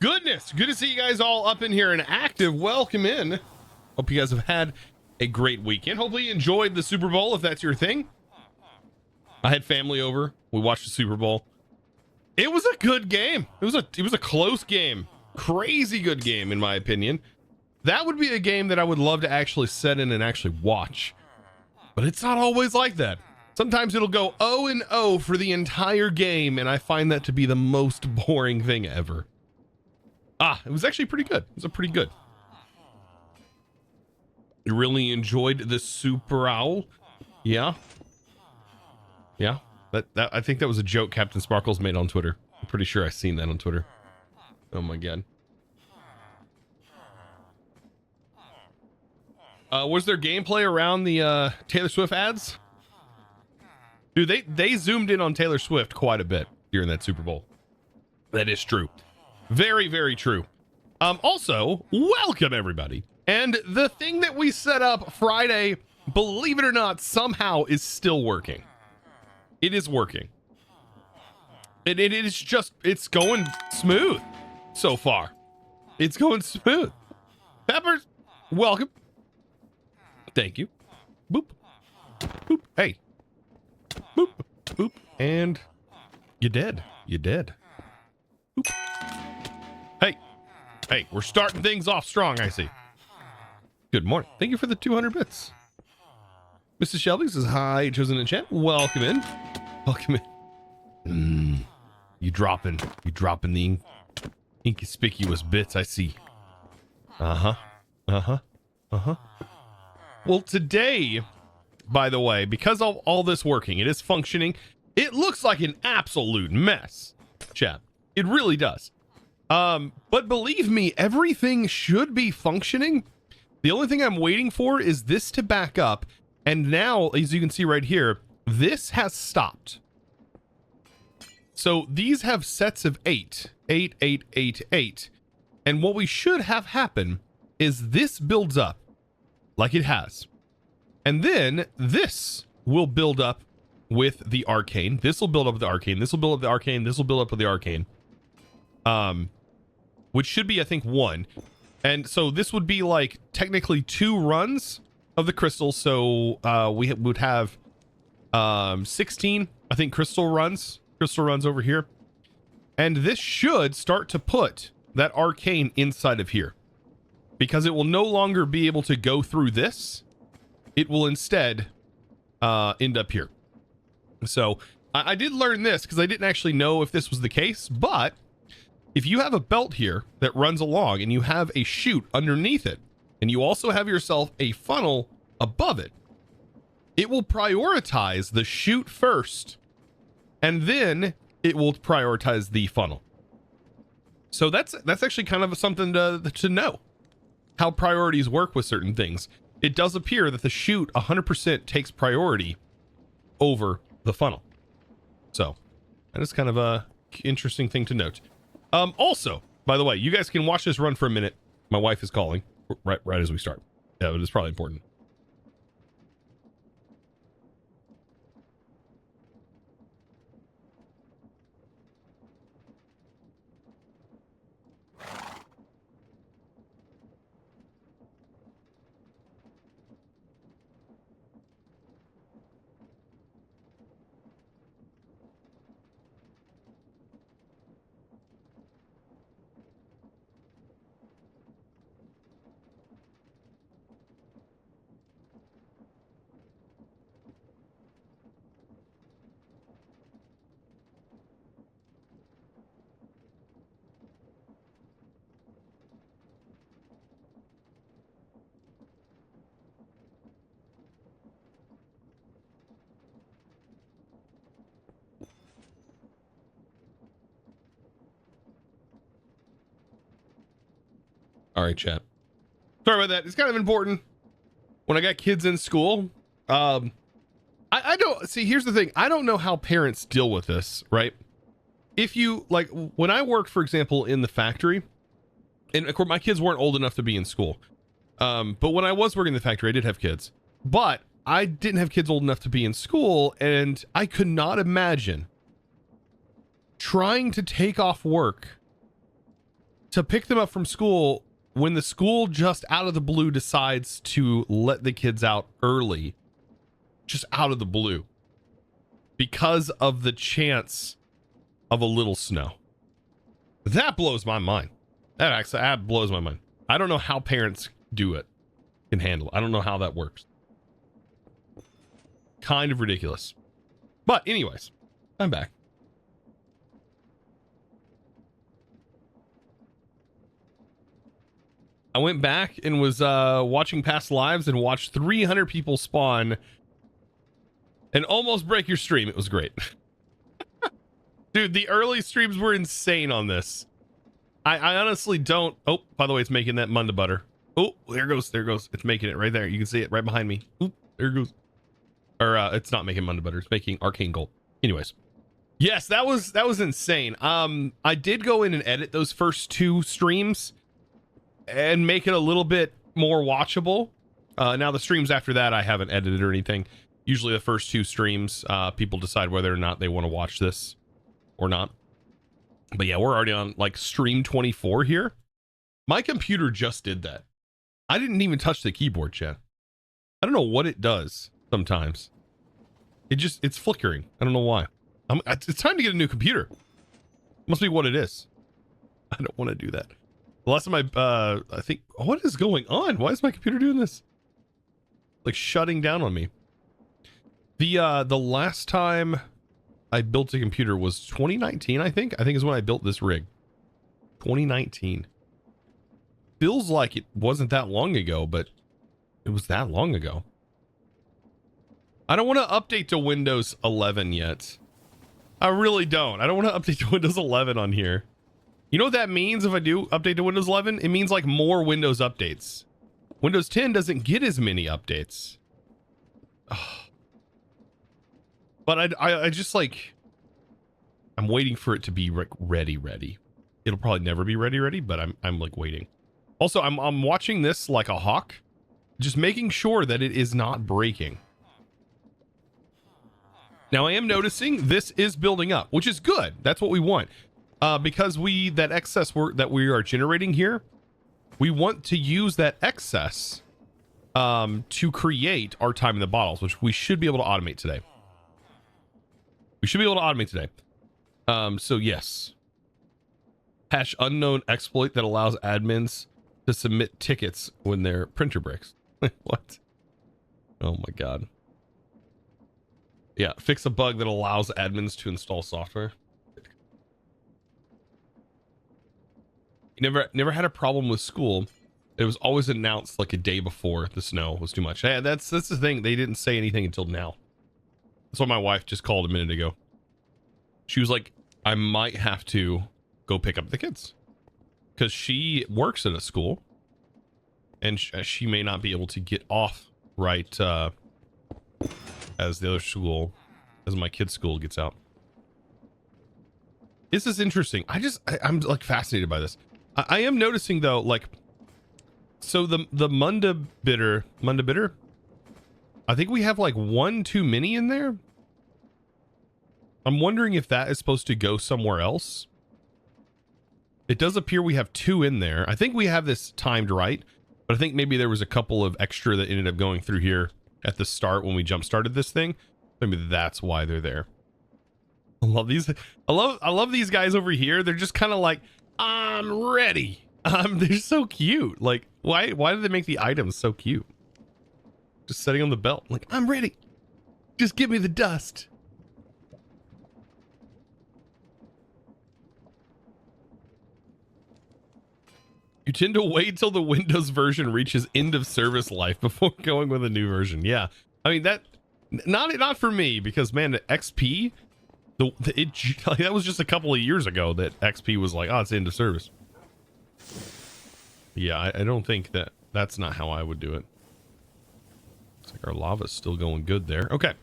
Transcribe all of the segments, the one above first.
goodness, good to see you guys all up in here and active. Welcome in. Hope you guys have had a great weekend. Hopefully you enjoyed the Super Bowl if that's your thing. I had family over. We watched the Super Bowl. It was a good game. It was a close game. Crazy good game in my opinion. That would be a game that I would love to actually set in and actually watch. But it's not always like that. Sometimes it'll go 0-0 for the entire game, and I find that to be the most boring thing ever. It was actually pretty good. It was pretty good. I really enjoyed the Super Owl. Yeah. Yeah. That I think that was a joke Captain Sparkles made on Twitter. I'm pretty sure I've seen that on Twitter. Oh my god. Was there gameplay around the Taylor Swift ads? Dude, they zoomed in on Taylor Swift quite a bit during that Super Bowl. That is true. Very, very true. Also, welcome everybody. And the thing that we set up Friday, believe it or not, somehow is still working. It is working. It is just, it's going smooth so far. It's going smooth. Peppers, welcome. Thank you. Boop. Boop. Hey. Boop. Boop. And you're dead. You're dead. Boop. Hey. Hey, we're starting things off strong, I see. Good morning. Thank you for the 200 bits. Mrs. Shelby says, hi, chosen in chat. Welcome in. Welcome in. You dropping the inconspicuous bits, I see. Uh-huh. Uh-huh. Uh-huh. Well, today, by the way, because of all this working, it is functioning. It looks like an absolute mess, chat. It really does. But believe me, everything should be functioning. The only thing I'm waiting for is this to back up. And now, as you can see right here, this has stopped. So these have sets of 8. 8, 8, 8, 8. And what we should have happen is this builds up like it has. And then this will build up with the Arcane. This will build up with the Arcane. This will build up the Arcane. This will build up with the Arcane. Which should be, I think, 1. And so this would be like technically 2 runs of the crystal. So we would have 16, I think, crystal runs over here. And this should start to put that Arcane inside of here, because it will no longer be able to go through this. It will instead end up here. So I did learn this because I didn't actually know if this was the case, but if you have a belt here that runs along and you have a chute underneath it, and you also have yourself a funnel above it, it will prioritize the chute first, and then it will prioritize the funnel. So that's actually kind of something to know how priorities work with certain things. It does appear that the chute 100% takes priority over the funnel. So that is kind of a interesting thing to note. Also, by the way, you guys can watch this run for a minute. My wife is calling right as we start. Yeah, it is probably important. All right, chat. Sorry about that. It's kind of important when I got kids in school. I don't see. Here's the thing. I don't know how parents deal with this, right? If you like, when I worked, for example, in the factory, and of course my kids weren't old enough to be in school. But when I was working in the factory, I did have kids, but I didn't have kids old enough to be in school. And I could not imagine trying to take off work to pick them up from school when the school just out of the blue decides to let the kids out early, just out of the blue, because of the chance of a little snow. That blows my mind. That blows my mind. I don't know how parents do it, can handle it. I don't know how that works. Kind of ridiculous. But anyways, I'm back. I went back and was watching past lives and watched 300 people spawn and almost break your stream. It was great. Dude, the early streams were insane on this. I honestly don't. Oh, by the way, it's making that Munda butter. Oh, there goes. It's making it right there. You can see it right behind me. Oop, there it goes. Or it's not making Munda butter. It's making Arcane gold. Anyways. Yes, that was insane. I did go in and edit those first 2 streams and make it a little bit more watchable. Now the streams after that, I haven't edited or anything. Usually the first 2 streams, people decide whether or not they want to watch this or not. But yeah, we're already on like stream 24 here. My computer just did that. I didn't even touch the keyboard, chat. I don't know what it does sometimes. It's flickering. I don't know why. It's time to get a new computer. Must be what it is. I don't want to do that. The last time I think, what is going on? Why is my computer doing this? Like shutting down on me. The last time I built a computer was 2019, I think is when I built this rig. 2019. Feels like it wasn't that long ago, but it was that long ago. I don't want to update to Windows 11 yet. I really don't. I don't want to update to Windows 11 on here. You know what that means if I do update to Windows 11? It means like more Windows updates. Windows 10 doesn't get as many updates. But I just like, I'm waiting for it to be ready. It'll probably never be ready, but I'm like waiting. Also, I'm watching this like a hawk, just making sure that it is not breaking. Now I am noticing this is building up, which is good. That's what we want. Because that excess work that we are generating here, we want to use that excess to create our time in the bottles, which we should be able to automate today. So yes. Hash unknown exploit that allows admins to submit tickets when their printer breaks. What? Oh my God. Yeah, fix a bug that allows admins to install software. You never had a problem with school. It was always announced like a day before the snow was too much. Yeah, that's the thing. They didn't say anything until now. That's why my wife just called a minute ago. She was like, I might have to go pick up the kids because she works at a school and she may not be able to get off right as the other school, as my kid's school gets out. This is interesting. I'm like fascinated by this. I am noticing though, like, so the Munda bitter, I think we have like 1 too many in there. I'm wondering if that is supposed to go somewhere else. It does appear we have 2 in there. I think we have this timed right, but I think maybe there was a couple of extra that ended up going through here at the start when we jump started this thing. Maybe that's why they're there. I love these. I love these guys over here. They're just kind of like, I'm ready. They're so cute. Like, why do they make the items so cute? Just setting on the belt. Like, I'm ready. Just give me the dust. You tend to wait till the Windows version reaches end of service life before going with a new version. Yeah. I mean, that, not for me, because man, the XP, that was just a couple of years ago that XP was like, oh, it's end of service. Yeah, I don't think that's not how I would do it. Looks like our lava's still going good there. Okay.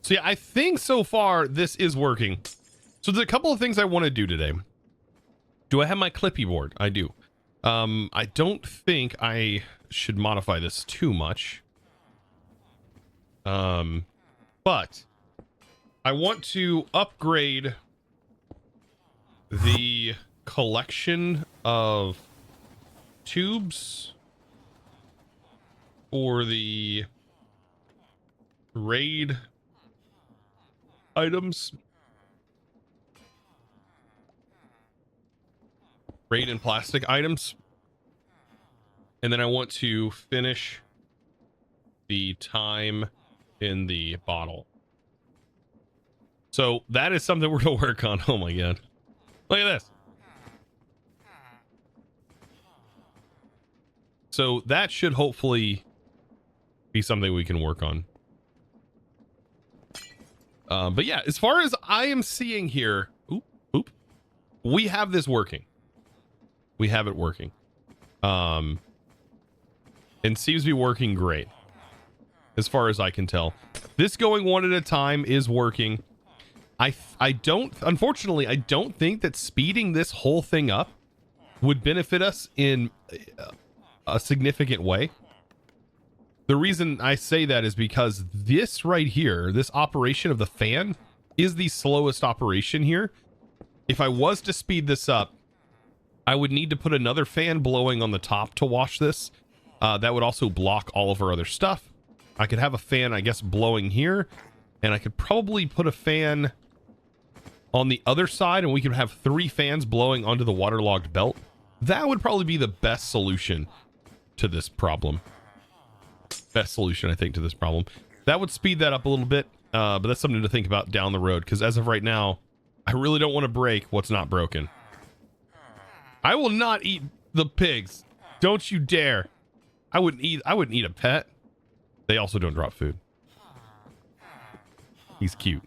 So yeah, I think so far this is working. So there's a couple of things I want to do today. Do I have my Clippy board? I do. I don't think I should modify this too much. But I want to upgrade the collection of tubes for the raid items. Raid and plastic items. And then I want to finish the time in the bottle. So that is something we're going to work on. Oh my God. Look at this. So that should hopefully be something we can work on. But yeah, as far as I am seeing here, we have this working. We have it working. And seems to be working great. As far as I can tell. This going one at a time is working. Unfortunately, I don't think that speeding this whole thing up would benefit us in a significant way. The reason I say that is because this right here, this operation of the fan, is the slowest operation here. If I was to speed this up, I would need to put another fan blowing on the top to wash this. That would also block all of our other stuff. I could have a fan, I guess, blowing here, and I could probably put a fan on the other side, and we could have 3 fans blowing onto the waterlogged belt. That would probably be the best solution to this problem. Best solution, I think, to this problem. That would speed that up a little bit, but that's something to think about down the road, because as of right now, I really don't want to break what's not broken. I will not eat the pigs. Don't you dare. I wouldn't eat a pet. They also don't drop food. He's cute.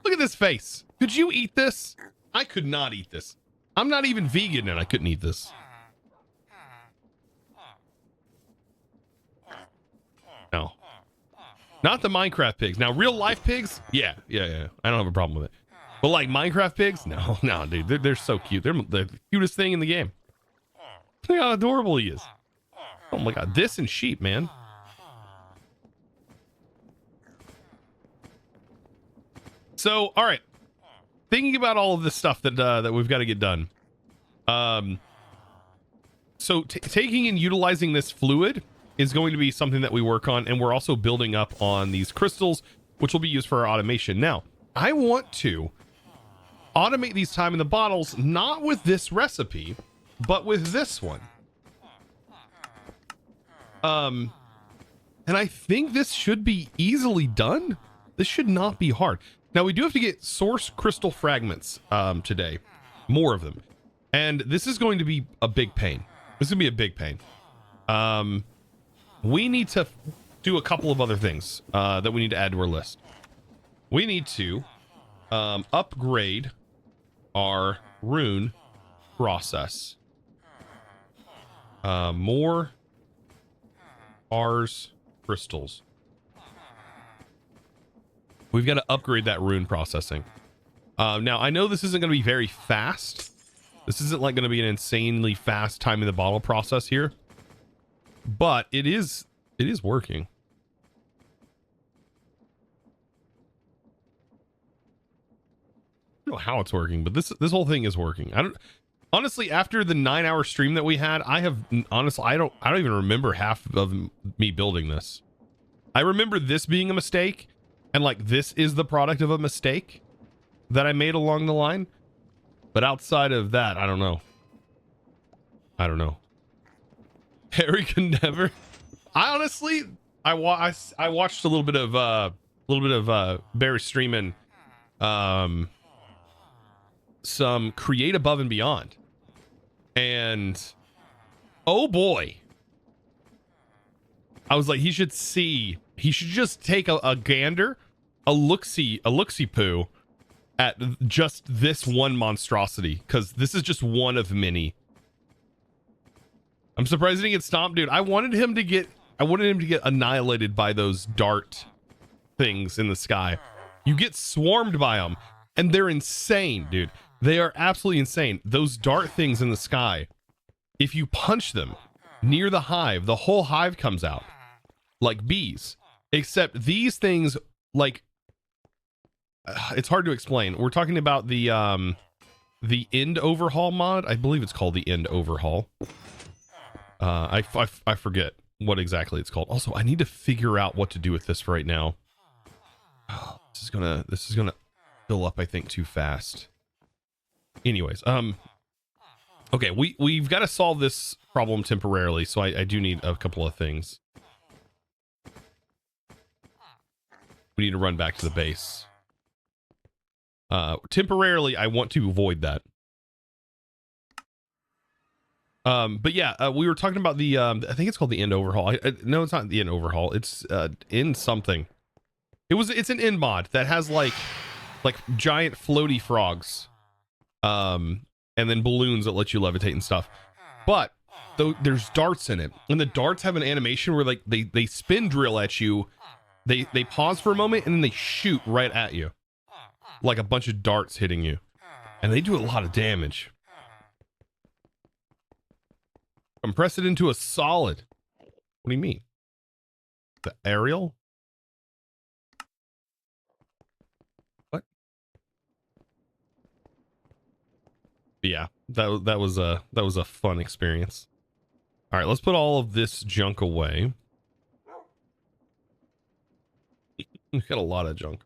Look at this face. Could you eat this? I could not eat this. I'm not even vegan and I couldn't eat this. No. Not the Minecraft pigs. Now, real life pigs? Yeah. I don't have a problem with it. But like Minecraft pigs? No, dude. They're so cute. They're the cutest thing in the game. Look how adorable he is. Oh my God. This and sheep, man. So, all right. Thinking about all of this stuff that we've got to get done. So taking and utilizing this fluid is going to be something that we work on, and we're also building up on these crystals, which will be used for our automation. Now, I want to automate these time in the bottles, not with this recipe, but with this one. And I think this should be easily done. This should not be hard. Now, we do have to get source crystal fragments today. More of them. And this is going to be a big pain. This is going to be a big pain. We need to do a couple of other things that we need to add to our list. We need to upgrade our rune process. More Rs crystals. We've got to upgrade that rune processing. Now, I know this isn't going to be very fast. This isn't like going to be an insanely fast time in the bottle process here. But it is working. I don't know how it's working, but this whole thing is working. Honestly, after the 9-hour stream that we had, I don't even remember half of me building this. I remember this being a mistake, and like this is the product of a mistake that I made along the line. But outside of that, I don't know. Harry can never. I honestly, I watched a little bit of Barry streaming some Create Above and Beyond, and oh boy, I was like, he should just take a gander, a look-see poo at just this one monstrosity, because this is just one of many. I'm surprised he didn't get stomped, dude. I wanted him to get annihilated by those dart things in the sky. You get swarmed by them, and they're insane, dude. They are absolutely insane. Those dart things in the sky, if you punch them near the hive, the whole hive comes out like bees. Except these things, like, it's hard to explain. We're talking about the the end overhaul mod. I believe it's called the end overhaul. I forget what exactly it's called. Also, I need to figure out what to do with this right now. Oh, this is gonna fill up, I think, too fast. Anyways, okay, we've got to solve this problem temporarily, so I do need a couple of things. We need to run back to the base. Temporarily, I want to avoid that. But yeah, we were talking about the, I think it's called the end overhaul. No, it's not the end overhaul. It's, in something. It's an end mod that has like giant floaty frogs. And then balloons that let you levitate and stuff. But though there's darts in it, and the darts have an animation where like they spin drill at you. They pause for a moment and then they shoot right at you. Like a bunch of darts hitting you. And they do a lot of damage. Compress it into a solid. What do you mean? The aerial? What? Yeah, that was a fun experience. All right, let's put all of this junk away. We got a lot of junk.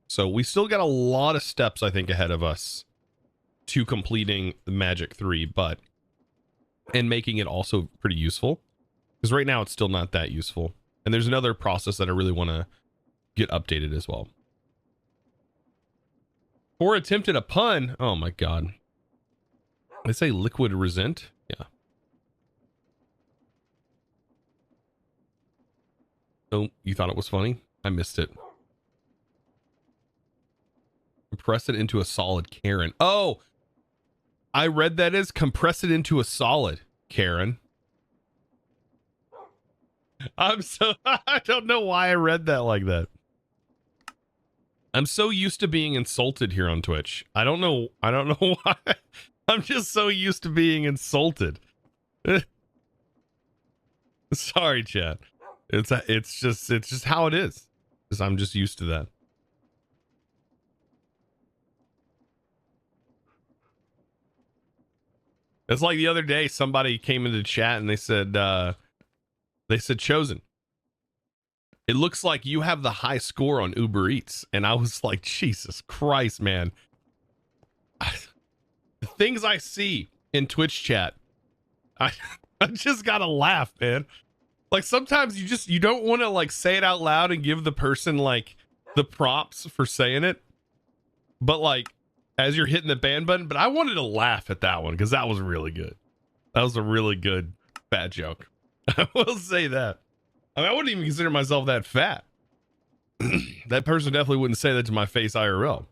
So we still got a lot of steps, I think, ahead of us to completing Magic 3, and making it also pretty useful. Because right now it's still not that useful. And there's another process that I really want to get updated as well. Or attempted a pun. Oh my god. They say liquid resent? Yeah. Oh, you thought it was funny? I missed it. Compress it into a solid, Karen. Oh, I read that as compress it into a solid, Karen. I don't know why I read that like that. I'm so used to being insulted here on Twitch. I don't know why. I'm just so used to being insulted. Sorry, chat. It's just how it is. I'm just used to that. It's like the other day, somebody came into the chat and they said, Chosen, it looks like you have the high score on Uber Eats. And I was like, Jesus Christ, man. The things I see in Twitch chat, I just gotta laugh, man. Like sometimes you don't want to like say it out loud and give the person like the props for saying it. But like, as you're hitting the ban button, but I wanted to laugh at that one because that was really good. That was a really good fat joke. I will say that. I mean, I wouldn't even consider myself that fat. That person definitely wouldn't say that to my face IRL.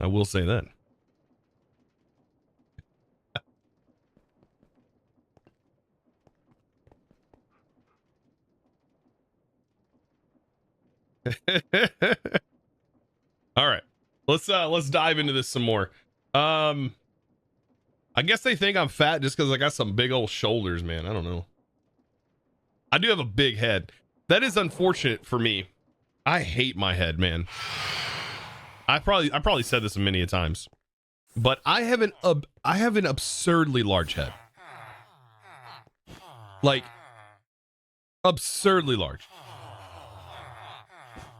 I will say that. All right. Let's dive into this some more. I guess they think I'm fat just because I got some big old shoulders, man. I don't know. I do have a big head. That is unfortunate for me. I hate my head, man. I probably said this many a times, but I have an absurdly large head. Like absurdly large.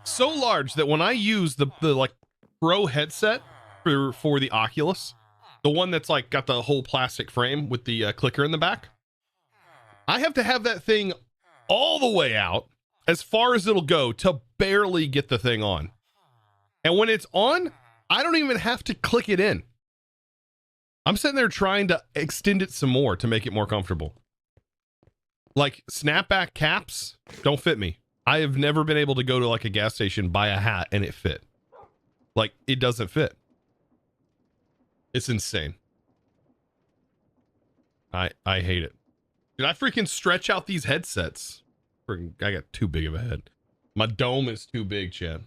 So large that when I use the like Pro headset for the Oculus, the one that's like got the whole plastic frame with the clicker in the back, I have to have that thing all the way out as far as it'll go to barely get the thing on. And when it's on, I don't even have to click it in. I'm sitting there trying to extend it some more to make it more comfortable. Like snapback caps don't fit me. I have never been able to go to like a gas station, buy a hat and it fit. Like it doesn't fit. It's insane. I hate it. Did I freaking stretch out these headsets? I got too big of a head. My dome is too big, Chad.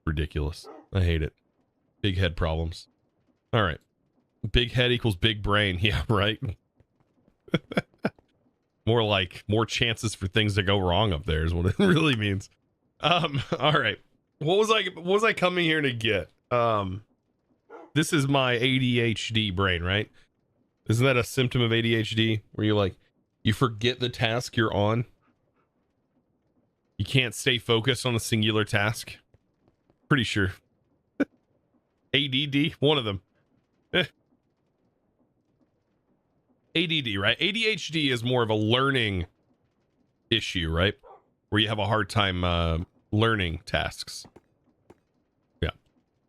Ridiculous. I hate it. Big head problems. All right. Big head equals big brain. Yeah, right. More like more chances for things to go wrong up there is what it really means. All right. What was I coming here to get? This is my ADHD brain, right? Isn't that a symptom of ADHD where you forget the task you're on? You can't stay focused on a singular task. Pretty sure. ADD, one of them. ADD, right? ADHD is more of a learning issue, right? Where you have a hard time learning tasks. Yeah.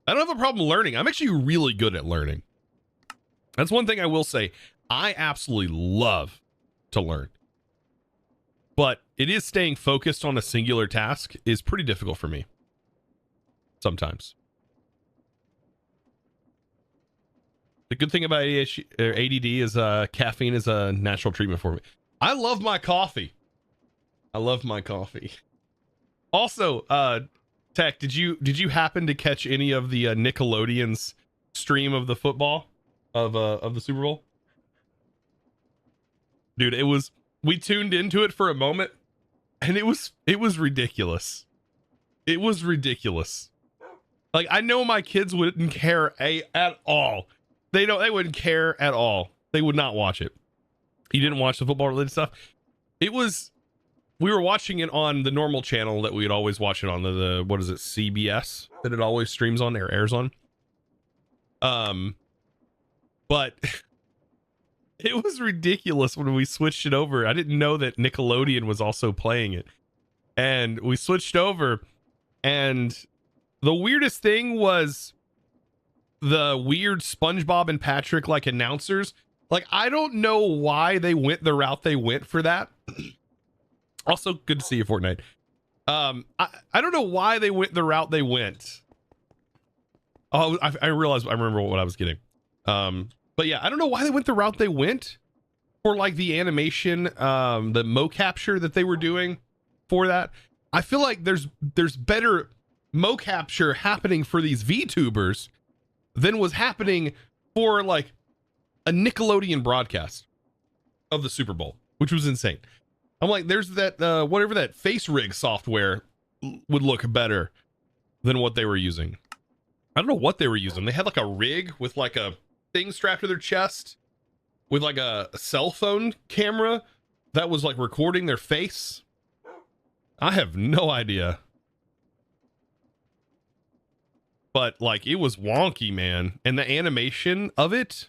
I don't have a problem learning. I'm actually really good at learning. That's one thing I will say. I absolutely love to learn. But it is staying focused on a singular task is pretty difficult for me. Sometimes. The good thing about ADD is caffeine is a natural treatment for me. I love my coffee. I love my coffee. Also, Tech, did you happen to catch any of the Nickelodeon's stream of the football of the Super Bowl? Dude, we tuned into it for a moment and it was ridiculous. It was ridiculous. Like, I know my kids wouldn't care at all. They wouldn't care at all. They would not watch it. You didn't watch the football related stuff. We were watching it on the normal channel that we'd always watch it on, the what is it, CBS, that it always streams on or airs on. But it was ridiculous when we switched it over. I didn't know that Nickelodeon was also playing it. And we switched over, and the weirdest thing was the weird SpongeBob and Patrick like announcers. Like, I don't know why they went the route they went for that. Also, good to see you, Fortnite. I don't know why they went the route they went. Oh, I realized, I remember what I was getting. But yeah, I don't know why they went the route they went for like the animation, the mo capture that they were doing for that. I feel like there's better mo capture happening for these VTubers than was happening for like a Nickelodeon broadcast of the Super Bowl, which was insane. I'm like, there's that whatever that face rig software would look better than what they were using. I don't know what they were using. They had like a rig with like a thing strapped to their chest with like a cell phone camera that was like recording their face. I have no idea. But like, it was wonky, man. And the animation of it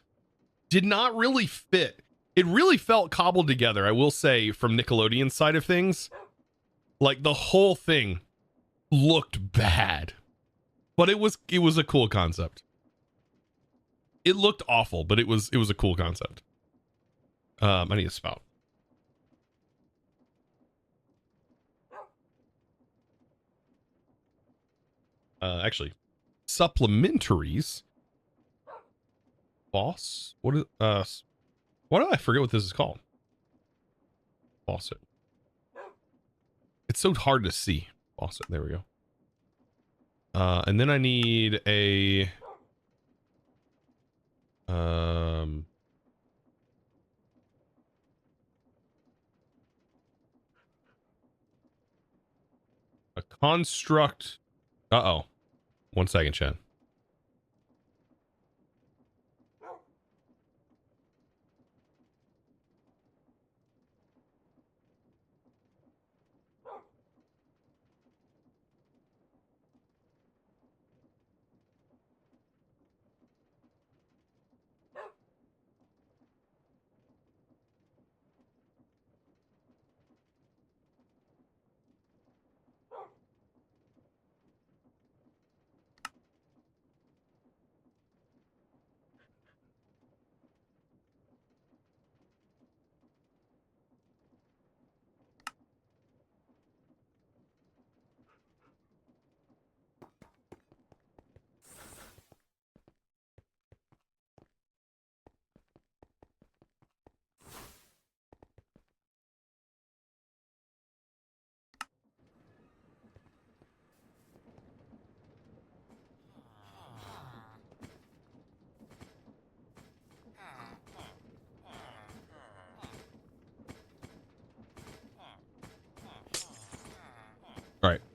did not really fit. It really felt cobbled together, I will say, from Nickelodeon's side of things. Like, the whole thing looked bad. But it was a cool concept. It looked awful, but it was a cool concept. I need a spout. Actually, supplementaries. Boss? What is why do I forget what this is called? Faucet. It's so hard to see. Faucet, there we go. And then I need a construct. Uh-oh. 1 second, Chad.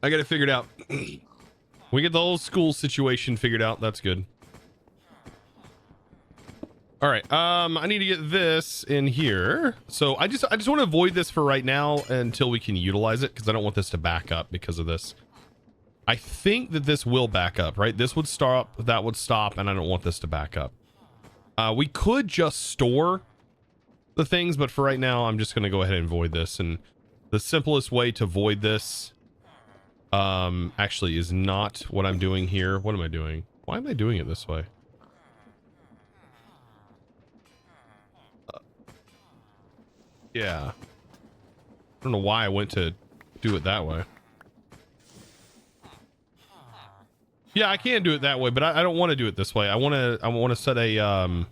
I got it figured out. We get the whole school situation figured out. That's good. All right. I need to get this in here. So I just want to avoid this for right now until we can utilize it, because I don't want this to back up because of this. I think that this will back up, right? This would stop, that would stop, and I don't want this to back up. We could just store the things, but for right now, I'm just going to go ahead and void this. And the simplest way to void this actually is not what I'm doing here. What am I doing? Why am I doing it this way? Yeah. I don't know why I went to do it that way. Yeah, I can do it that way, but I don't want to do it this way. I want to set a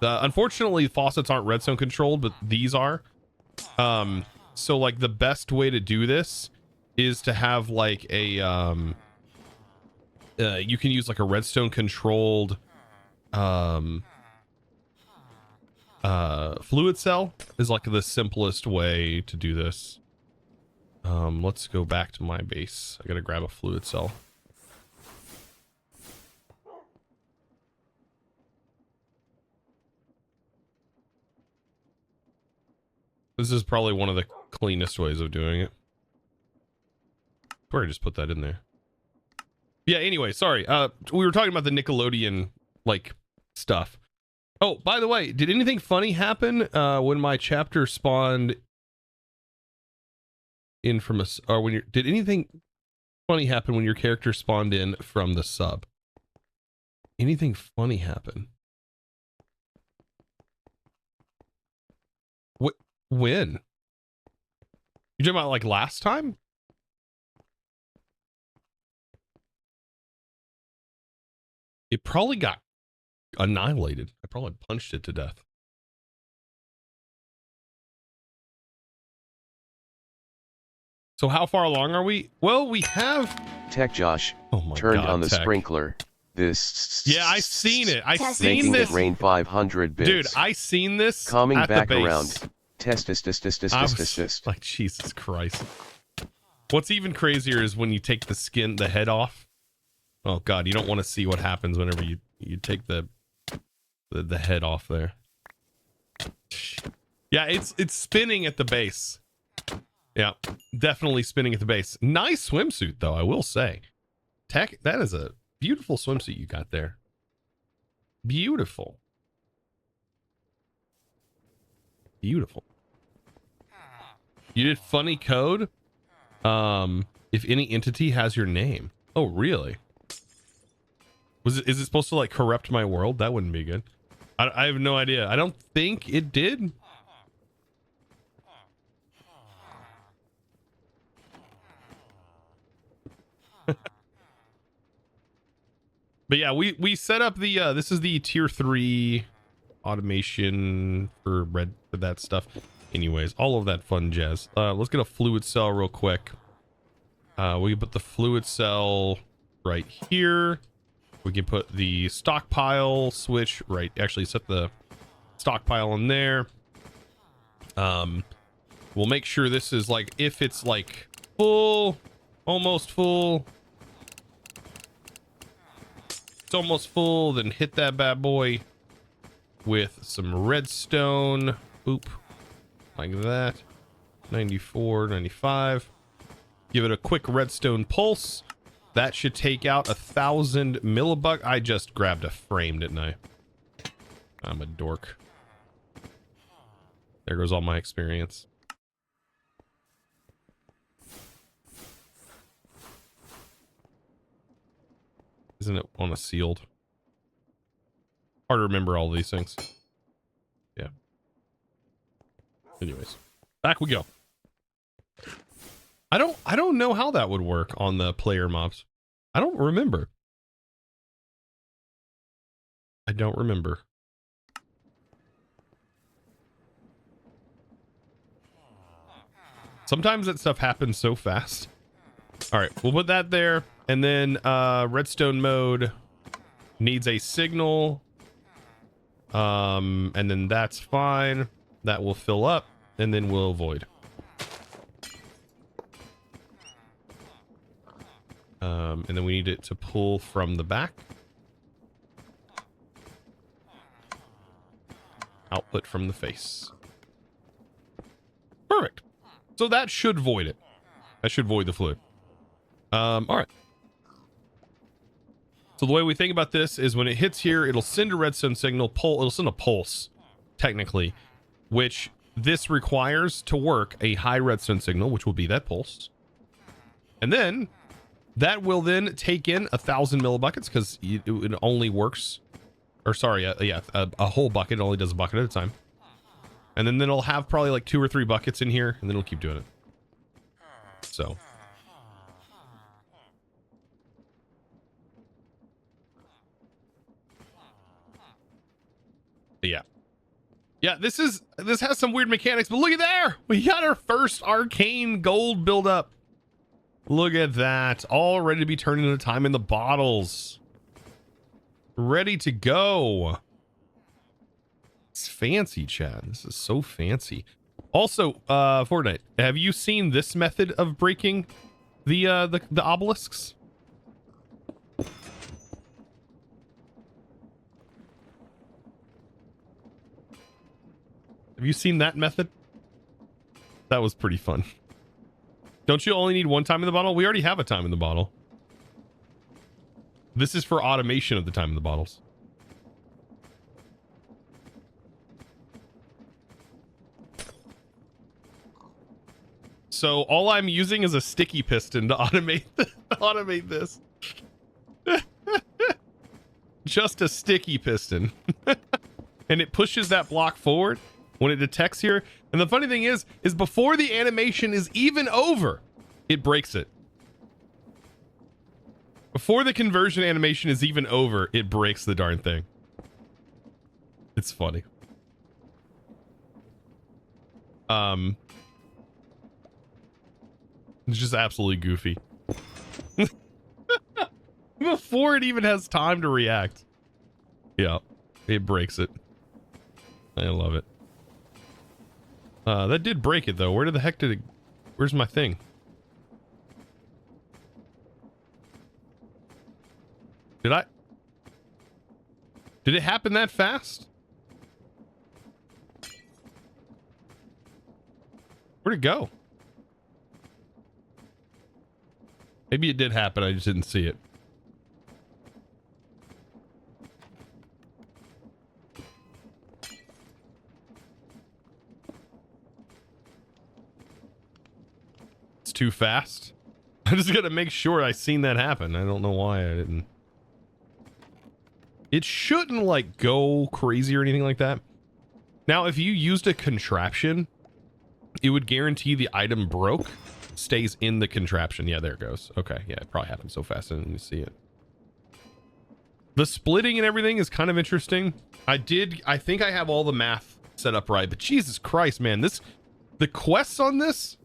unfortunately faucets aren't redstone controlled, but these are. So like the best way to do this is to have like a you can use like a redstone controlled fluid cell is like the simplest way to do this. Let's go back to my base. I gotta grab a fluid cell. This is probably one of the cleanest ways of doing it. Where I just put that in there. Yeah, anyway, sorry. We were talking about the Nickelodeon like stuff. Oh, by the way, did anything funny happen when my chapter spawned in from a, or when did anything funny happen when your character spawned in from the sub? Anything funny happen? When? You talking about like last time? It probably got annihilated. I probably punched it to death. So how far along are we? Well, we have Tech Josh turned on the sprinkler. This yeah, I seen it. I seen this. Rain 500 bits. Dude, I seen this. Coming at back the base. around. Test. Like Jesus Christ. What's even crazier is when you take the head off. Oh God, you don't want to see what happens whenever you take the head off there. Yeah, it's spinning at the base. Yeah, definitely spinning at the base. Nice swimsuit though, I will say. Tech, that is a beautiful swimsuit you got there. Beautiful. Beautiful. You did funny code. If any entity has your name. Oh, really? Is it supposed to like corrupt my world? That wouldn't be good. I have no idea. I don't think it did. But yeah, we set up the this is the tier 3 automation for that stuff. Anyways, all of that fun jazz. Let's get a fluid cell real quick. We can put the fluid cell right here. We can put the stockpile switch right. Actually, set the stockpile in there. We'll make sure this is like, if it's like full, almost full. It's almost full, then hit that bad boy with some redstone. Boop. Like that. 94, 95. Give it a quick redstone pulse. That should take out 1,000 millibuck. I just grabbed a frame, didn't I? I'm a dork. There goes all my experience. Isn't it on a sealed? Hard to remember all these things. Yeah. Anyways, back we go. I don't know how that would work on the player mobs. I don't remember. I don't remember. Sometimes that stuff happens so fast. All right, we'll put that there. And then redstone mode needs a signal. And then that's fine. That will fill up and then we'll void. And then we need it to pull from the back. Output from the face. Perfect. So that should void it. That should void the fluid. All right. So the way we think about this is when it hits here, it'll send a redstone signal, it'll send a pulse, technically, which this requires to work a high redstone signal, which will be that pulse. And then that will then take in 1,000 millibuckets because it only works, or sorry, a whole bucket. It only does a bucket at a time. And then it'll have probably like 2 or 3 buckets in here, and then it'll keep doing it. So. Yeah. Yeah, this has some weird mechanics, but look at there. We got our first arcane gold buildup. Look at that. All ready to be turned into time in the bottles. Ready to go. It's fancy, Chad. This is so fancy. Also, Fortnite, have you seen this method of breaking the obelisks? Have you seen that method? That was pretty fun. Don't you only need 1 time in the bottle? We already have a time in the bottle. This is for automation of the time in the bottles. So all I'm using is a sticky piston to automate this. Just a sticky piston. And it pushes that block forward when it detects here. And the funny thing is before the animation is even over, it breaks it. Before the conversion animation is even over, it breaks the darn thing. It's funny. It's just absolutely goofy. Before it even has time to react. Yeah, it breaks it. I love it. That did break it though. Where the heck did it... Where's my thing? Did it happen that fast? Where'd it go? Maybe it did happen, I just didn't see it. It's too fast. I just gotta make sure I seen that happen. I don't know why I didn't. It shouldn't like go crazy or anything like that. Now, if you used a contraption, it would guarantee the item broke stays in the contraption. Yeah, there it goes. Okay, yeah, it probably happened so fast I didn't even see it. The splitting and everything is kind of interesting. I think I have all the math set up right, but Jesus Christ, man, the quests on this,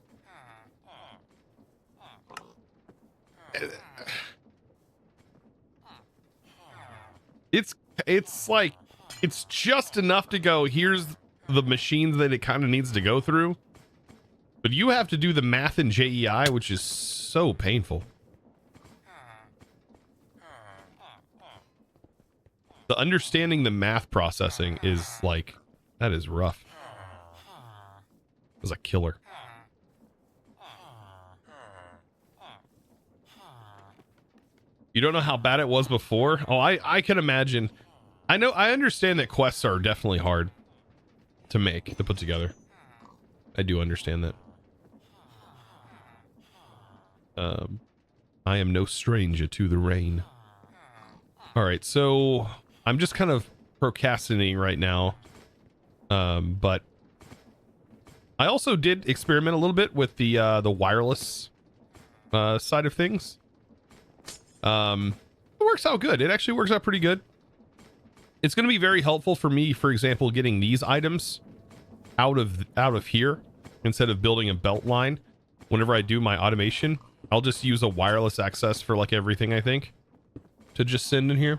it's like, it's just enough to go, here's the machines that it kind of needs to go through. But you have to do the math in JEI, which is so painful. The understanding the math processing is like, that is rough. It was a killer. You don't know how bad it was before? Oh, I can imagine. I understand that quests are definitely hard to make, to put together. I do understand that. I am no stranger to the rain. All right, so I'm just kind of procrastinating right now. But I also did experiment a little bit with the wireless side of things. It works out good. It actually works out pretty good. It's going to be very helpful for me, for example, getting these items out of here instead of building a belt line. Whenever I do my automation, I'll just use a wireless access for like everything, I think, to just send in here.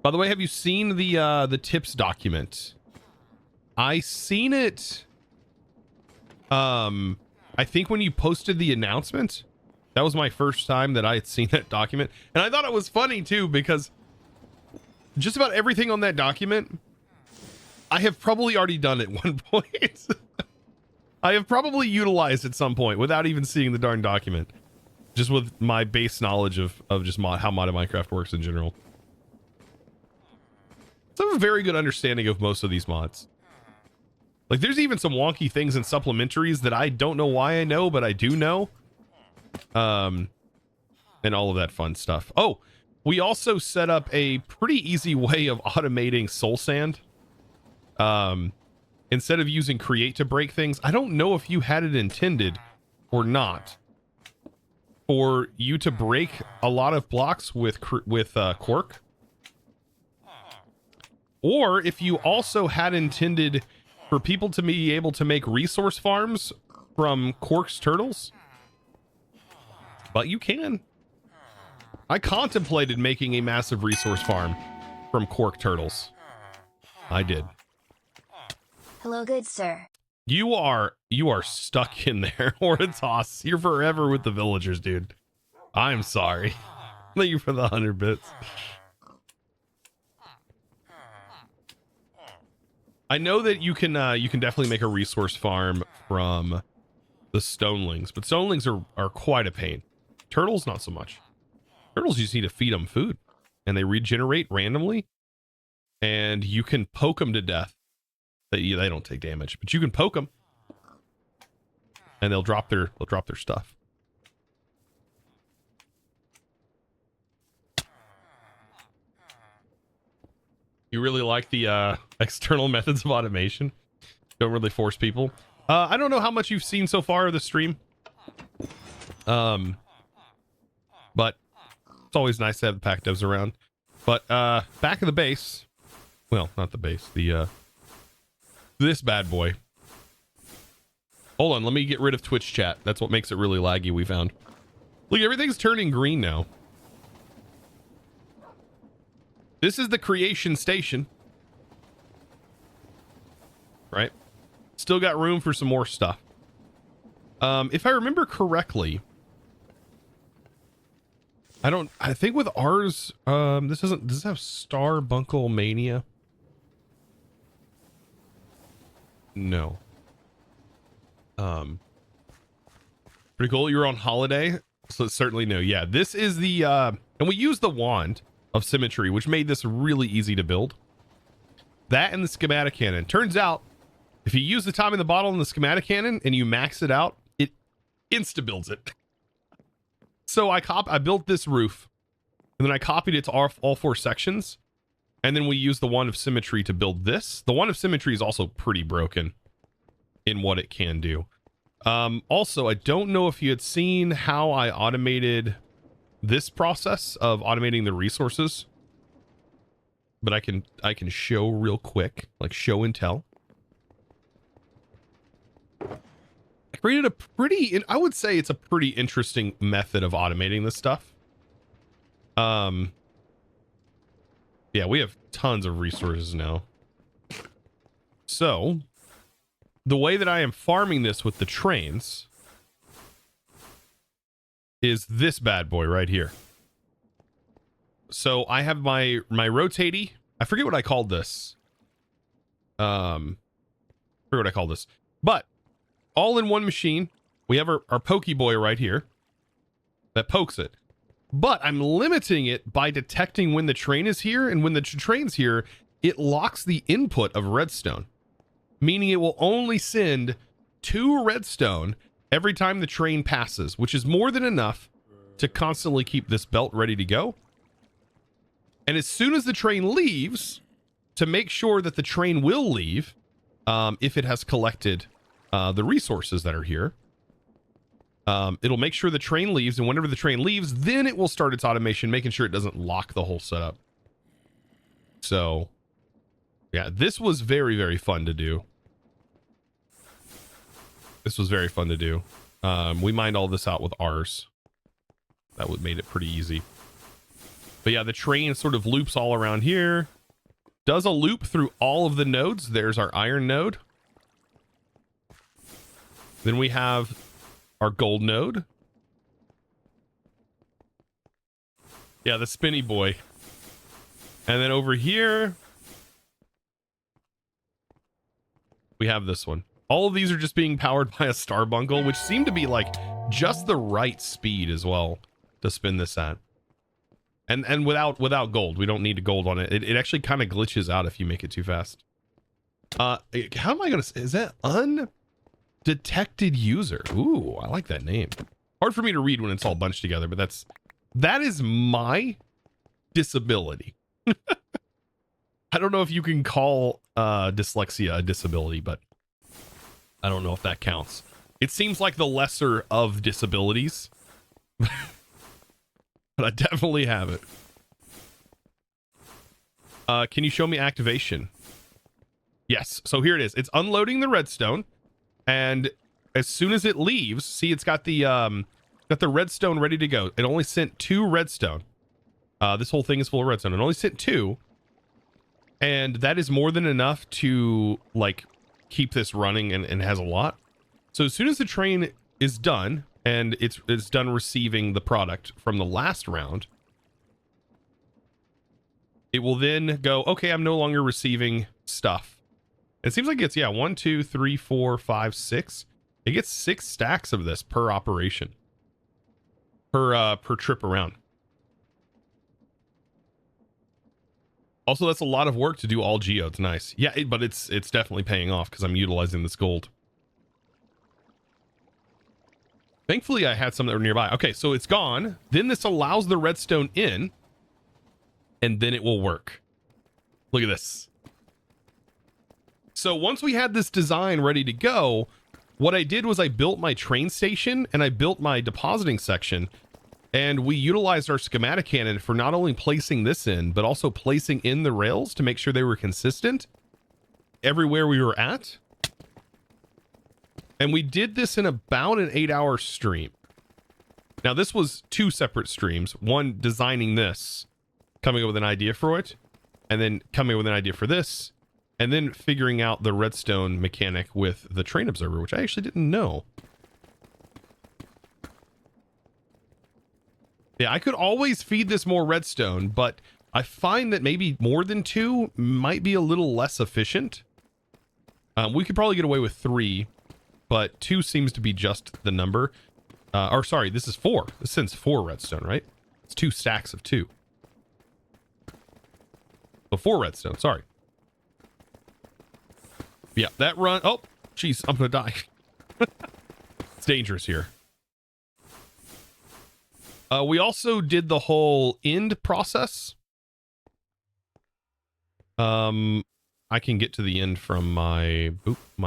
By the way, have you seen the tips document? I seen it. I think when you posted the announcement, That was my first time that I had seen that document. And I thought it was funny too, because just about everything on that document, I have probably already done at one point. I have probably utilized at some point without even seeing the darn document. Just with my base knowledge of just how modded Minecraft works in general. So I have a very good understanding of most of these mods. Like, there's even some wonky things in supplementaries that I don't know why I know, but I do know. And all of that fun stuff. Oh, we also set up a pretty easy way of automating soul sand. Instead of using create to break things, I don't know if you had it intended or not for you to break a lot of blocks with Quark, or if you also had intended for people to be able to make resource farms from Quark's turtles. But you can. I contemplated making a massive resource farm from Quark turtles. I did. Hello, good sir. You are stuck in there, Horatoss. You're forever with the villagers, dude. I'm sorry. Thank you for the 100 bits. I know that you can definitely make a resource farm from the stonelings, but stonelings are quite a pain. Turtles, not so much. Turtles, you just need to feed them food, and they regenerate randomly, and you can poke them to death. They don't take damage, but you can poke them, and they'll drop their stuff. You really like the external methods of automation? Don't really force people. I don't know how much you've seen so far of the stream. But it's always nice to have the pack devs around. But back of the base, well, not the base, the this bad boy. Hold on, let me get rid of Twitch chat. That's what makes it really laggy, we found. Look, everything's turning green now. This is the creation station. Right? Still got room for some more stuff. If I remember correctly, I think with ours, does it have Starbuncle Mania? No. Pretty cool. You're on holiday, so certainly no. Yeah, this is the and we use the wand of symmetry, which made this really easy to build. That and the schematic cannon. Turns out, if you use the time in the bottle and the schematic cannon and you max it out, it insta builds it. So I built this roof, and then I copied it to all 4 sections, and then we used the wand of symmetry to build this. The wand of symmetry is also pretty broken in what it can do. Also, I don't know if you had seen how I automated this process of automating the resources, but I can show real quick, like show and tell. I created a pretty, I would say it's a pretty interesting method of automating this stuff. Yeah, we have tons of resources now. So the way that I am farming this with the trains is this bad boy right here. So I have my rotatey. I forget what I called this. Forget what I called this. But all in one machine, we have our pokey boy right here that pokes it. But I'm limiting it by detecting when the train is here, and when the train's here, it locks the input of redstone, meaning it will only send 2 redstone every time the train passes, which is more than enough to constantly keep this belt ready to go. And as soon as the train leaves, to make sure that the train will leave, if it has collected the resources that are here, it'll make sure the train leaves, and whenever the train leaves, then it will start its automation, making sure it doesn't lock the whole setup. So yeah, this was very, very fun to do. This was very fun to do. We mined all this out with ours. That would made it pretty easy. But yeah, the train sort of loops all around here. Does a loop through all of the nodes. There's our iron node. Then we have our gold node. Yeah, the spinny boy. And then over here, we have this one. All of these are just being powered by a Starbungle, which seem to be like just the right speed as well to spin this at. And without gold, we don't need gold on it. It actually kind of glitches out if you make it too fast. How am I gonna say, is that undetected user? Ooh, I like that name. Hard for me to read when it's all bunched together, but that is my disability. I don't know if you can call dyslexia a disability, but I don't know if that counts. It seems like the lesser of disabilities. But I definitely have it. Can you show me activation? Yes. So here it is. It's unloading the redstone, and as soon as it leaves, see, it's got the redstone ready to go. It only sent 2 redstone. This whole thing is full of redstone. It only sent 2, and that is more than enough to like keep this running, and has a lot. So as soon as the train is done, and it's done receiving the product from the last round, it will then go, okay, I'm no longer receiving stuff. It seems like it's, yeah, 1, 2, 3, 4, 5, 6. It gets 6 stacks of this per operation, per trip around. Also, that's a lot of work to do all geodes. Nice. Yeah, but it's definitely paying off because I'm utilizing this gold. Thankfully, I had some that were nearby. Okay, so it's gone. Then this allows the redstone in, and then it will work. Look at this. So once we had this design ready to go, what I did was I built my train station, and I built my depositing section, and we utilized our schematic cannon for not only placing this in, but also placing in the rails to make sure they were consistent everywhere we were at. And we did this in about an 8-hour stream. Now, this was 2 separate streams. One designing this, coming up with an idea for it, and then coming up with an idea for this, and then figuring out the redstone mechanic with the train observer, which I actually didn't know. Yeah, I could always feed this more redstone, but I find that maybe more than 2 might be a little less efficient. We could probably get away with 3. But 2 seems to be just the number. Or sorry, this is 4. This sends 4 redstone, right? It's 2 stacks of 2. So 4 redstone, sorry. Yeah, that run. Oh, jeez, I'm gonna die. It's dangerous here. We also did the whole end process. I can get to the end from my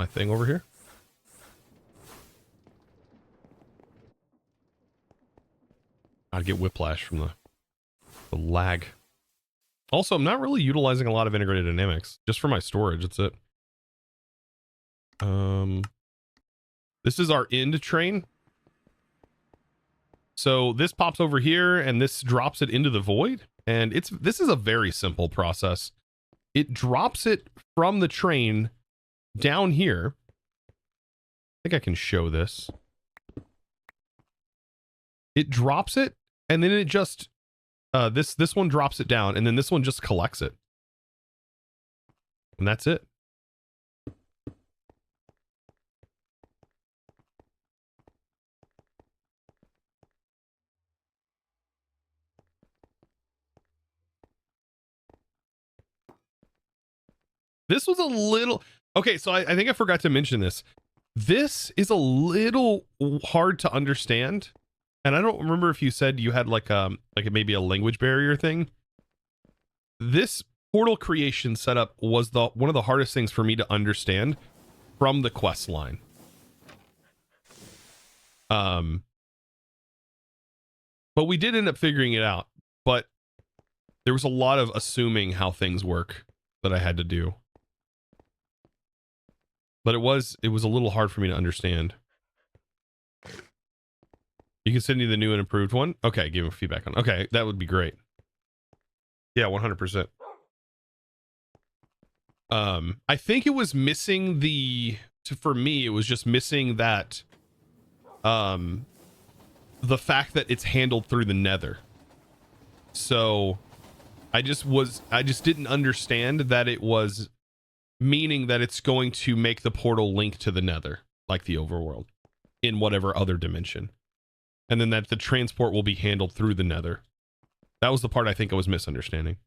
thing over here. I'd get whiplash from the lag. Also, I'm not really utilizing a lot of integrated dynamics. Just for my storage, that's it. This is our end train. So this pops over here, and this drops it into the void. And this is a very simple process. It drops it from the train down here. I think I can show this. It drops it, and then it just this one drops it down, and then this one just collects it, and that's it. This was a little okay. So I think I forgot to mention this. This is a little hard to understand. And I don't remember if you said you had like maybe a language barrier thing. This portal creation setup was one of the hardest things for me to understand from the quest line. But we did end up figuring it out. But there was a lot of assuming how things work that I had to do. But it was a little hard for me to understand. You can send me the new and improved one. Okay, give me feedback on. Okay, that would be great. Yeah, 100%. I think it was missing for me, it was just missing that, the fact that it's handled through the nether. So I just didn't understand that it was meaning that it's going to make the portal link to the nether, like the overworld, in whatever other dimension. And then that the transport will be handled through the nether. That was the part I think I was misunderstanding.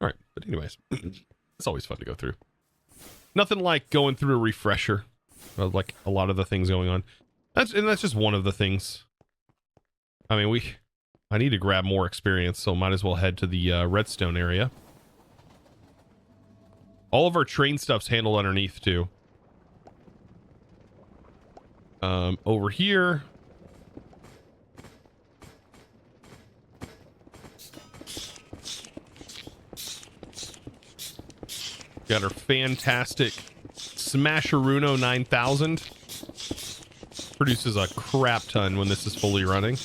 All right, but anyways, it's always fun to go through. Nothing like going through a refresher of like a lot of the things going on. That's just one of the things. I mean, I need to grab more experience, so might as well head to the redstone area. All of our train stuff's handled underneath too. Over here. Got our fantastic Smasheruno 9000. Produces a crap ton when this is fully running.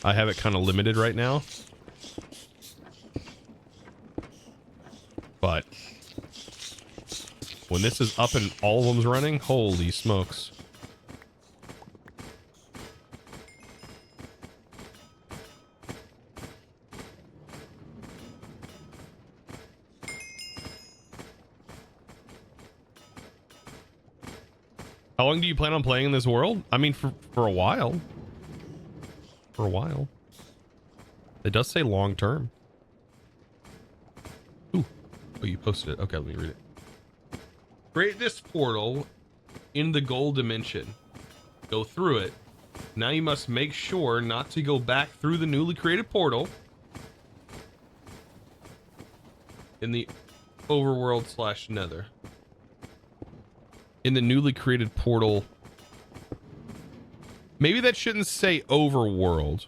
I have it kind of limited right now. But when this is up and all of them's running, holy smokes. How long do you plan on playing in this world? I mean, for a while. For a while. It does say long term. Ooh. Oh, you posted it. Okay, let me read it. Create this portal in the gold dimension. Go through it. Now you must make sure not to go back through the newly created portal in the overworld / nether. In the newly created portal. Maybe that shouldn't say overworld.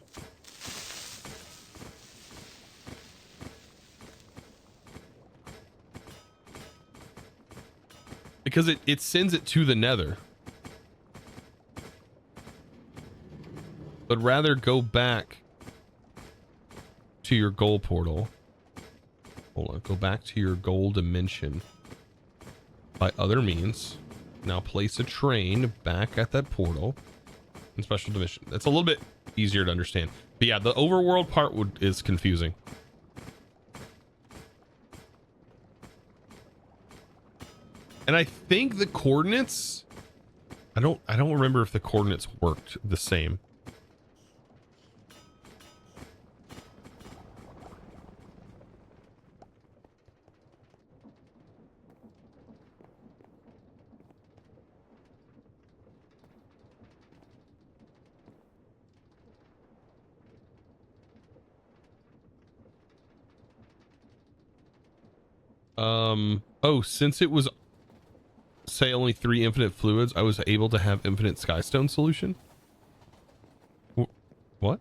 Because it sends it to the nether. But rather go back to your goal portal. Hold on, go back to your goal dimension by other means. Now place a train back at that portal in special dimension. That's a little bit easier to understand. But yeah, the overworld part is confusing. And I think the coordinates, I don't remember if the coordinates worked the same. Oh, since it was, say, only 3 infinite fluids, I was able to have infinite skystone solution. What?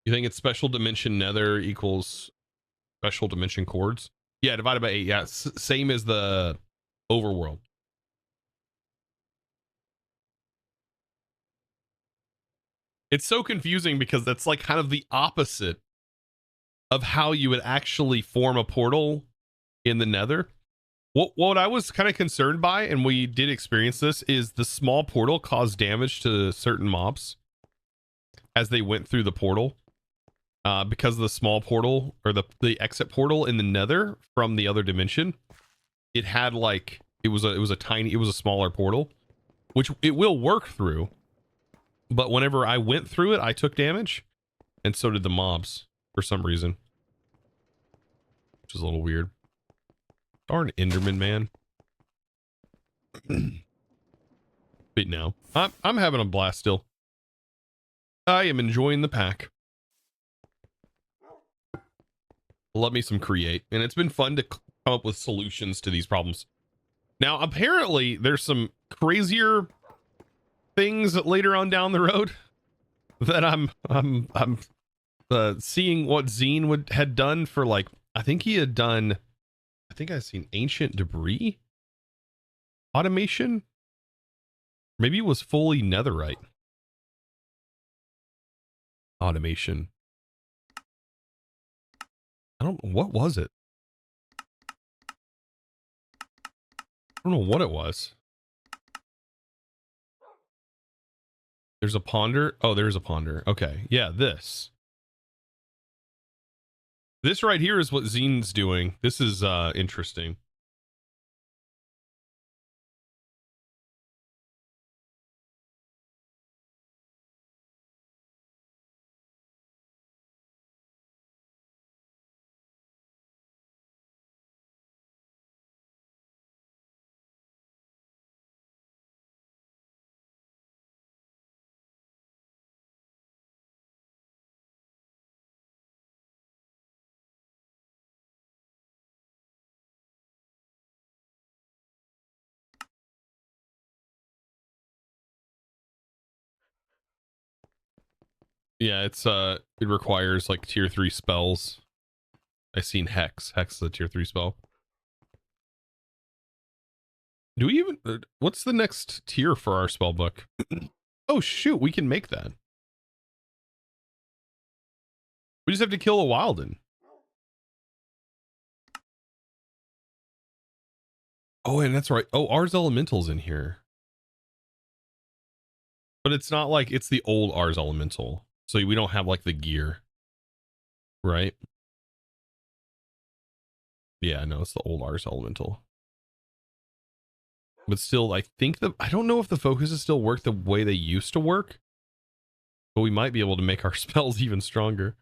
You think it's special dimension nether equals special dimension chords? Yeah, divided by 8. Yeah, same as the overworld. It's so confusing because that's like kind of the opposite of how you would actually form a portal in the nether. What I was kind of concerned by, and we did experience this, is the small portal caused damage to certain mobs as they went through the portal. Because of the small portal, or the exit portal in the nether from the other dimension, it had like, it was a smaller portal, which it will work through. But whenever I went through it, I took damage, and so did the mobs for some reason, which is a little weird. Darn Enderman, man. But no, I'm having a blast still. I am enjoying the pack. Love me some create, and it's been fun to come up with solutions to these problems. Now, apparently, there's some crazier things later on down the road that I'm seeing what Zine had done for, like, I think I've seen ancient debris automation. Maybe it was fully netherite automation. I don't know. What was it? I don't know what it was. There's a ponder. Oh, there's a ponder. Okay. Yeah, this. This right here is what Zine's doing. This is interesting. Yeah, it's it requires like tier 3 spells. I seen Hex. Hex is a tier 3 spell. Do we even what's the next tier for our spell book? Oh shoot, we can make that. We just have to kill a Wilden. Oh, and that's right. Oh, Ars Elemental's in here. But it's not like it's the old Ars Elemental. So we don't have like the gear. Right? Yeah, no, it's the old Ars Elemental. But still, I think I don't know if the focuses still work the way they used to work. But we might be able to make our spells even stronger.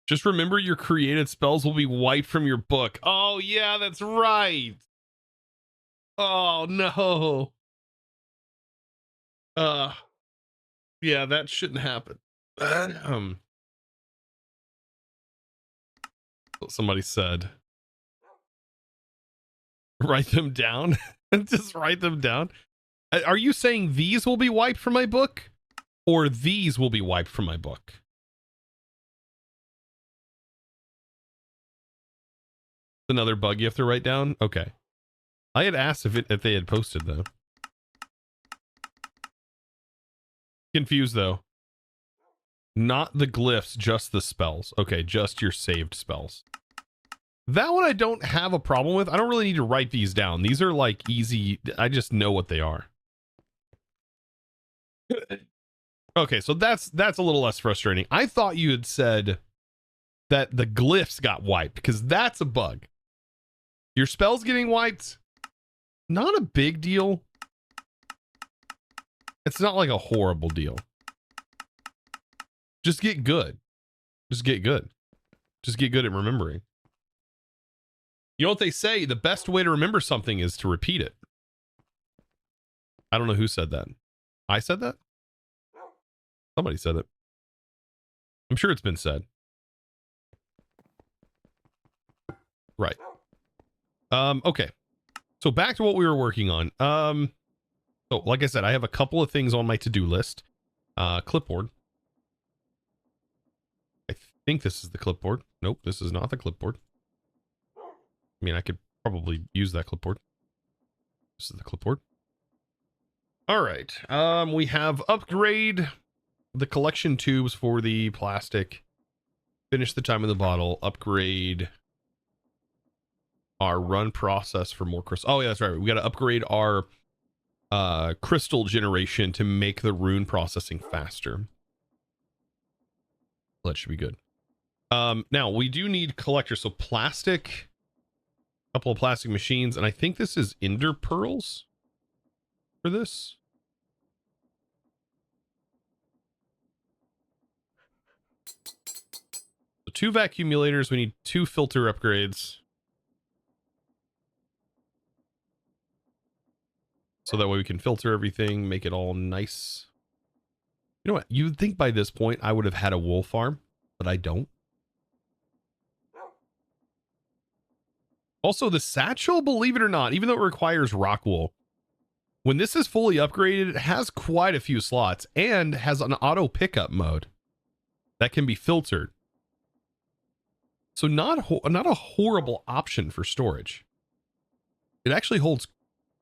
Just remember your created spells will be wiped from your book. Oh, yeah, that's right. Oh, no. Yeah, that shouldn't happen. Somebody said, write them down. Just write them down. Are you saying these will be wiped from my book? Or these will be wiped from my book? Another bug you have to write down? Okay. I had asked if they had posted though. Confused though. Not the glyphs, just the spells. Okay, just your saved spells. That one I don't have a problem with. I don't really need to write these down. These are like easy. I just know what they are. Okay, so that's a little less frustrating. I thought you had said that the glyphs got wiped because that's a bug. Your spells getting wiped, not a big deal. It's not like a horrible deal. Just get good. Just get good. Just get good at remembering. You know what they say? The best way to remember something is to repeat it. I don't know who said that. I said that? Somebody said it. I'm sure it's been said. Right. Okay. So back to what we were working on. So like I said, I have a couple of things on my to-do list. Clipboard. I think this is the clipboard. Nope, this is not the clipboard. I mean, I could probably use that clipboard. This is the clipboard. All right. We have upgrade the collection tubes for the plastic. Finish the time of the bottle. Upgrade our run process for more crystal. Oh yeah, that's right. We got to upgrade our crystal generation to make the rune processing faster. That should be good. Now we do need collectors. So plastic, a couple of plastic machines, and I think this is ender pearls for this. So 2 vacuumulators. We need 2 filter upgrades. So that way we can filter everything, make it all nice. You know what? You'd think by this point I would have had a wool farm, but I don't. Also, the satchel, believe it or not, even though it requires rock wool, when this is fully upgraded, it has quite a few slots and has an auto pickup mode that can be filtered. So not a horrible option for storage. It actually holds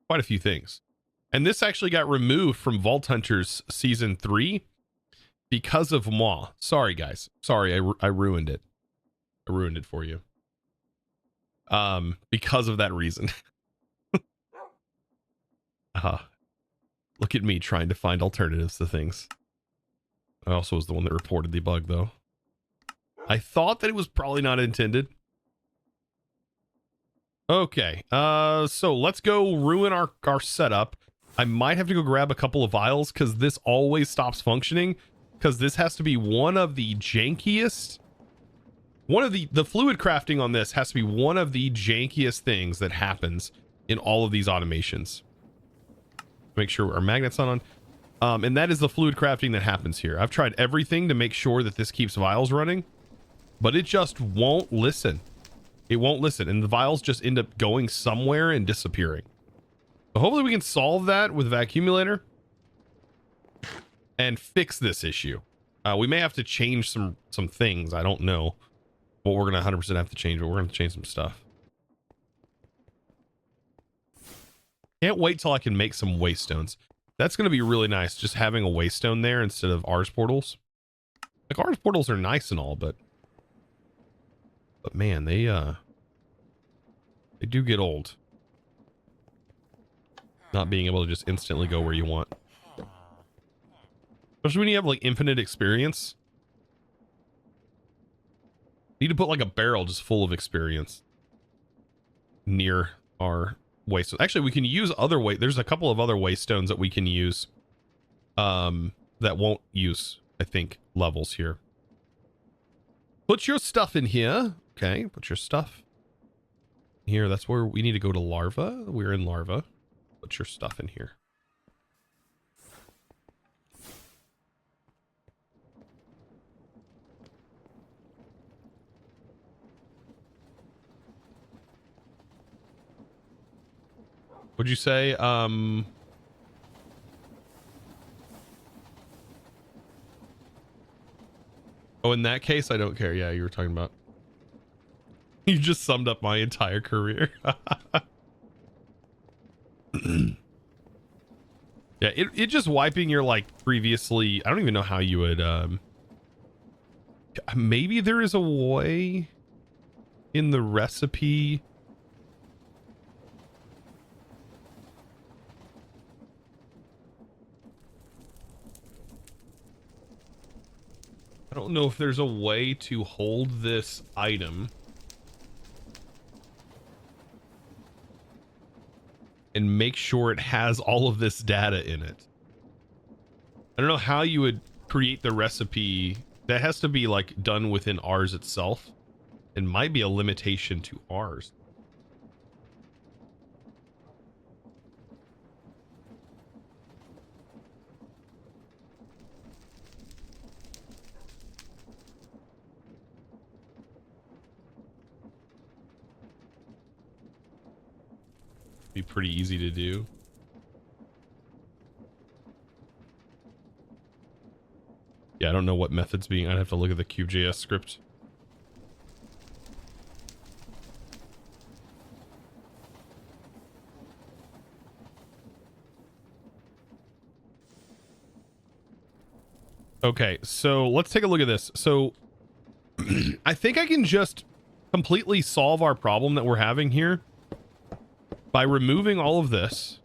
quite a few things. And this actually got removed from Vault Hunters Season 3 because of moi. Sorry, guys. Sorry, I ruined it. I ruined it for you. because of that reason. Look at me trying to find alternatives to things. I also was the one that reported the bug, though. I thought that it was probably not intended. Okay, so let's go ruin our setup. I might have to go grab a couple of vials because this always stops functioning, because this has to be one of the jankiest. One of the fluid crafting on this has to be one of the jankiest things that happens in all of these automations. Make sure our magnet's on. And that is the fluid crafting that happens here. I've tried everything to make sure that this keeps vials running, but it just won't listen. It won't listen, and the vials just end up going somewhere and disappearing. So hopefully we can solve that with Vacuumulator and fix this issue. We may have to change some things. I don't know what we're going to 100% have to change, but we're going to change some stuff. Can't wait till I can make some waste stones. That's going to be really nice, just having a waste stone there instead of Ars portals. Like, Ars portals are nice and all, but man, they do get old. Not being able to just instantly go where you want. Especially when you have like infinite experience. Need to put like a barrel just full of experience near our waste. Actually, we can use other there's a couple of other waste stones that we can use that won't use, I think, levels here. Put your stuff in here. Okay, put your stuff here. That's where we need to go to larva. We're in larva. Put your stuff in here. What'd you say? Oh, in that case, I don't care. Yeah, you were talking about. You just summed up my entire career. Yeah, it just wiping your like previously. I don't even know how you would. Maybe there is a way in the recipe. I don't know if there's a way to hold this item and make sure it has all of this data in it. I don't know how you would create the recipe. That has to be like done within Ars itself. It might be a limitation to Ars. Be pretty easy to do. Yeah, I don't know what methods being. I'd have to look at the QJS script. Okay, so let's take a look at this. So I think I can just completely solve our problem that we're having here by removing all of this,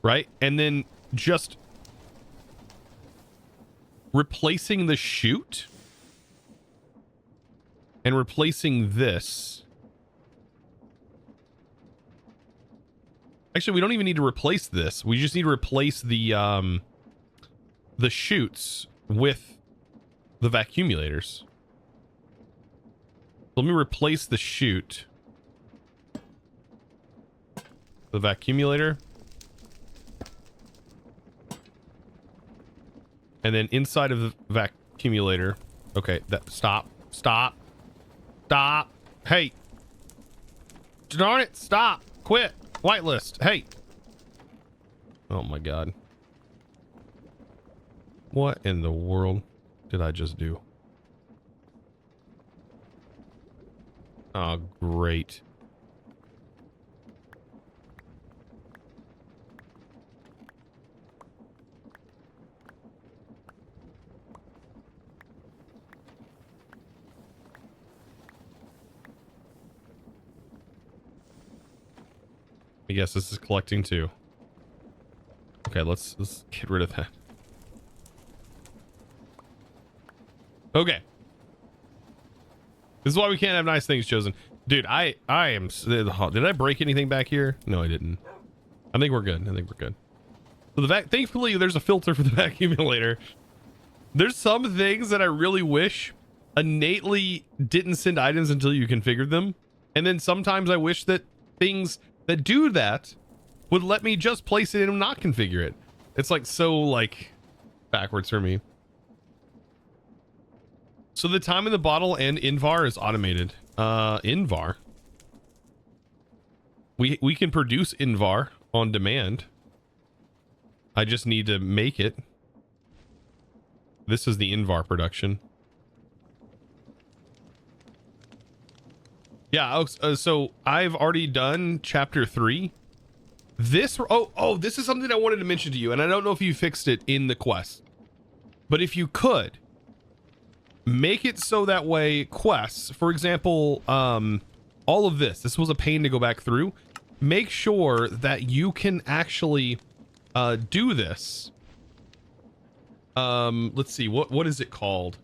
right? And then just replacing the chute and replacing this. Actually, we don't even need to replace this. We just need to replace the chutes with the vacuumulators. Let me replace the chute. The vacuumulator. And then inside of the vacuumulator. Okay, stop. Hey. Darn it, stop. Quit. Whitelist. Hey. Oh my god. What in the world did I just do? Oh, great. I guess this is collecting too. Okay, let's get rid of that. Okay. This is why we can't have nice things chosen. Dude, I am... Did I break anything back here? No, I didn't. I think we're good. I think we're good. So thankfully, there's a filter for the vacuumulator. There's some things that I really wish innately didn't send items until you configured them. And then sometimes I wish that things that do that would let me just place it in and not configure it. It's like so like backwards for me. So the time in the bottle and Invar is automated. Invar. We can produce Invar on demand. I just need to make it. This is the Invar production. Yeah, so I've already done chapter 3. This this is something I wanted to mention to you, and I don't know if you fixed it in the quest. But if you could make it so that way quests, for example, all of this was a pain to go back through. Make sure that you can actually do this. Let's see, what is it called?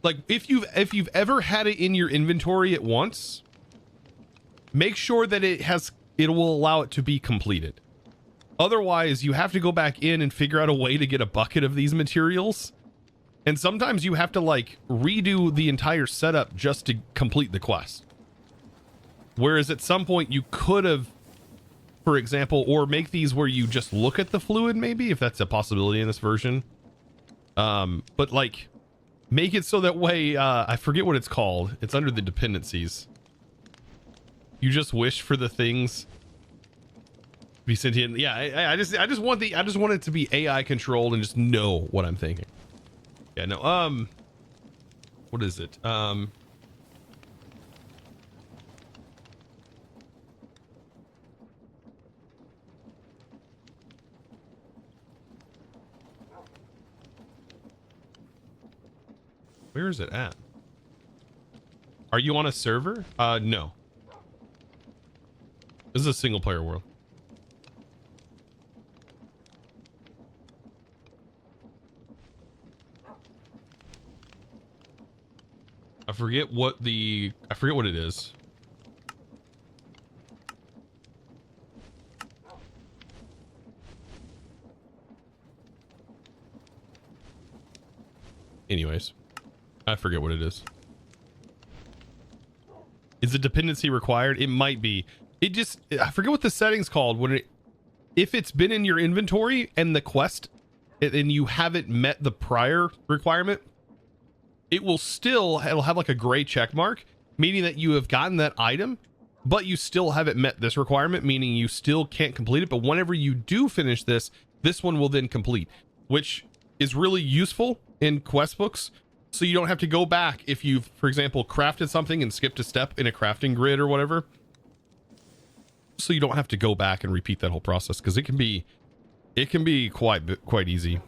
Like if you've ever had it in your inventory at once, make sure that it will allow it to be completed. Otherwise, you have to go back in and figure out a way to get a bucket of these materials. And sometimes you have to like redo the entire setup just to complete the quest. Whereas at some point you could have, for example, or make these where you just look at the fluid, maybe, if that's a possibility in this version. But like make it so that way, I forget what it's called. It's under the dependencies. You just wish for the things to be sentient. Yeah, I just want it to be AI controlled and just know what I'm thinking. Yeah, no, what is it? Where is it at? Are you on a server? No. This is a single player world. I forget what it is. Anyways, I forget what it is. Is the dependency required? It might be. I forget what the setting's called if it's been in your inventory and the quest and you haven't met the prior requirement, it'll have like a gray check mark, meaning that you have gotten that item, but you still haven't met this requirement, meaning you still can't complete it. But whenever you do finish this one will then complete, which is really useful in quest books. So you don't have to go back if you've, for example, crafted something and skipped a step in a crafting grid or whatever. So you don't have to go back and repeat that whole process, because it can be quite easy.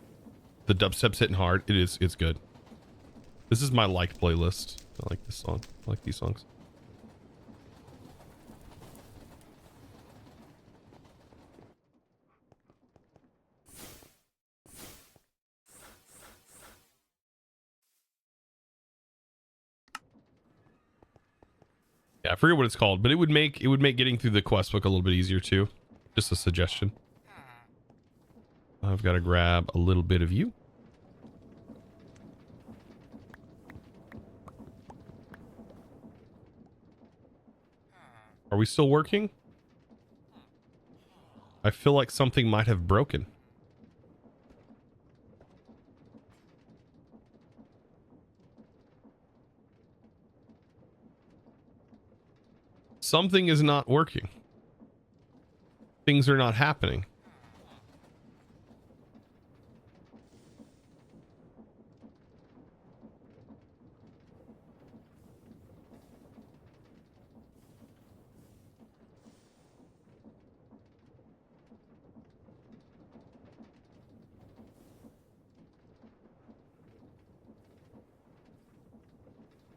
The dubstep's hitting hard. It's good. This is my liked playlist. I like this song. I like these songs. Yeah, I forget what it's called, but it would make getting through the quest book a little bit easier too. Just a suggestion. I've got to grab a little bit of you. Are we still working? I feel like something might have broken. Something is not working. Things are not happening.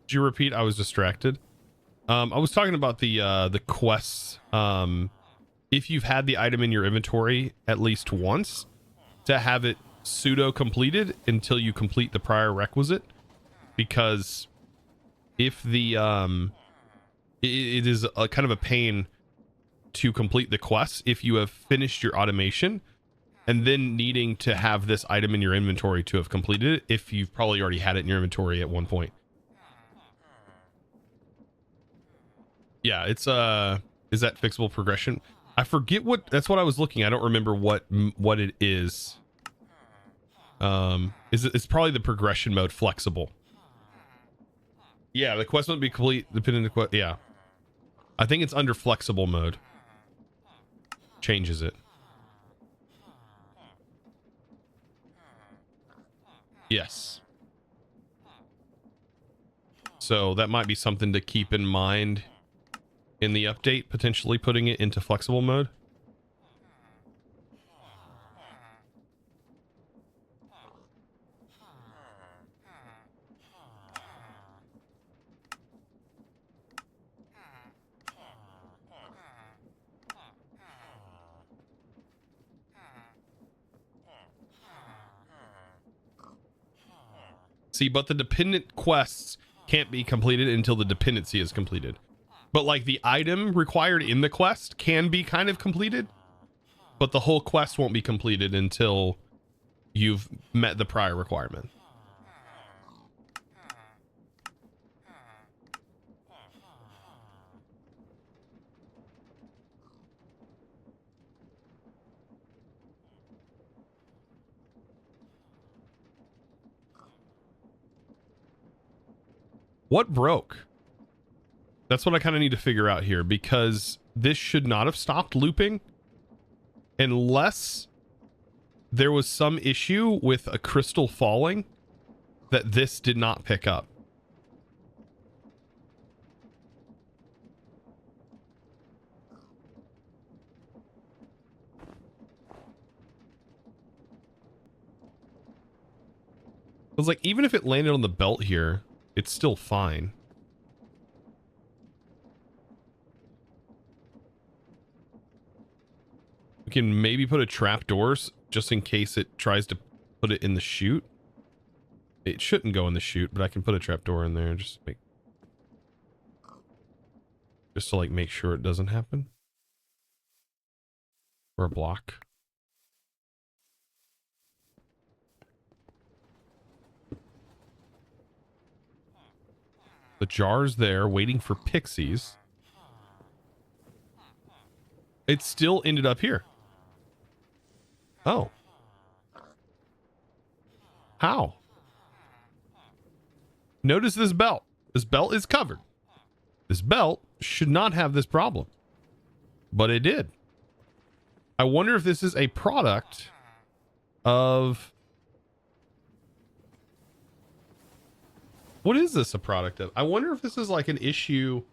Did you repeat? I was distracted. I was talking about the quests if you've had the item in your inventory at least once, to have it pseudo completed until you complete the prior requisite, because if the it is a kind of a pain to complete the quests if you have finished your automation and then needing to have this item in your inventory to have completed it, if you've probably already had it in your inventory at one point. Yeah, it's is that fixable progression? I forget what, that's what I was looking. I don't remember what it is. It's probably the progression mode flexible. Yeah, the quest won't be complete depending on the quest. Yeah, I think it's under flexible mode. Changes it. Yes. So that might be something to keep in mind in the update, potentially putting it into flexible mode. See, but the dependent quests can't be completed until the dependency is completed. But like the item required in the quest can be kind of completed, but the whole quest won't be completed until you've met the prior requirement. What broke? That's what I kind of need to figure out here, because this should not have stopped looping unless there was some issue with a crystal falling that this did not pick up. I was like, even if it landed on the belt here, it's still fine. We can maybe put a trapdoors just in case it tries to put it in the chute. It shouldn't go in the chute, but I can put a trapdoor in there just to like make sure it doesn't happen. Or a block. The jar's there waiting for pixies. It still ended up here. Oh. How? Notice this belt. This belt is covered. This belt should not have this problem. But it did. I wonder if this is a product of... What is this a product of? I wonder if this is like an issue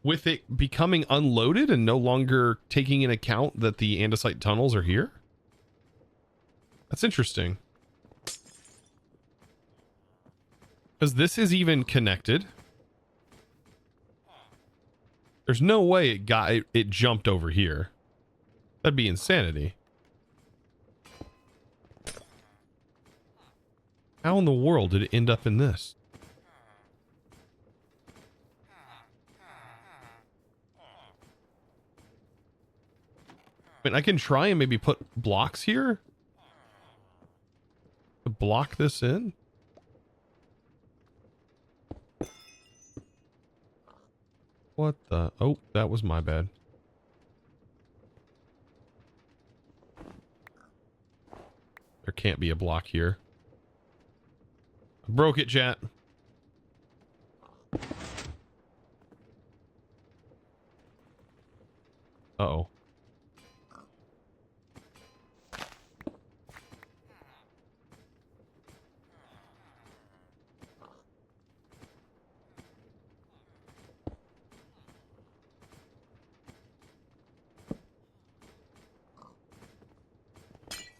with it becoming unloaded and no longer taking into account that the andesite tunnels are here. That's interesting. Because this is even connected. There's no way it jumped over here. That'd be insanity. How in the world did it end up in this? I mean, I can try and maybe put blocks here to block this in. What the? Oh, that was my bad. There can't be a block here. I broke it, chat. Uh-oh.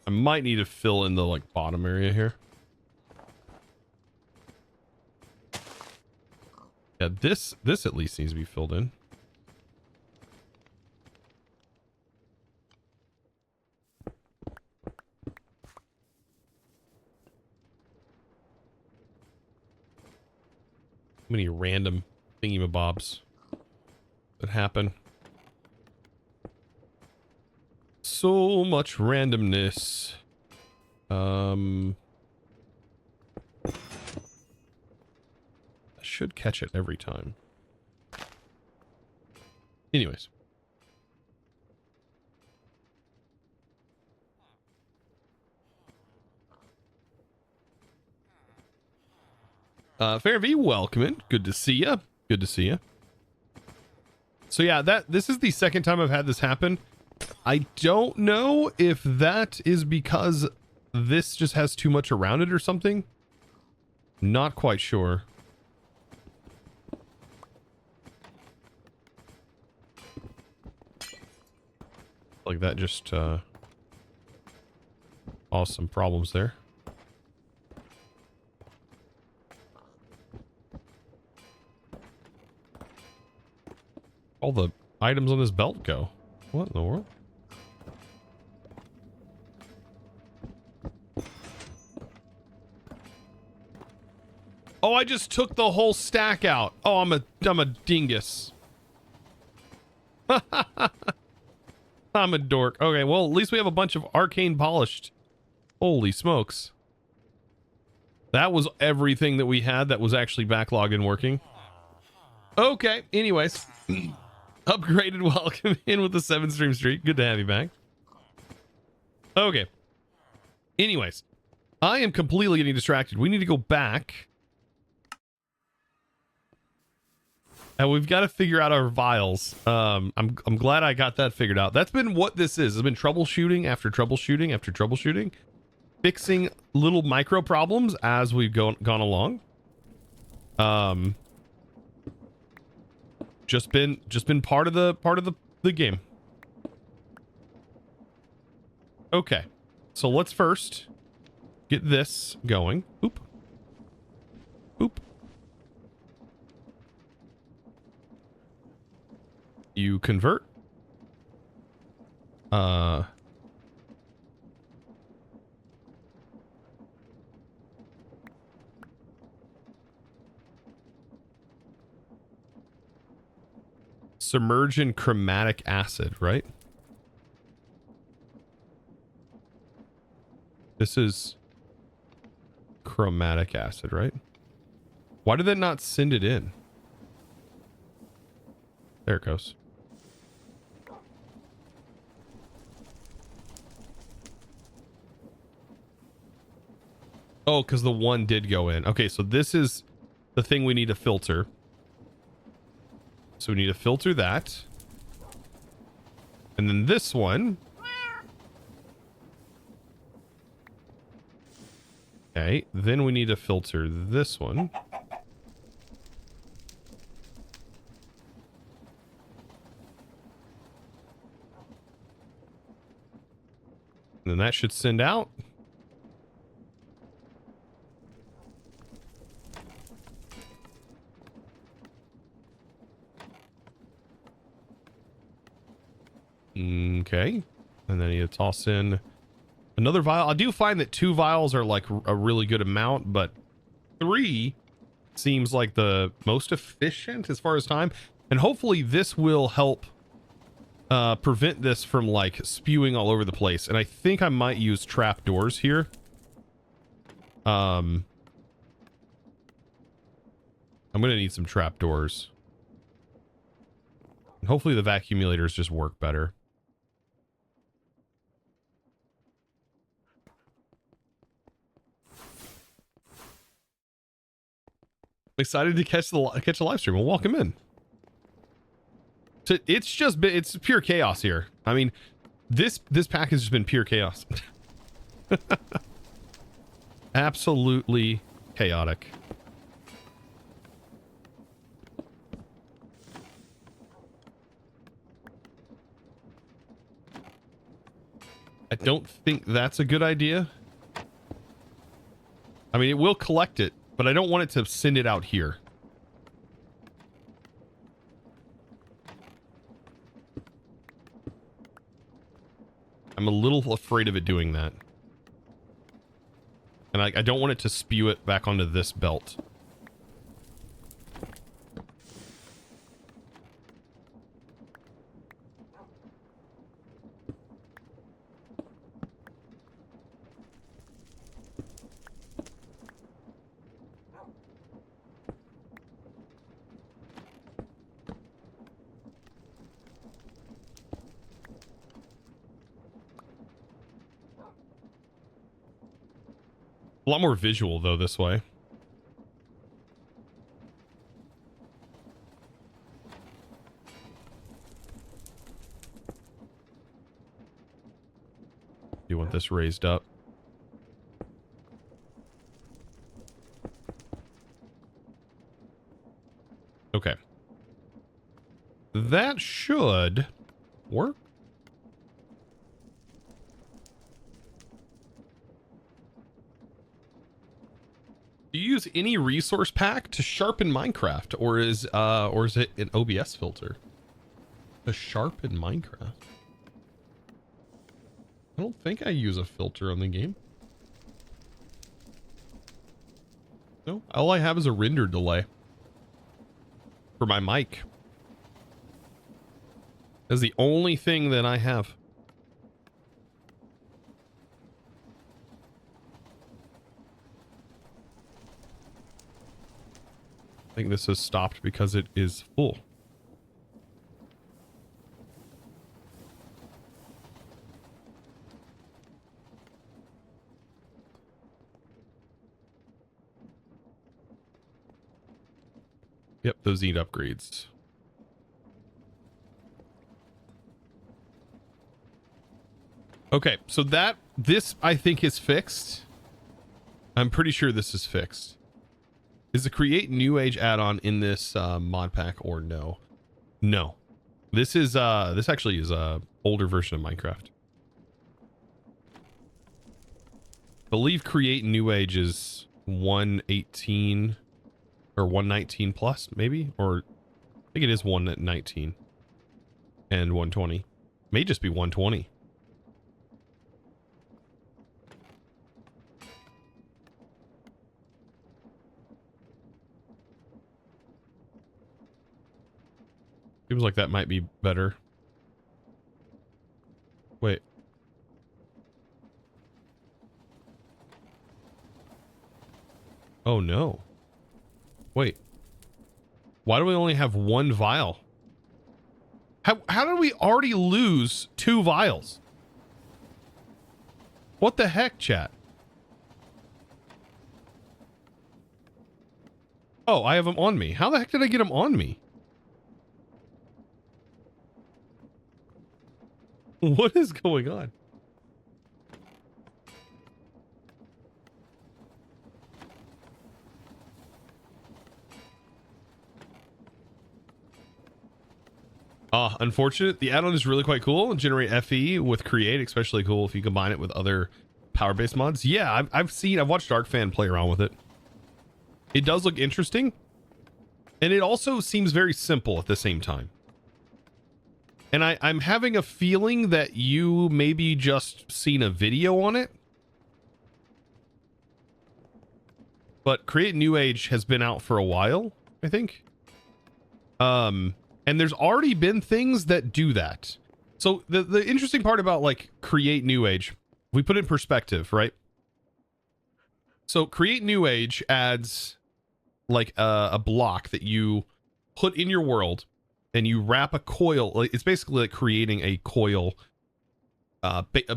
I might need to fill in the like bottom area here. Yeah, this at least needs to be filled in. Many random thingy-mabobs that happen. So much randomness. I should catch it every time. Anyways. Fairview, welcome in. Good to see you. Good to see you. So yeah, this is the second time I've had this happen. I don't know if that is because this just has too much around it or something. Not quite sure. Like that just caused some problems there. All the items on this belt go. What in the world? Oh, I just took the whole stack out. Oh, I'm a dingus. I'm a dork. Okay, well, at least we have a bunch of arcane polished. Holy smokes. That was everything that we had that was actually backlogged and working. Okay, anyways. Upgraded, welcome in with the 7-stream streak. Good to have you back. Okay. Anyways, I am completely getting distracted. We need to go back. And we've got to figure out our vials. I'm glad I got that figured out. That's been what this is. It's been troubleshooting after troubleshooting after troubleshooting. Fixing little micro problems as we've gone along. Just been part of the game. Okay. So let's first get this going. Oop. Oop. You convert. Submerge in chromatic acid, right? This is chromatic acid, right? Why did that not send it in? There it goes. Oh, because the one did go in. Okay, so this is the thing we need to filter. So we need to filter that. And then this one. Okay, then we need to filter this one. And then that should send out. Okay. And then you toss in another vial. I do find that 2 vials are like a really good amount, but 3 seems like the most efficient as far as time. And hopefully this will help prevent this from like spewing all over the place. And I think I might use trap doors here. I'm gonna need some trap doors. And hopefully the vacuumulators just work better. Excited to catch a live stream. Well, welcome in. So it's pure chaos here. I mean, this pack has just been pure chaos. Absolutely chaotic. I don't think that's a good idea. I mean, it will collect it, but I don't want it to send it out here. I'm a little afraid of it doing that. And I don't want it to spew it back onto this belt. A lot more visual though this way. You want this raised up? Okay. That should work. Do you use any resource pack to sharpen Minecraft, or is it an OBS filter to sharpen Minecraft? I don't think I use a filter on the game. No, all I have is a render delay for my mic. That's the only thing that I have. I think this has stopped because it is full. Yep, those need upgrades. Okay, so this I think is fixed. I'm pretty sure this is fixed. Is the create new age add-on in this mod pack or no? No. This is this actually is a older version of Minecraft. I believe create new age is 118 or 119 plus maybe, or I think it is 119 and 120. May just be 120. Seems like that might be better. Wait. Oh no. Wait. Why do we only have one vial? How did we already lose 2 vials? What the heck, chat? Oh, I have them on me. How the heck did I get them on me? What is going on? Unfortunate. The add-on is really quite cool. Generate FE with create, especially cool if you combine it with other power-based mods. Yeah, I've watched Darkfan play around with it. It does look interesting. And it also seems very simple at the same time. And I'm having a feeling that you maybe just seen a video on it. But Create New Age has been out for a while, I think. And there's already been things that do that. So the interesting part about like Create New Age, we put it in perspective, right? So Create New Age adds like a block that you put in your world, and you wrap a coil. Like, it's basically like creating a coil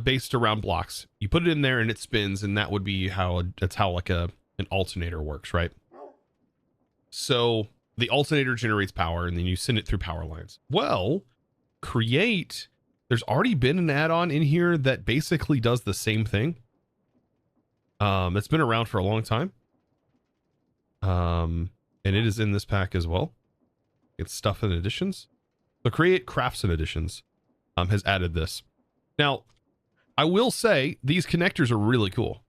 based around blocks. You put it in there and it spins, and that would be how like an alternator works, right? So the alternator generates power, and then you send it through power lines. Well, create, there's already been an add-on in here that basically does the same thing. It's been around for a long time. And it is in this pack as well. It's stuff and additions. So Create Crafts and Additions has added this. Now, I will say these connectors are really cool.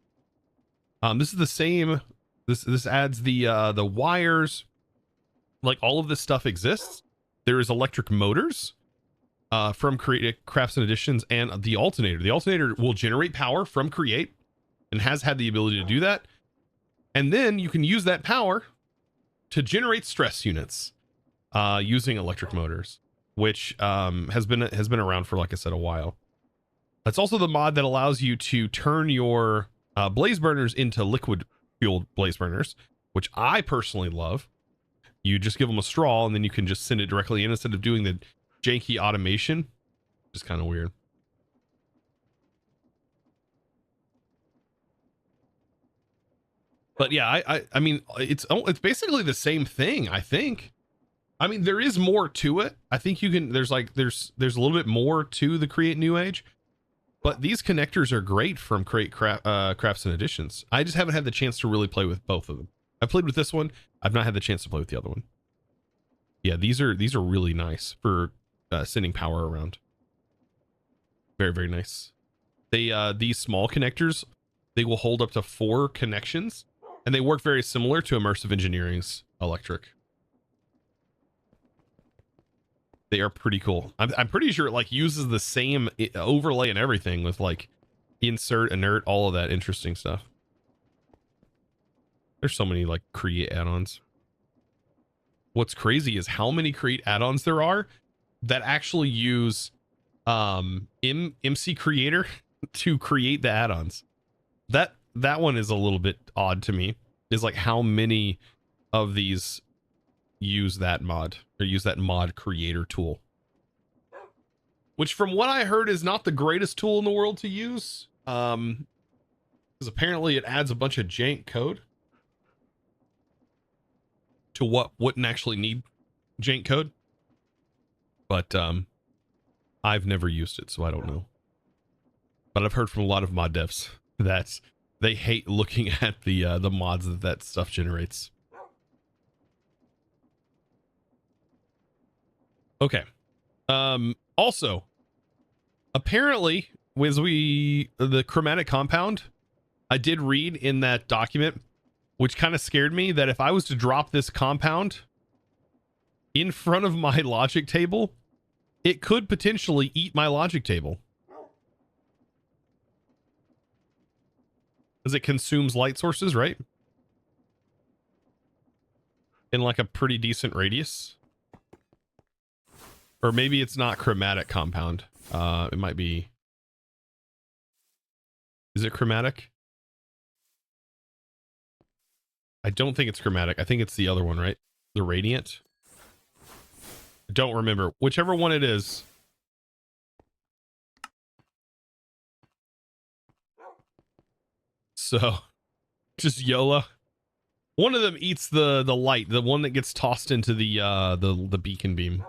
This is the same. This adds the wires. Like all of this stuff exists. There is electric motors from Create Crafts and Additions, and the alternator. The alternator will generate power from Create and has had the ability to do that. And then you can use that power to generate stress units using electric motors, which has been around for, like I said, a while. That's also the mod that allows you to turn your blaze burners into liquid fueled blaze burners, which I personally love. You just give them a straw and then you can just send it directly in instead of doing the janky automation. Just kind of weird. But yeah, I mean, it's basically the same thing, I think. I mean, there is more to it. I think you can, there's a little bit more to the Create New Age, but these connectors are great from Create Crafts and Additions. I just haven't had the chance to really play with both of them. I played with this one. I've not had the chance to play with the other one. Yeah, these are really nice for sending power around. Very, very nice. They these small connectors, they will hold up to 4 connections, and they work very similar to Immersive Engineering's electric. They are pretty cool. I'm pretty sure it like uses the same overlay and everything with like insert, inert, all of that interesting stuff. There's so many like Create add-ons. What's crazy is how many Create add-ons there are that actually use MC Creator to create the add-ons. That one is a little bit odd to me. Is like how many of these use that mod or use that mod creator tool, which from what I heard is not the greatest tool in the world to use, because apparently it adds a bunch of jank code to what wouldn't actually need jank code. But I've never used it, so I don't know. But I've heard from a lot of mod devs that they hate looking at the mods that stuff generates. Okay. Also, apparently, the chromatic compound, I did read in that document, which kind of scared me, that if I was to drop this compound in front of my logic table, it could potentially eat my logic table. Because it consumes light sources, right? In like a pretty decent radius. Or maybe it's not chromatic compound. It might be. Is it chromatic? I don't think it's chromatic. I think it's the other one, right? The radiant. I don't remember. Whichever one it is. So, just YOLO. One of them eats the light, the one that gets tossed into the beacon beam.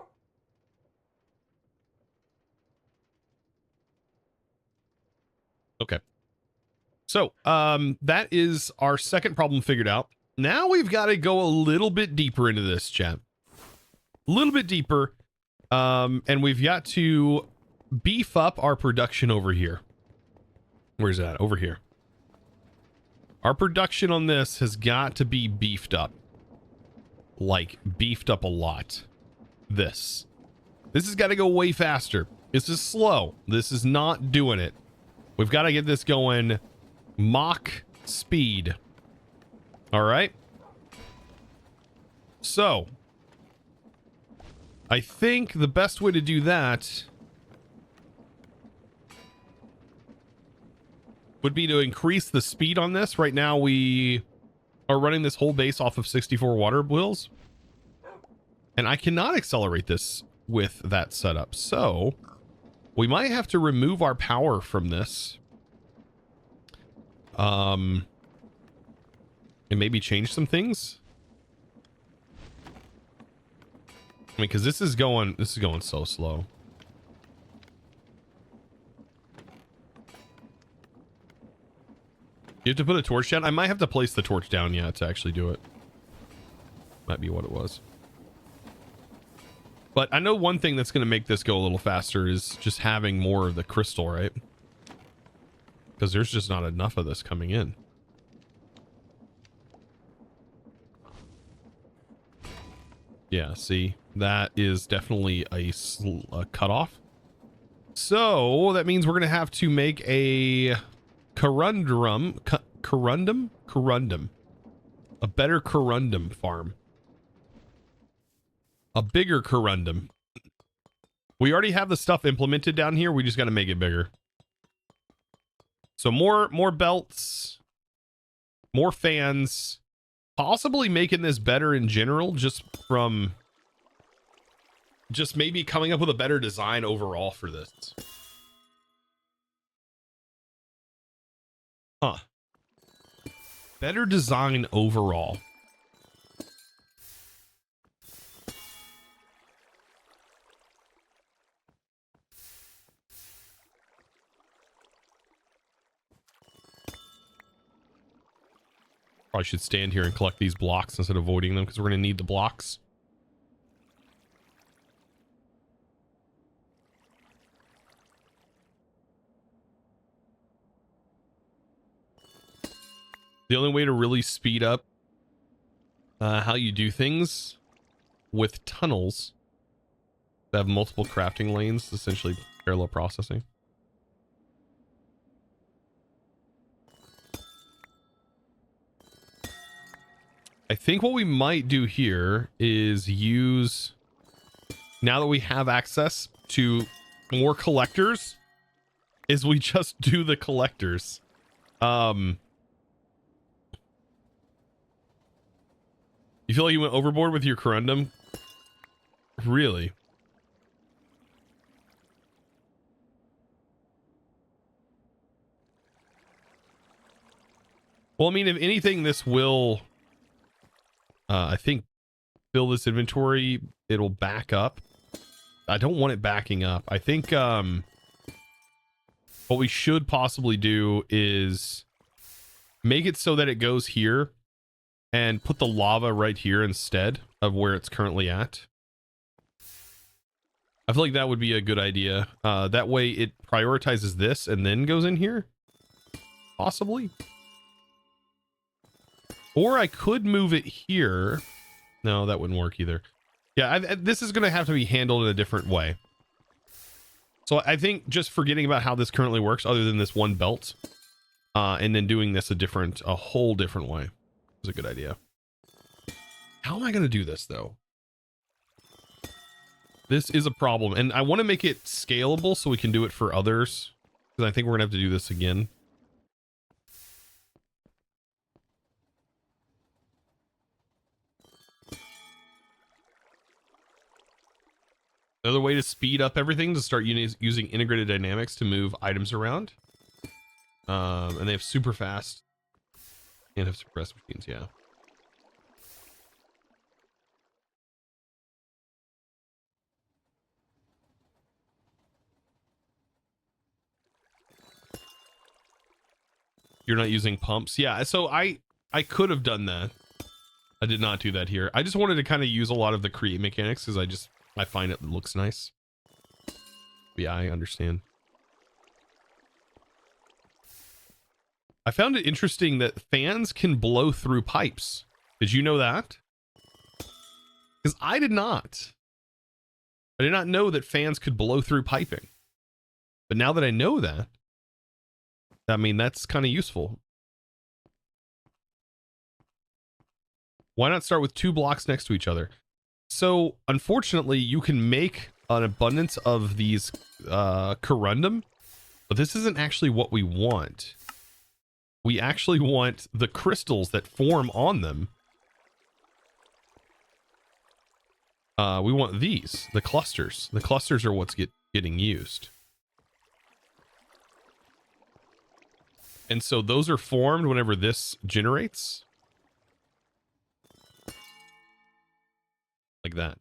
Okay. So, that is our second problem figured out. Now we've got to go a little bit deeper into this, chat. A little bit deeper. And we've got to beef up our production over here. Where's that? Over here. Our production on this has got to be beefed up. Like, beefed up a lot. This has got to go way faster. This is slow. This is not doing it. We've got to get this going Mach speed. All right. So, I think the best way to do that would be to increase the speed on this. Right now, we are running this whole base off of 64 water wheels. And I cannot accelerate this with that setup. So, we might have to remove our power from this. And maybe change some things. I mean, because this is going so slow. You have to put a torch down? I might have to place the torch down, yeah, to actually do it. Might be what it was. But I know one thing that's going to make this go a little faster is just having more of the crystal, right? Because there's just not enough of this coming in. Yeah, see, that is definitely a cutoff. So that means we're going to have to make a corundum, a better corundum farm. A bigger corundum. We already have the stuff implemented down here. We just got to make it bigger. So more belts, more fans, possibly making this better in general, just maybe coming up with a better design overall for this. Huh. Better design overall. Probably should stand here and collect these blocks instead of avoiding them because we're going to need the blocks. The only way to really speed up how you do things with tunnels that have multiple crafting lanes, essentially parallel processing. I think what we might do here is use, now that we have access to more collectors, is we just do the collectors. You feel like you went overboard with your corundum? Really? Well, I mean, if anything, this will, I think, fill this inventory. It'll back up. I don't want it backing up. I think what we should possibly do is make it so that it goes here and put the lava right here instead of where it's currently at. I feel like that would be a good idea. That way it prioritizes this and then goes in here. Possibly. Or I could move it here. No, that wouldn't work either. Yeah, this is going to have to be handled in a different way. So I think just forgetting about how this currently works, other than this one belt, and then doing this a whole different way, is a good idea. How am I going to do this, though? This is a problem, and I want to make it scalable so we can do it for others, because I think we're going to have to do this again. Another way to speed up everything is to start using integrated dynamics to move items around. And they have super fast and have suppressed machines, yeah. You're not using pumps? Yeah, so I could have done that. I did not do that here. I just wanted to kind of use a lot of the create mechanics because I find it looks nice. But yeah, I understand. I found it interesting that fans can blow through pipes. Did you know that? Because I did not. I did not know that fans could blow through piping. But now that I know that, I mean, that's kind of useful. Why not start with 2 blocks next to each other? So, unfortunately, you can make an abundance of these corundum, but this isn't actually what we want. We actually want the crystals that form on them. We want these, the clusters. The clusters are what's getting used. And so those are formed whenever this generates. Like that.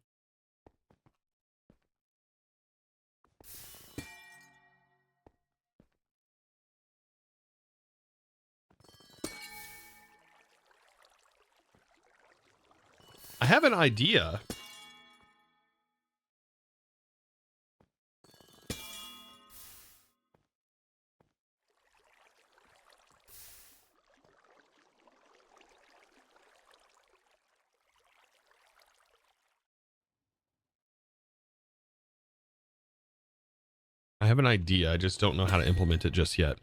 I have an idea. I just don't know how to implement it just yet.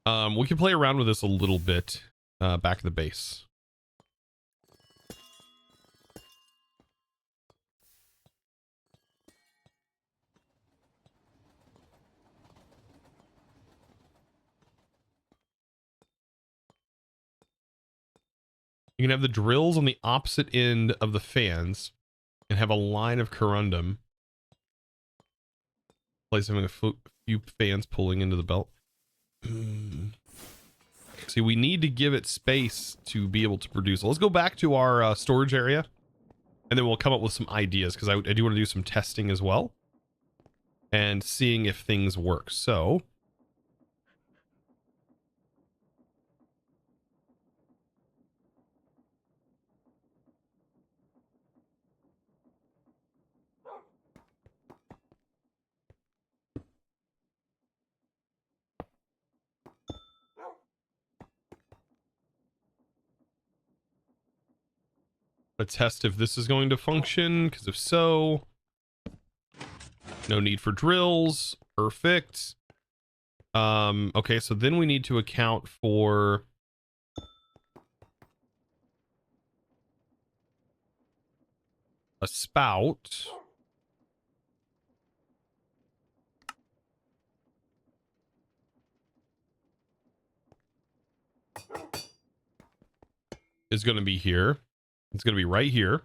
We can play around with this a little bit back at the base. You can have the drills on the opposite end of the fans and have a line of corundum. Place having a few fans pulling into the belt. See, we need to give it space to be able to produce. Let's go back to our storage area, and then we'll come up with some ideas, because I do want to do some testing as well and seeing if things work. So let's test if this is going to function, because if so, no need for drills. Perfect. Okay, so then we need to account for a spout. Is going to be here. It's going to be right here.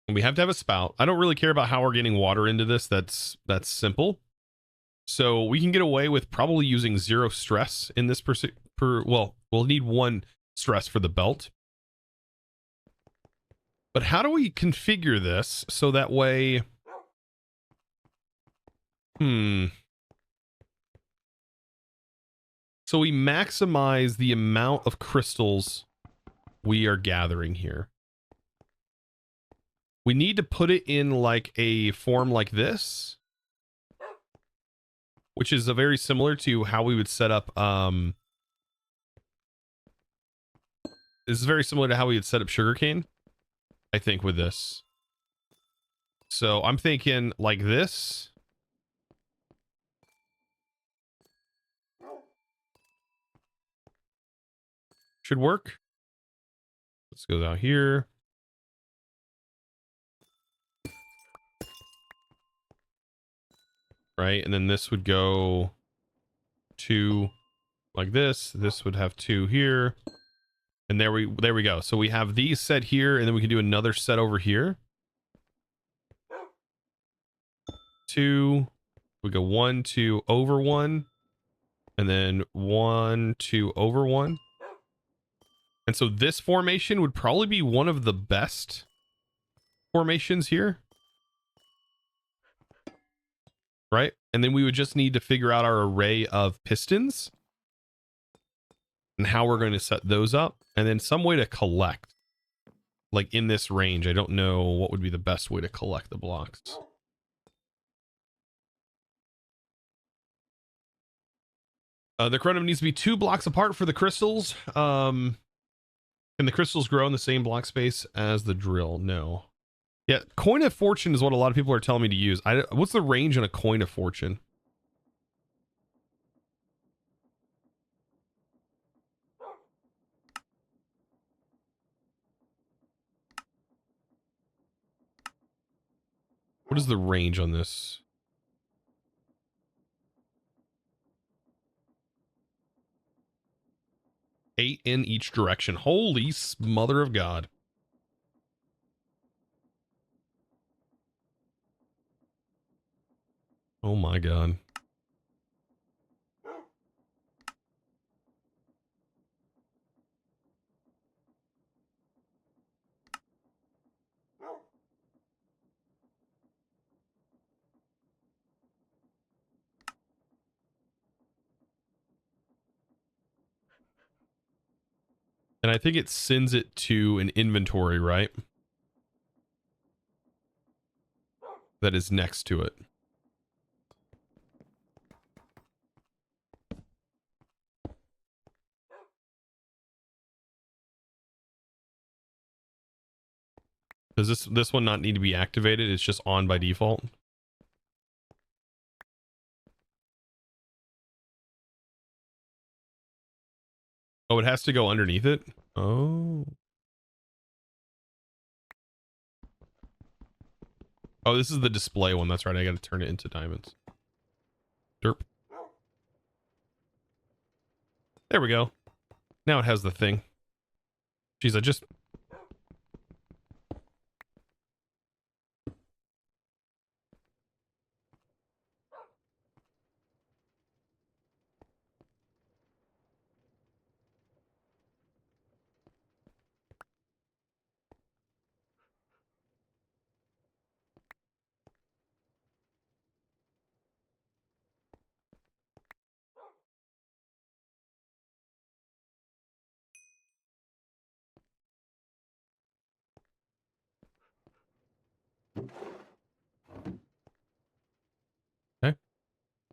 And we have to have a spout. I don't really care about how we're getting water into this. That's simple. So we can get away with probably using 0 stress in this well, we'll need 1 stress for the belt. But how do we configure this so that way... So we maximize the amount of crystals we are gathering here. We need to put it in like a form like this, which is a very similar to how we would set up this is very similar to how we would set up sugarcane, I think, with this. So I'm thinking like this. Should work. Let's go down here. Right, and then this would go 2 like this. This would have 2 here. And there we go. So we have these set here, and then we can do another set over here. 2. We go 1, 2, over 1. And then 1, 2, over 1. And so this formation would probably be one of the best formations here. Right? And then we would just need to figure out our array of pistons and how we're going to set those up, and then some way to collect. Like in this range, I don't know what would be the best way to collect the blocks. The chrono needs to be 2 blocks apart for the crystals. Can the crystals grow in the same block space as the drill? No. Yeah, coin of fortune is what a lot of people are telling me to use. What's the range on a coin of fortune? What is the range on this? 8 in each direction. Holy mother of God. Oh my God. And I think it sends it to an inventory, right? That is next to it. Does this one not need to be activated? It's just on by default. Oh, it has to go underneath it? Oh. Oh, this is the display one. That's right. I got to turn it into diamonds. Derp. There we go. Now it has the thing. Jeez, I just...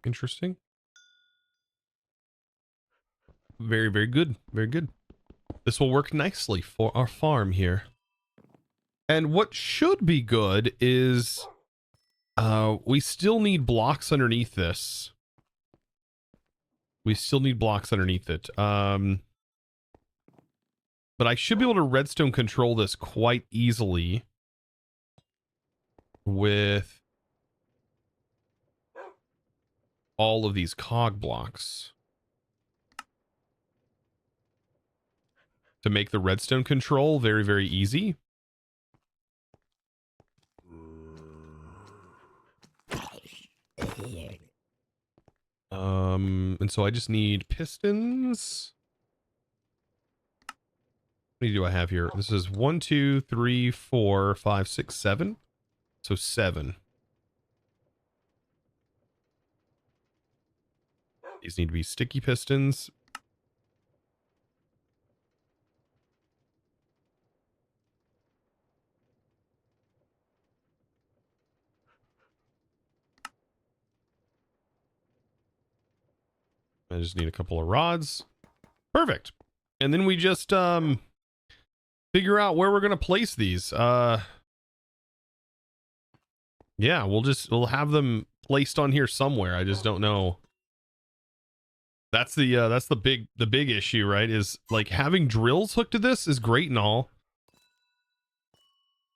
Interesting. Very, very good. Very good. This will work nicely for our farm here. And what should be good is we still need blocks underneath this. We still need blocks underneath it. But I should be able to redstone control this quite easily with all of these cog blocks to make the redstone control very, very easy. And so I just need pistons. How many do I have here? This is 1, 2, 3, 4, 5, 6, 7. So 7. These need to be sticky pistons. I just need a couple of rods. Perfect. And then we just figure out where we're going to place these. Yeah, we'll have them placed on here somewhere. I just don't know. That's the big issue, right? Is like having drills hooked to this is great and all,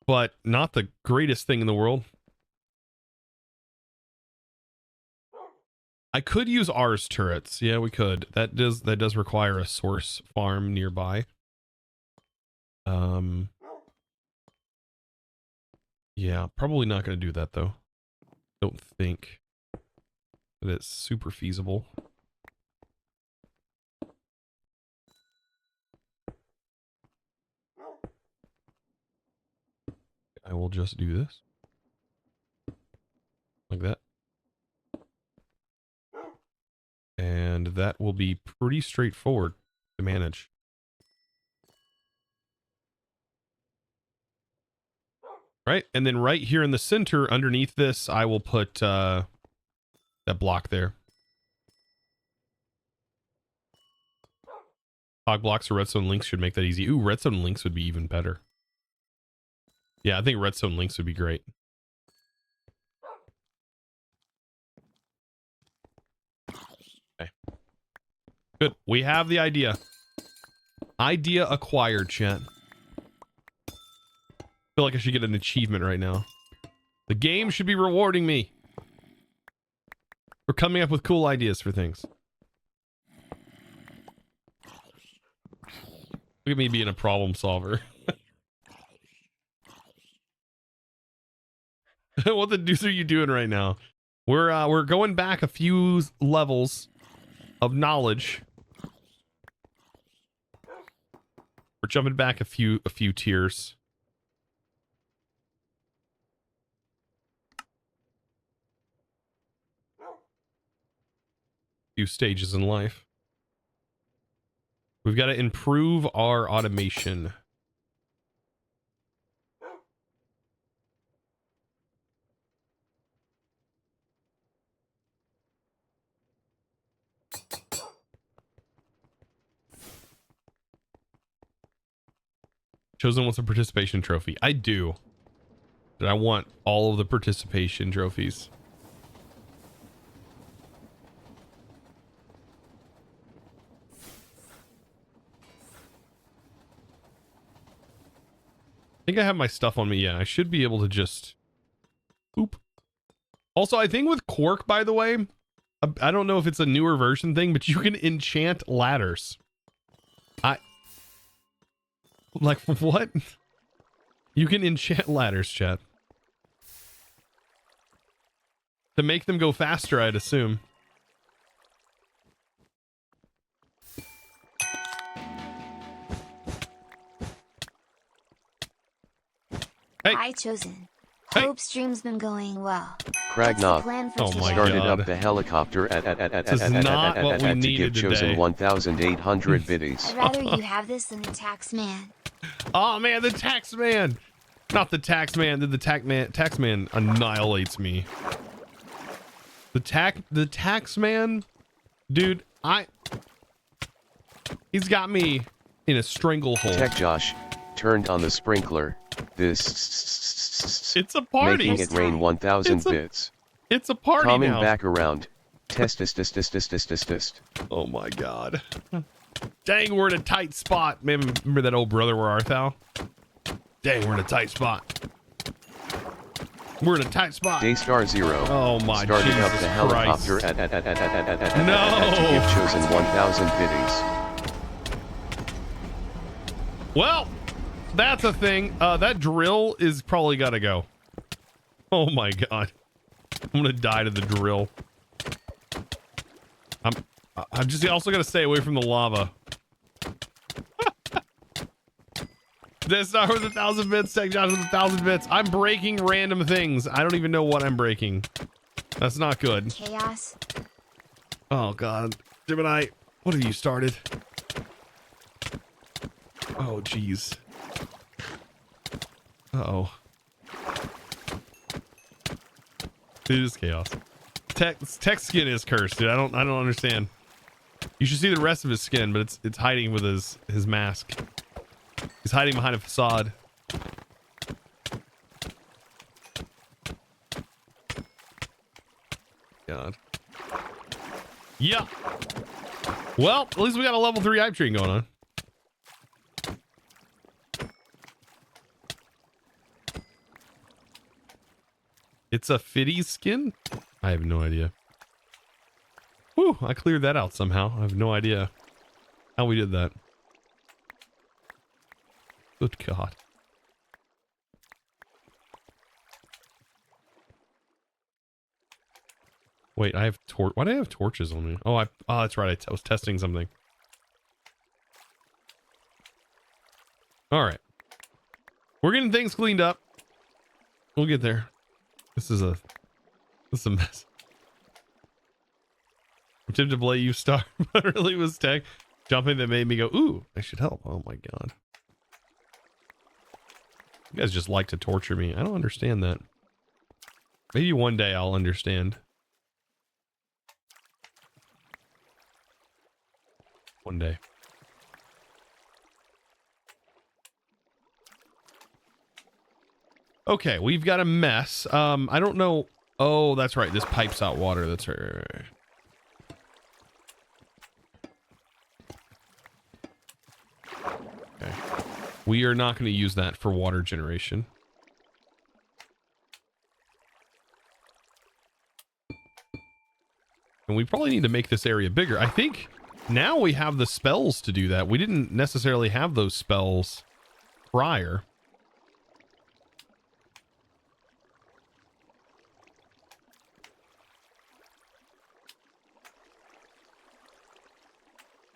but not the greatest thing in the world. I could use ours turrets. Yeah, we could. That does require a source farm nearby. Yeah, probably not going to do that though. Don't think that it's super feasible. I will just do this like that. And that will be pretty straightforward to manage. Right, and then right here in the center underneath this, I will put that block there. Hog blocks or redstone links should make that easy. Ooh, redstone links would be even better. Yeah, I think redstone links would be great. Okay. Good. We have the idea. Idea acquired, chat. I feel like I should get an achievement right now. The game should be rewarding me for coming up with cool ideas for things. Look at me being a problem solver. What the deuce are you doing right now? We're going back a few levels of knowledge. We're jumping back a few tiers. Few stages in life. We've got to improve our automation. Chosen wants a participation trophy. I do. But I want all of the participation trophies. I think I have my stuff on me. Yeah, I should be able to just... Oop. Also, I think with Quark, by the way, I don't know if it's a newer version thing, but you can enchant ladders. Like, what? You can enchant ladders, chat. To make them go faster, I'd assume. Hey. Hi, Chosen. Hey. Hope stream's been going well. Kragnoth Started up the helicopter at to give Chosen 1,800 biddies. I'd rather you have this than the tax man. Oh man, the tax man! Not the tax man. The tax man annihilates me. The tax man, dude, he's got me in a stranglehold. Tech Josh turned on the sprinkler. This it's a party. Making it rain 1000 bits. It's a party Coming now. back around. Test. Oh my god. Dang, we're in a tight spot. Man, remember that old Brother Where Art Thou? Dang, we're in a tight spot. We're in a tight spot. Daystar 0. Oh my Starting Jesus up the helicopter Christ. to give chosen 1000 biddies. Well, that's a thing. That drill is probably gotta go. Oh my god. I'm gonna die to the drill. I'm just also gonna stay away from the lava. That's not worth 1,000 bits. Tech Josh with 1,000 bits. I'm breaking random things. I don't even know what I'm breaking. That's not good. Chaos. Oh god. Gemini, what have you started? Oh jeez. Uh-oh. It is chaos. Tech skin is cursed, dude. I don't understand. You should see the rest of his skin, but it's hiding with his mask. He's hiding behind a facade. God. Yeah. Well, at least we got a level 3 hype train going on. It's a fitty skin? I have no idea. Whew, I cleared that out somehow. I have no idea how we did that. Good God. Wait, I have why do I have torches on me? Oh, that's right. I was testing something. All right. We're getting things cleaned up. We'll get there. This is a mess. I'm tempted to play you star, but it really was tech jumping that made me go, ooh, I should help. Oh my god. You guys just like to torture me. I don't understand that. Maybe one day I'll understand. One day. Okay, we've got a mess. I don't know. Oh, that's right. This pipes out water. That's right. Okay. We are not going to use that for water generation. And we probably need to make this area bigger. I think now we have the spells to do that. We didn't necessarily have those spells prior.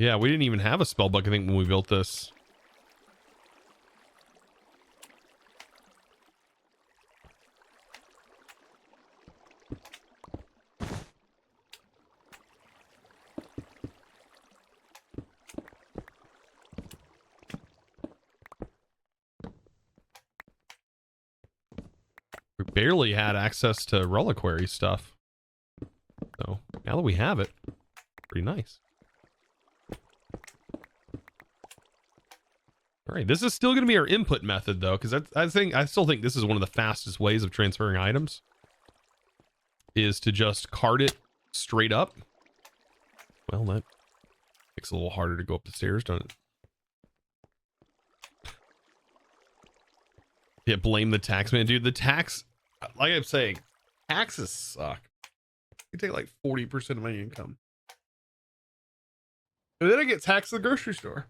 Yeah, we didn't even have a spell book, I think, when we built this. We barely had access to reliquary stuff. So now that we have it, pretty nice. All right, this is still going to be our input method though, because I still think this is one of the fastest ways of transferring items. Is to just cart it straight up. Well, that makes it a little harder to go up the stairs, doesn't it? Yeah, blame the tax man, dude. The tax, like I'm saying, taxes suck. You take like 40% of my income, and then I get taxed at the grocery store.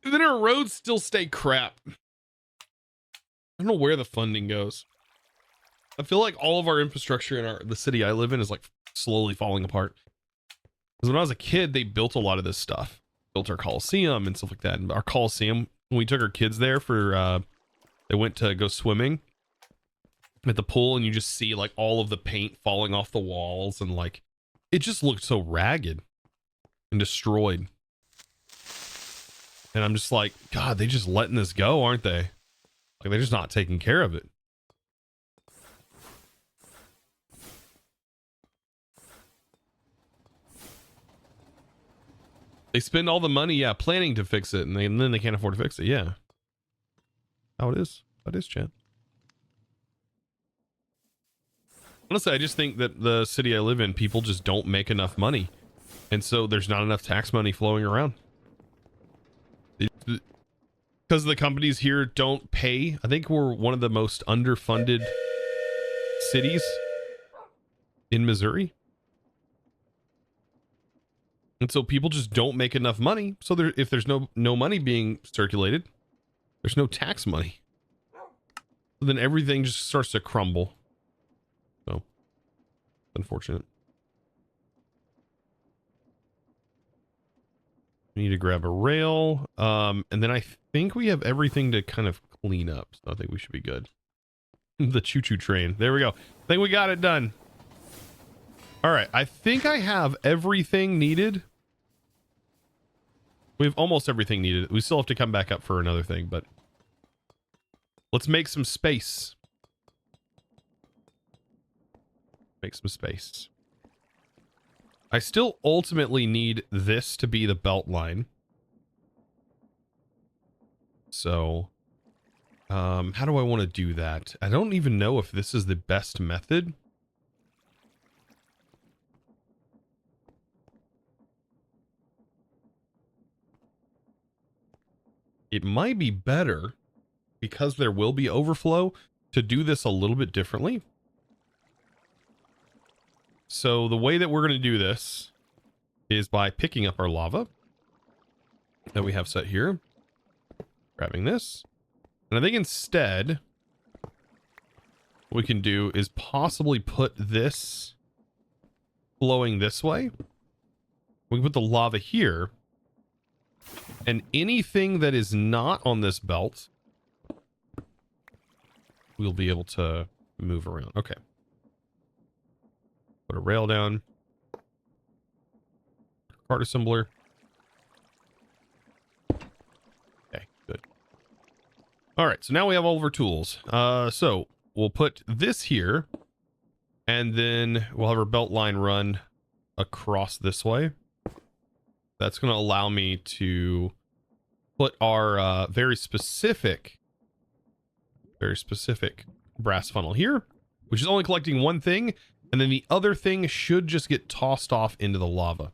And then our roads still stay crap. I don't know where the funding goes. I feel like all of our infrastructure in the city I live in is like slowly falling apart. Because when I was a kid, they built a lot of this stuff. Built our Coliseum and stuff like that. And our Coliseum, when we took our kids there for, they went to go swimming at the pool, and you just see like all of the paint falling off the walls, and like, it just looked so ragged and destroyed. And I'm just like, God, they just letting this go, aren't they? Like, they're just not taking care of it. They spend all the money, yeah, planning to fix it, and then they can't afford to fix it. Yeah. How it is. That is, chat. Honestly, I just think that the city I live in, people just don't make enough money. And so there's not enough tax money flowing around. Because the companies here don't pay. I think we're one of the most underfunded cities in Missouri. And so people just don't make enough money. So if there's no money being circulated, there's no tax money. So then everything just starts to crumble. So, unfortunate. We need to grab a rail. And then I think we have everything to kind of clean up. So I think we should be good. The choo-choo train. There we go. I think we got it done. All right. I think I have everything needed. We have almost everything needed. We still have to come back up for another thing, but let's make some space. Make some space. I still ultimately need this to be the belt line. So, how do I want to do that? I don't even know if this is the best method. It might be better, because there will be overflow, to do this a little bit differently. So the way that we're going to do this is by picking up our lava that we have set here, grabbing this, and I think instead what we can do is possibly put this flowing this way. We can put the lava here, and anything that is not on this belt we'll be able to move around. Okay. Put a rail down. Card assembler. Okay, good. All right, so now we have all of our tools. So we'll put this here, and then we'll have our belt line run across this way. That's going to allow me to put our very specific brass funnel here, which is only collecting one thing, and then the other thing should just get tossed off into the lava,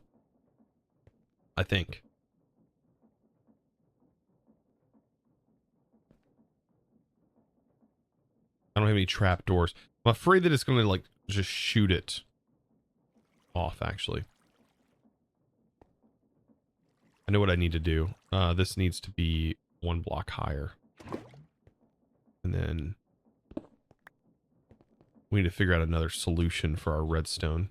I think. I don't have any trap doors. I'm afraid that it's going to like just shoot it off, actually. I know what I need to do. This needs to be one block higher. And then we need to figure out another solution for our redstone.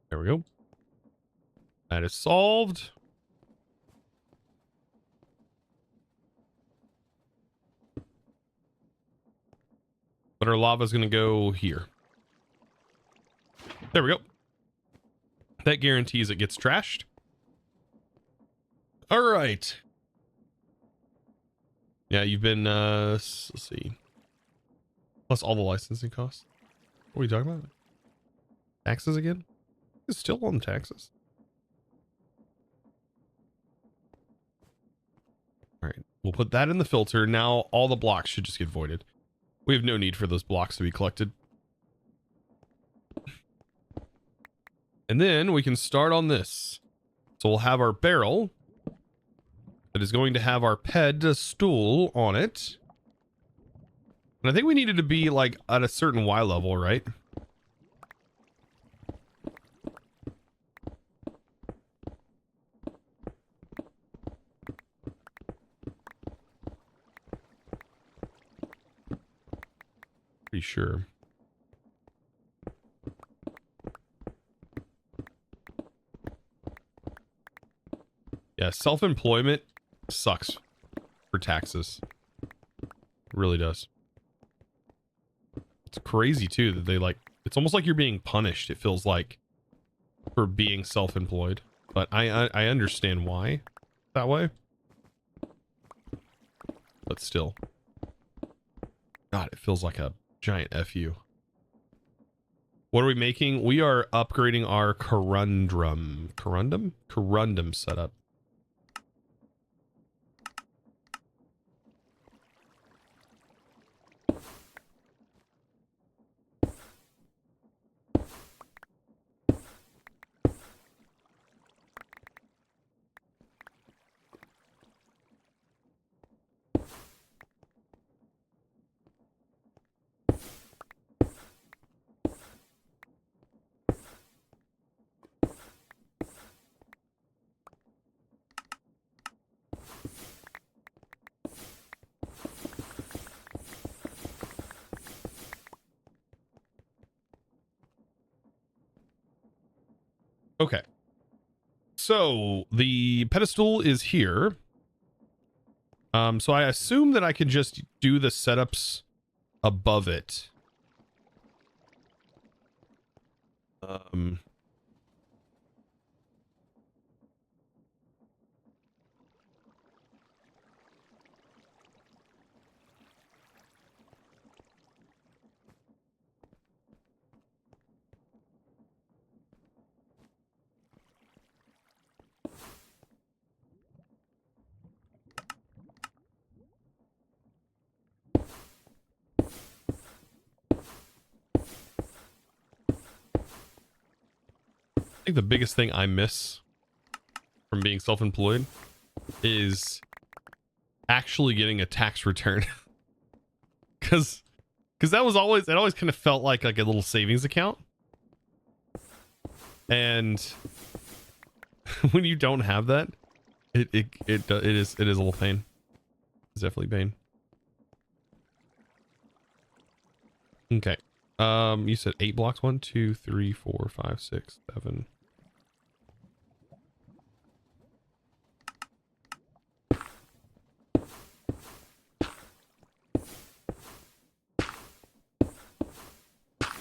There we go. That is solved. But our lava is going to go here. There we go. That guarantees it gets trashed. All right. Yeah, you've been, let's see. Plus all the licensing costs. What are you talking about? Taxes again? It's still on taxes. All right. We'll put that in the filter. Now all the blocks should just get voided. We have no need for those blocks to be collected. And then we can start on this. So we'll have our barrel that is going to have our pedestal on it. And I think we needed to be like at a certain Y level, right? Pretty sure. Yeah, self-employment sucks for taxes. It really does. It's crazy too that they like, it's almost like you're being punished, it feels like, for being self-employed. but I understand why that way. But still, God, it feels like a giant FU. What are we making? We are upgrading our corundum setup. Okay. So the pedestal is here. So I assume that I can just do the setups above it. I think the biggest thing I miss from being self-employed is actually getting a tax return. Because that was always, it always kind of felt like a little savings account. And when you don't have that, it is a little pain. It's definitely pain. Okay. You said 8 blocks. 1, 2, 3, 4, 5, 6, 7.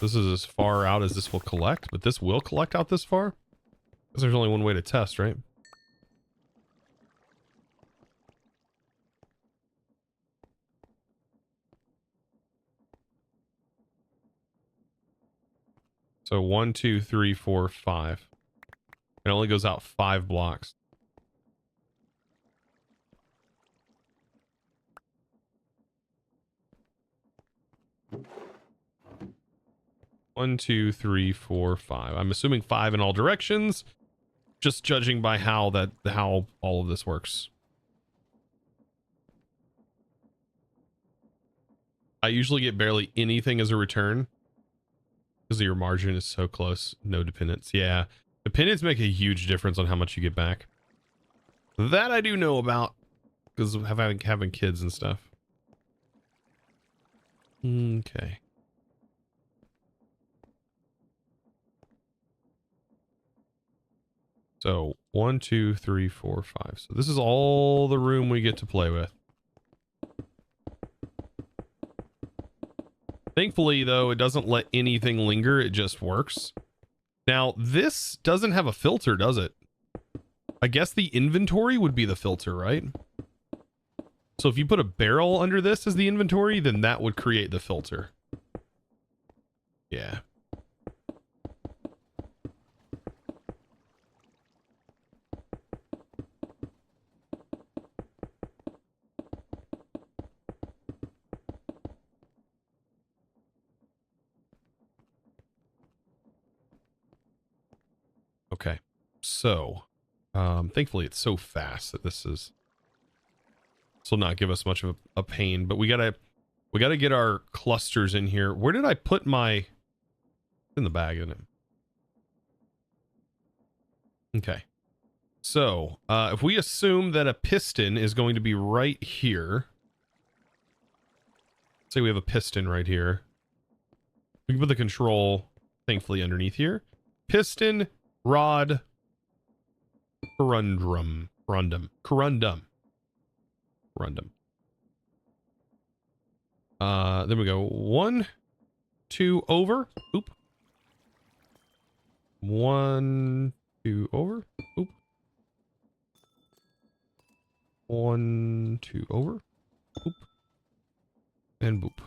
This is as far out as this will collect, but this will collect out this far? Because there's only one way to test, right? So 1, 2, 3, 4, 5. It only goes out 5 blocks. One, 2, 3, 4, 5. I'm assuming 5 in all directions, just judging by how all of this works. I usually get barely anything as a return because your margin is so close. No dependents. Yeah, dependents make a huge difference on how much you get back. That I do know about because of having kids and stuff. Okay. So 1, 2, 3, 4, 5. So this is all the room we get to play with. Thankfully, though, it doesn't let anything linger. It just works. Now, this doesn't have a filter, does it? I guess the inventory would be the filter, right? So if you put a barrel under this as the inventory, then that would create the filter. Yeah. Okay. So, thankfully it's so fast that this will not give us much of a pain, but we gotta get our clusters in here. Where did I put my, in the bag, isn't it? Okay. So, if we assume that a piston is going to be right here, say we have a piston right here, we can put the control, thankfully, underneath here. Piston, rod, corundum. Then we go 1, 2 over. Oop. 1, 2 over. Oop. 1, 2, over. Boop. And boop.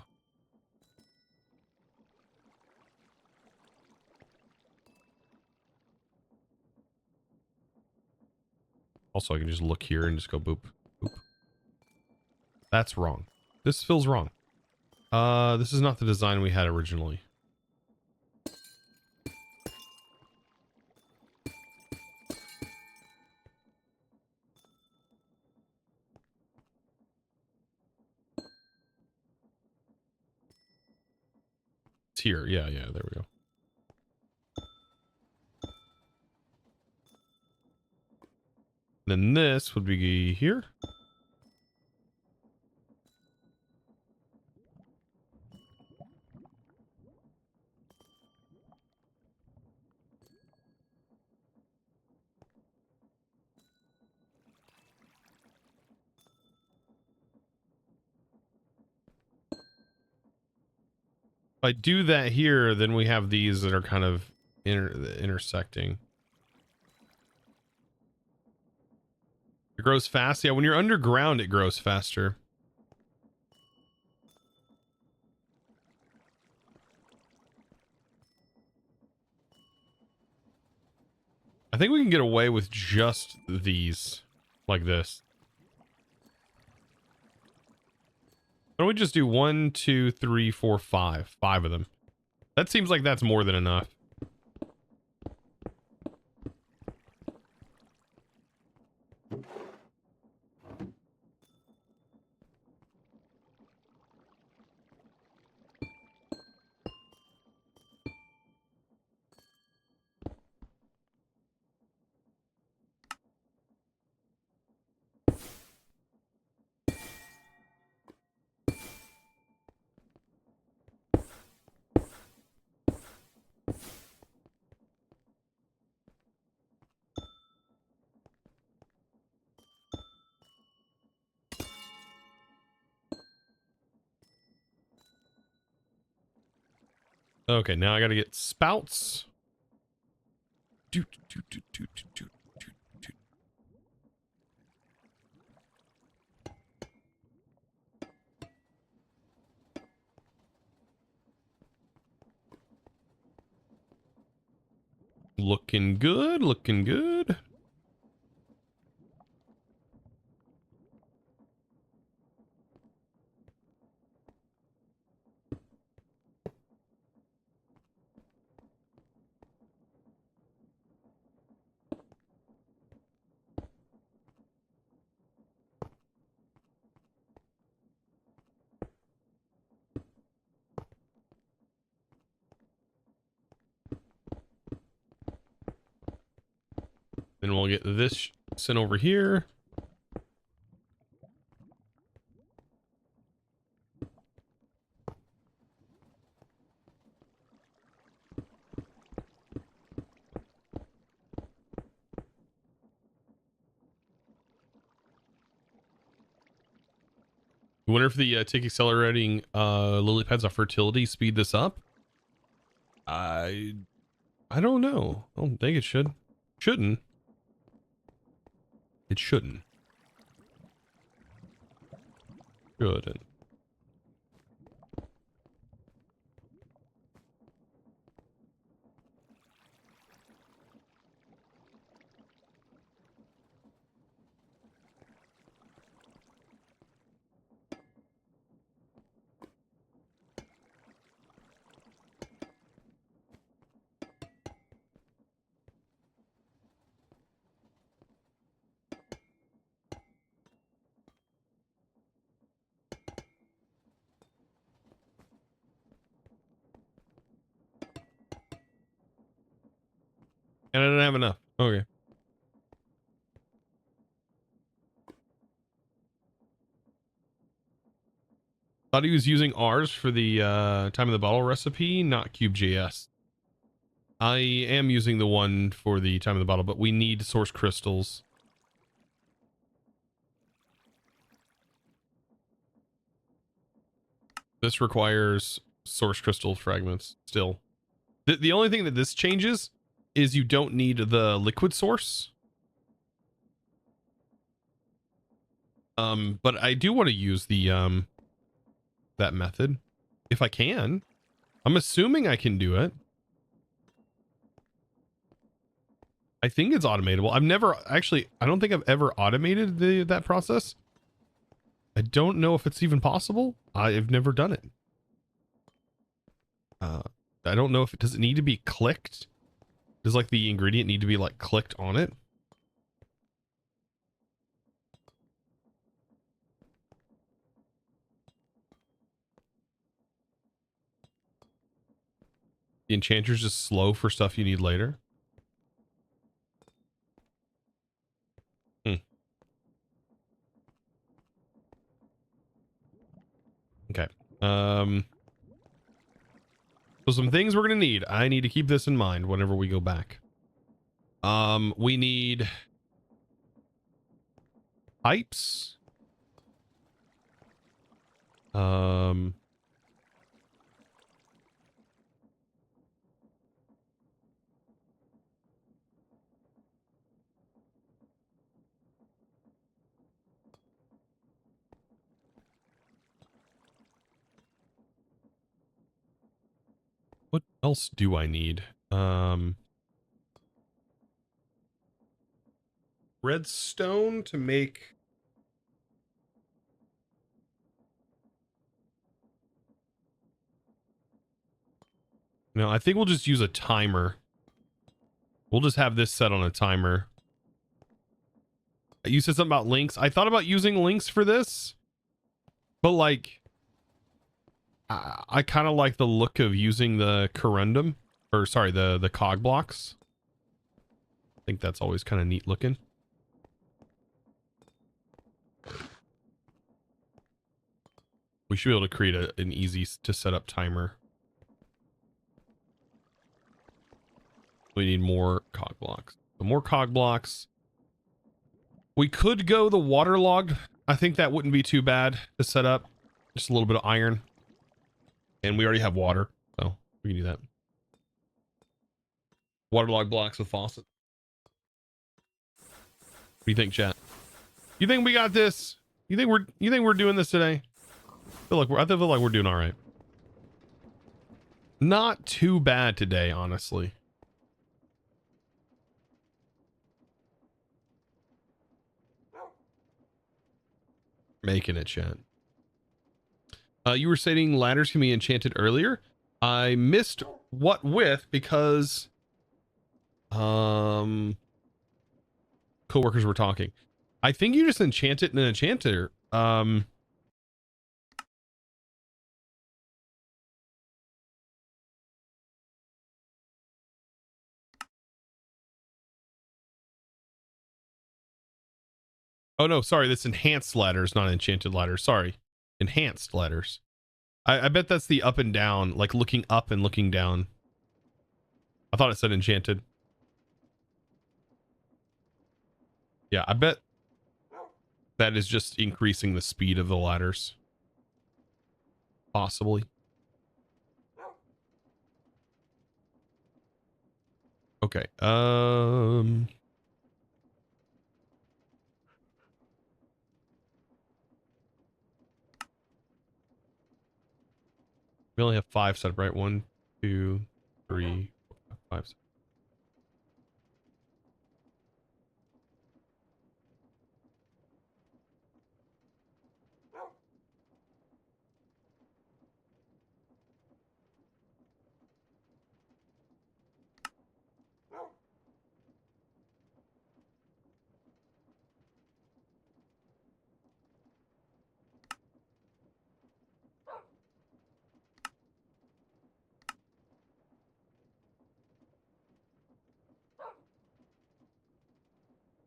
Also, I can just look here and just go boop, boop. That's wrong. This feels wrong. This is not the design we had originally. It's here. Yeah, yeah, there we go. Then this would be here. If I do that here, then we have these that are kind of intersecting. It grows fast. Yeah, when you're underground, it grows faster. I think we can get away with just these like this. Why don't we just do 1, 2, 3, 4, 5? 5 of them. That seems like that's more than enough. Okay, now I gotta get spouts. Doot, doot, doot, doot, doot, doot, doot. Looking good, looking good. Then we'll get this sent over here. I wonder if the tick accelerating lily pads of fertility speed this up. I don't know. I don't think it should. Shouldn't. It shouldn't. Shouldn't. And I don't have enough. Okay. Thought he was using ours for the time of the bottle recipe, not CubeJS. I am using the one for the time of the bottle, but we need source crystals. This requires source crystal fragments still. The only thing that this changes is you don't need the liquid source. But I do want to use the that method if I can. I'm assuming I can do it. I think it's automatable. I've never actually, I don't think I've ever automated that process. I don't know if it's even possible. I've never done it. I don't know if does it need to be clicked? Does like the ingredient need to be like clicked on it? The enchanter's just slow for stuff you need later. Okay. So some things we're gonna need. I need to keep this in mind whenever we go back. We need pipes. What else do I need? Redstone to make. No, I think we'll just use a timer. We'll just have this set on a timer. You said something about links. I thought about using links for this, but like, I kind of like the look of using the corundum, or sorry, the cog blocks. I think that's always kind of neat looking. We should be able to create an easy to set up timer. We need more cog blocks. So more cog blocks. We could go the waterlogged. I think that wouldn't be too bad to set up. Just a little bit of iron. And we already have water, so we can do that. Waterlogged blocks with faucet. What do you think, chat? You think we got this? You think we're doing this today? I feel like we're doing all right. Not too bad today, honestly. Making it, chat. You were saying ladders can be enchanted earlier. I missed what with because coworkers were talking. I think you just enchant it in an enchanter. Oh no, sorry, that's enhanced ladders, not enchanted ladders. Sorry. Enhanced ladders. I bet that's the up and down, like looking up and looking down. I thought it said enchanted. Yeah, I bet that is just increasing the speed of the ladders. Possibly. Okay. We only have 5 set up, right? 1, 2, 3, 4, 5.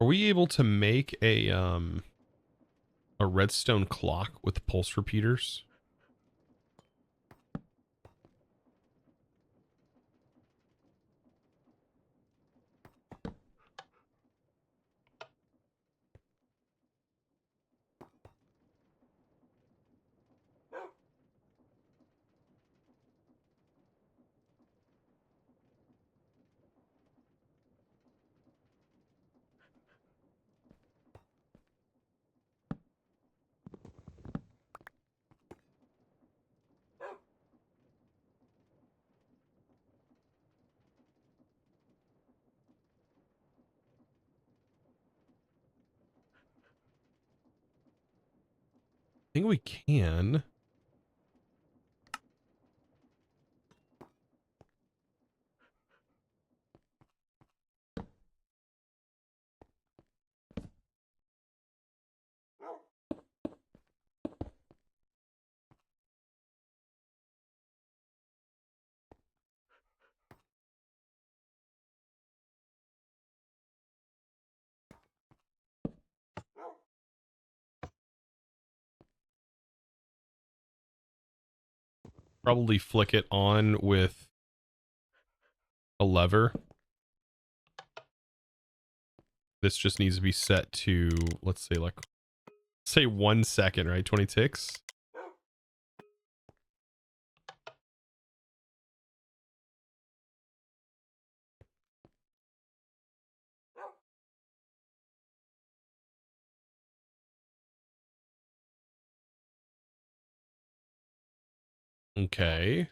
Are we able to make a redstone clock with pulse repeaters? think we can. Probably flick it on with a lever. This just needs to be set to, let's say, like, say 1 second, right? 20 ticks. Okay.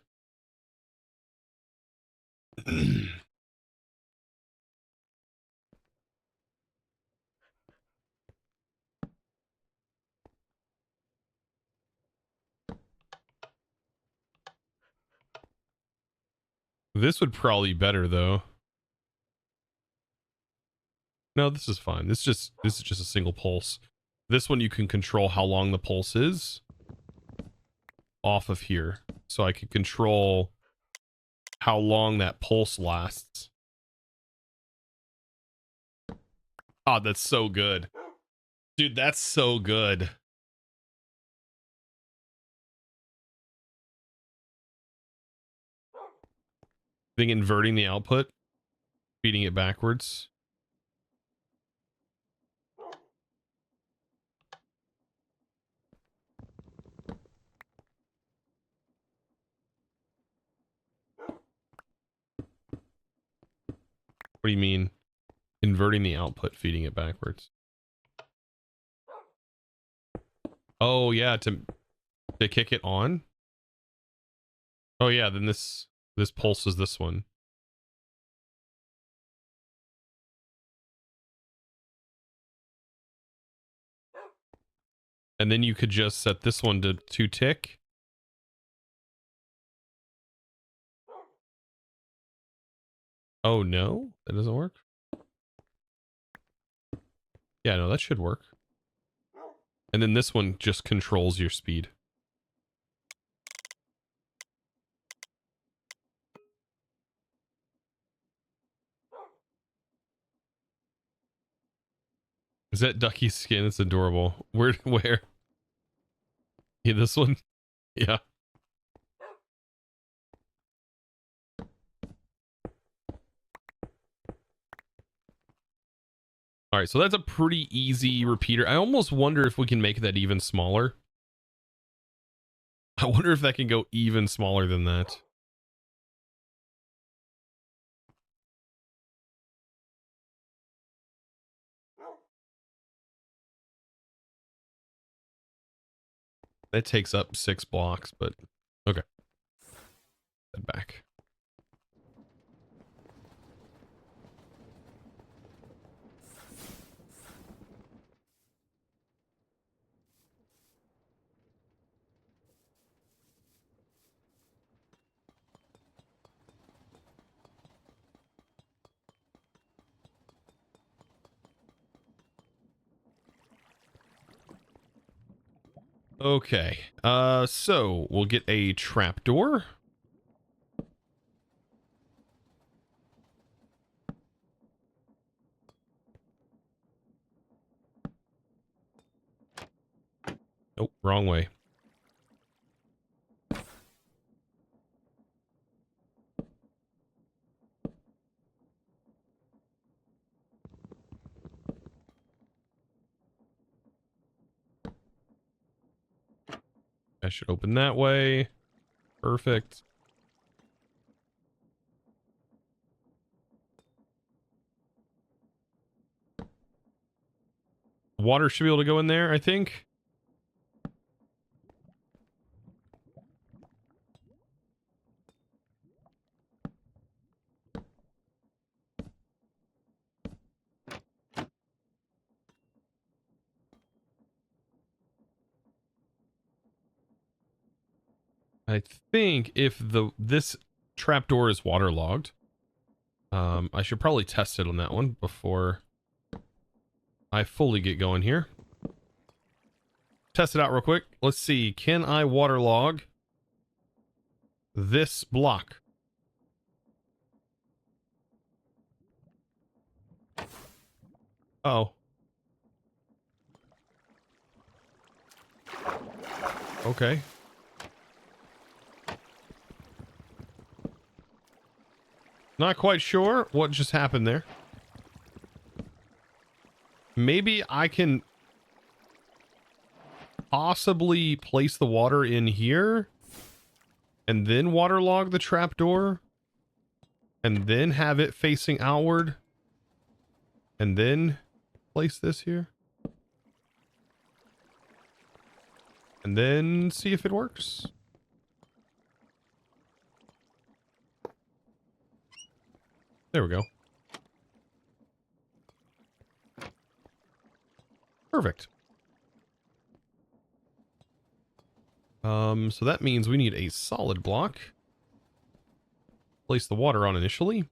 This would probably be better though. No, this is fine. This is just a single pulse. This one you can control how long the pulse is off of here. So I can control how long that pulse lasts. Oh, that's so good. Dude, that's so good. I think inverting the output, feeding it backwards. What do you mean? Inverting the output, feeding it backwards. Oh yeah, to kick it on. Oh yeah, then this pulses this one. And then you could just set this one to 2 tick. Oh no, that doesn't work. Yeah, no, that should work. And then this one just controls your speed. Is that Ducky's skin? It's adorable. Where? Yeah, this one? Yeah. All right, so that's a pretty easy repeater. I almost wonder if we can make that even smaller. I wonder if that can go even smaller than that. That takes up 6 blocks, but okay. Head back. Okay. So we'll get a trapdoor. Nope, wrong way. I should open that way. Perfect. Water should be able to go in there, I think. I think if this trapdoor is waterlogged, I should probably test it on that one before I fully get going here. Test it out real quick. Let's see. Can I waterlog this block? Oh. Okay. Not quite sure what just happened there. Maybe I can possibly place the water in here and then waterlog the trapdoor and then have it facing outward and then place this here and then see if it works. There we go. Perfect. So that means we need a solid block. Place the water on initially.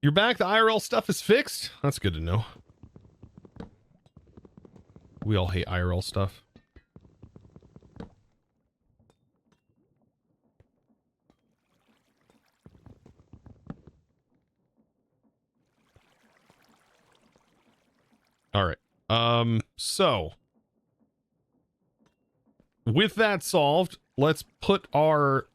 You're back. The IRL stuff is fixed. That's good to know. We all hate IRL stuff. All right. So with that solved, let's put our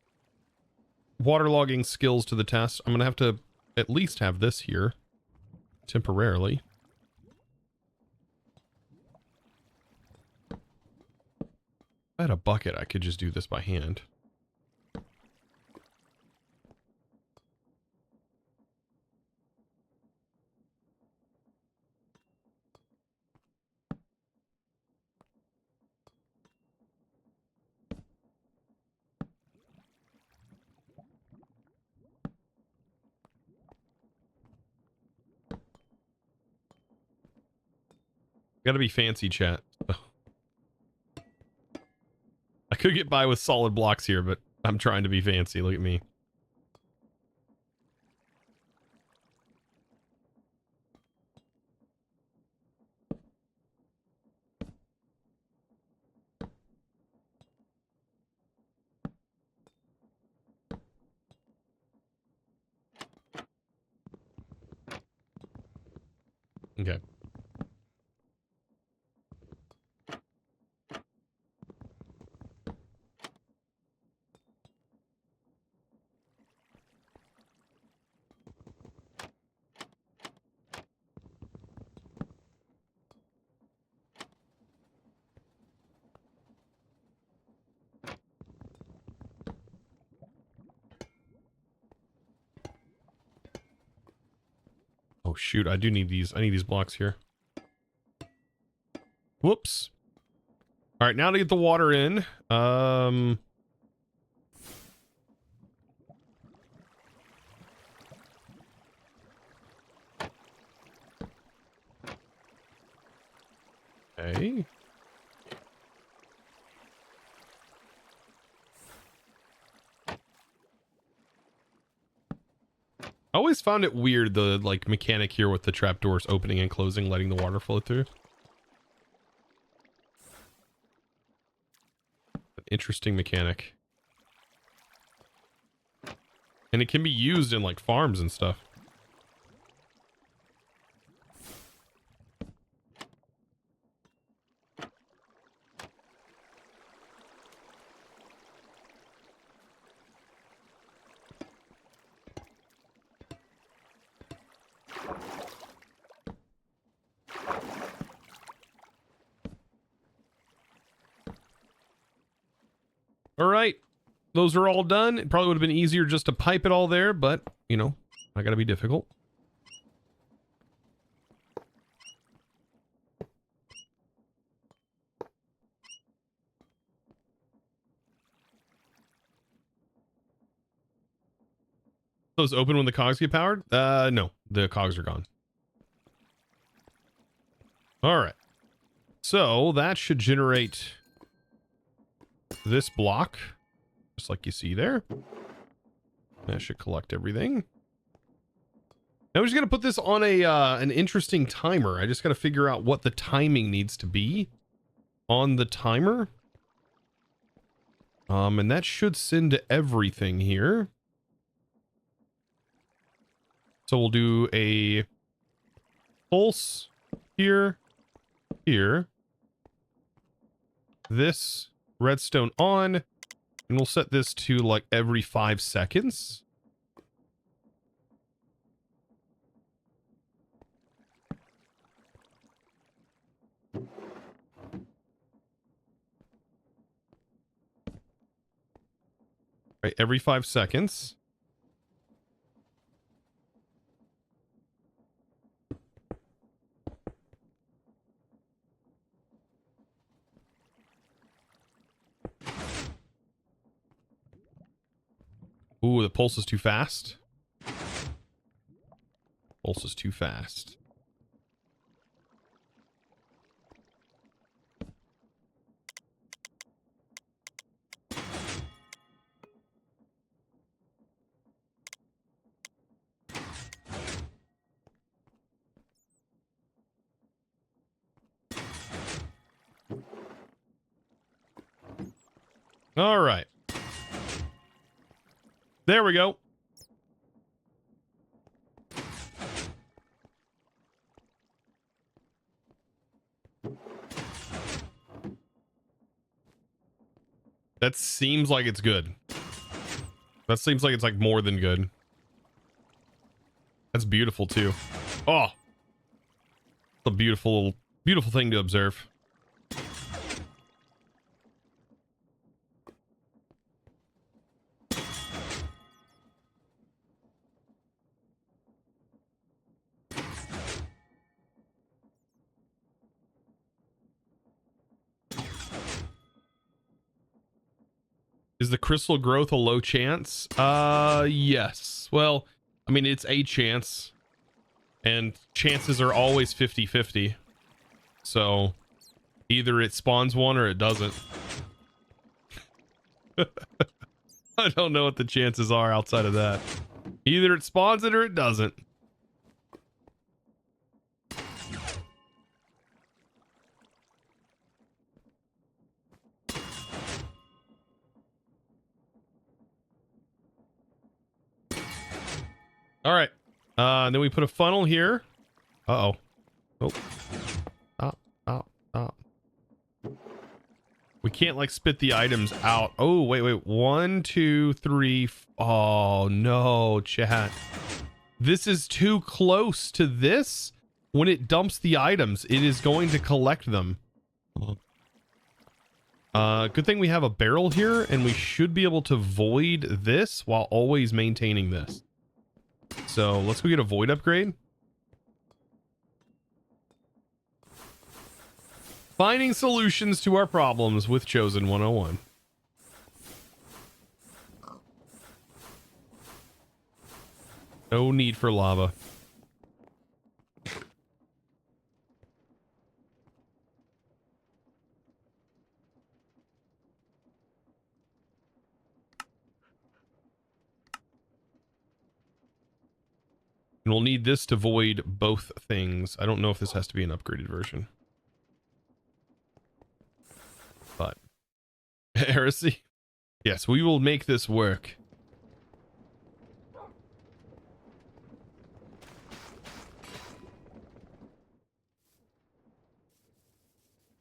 waterlogging skills to the test. I'm going to have to at least have this here temporarily. If I had a bucket, I could just do this by hand. Gotta be fancy, chat. I could get by with solid blocks here, but I'm trying to be fancy. Look at me. Okay. Oh shoot, I do need these. I need these blocks here. Whoops. All right, now to get the water in. Okay. I always found it weird, the like mechanic here with the trapdoors opening and closing, letting the water flow through. An interesting mechanic. And it can be used in like farms and stuff. All right, those are all done. It probably would have been easier just to pipe it all there, but you know, I gotta be difficult. Those open when the cogs get powered? No, the cogs are gone. All right. So that should generate this block, just like you see there. That should collect everything. Now we're just gonna put this on a an interesting timer. I just gotta figure out what the timing needs to be on the timer. And that should send to everything here. So we'll do a pulse here, here. This redstone on, and we'll set this to like every 5 seconds. Right, every 5 seconds. Ooh, the pulse is too fast. Pulse is too fast. All right. There we go. That seems like it's good. That seems like it's like more than good. That's beautiful too. Oh, a beautiful, beautiful thing to observe. Is the crystal growth a low chance? Yes. Well, I mean, it's a chance. And chances are always 50-50. So, either it spawns one or it doesn't. I don't know what the chances are outside of that. Either it spawns it or it doesn't. All right. And then we put a funnel here. Uh-oh. Oh. Stop. We can't like spit the items out. Oh, wait. 1, 2, 3. Oh, no, chat. This is too close to this. When it dumps the items, it is going to collect them. Good thing we have a barrel here, and we should be able to void this while always maintaining this. So let's go get a void upgrade. Finding solutions to our problems with Chosen 101. No need for lava. And we'll need this to void both things. I don't know if this has to be an upgraded version. But heresy. Yes, we will make this work.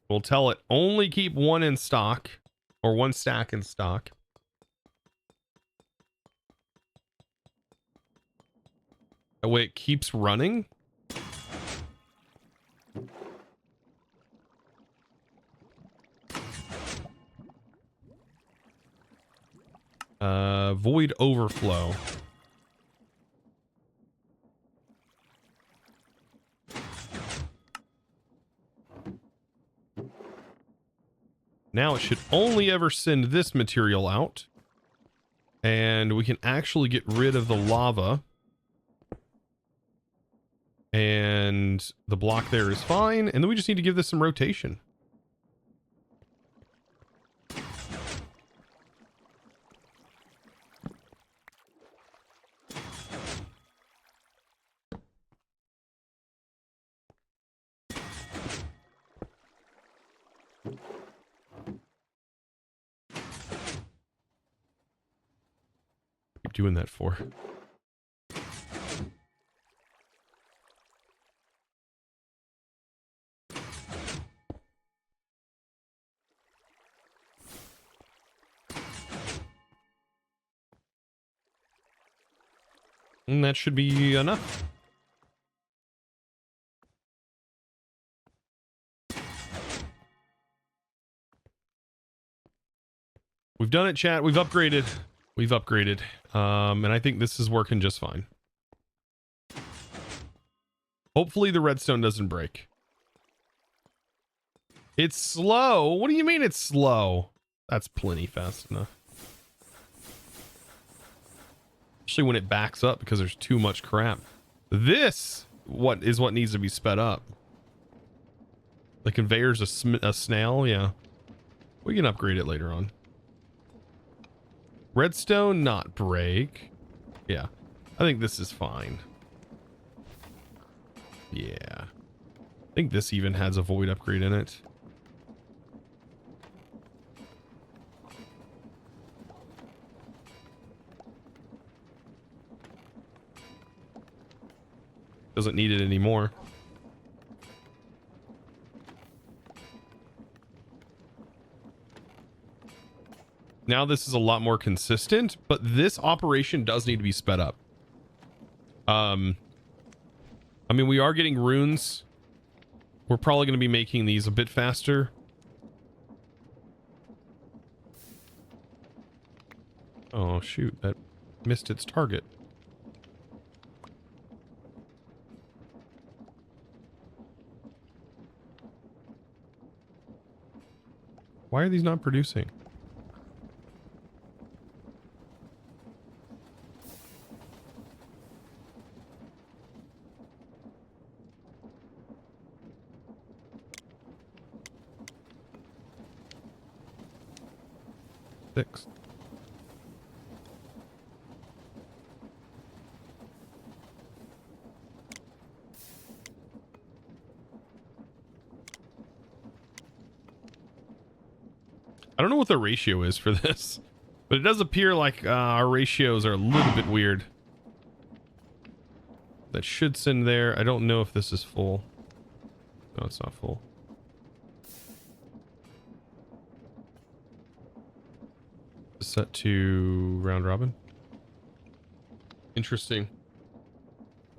We'll tell it only keep one in stock, or one stack in stock. That way it keeps running. Void overflow. Now it should only ever send this material out. And we can actually get rid of the lava. And the block there is fine. And then we just need to give this some rotation. Keep doing that for. And that should be enough. We've done it, chat. We've upgraded. We've upgraded. And I think this is working just fine. Hopefully the redstone doesn't break. It's slow. What do you mean it's slow? That's plenty fast enough. Especially when it backs up because there's too much crap. This what needs to be sped up. The conveyor's a snail, yeah. We can upgrade it later on. Redstone not break. Yeah, I think this is fine. Yeah, I think this even has a void upgrade in it. Doesn't need it anymore. Now this is a lot more consistent, but this operation does need to be sped up. I mean, we are getting runes. We're probably going to be making these a bit faster. Oh, shoot. That missed its target. Why are these not producing? Six. I don't know what the ratio is for this, but it does appear like our ratios are a little bit weird. That should send there. I don't know if this is full. No, it's not full. Set to round robin. Interesting.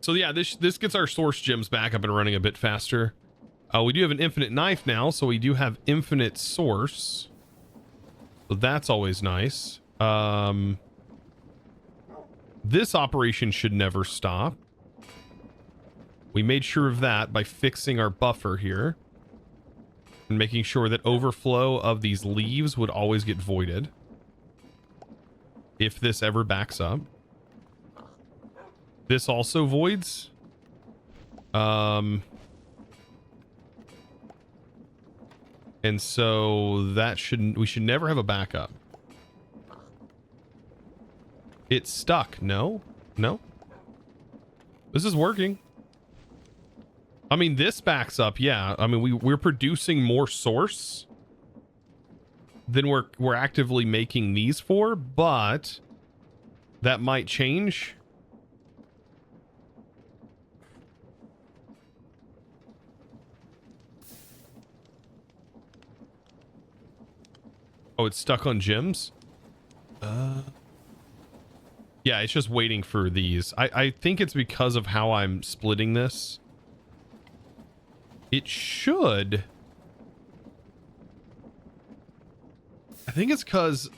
So yeah, this gets our source gems back up and running a bit faster. We do have an infinite knife now, so we do have infinite source. So that's always nice. This operation should never stop. We made sure of that by fixing our buffer here. And making sure that overflow of these leaves would always get voided. If this ever backs up. This also voids. And so that we should never have a backup. It's stuck. No. This is working. I mean, this backs up. Yeah. I mean, we're producing more source than we're actively making these for, but that might change. Oh, it's stuck on gems? Yeah, it's just waiting for these. I think it's because of how I'm splitting this. It should. I think it's because...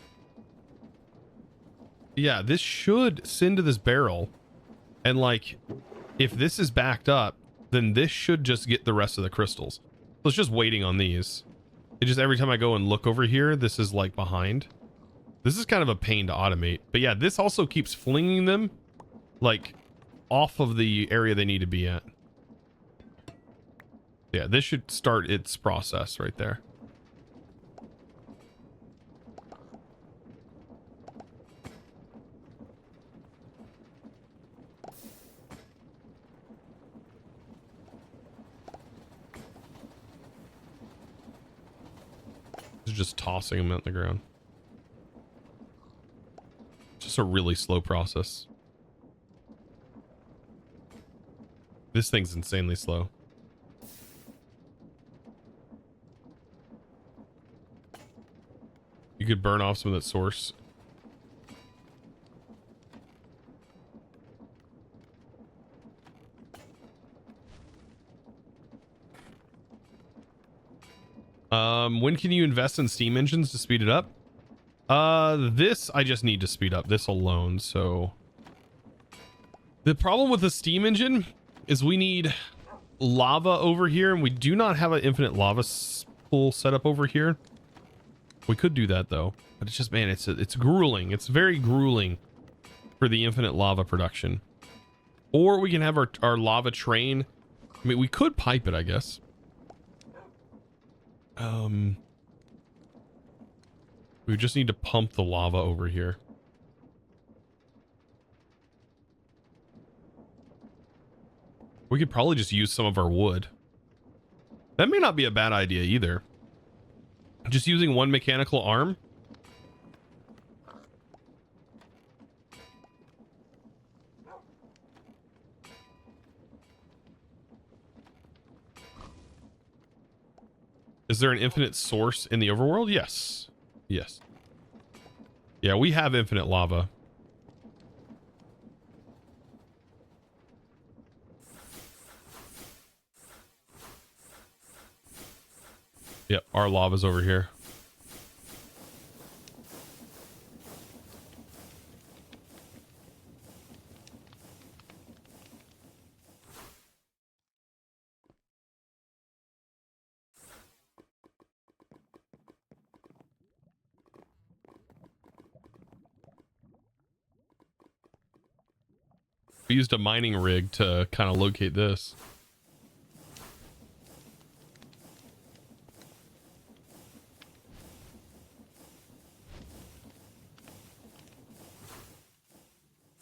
Yeah, this should send to this barrel. And like, if this is backed up, then this should just get the rest of the crystals. So it's just waiting on these. It just, every time I go and look over here, this is like behind. This is kind of a pain to automate. But yeah, this also keeps flinging them like off of the area they need to be at. Yeah, this should start its process right there. Just tossing them on the ground. Just a really slow process. This thing's insanely slow. You could burn off some of that source. When can you invest in steam engines to speed it up? This I just need to speed up this alone. So the problem with the steam engine is we need lava over here, and we do not have an infinite lava pool set up over here. We could do that though, but it's just, man, it's grueling. It's very grueling for the infinite lava production. Or we can have our lava train. I mean, we could pipe it, I guess. We just need to pump the lava over here. We could probably just use some of our wood. That may not be a bad idea either. Just using one mechanical arm. Is there an infinite source in the overworld? Yes. Yes. Yeah, we have infinite lava. Yep, our lava's over here. We used a mining rig to kind of locate this.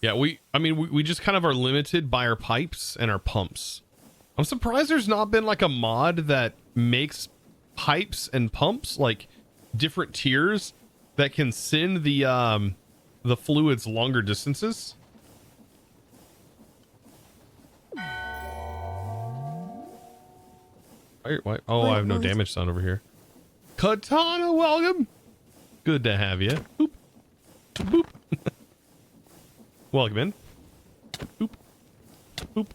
Yeah, we just kind of are limited by our pipes and our pumps. I'm surprised there's not been like a mod that makes pipes and pumps, like different tiers that can send the fluids longer distances. Why? Oh, I have no damage sound over here. Katana, welcome. Good to have you. Boop. Boop. Welcome in. Boop. Boop.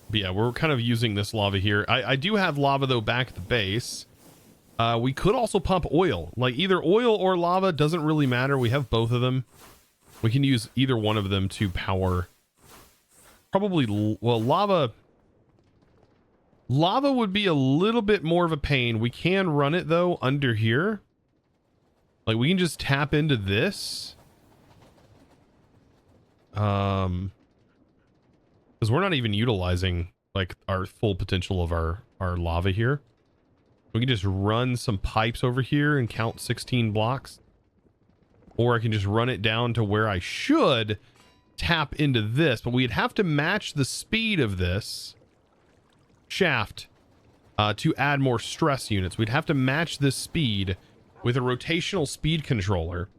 But yeah, we're kind of using this lava here. I do have lava though back at the base. We could also pump oil. Like either oil or lava, doesn't really matter. We have both of them. We can use either one of them to power. Probably, well, lava would be a little bit more of a pain. We can run it though under here. Like we can just tap into this. Because we're not even utilizing like our full potential of our lava here. We can just run some pipes over here and count 16 blocks. Or I can just run it down to where I should tap into this, but we'd have to match the speed of this shaft to add more stress units. We'd have to match this speed with a rotational speed controller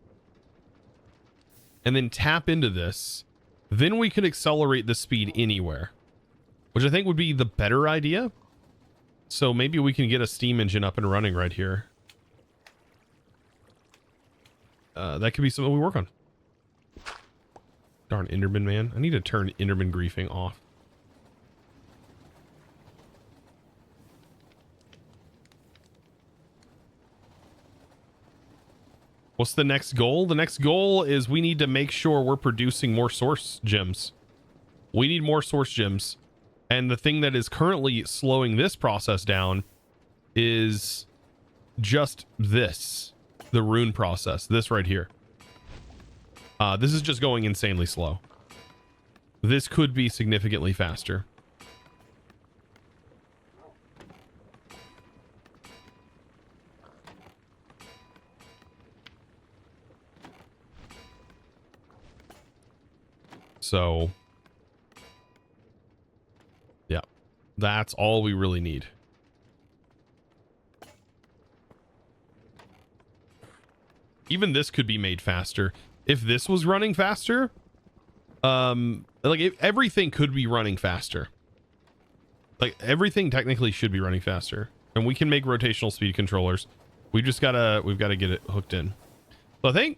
and then tap into this. Then we could accelerate the speed anywhere, which I think would be the better idea. So maybe we can get a steam engine up and running right here. That could be something we work on. Darn Enderman, man. I need to turn Enderman griefing off. What's the next goal? The next goal is we need to make sure we're producing more source gems. We need more source gems. And the thing that is currently slowing this process down is just this, the rune process, this right here. This is just going insanely slow. This could be significantly faster. So, yeah, that's all we really need. Even this could be made faster. If this was running faster, everything could be running faster. Like everything technically should be running faster, and we can make rotational speed controllers. We've got to get it hooked in. So I think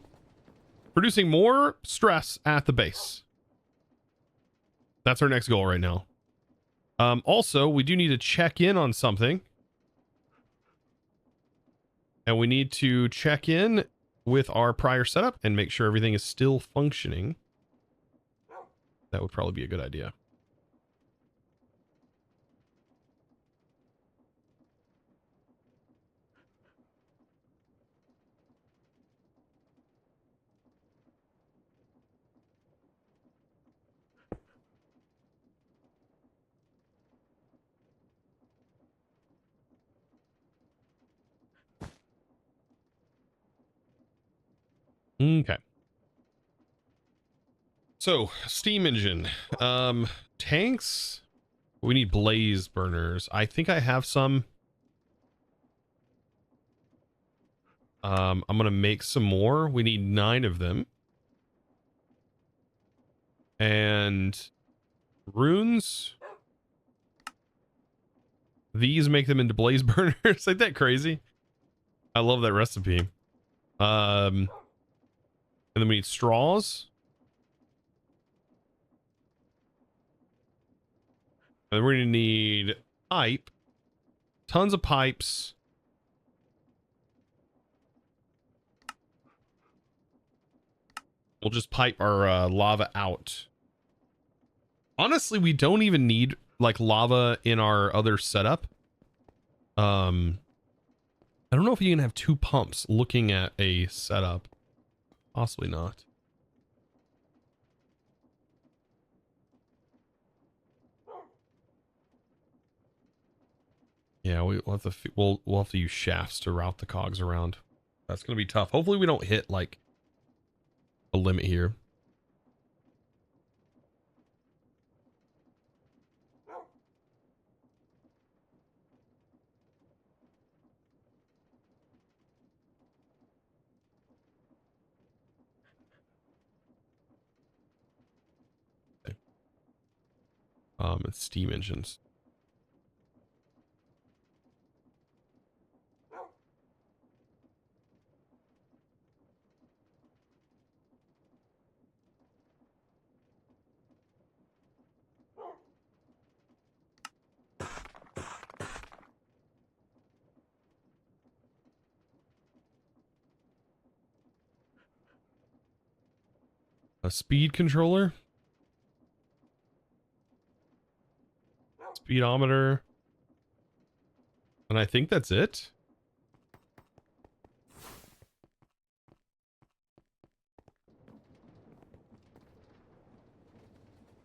producing more stress at the base. That's our next goal right now. Also, we do need to check in on something. And we need to check in with our prior setup and make sure everything is still functioning. That would probably be a good idea. Okay. So, steam engine. Tanks. We need blaze burners. I think I have some. I'm gonna make some more. We need 9 of them. And runes. These make them into blaze burners. Ain't that crazy? I love that recipe. And then we need straws. And we're gonna need pipe. Tons of pipes. We'll just pipe our lava out. Honestly, we don't even need like lava in our other setup. I don't know if you can have 2 pumps looking at a setup. Possibly not. Yeah, we'll have to use shafts to route the cogs around. That's gonna be tough. Hopefully we don't hit like a limit here. Okay. It's steam engines. A speed controller. Speedometer. And I think that's it.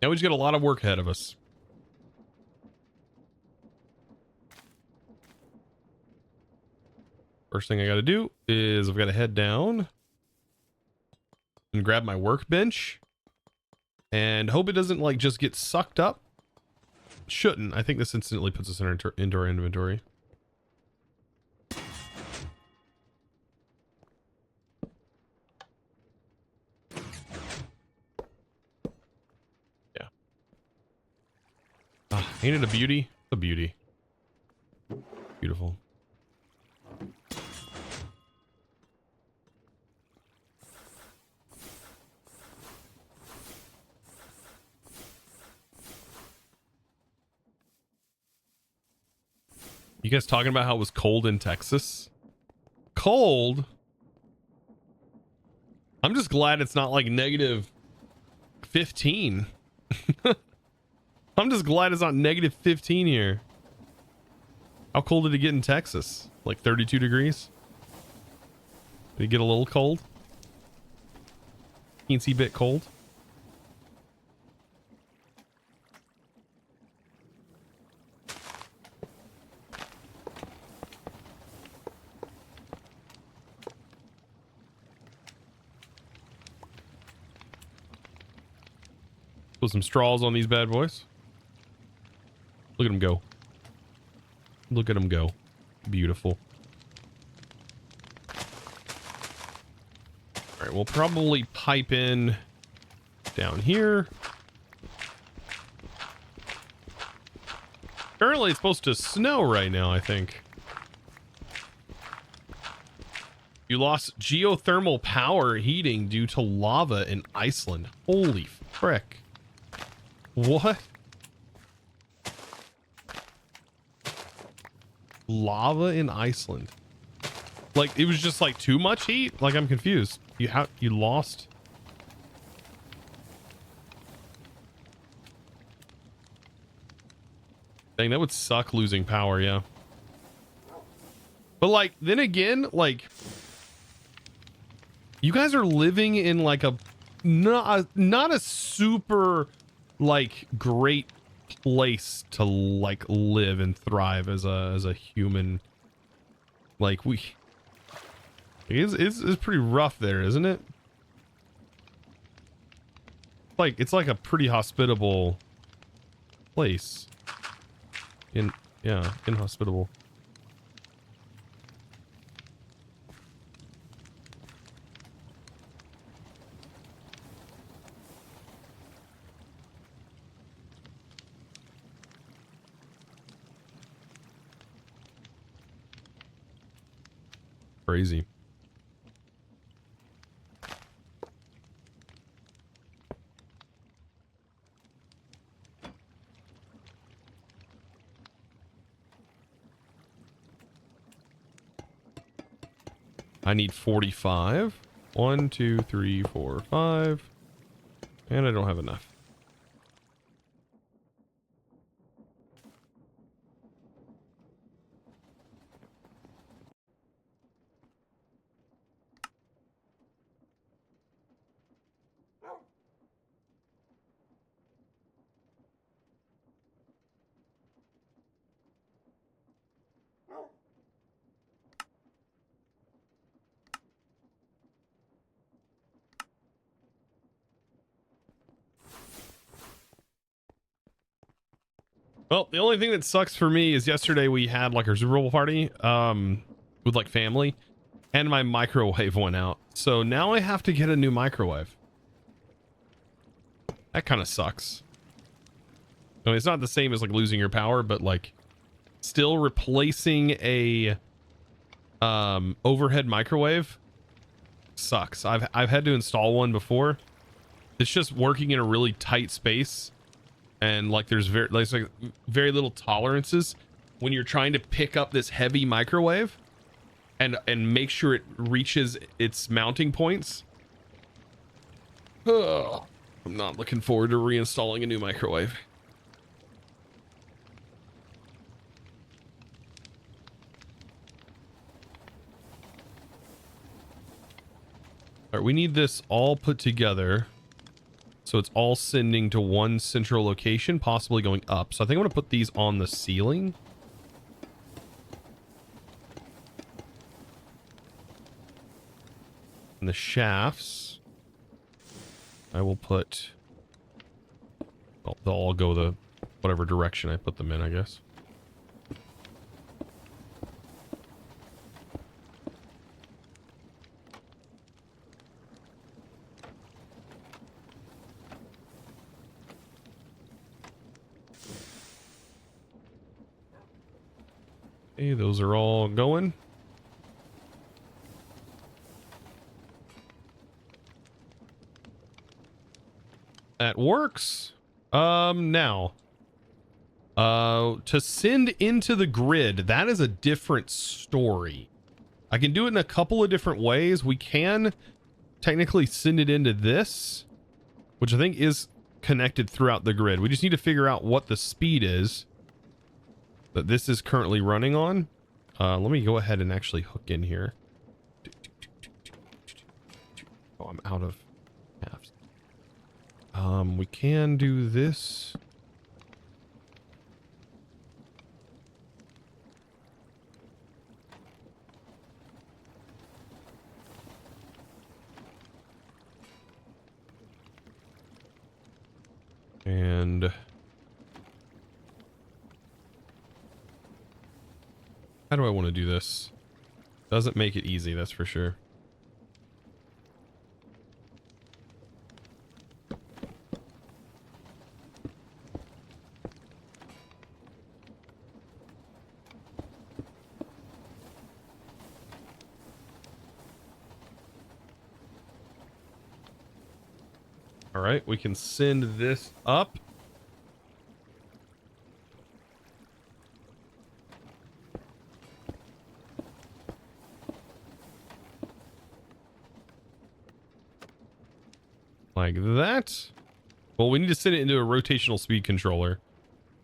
Now we just got a lot of work ahead of us. First thing I got to do is I've got to head down and grab my workbench and hope it doesn't like just get sucked up. Shouldn't. I think this instantly puts us into our inventory. Yeah. Ain't it a beauty? A beauty. Beautiful. You guys talking about how it was cold in Texas? Cold? I'm just glad it's not like negative 15. I'm just glad it's not negative 15 here. How cold did it get in Texas? Like 32 degrees? Did it get a little cold? Teensy bit cold? Put some straws on these bad boys. Look at them go. Look at them go. Beautiful. All right, we'll probably pipe in down here. Apparently it's supposed to snow right now, I think. You lost geothermal power heating due to lava in Iceland. Holy frick. What? Lava in Iceland. Like, it was just like too much heat? Like, I'm confused. You lost? Dang, that would suck losing power, yeah. But like, then again, like, you guys are living in like a not a super like great place to like live and thrive as a human. Like, it's pretty rough there, isn't it? Like, it's like a pretty hospitable place. Inhospitable. Crazy. I need 45. 1, 2, 3, 4, 5. And I don't have enough. Well, the only thing that sucks for me is yesterday we had like our Super Bowl party with like family, and my microwave went out. So now I have to get a new microwave. That kind of sucks. I mean, it's not the same as like losing your power, but like still replacing a overhead microwave sucks. I've had to install one before. It's just working in a really tight space. And like there's very little tolerances when you're trying to pick up this heavy microwave and make sure it reaches its mounting points. Oh, I'm not looking forward to reinstalling a new microwave. All right, we need this all put together. So it's all sending to one central location, possibly going up. So I think I'm going to put these on the ceiling. And the shafts, I will put, well, they'll all go the whatever direction I put them in, I guess. Okay, those are all going. That works. Now, to send into the grid, that is a different story. I can do it in a couple of different ways. We can technically send it into this, which I think is connected throughout the grid. We just need to figure out what the speed is. that this is currently running on. Let me go ahead and actually hook in here. Oh, I'm out of halves. We can do this. And how do I want to do this? Doesn't make it easy, that's for sure. All right, we can send this up. Like that. Well, we need to send it into a rotational speed controller.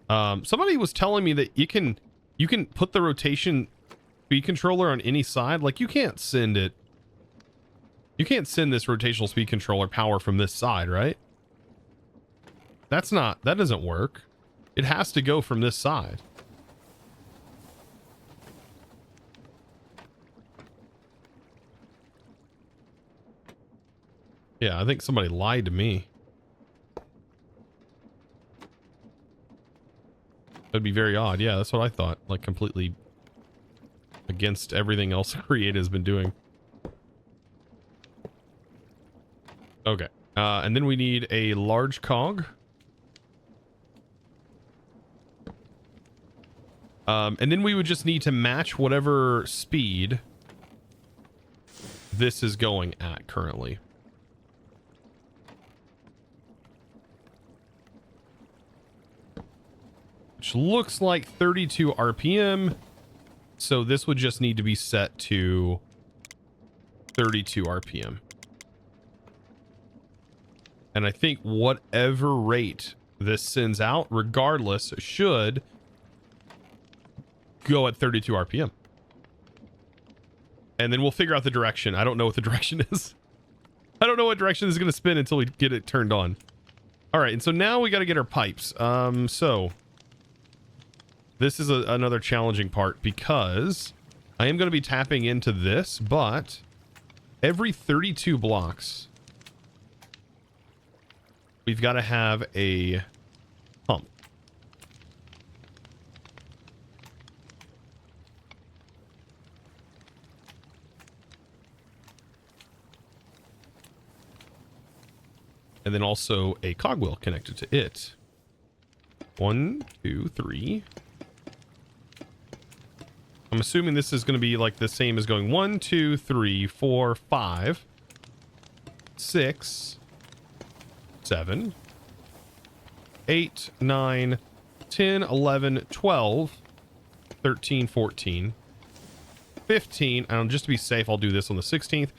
Somebody was telling me that you can put the rotation speed controller on any side. Like you can't send this rotational speed controller power from this side, right? That doesn't work. It has to go from this side. Yeah, I think somebody lied to me. That'd be very odd. Yeah, that's what I thought. Like completely against everything else Create has been doing. Okay. And then we need a large cog. And then we would just need to match whatever speed this is going at currently. Which looks like 32 RPM. So this would just need to be set to 32 RPM. And I think whatever rate this sends out, regardless, should go at 32 RPM. And then we'll figure out the direction. I don't know what the direction is. I don't know what direction this is going to spin until we get it turned on. All right, and so now we got to get our pipes. So this is another challenging part because I am going to be tapping into this, but every 32 blocks, we've got to have a pump. And then also a cogwheel connected to it. 1, 2, 3. I'm assuming this is going to be like the same as going 1, 2, 3, 4, 5, 6, 7, 8, 9, 10, 11, 12, 13, 14, 15. And just to be safe, I'll do this on the 16th.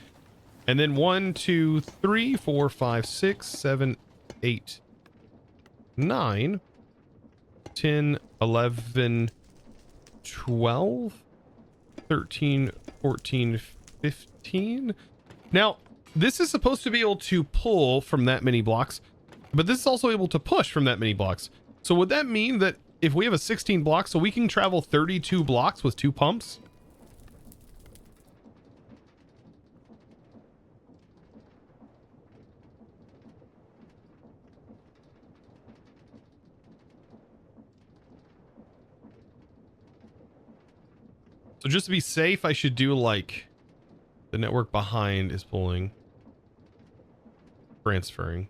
And then 1, 2, 3, 4, 5, 6, 7, 8, 9, 10, 11, 12, 13, 14, 15. Now, this is supposed to be able to pull from that many blocks, but this is also able to push from that many blocks. So would that mean that if we have a 16 blocks, so we can travel 32 blocks with 2 pumps? So just to be safe, I should do like the network behind is pulling, transferring.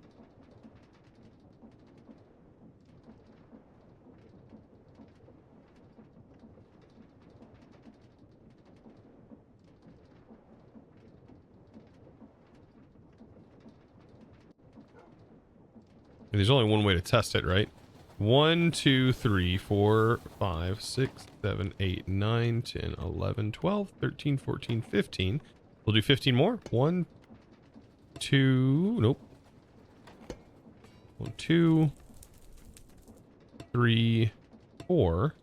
And there's only one way to test it, right? 1, 2, 3, 4, 5, 6, 7, 8, 9, 10, 11, 12, 13, 14, 15. We'll do 15 more. 1, 2, nope. 1, 2, 3, 4,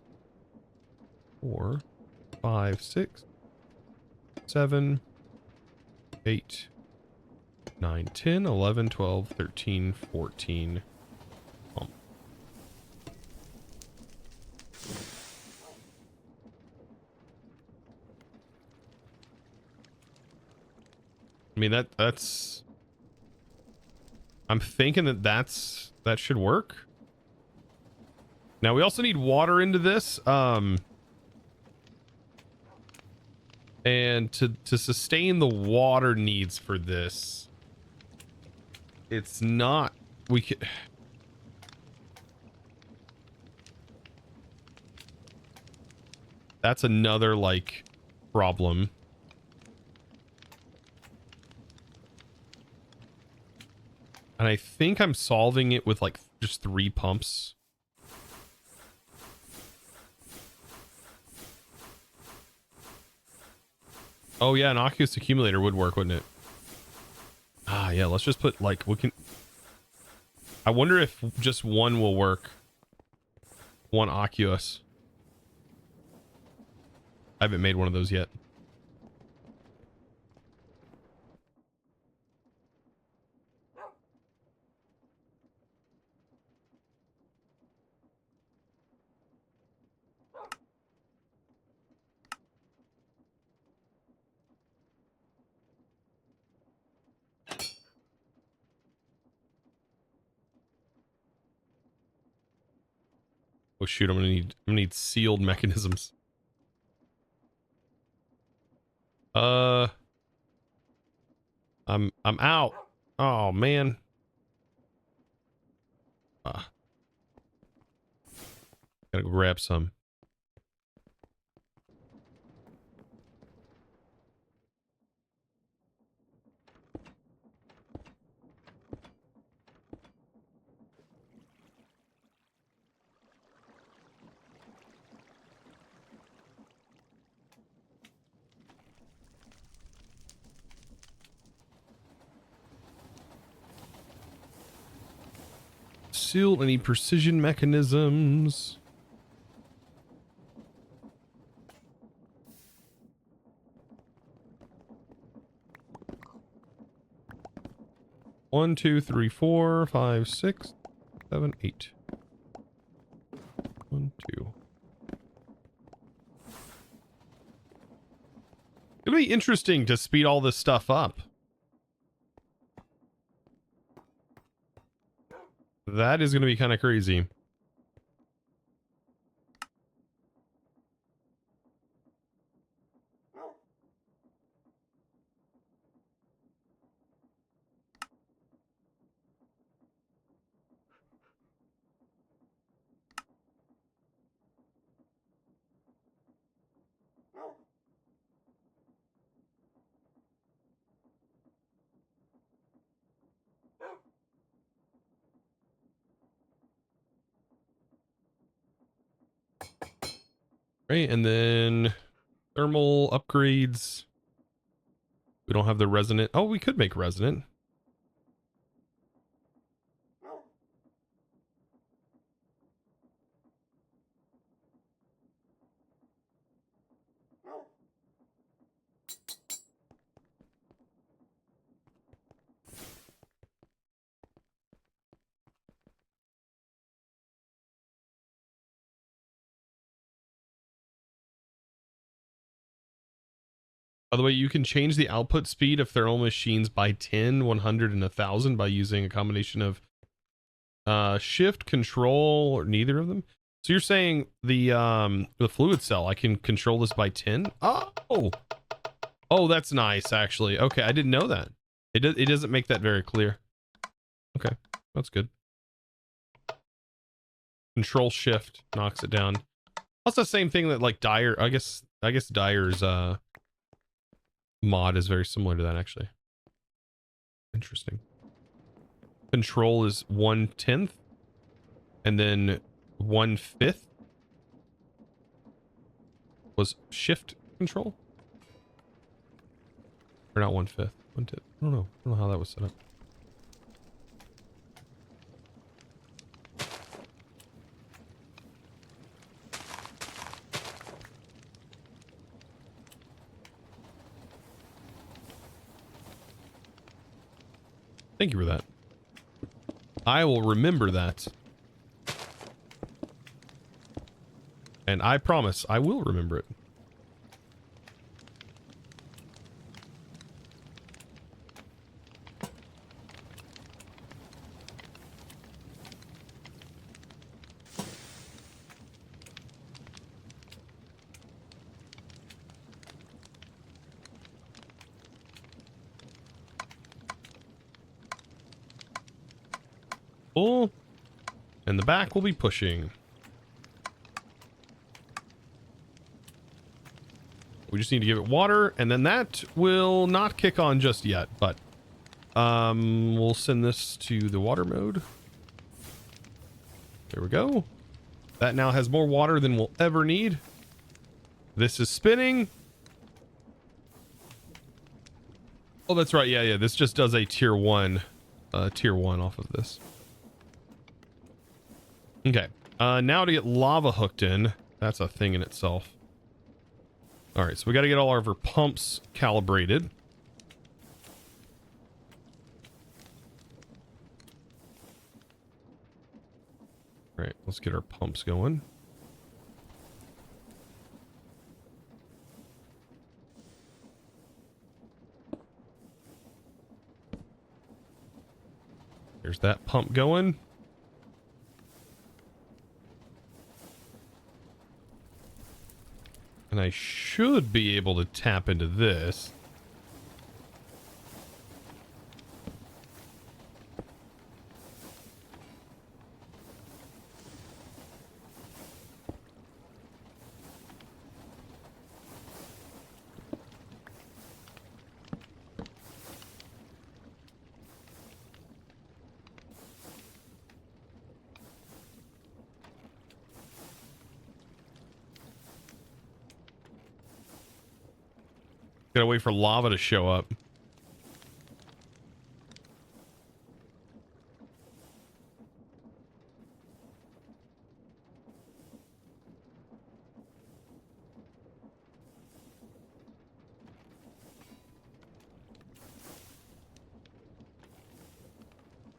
4, 5, 6, 7, 8, 9, 10, 11, 12, 13, 14. I mean, that's... I'm thinking that should work. Now, we also need water into this. And to sustain the water needs for this, it's not... We could... That's another, like, problem. And I think I'm solving it with, like, just 3 pumps. Oh, yeah, an aqueous accumulator would work, wouldn't it? Ah, yeah, let's just put, like, we can... I wonder if just one will work. One aqueous. I haven't made one of those yet. Oh shoot, I'm gonna need sealed mechanisms. I'm out. Oh man. Gotta go grab some. Sealed, any precision mechanisms? One, two, three, 4, 5, 6, 7, 8. 1, 2. It'll be interesting to speed all this stuff up. That is going to be kind of crazy. Right, and then thermal upgrades. We don't have the resonant. Oh, we could make resonant. By the way, you can change the output speed of thermal machines by 10, 100, and 1,000 by using a combination of shift, control, or neither of them. So you're saying the fluid cell, I can control this by 10? Oh! Oh, that's nice, actually. Okay, I didn't know that. It doesn't make that very clear. Okay, that's good. Control shift knocks it down. That's the same thing that like Dyer, I guess Dyer's mod is very similar to that actually. Interesting. Control is 1/10 and then 1/5 was shift control, or not 1/5. 1/10. I don't know how that was set up. Thank you for that. I will remember that. And I promise I will remember it. Pull, and the back will be pushing. We just need to give it water, and then that will not kick on just yet, but we'll send this to the water mode. There we go. That now has more water than we'll ever need. This is spinning. Oh, that's right. Yeah, this just does a tier 1 off of this. Okay. Now to get lava hooked in. That's a thing in itself. All right, so we got to get all of our pumps calibrated. All right, let's get our pumps going. There's that pump going. And I should be able to tap into this. Gotta wait for lava to show up.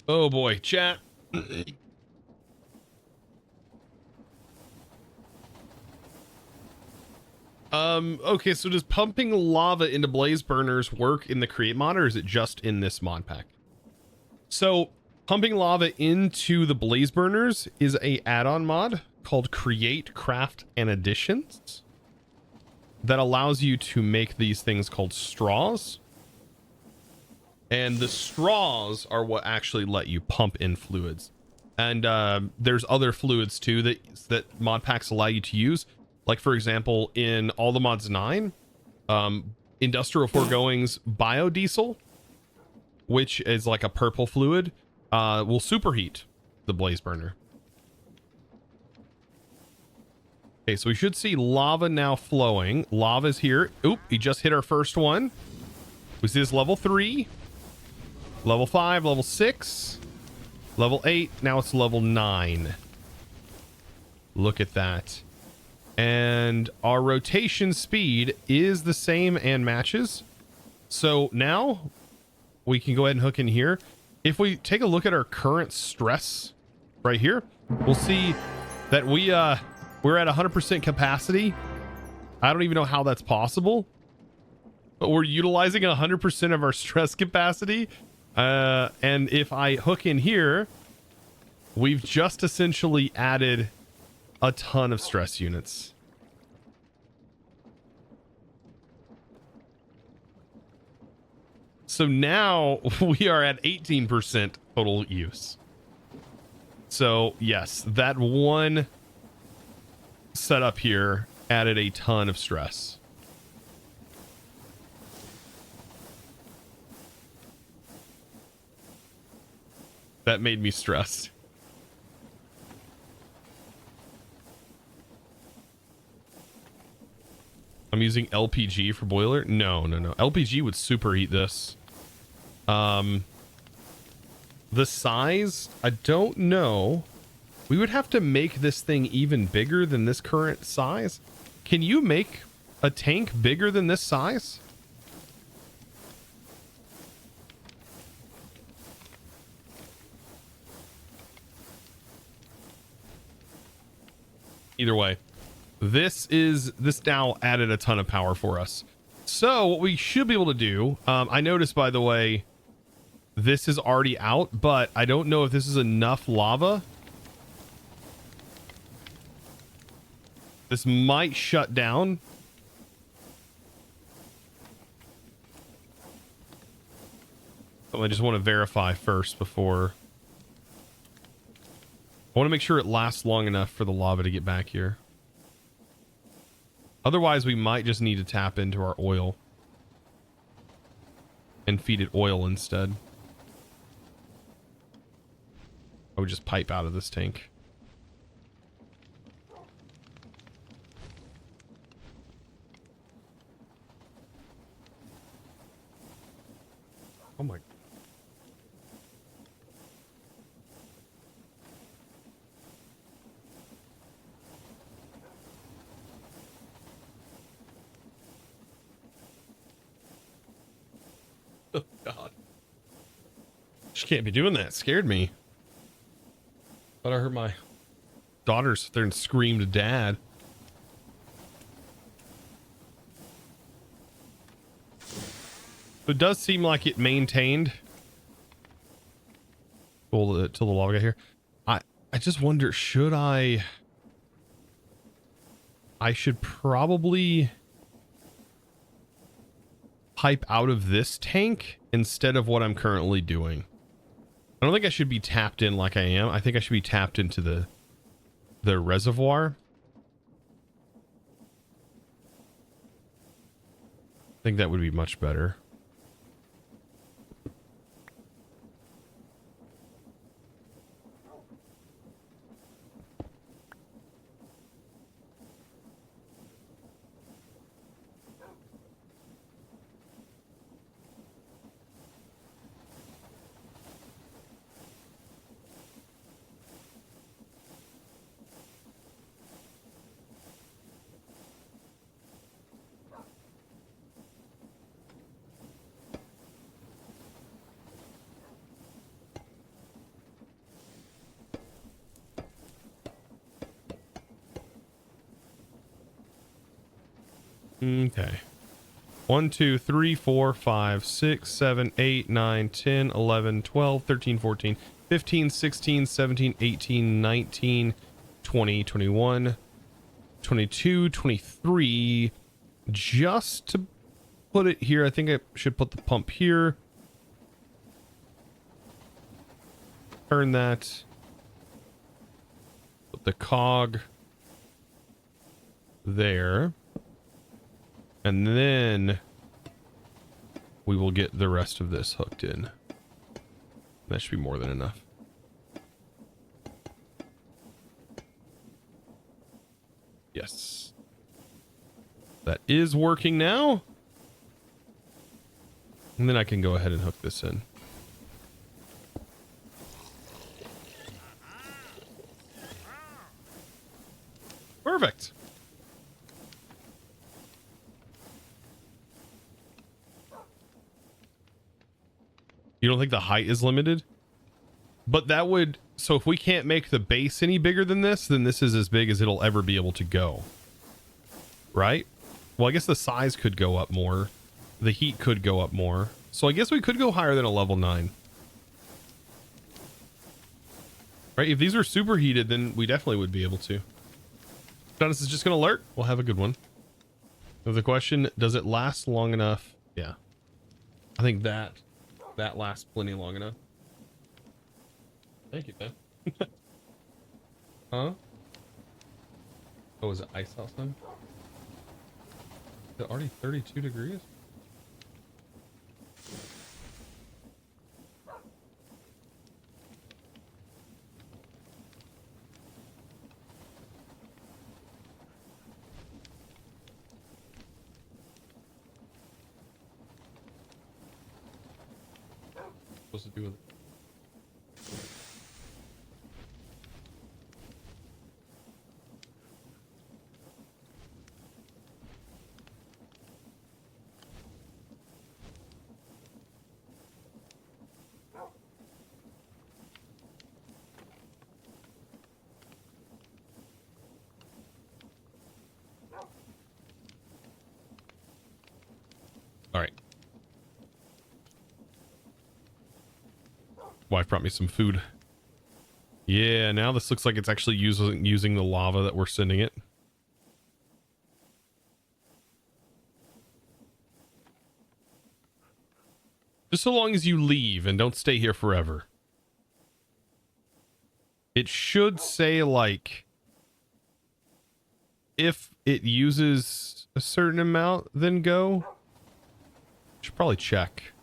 Oh boy, chat. Okay, so does pumping lava into blaze burners work in the create mod, or is it just in this mod pack? So pumping lava into the blaze burners is a add-on mod called Create, Craft, and Additions that allows you to make these things called straws. And the straws are what actually let you pump in fluids. And there's other fluids too that mod packs allow you to use. Like, for example, in All the Mods 9, Industrial Foregoing's biodiesel, which is like a purple fluid, will superheat the blaze burner. Okay, so we should see lava now flowing. Lava's here. Oop, he just hit our first one. We see this level 3, level 5, level 6, level 8. Now it's level 9. Look at that. And our rotation speed is the same and matches. So now we can go ahead and hook in here. If we take a look at our current stress right here, we'll see that we're at 100% capacity. I don't even know how that's possible, but we're utilizing 100% of our stress capacity. And if I hook in here, we've just essentially added a ton of stress units. So now we are at 18% total use. So yes, that one setup here added a ton of stress. That made me stressed. I'm using LPG for boiler. No. LPG would superheat this. The size, I don't know. We would have to make this thing even bigger than this current size. Can you make a tank bigger than this size? Either way, this now added a ton of power for us. So what we should be able to do, I noticed, by the way, this is already out, but I don't know if this is enough lava. This might shut down. So I just want to verify first before. I want to make sure it lasts long enough for the lava to get back here. Otherwise, we might just need to tap into our oil and feed it oil instead. I would just pipe out of this tank. Oh my. Oh God. She can't be doing that. Scared me. Thought I heard my daughter sit there and screamed, "Dad." It does seem like it maintained till the lava got here. I just wonder, should I should probably pipe out of this tank instead of what I'm currently doing. I don't think I should be tapped in like I am. I think I should be tapped into the reservoir. I think that would be much better. Okay. 1, 2, 3, 4, 5, 6, 7, 8, 9, 10, 11, 12, 13, 14, 15, 16, 17, 18, 19, 20, 21, 22, 23. Just to put it here, I think I should put the pump here. Turn that. Put the cog there. And then we will get the rest of this hooked in. That should be more than enough. Yes. That is working now. And then I can go ahead and hook this in. Perfect. You don't think the height is limited? But that would... So if we can't make the base any bigger than this, then this is as big as it'll ever be able to go. Right? Well, I guess the size could go up more. The heat could go up more. So I guess we could go higher than a level 9. Right? If these are superheated, then we definitely would be able to. Jonas is just going to alert. We'll have a good one. So the question, does it last long enough? Yeah. I think that lasts plenty long enough. Thank you, man. Huh? Oh, is it ice outside? Is it already 32 degrees? Supposed to do with it? All right. Wife brought me some food. Yeah, now this looks like it's actually using the lava that we're sending it. Just so long as you leave and don't stay here forever. It should say, like, if it uses a certain amount, then go. Should probably check.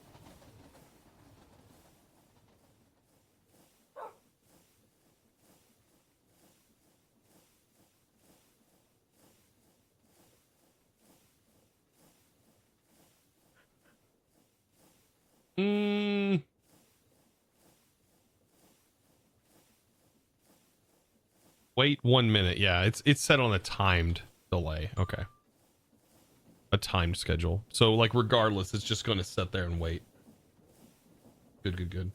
Wait 1 minute. Yeah, it's set on a timed delay. Okay. A timed schedule. So like regardless, it's just going to sit there and wait. Good.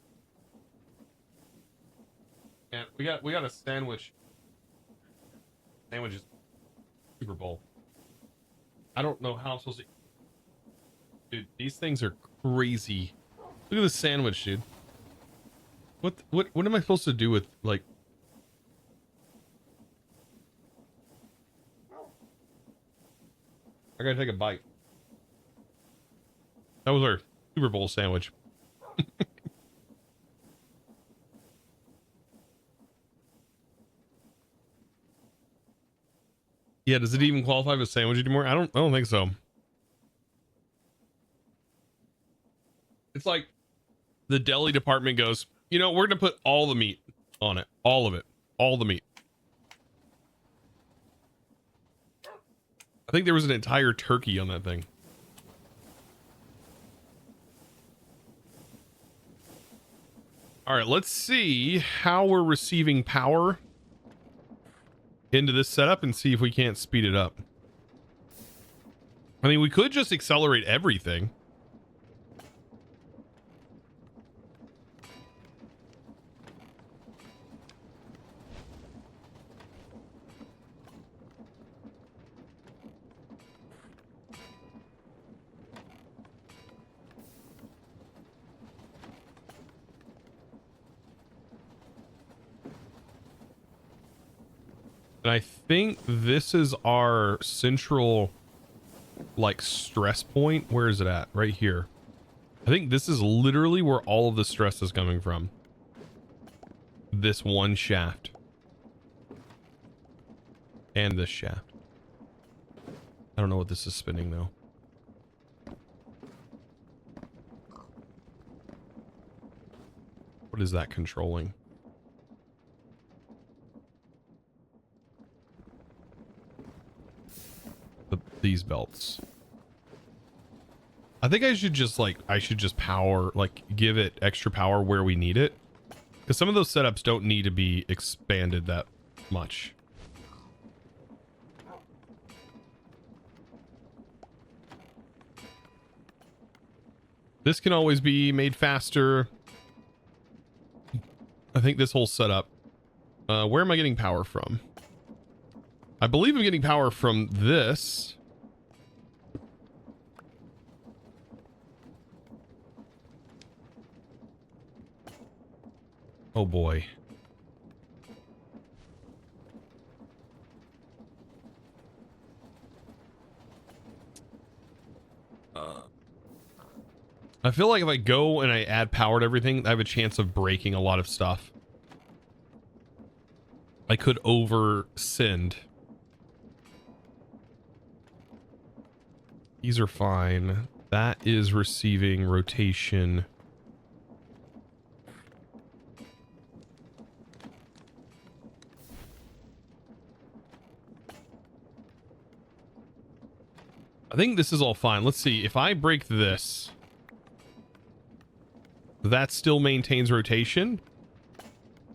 And we got a sandwich. Sandwich is Super Bowl. I don't know how I'm supposed to. Dude, these things are crazy. Look at this sandwich, dude. What am I supposed to do with, like, I gotta take a bite. That was our Super Bowl sandwich. Yeah, does it even qualify as a sandwich anymore? I don't think so. It's like the deli department goes, you know, we're gonna put all the meat on it. All of it. All the meat. I think there was an entire turkey on that thing. All right, let's see how we're receiving power into this setup and see if we can't speed it up. I mean, we could just accelerate everything. And I think this is our central, like, stress point. Where is it at? Right here. I think this is literally where all of the stress is coming from. This one shaft. And this shaft. I don't know what this is spinning, though. What is that controlling? These belts. I think I should just power, like, give it extra power where we need it, because some of those setups don't need to be expanded that much. This can always be made faster. I think this whole setup, where am I getting power from? I believe I'm getting power from this. Oh boy. I feel like if I go and I add power to everything, I have a chance of breaking a lot of stuff. I could oversend. These are fine. That is receiving rotation. I think this is all fine. Let's see. If I break this, that still maintains rotation.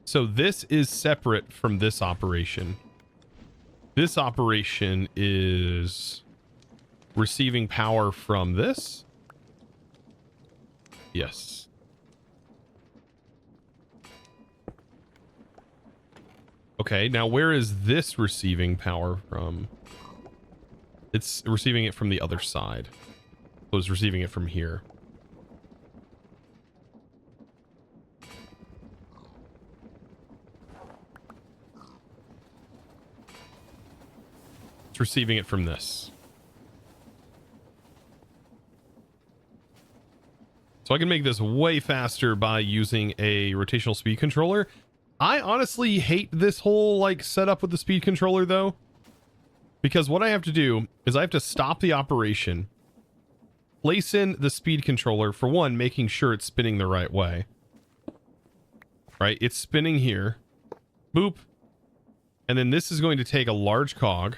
So this is separate from this operation. This operation is receiving power from this. Yes. Okay, now where is this receiving power from? It's receiving it from the other side. So was receiving it from here. It's receiving it from this. So I can make this way faster by using a rotational speed controller. I honestly hate this whole like setup with the speed controller though, because what I have to do is I have to stop the operation, place in the speed controller, for one, making sure it's spinning the right way. Right? It's spinning here. Boop. And then this is going to take a large cog.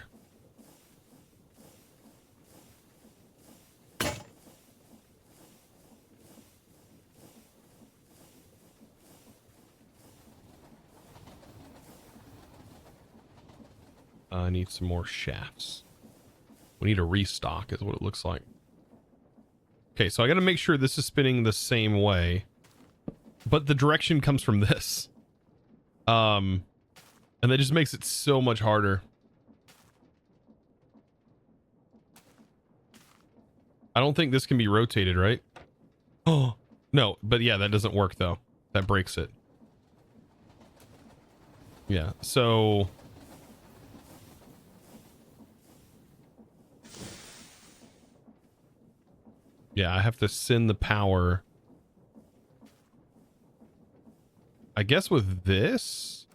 I need some more shafts. We need a restock is what it looks like. Okay, so I got to make sure this is spinning the same way, but the direction comes from this. And that just makes it so much harder. I don't think this can be rotated, right? Oh, no, but yeah, that doesn't work though. That breaks it. Yeah, so... yeah, I have to send the power. I guess with this?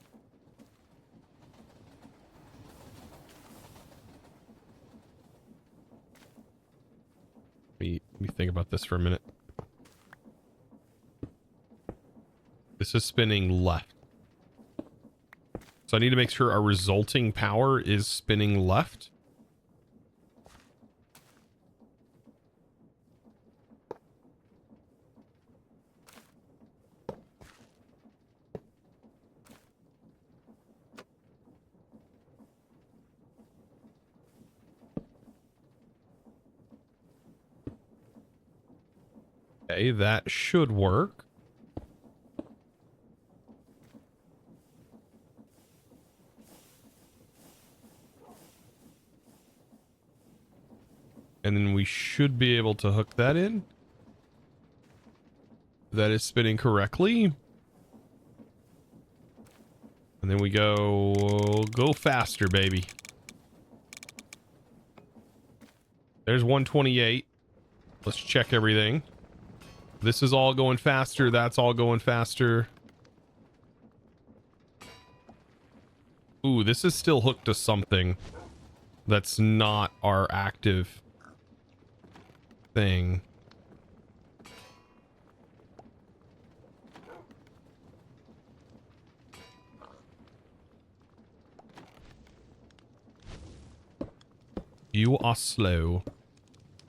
Let me think about this for a minute. This is spinning left. So I need to make sure our resulting power is spinning left. Okay, that should work. And then we should be able to hook that in. That is spinning correctly. And then we go faster, baby. There's 128. Let's check everything. This is all going faster. That's all going faster. Ooh, this is still hooked to something that's not our active thing. You are slow.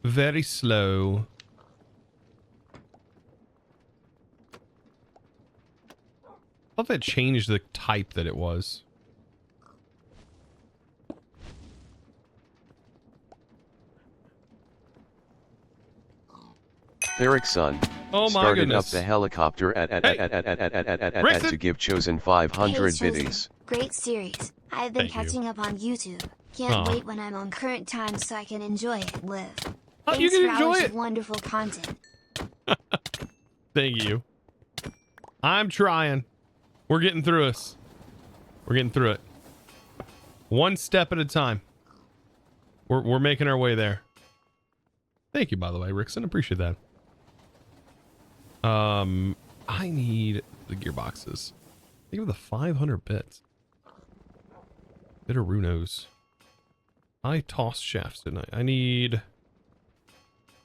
Very slow. I thought that changed the type that it was. Eric's son Oh my started goodness. up the helicopter Rixon! to give chosen 500 Hey, Chosen. biddies. Great series. I've been Thank you. catching up on YouTube. Can't Aw. wait when I'm on current time so I can enjoy it live. Oh, you Thanks can for enjoy hours it. of wonderful content. Thank you. I'm trying. We're getting through us. We're getting through it. One step at a time. We're making our way there. Thank you, by the way, Rickson. Appreciate that. I need the gearboxes. Think of the 500 bits. Bitterunos. I tossed shafts, didn't I? I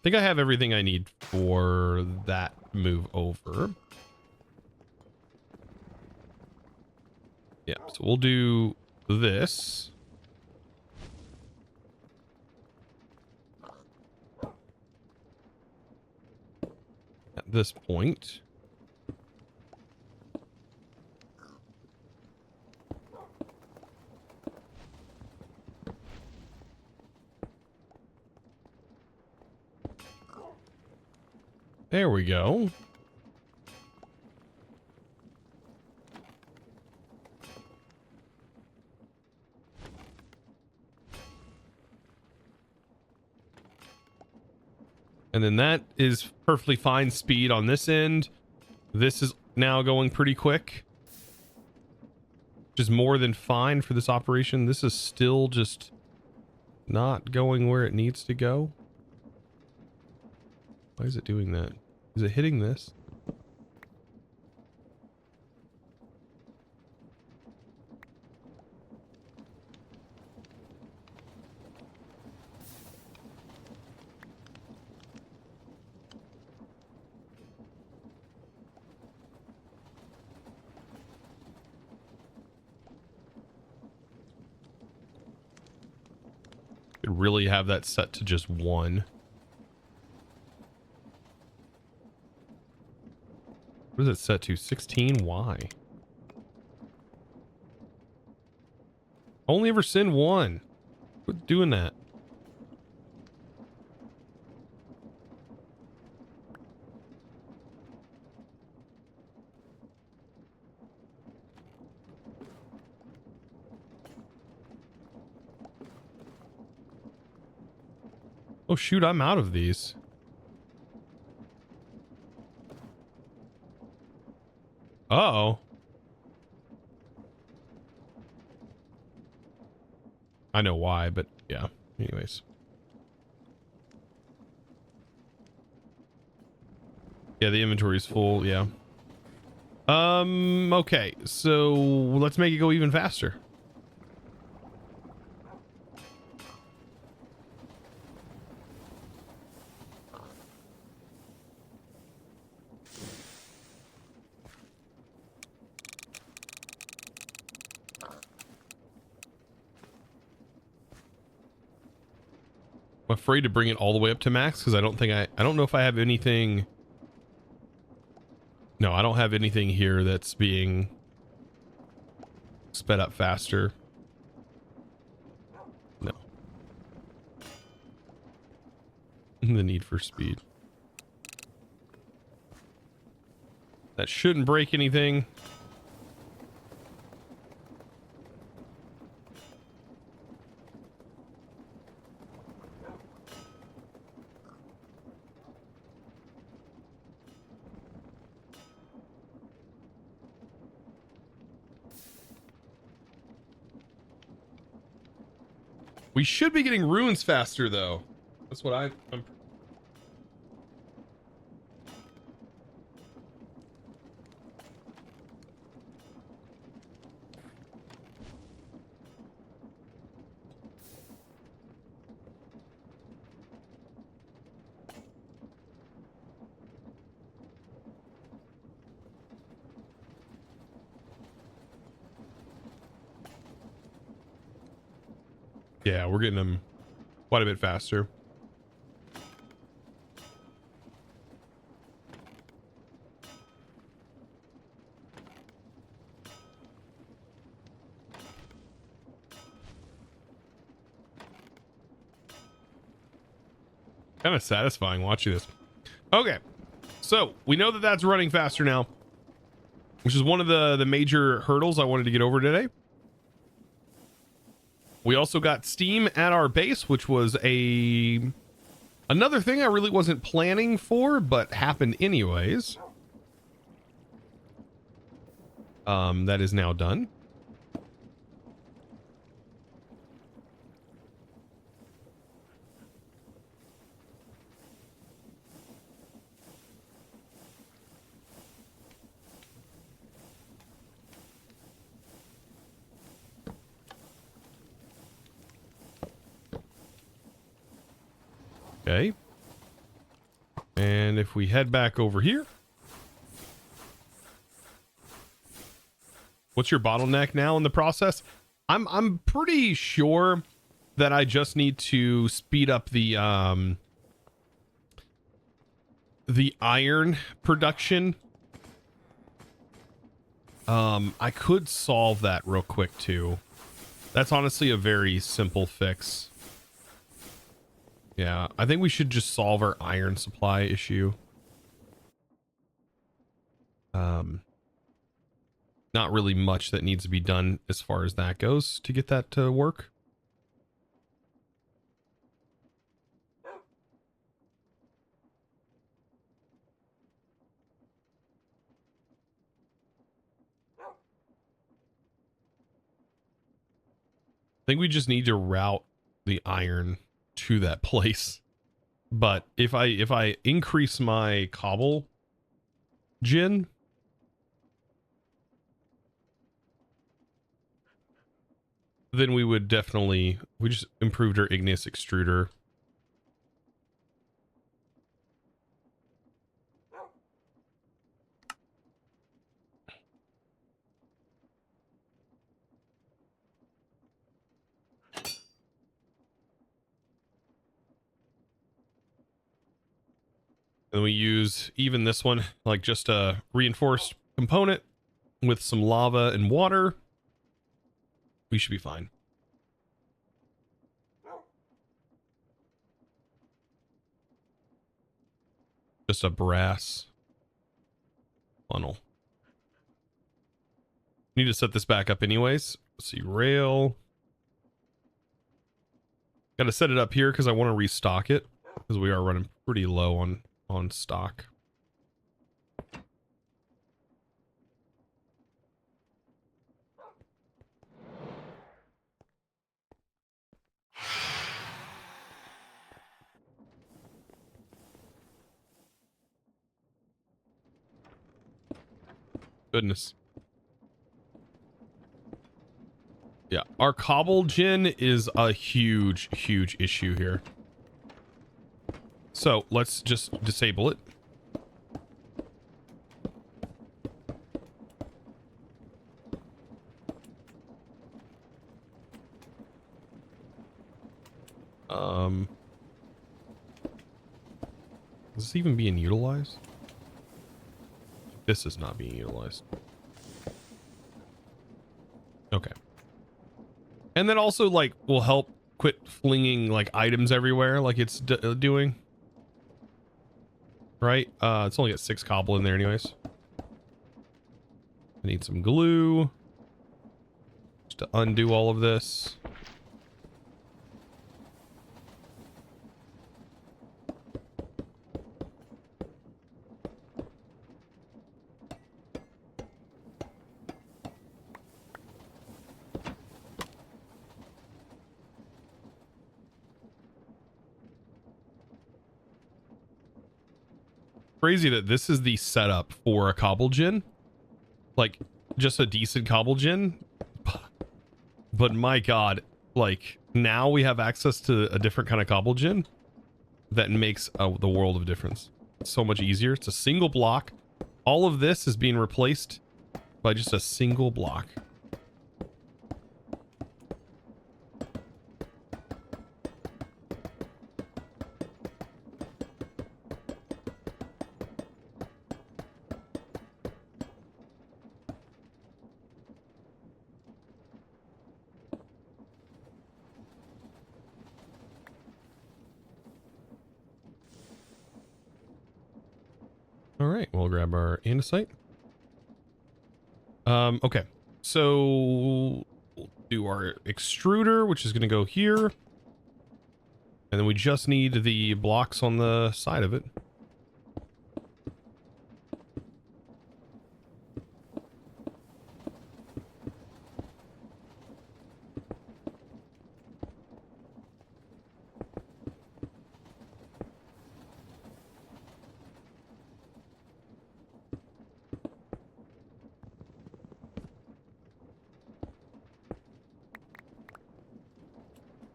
think I have everything I need for that move over. Yeah, so we'll do this. At this point. There we go. And And then that is perfectly fine speed on this end. This is now going pretty quick, which is more than fine for this operation. This is still just not going where it needs to go. Why is it doing that? Is it hitting this? Could really have that set to just 1. What is it set to? 16? Why? Only ever send 1. Quit doing that. Oh shoot, I'm out of these. Uh-oh. I know why, but yeah. Anyways. Yeah, the inventory is full, yeah. Okay, so let's make it go even faster. I'm afraid to bring it all the way up to max because I don't know if I have anything. No, I don't have anything here that's being sped up faster. No. The need for speed. That shouldn't break anything. We should be getting runes faster, though. That's what I'm... Yeah, we're getting them quite a bit faster. Kind of satisfying watching this. Okay, so we know that that's running faster now, which is one of the major hurdles I wanted to get over today. We also got Steam at our base, which was another thing I really wasn't planning for, but happened anyways. That is now done. Okay. And if we head back over here. What's your bottleneck now in the process? I'm pretty sure that I just need to speed up the iron production. I could solve that real quick too. That's honestly a very simple fix. Yeah, I think we should just solve our iron supply issue. Not really much that needs to be done as far as that goes to get that to work. think we just need to route the iron to that place. But if I increase my cobble gin, then we would definitely, we just improved our igneous extruder. And we use even this one, like just a reinforced component with some lava and water. We should be fine. Just a brass funnel. Need to set this back up anyways. Let's see, rail. Got to set it up here because I want to restock it because we are running pretty low on stock. Goodness. Yeah, our cobble gin is a huge, huge issue here. So let's just disable it. Is this even being utilized? This is not being utilized. Okay. And then also, like, will help quit flinging, like, items everywhere like it's doing. Right? It's only got 6 cobble in there anyways. I need some glue. Just to undo all of this. Crazy that this is the setup for a cobble gin, like just a decent cobble gin, but my god, like now we have access to a different kind of cobble gin that makes the world of difference. It's so much easier. It's a single block. All of this is being replaced by just a single block. All right, we'll grab our andesite. Okay, so we'll do our extruder, which is going to go here. And then we just need the blocks on the side of it.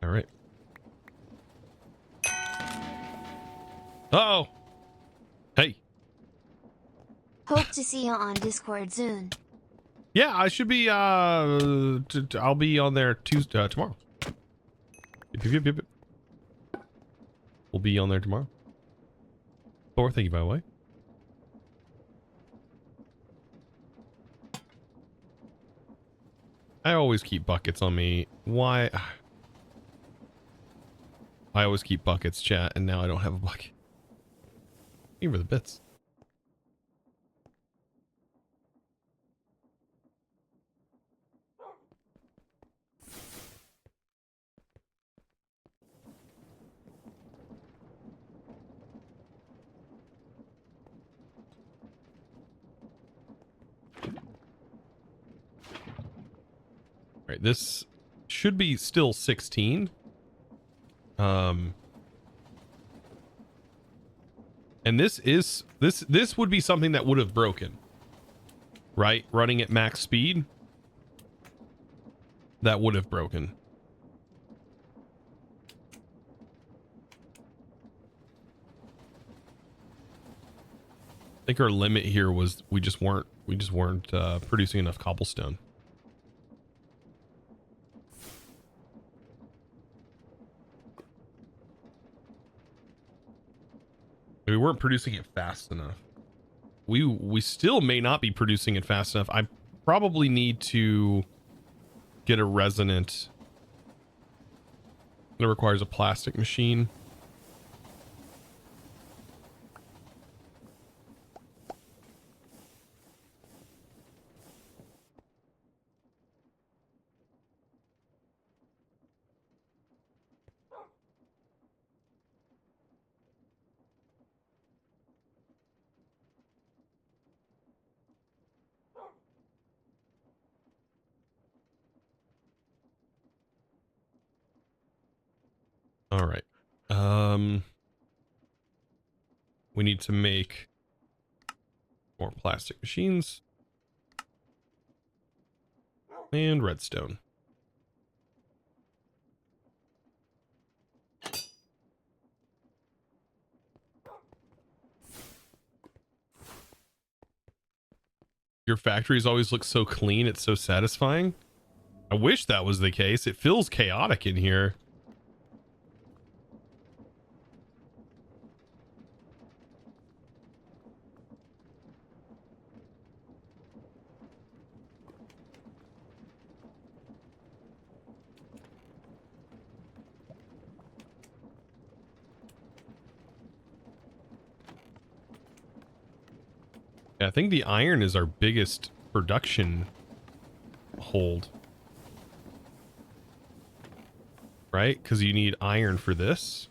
All right. Uh-oh. Hey. Hope to see you on Discord soon. Yeah, I should be, I'll be on there Tuesday, tomorrow. Yep. We'll be on there tomorrow. Thor, thank you, by the way. I always keep buckets on me. Why? I always keep buckets, chat, and now I don't have a bucket. Thank you for the bits. All right, this should be still 16. And this would be something that would have broken, right? Running at max speed, that would have broken. I think our limit here was we just weren't producing enough cobblestone. We weren't producing it fast enough. We still may not be producing it fast enough. I probably need to get a resonant. It requires a plastic machine. All right. We need to make more plastic machines and redstone. Your factories always look so clean. It's so satisfying. I wish that was the case. It feels chaotic in here. I think the iron is our biggest production hold. Right? Because you need iron for this.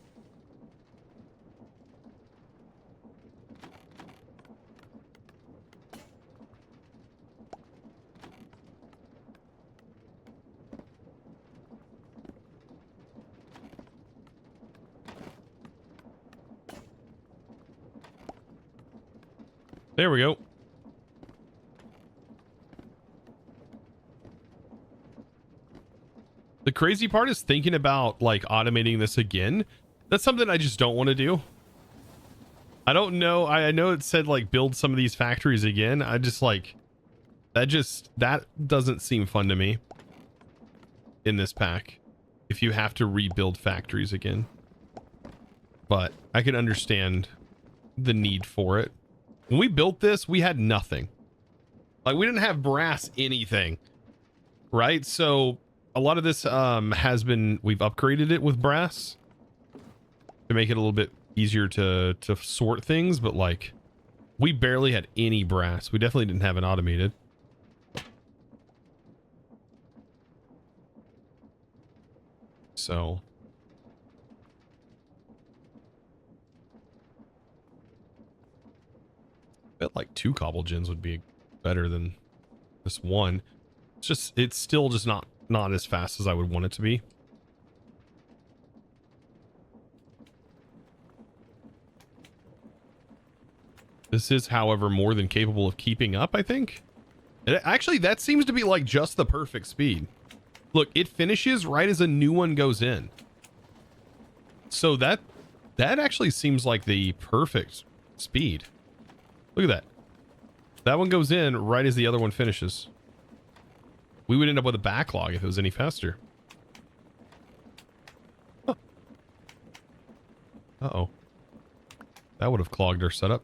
There we go. The crazy part is thinking about like automating this again. That's something I just don't want to do. I don't know. I know it said like build some of these factories again. I just like that doesn't seem fun to me in this pack. If you have to rebuild factories again. But I can understand the need for it. When we built this, we had nothing. Like we didn't have brass anything. Right? So a lot of this we've upgraded it with brass to make it a little bit easier to sort things, but like we barely had any brass. We definitely didn't have it automated. So I bet like 2 cobble gens would be better than this one. It's still just not as fast as I would want it to be. This is, however, more than capable of keeping up, I think. Actually, that seems to be like just the perfect speed. Look, it finishes right as a new one goes in. So that actually seems like the perfect speed. Look at that. That one goes in right as the other one finishes. We would end up with a backlog if it was any faster. Huh. Uh-oh. That would have clogged our setup.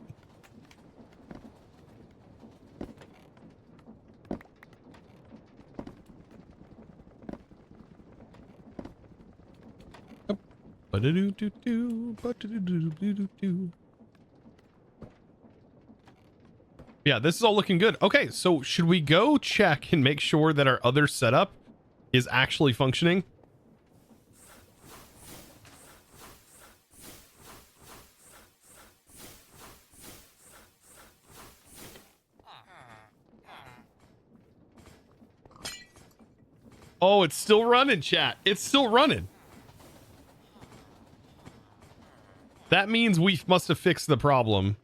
Yeah, this is all looking good. Okay, so should we go check and make sure that our other setup is actually functioning? Oh, it's still running, chat. It's still running. That means we must have fixed the problem.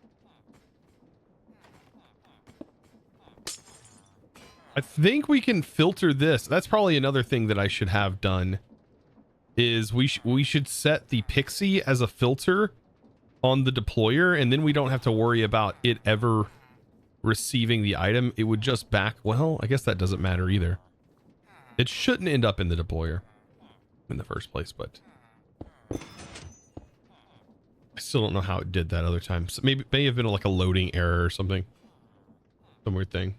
I think we can filter this. That's probably another thing that I should have done. Is we should set the pixie as a filter on the deployer, and then we don't have to worry about it ever receiving the item. It would just back. Well, I guess that doesn't matter either. It shouldn't end up in the deployer in the first place, but I still don't know how it did that other time. So maybe it may have been like a loading error or something. Some weird thing.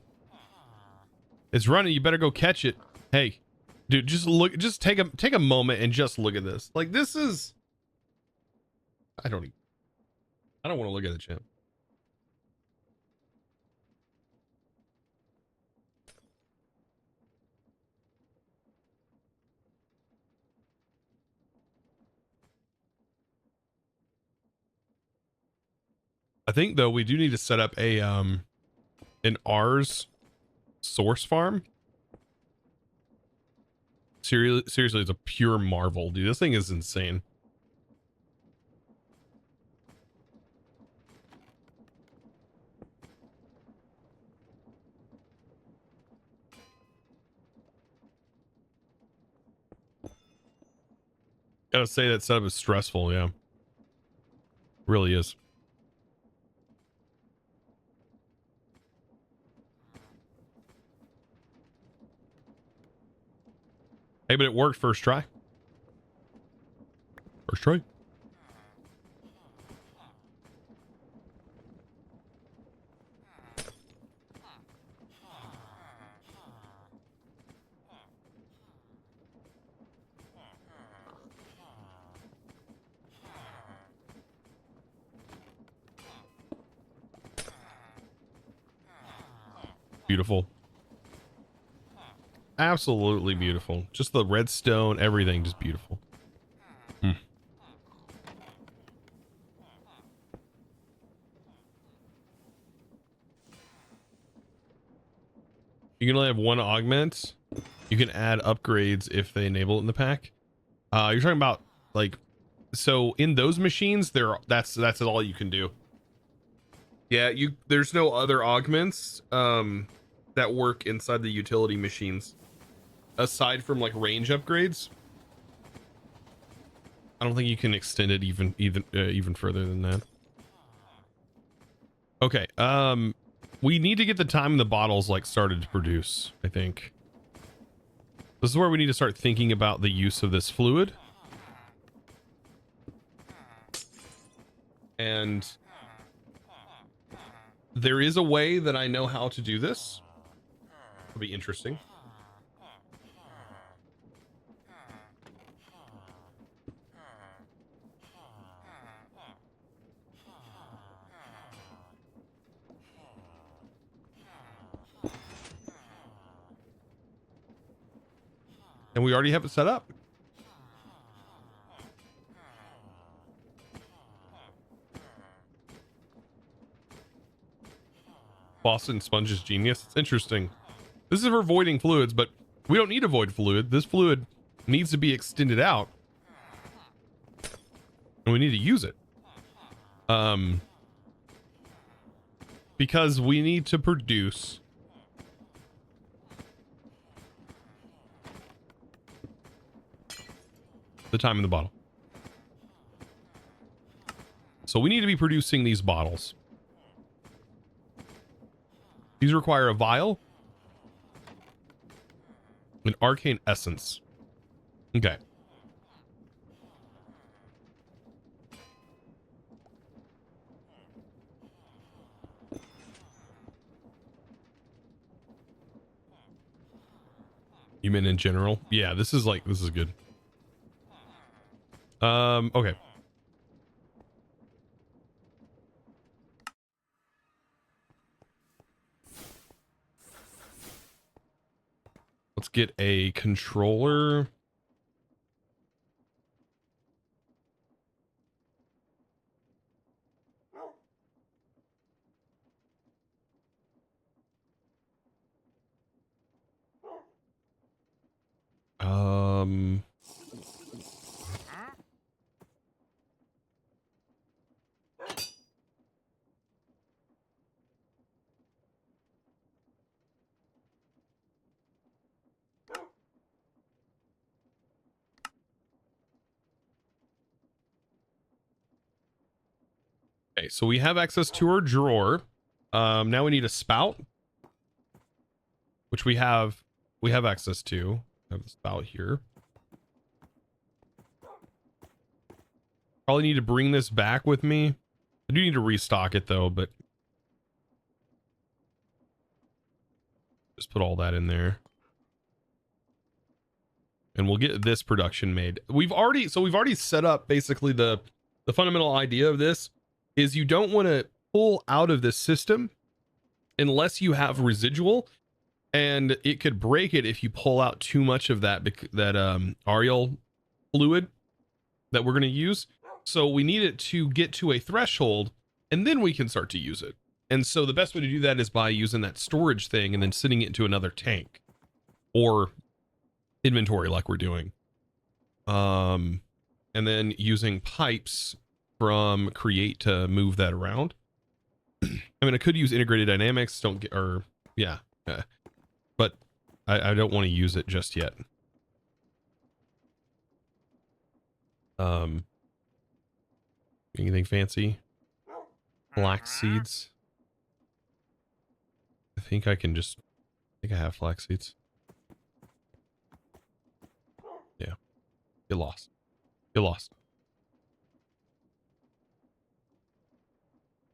It's running. You better go catch it. Hey, dude, just look. Just take a moment and just look at this. Like, this is. I don't want to look at it, champ. I think though we do need to set up a an R's source farm. Seriously, it's a pure marvel, dude. This thing is insane. Gotta say that setup is stressful, yeah. Really is. Hey, but it worked first try. First try. Beautiful. Absolutely beautiful. Just the redstone, everything just beautiful. You can only have one augment. You can add upgrades if they enable it in the pack. You're talking about like, so in those machines, that's all you can do. Yeah, there's no other augments that work inside the utility machines aside from like range upgrades. I don't think you can extend it even further than that. Okay, we need to get the time in the bottles like started to produce, I think. This is where we need to start thinking about the use of this fluid. And there is a way that I know how to do this. It'll be interesting. And we already have it set up. Boston Sponge's genius. It's interesting. This is for voiding fluids, but we don't need to void fluid. This fluid needs to be extended out. And we need to use it. Because we need to produce the time in the bottle. So we need to be producing these bottles. These require a vial, an arcane essence. Okay. You mean in general? Yeah, this is good. Okay. Let's get a controller. Okay, so we have access to our drawer. Now we need a spout, which we have access to. I have the spout here. Probably need to bring this back with me. I do need to restock it though, but just put all that in there. And we'll get this production made. We've already set up basically the fundamental idea of this is you don't want to pull out of this system unless you have residual, and it could break it if you pull out too much of that Ariel fluid that we're going to use. So we need it to get to a threshold and then we can start to use it. And so the best way to do that is by using that storage thing and then sending it into another tank or inventory like we're doing. And then using pipes from create to move that around. I mean, I could use integrated dynamics, but I don't want to use it just yet. Anything fancy? Flax seeds. I think I have flax seeds. Yeah. Get lost. Get lost.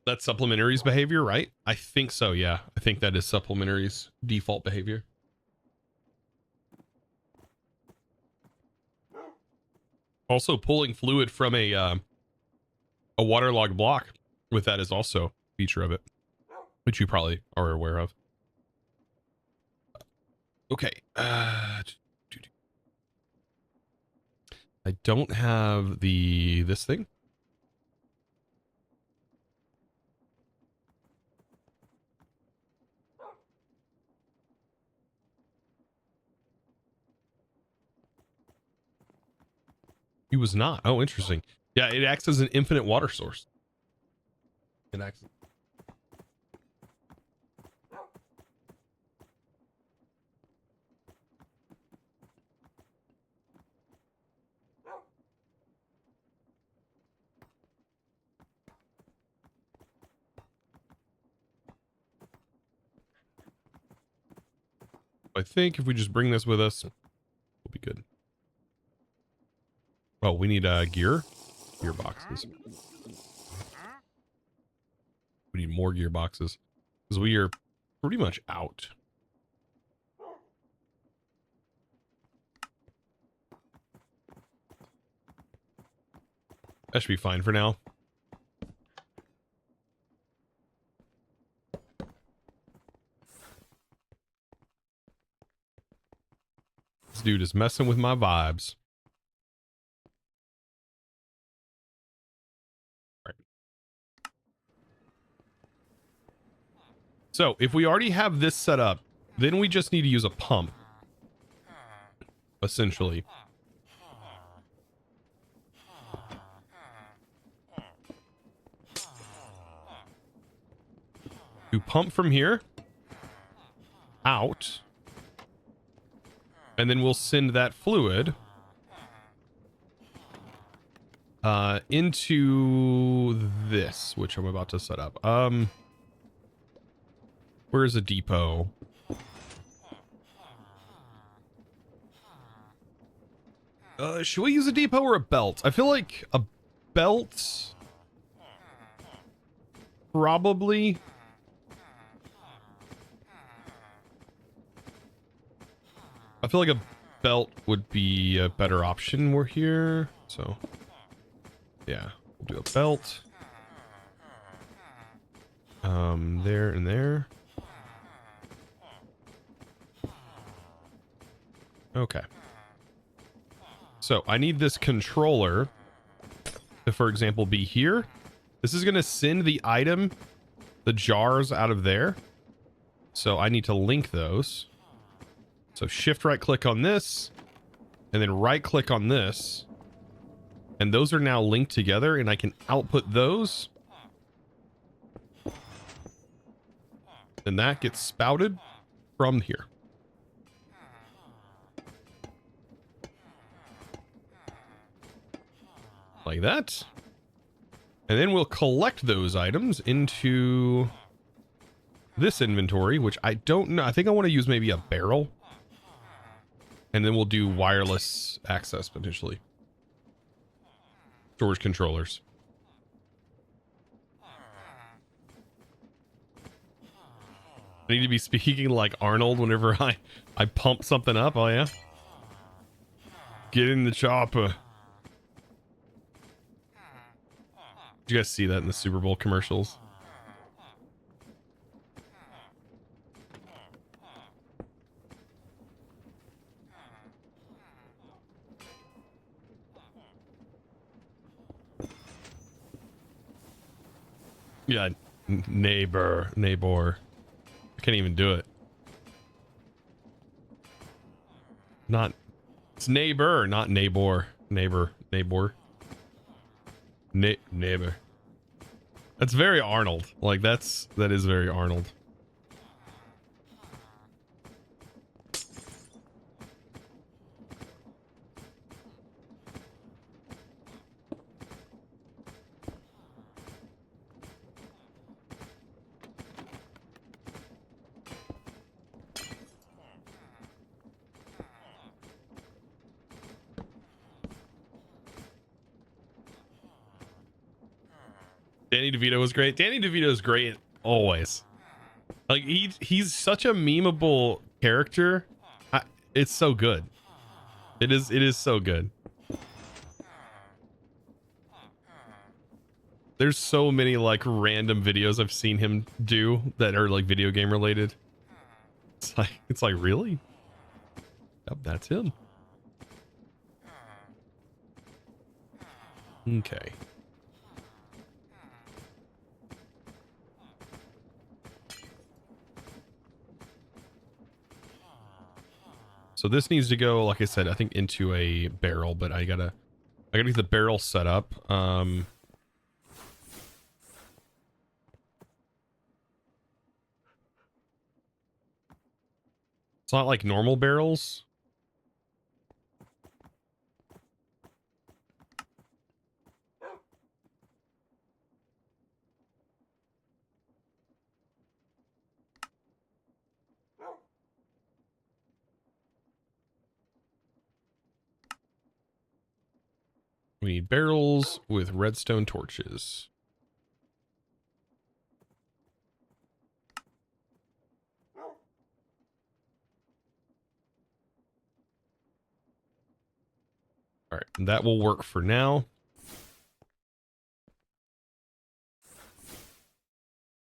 That's supplementary's behavior, right? I think so, yeah. I think that is supplementary's default behavior. Also, pulling fluid from a waterlogged block with that is also a feature of it, which you probably are aware of. Okay. I don't have this thing. He was not. Oh, interesting. Yeah, it acts as an infinite water source. It acts. I think if we just bring this with us, we'll be good. Oh, we need gear boxes. We need more gear boxes because we are pretty much out. That should be fine for now. This dude is messing with my vibes. So if we already have this set up, then we just need to use a pump, essentially. To pump from here out, and then we'll send that fluid into this, which I'm about to set up. Where's a depot? Should we use a depot or a belt? I feel like a belt probably. I feel like a belt would be a better option. We're here, so yeah, we'll do a belt. There and there. Okay. So I need this controller to, for example, be here. This is going to send the item, the jars, out of there. So I need to link those. So shift right click on this and then right click on this. And those are now linked together and I can output those. And that gets spouted from here. Like that. And then we'll collect those items into this inventory, which I don't know. I think I want to use maybe a barrel. And then we'll do wireless access potentially. Storage controllers. I need to be speaking like Arnold whenever I pump something up. Oh yeah. Get in the chopper. Did you guys see that in the Super Bowl commercials? Yeah, neighbor. I can't even do it. It's neighbor, not neighbor. Neighbor. Neighbor. That's very Arnold. Like that is very Arnold. Danny DeVito was great. Danny DeVito is great always. Like he's such a memeable character. It's so good. It is so good. There's so many like random videos I've seen him do that are like video game related. It's like really? Yep, that's him. Okay. So this needs to go, like I said, I think into a barrel, but I gotta get the barrel set up. It's not like normal barrels. We need barrels with redstone torches. All right, that will work for now.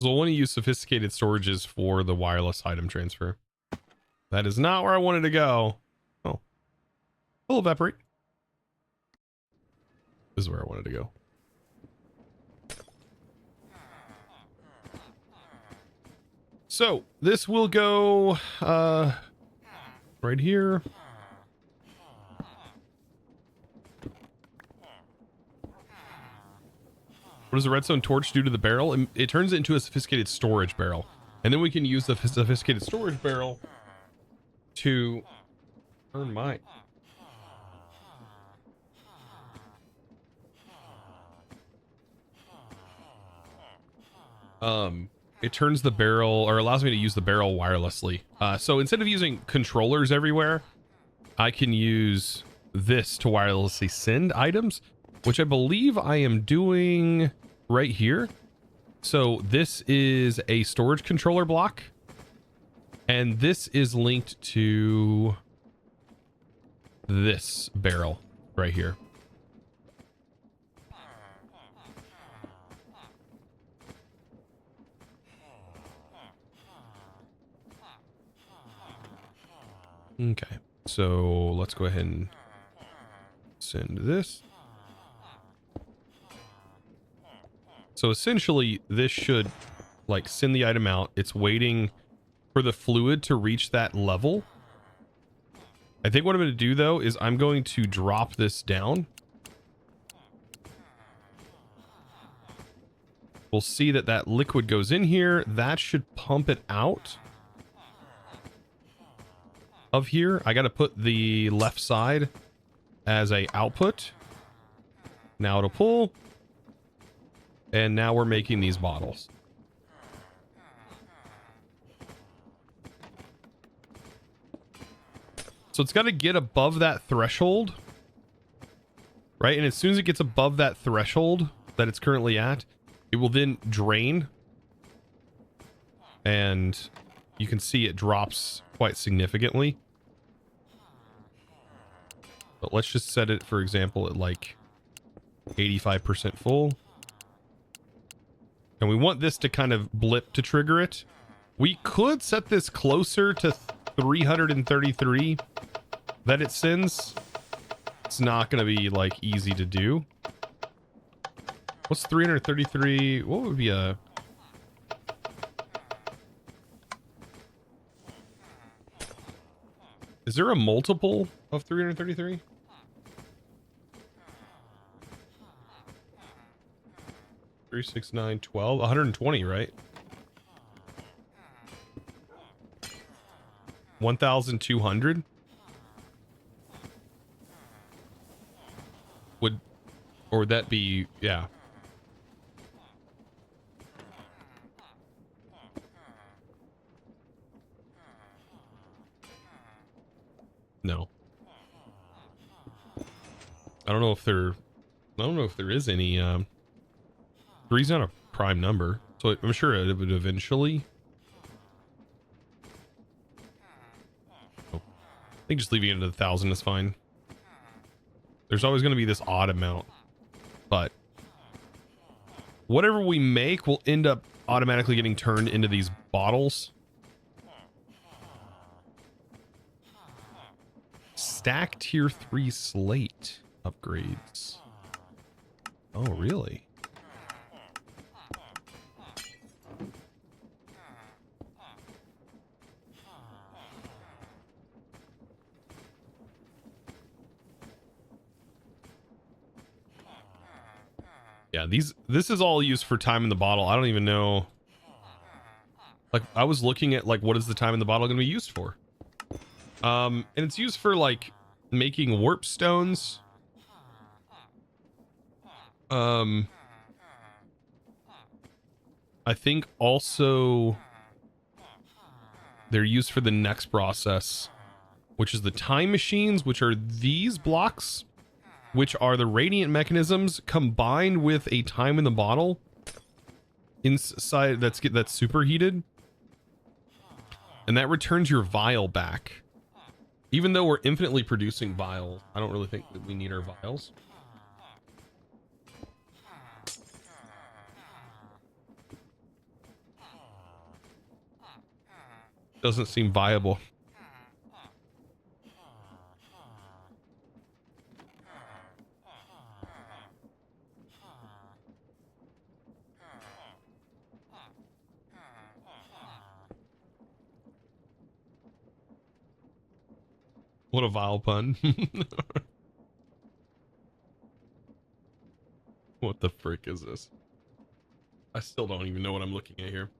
So we'll want to use sophisticated storages for the wireless item transfer. That is not where I wanted to go. Oh, it'll evaporate. This is where I wanted to go. So this will go right here. What does the redstone torch do to the barrel? It turns it into a sophisticated storage barrel. And then we can use the sophisticated storage barrel to earn mine. It turns the barrel, or allows me to use the barrel wirelessly. So instead of using controllers everywhere, I can use this to wirelessly send items, which I believe I am doing right here. So this is a storage controller block, and this is linked to this barrel right here. Okay, so let's go ahead and send this. So essentially this should like send the item out. It's waiting for the fluid to reach that level. I think what I'm going to do though is I'm going to drop this down. We'll see that that liquid goes in here. That should pump it out of here. I got to put the left side as a output. Now it'll pull. And now we're making these bottles. So it's got to get above that threshold, right? And as soon as it gets above that threshold that it's currently at, it will then drain. And you can see it drops quite significantly. But let's just set it, for example, at like 85% full. And we want this to kind of blip to trigger it. We could set this closer to 333 that it sends. It's not going to be like easy to do. What's 333? What would be a... Is there a multiple of 333? Three, 6, 9, 12, 120, right? 1,200 would, or would that be, yeah. No. I don't know if there is any, three's not a prime number, so I'm sure it would eventually. Oh, I think just leaving it at 1,000 is fine. There's always going to be this odd amount, but whatever we make will end up automatically getting turned into these bottles. Stack tier 3 slate upgrades. Oh, really? Yeah, this is all used for time in the bottle. I don't even know. Like, I was looking at like what is the time in the bottle going to be used for? And it's used for like making warp stones. I think also they're used for the next process, which is the time machines, which are these blocks, which are the radiant mechanisms combined with a time in the bottle inside that's superheated, and that returns your vial back. Even though we're infinitely producing vials, I don't really think that we need our vials. Doesn't seem viable. What a vile pun. What the frick is this? I still don't even know what I'm looking at here.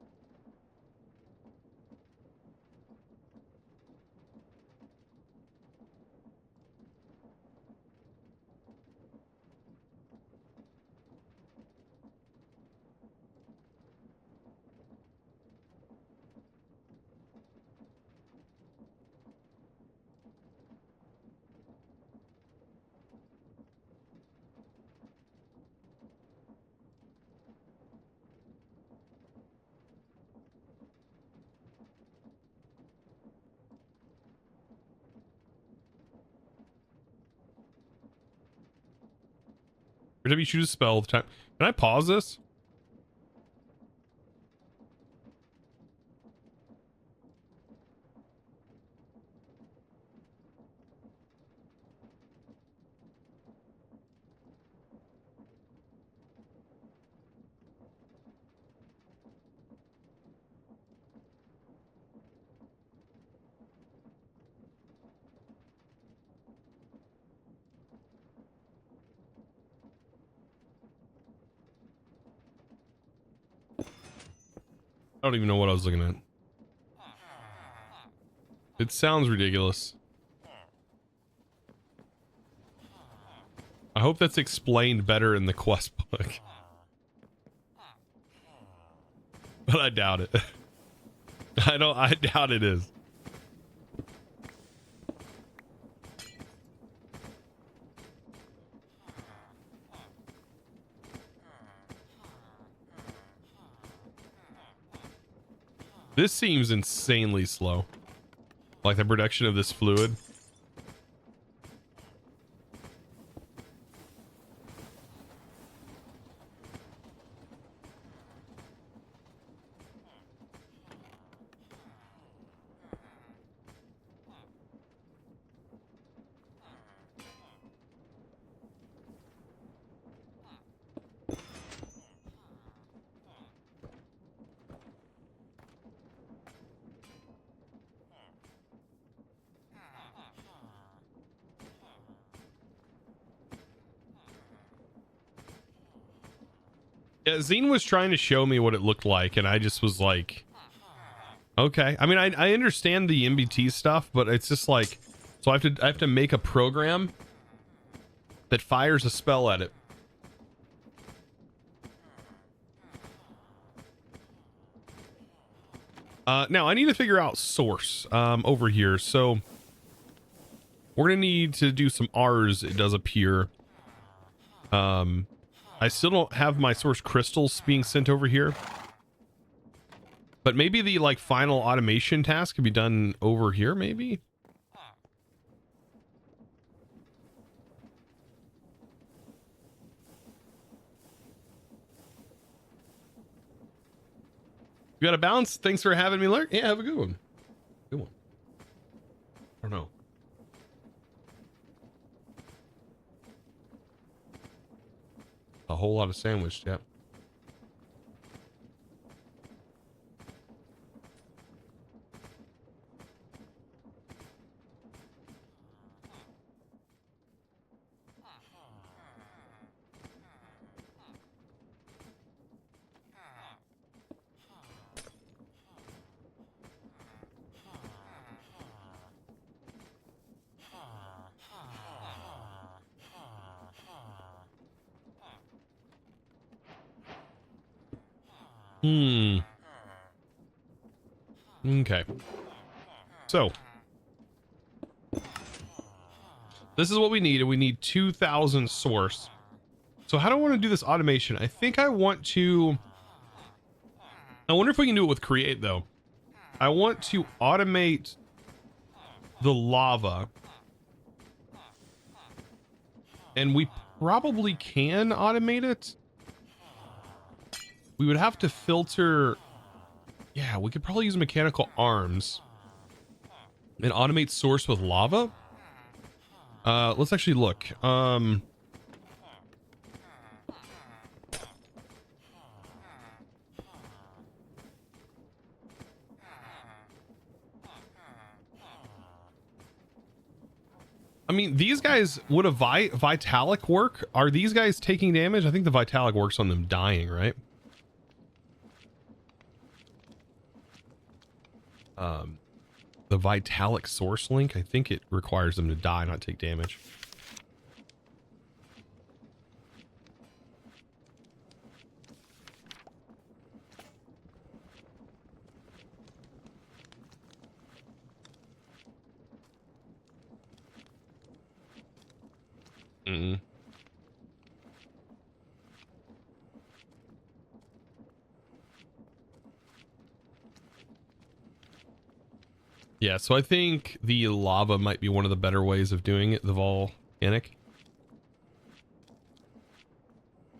Every time you choose a spell, time. Can I pause this? I don't even know what I was looking at. It sounds ridiculous. I hope that's explained better in the quest book. but I doubt it. I doubt it is. This seems insanely slow. Like the production of this fluid. Yeah, Zine was trying to show me what it looked like, and I just was like, okay. I mean, I understand the MBT stuff, but it's just like, so I have to make a program that fires a spell at it. Now I need to figure out source over here. So we're gonna need to do some R's. It does appear. I still don't have my source crystals being sent over here, but maybe the like final automation task can be done over here. Maybe. You got a bounce. Thanks for having me learn. Yeah, have a good one. Good one. I don't know. A whole lot of sandwich, yep. Okay. So this is what we need, and we need 2,000 source. So how do I want to do this automation? I think I want to, I wonder if we can do it with create though. I want to automate the lava, and we probably can automate it. We would have to filter. Yeah, we could probably use mechanical arms and automate source with lava. Let's actually look. I mean, these guys, would a Vitalic work? Are these guys taking damage? I think the Vitalic works on them dying, right? The Vitalic source link, I think it requires them to die, not take damage. Yeah, so I think the lava might be one of the better ways of doing it, the volcanic.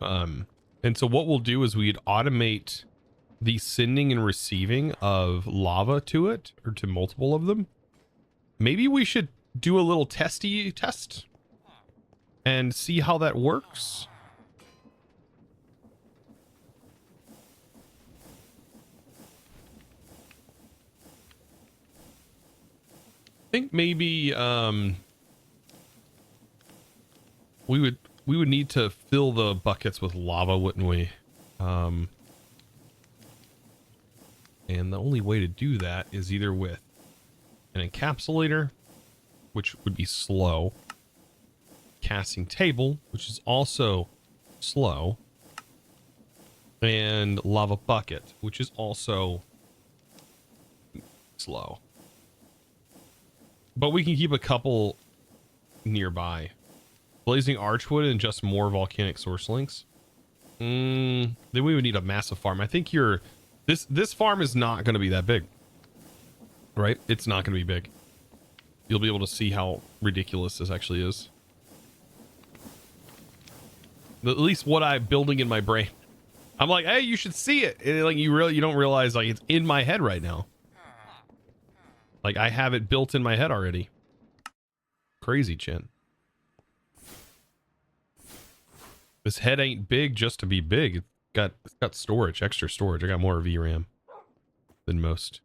And so what we'll do is we'd automate the sending and receiving of lava to it, or to multiple of them. Maybe we should do a little test and see how that works. I think maybe we would need to fill the buckets with lava, wouldn't we? And the only way to do that is either with an encapsulator, which would be slow, casting table, which is also slow, and lava bucket, which is also slow. But we can keep a couple nearby. Blazing archwood and just more volcanic source links. Then we would need a massive farm. I think this farm is not going to be that big, right? It's not going to be big. You'll be able to see how ridiculous this actually is. At least what I'm building in my brain. I'm like, hey, you should see it. And like you don't realize like it's in my head right now. Like I have it built in my head already. Crazy, Chin. This head ain't big just to be big. It's got storage, extra storage. I got more VRAM than most.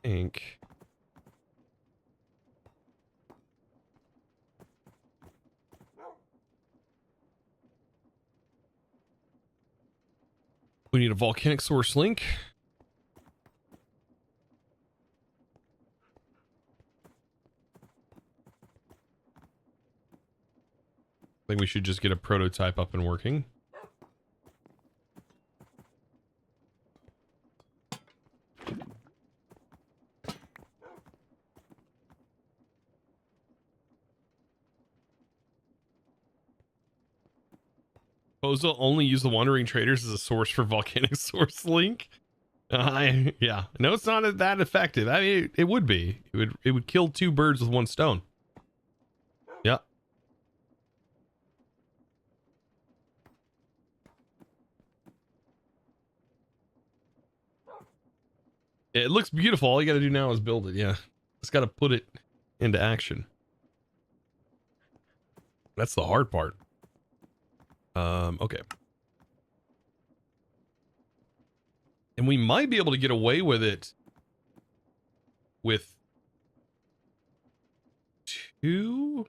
Think. We need a volcanic source link. I think we should just get a prototype up and working. Bozo only use the Wandering Traders as a source for volcanic source link. Yeah, no, it's not that effective. I mean, it would be. It would kill two birds with one stone. Yeah. It looks beautiful. All you got to do now is build it. Yeah, just got to put it into action. That's the hard part. Okay. And we might be able to get away with it with two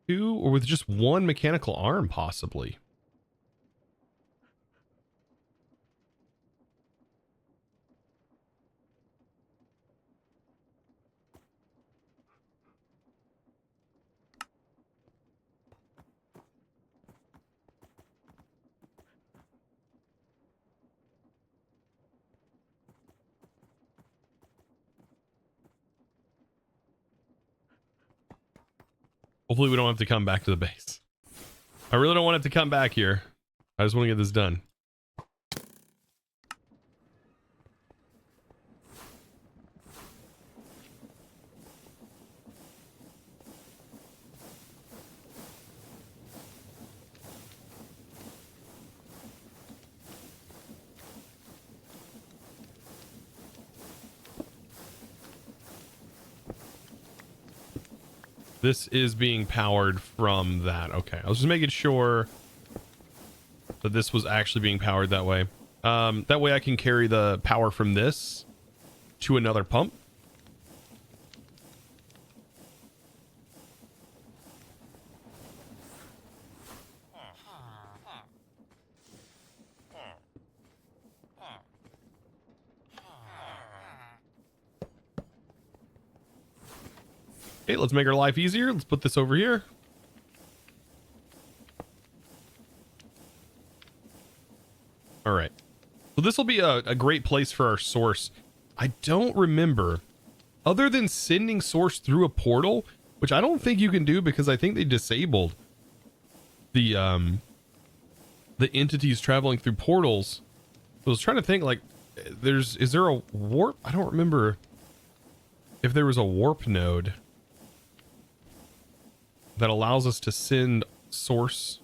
or with just one mechanical arm, possibly. Hopefully we don't have to come back to the base. I really don't want it to come back here. I just want to get this done. This is being powered from that. Okay, I was just making sure that this was actually being powered that way. That way I can carry the power from this to another pump. Okay, let's make our life easier. Let's put this over here. All right. So this will be a great place for our source. I don't remember, other than sending source through a portal, which I don't think you can do because I think they disabled the entities traveling through portals. I was trying to think, like, is there a warp? I don't remember if there was a warp node that allows us to send source.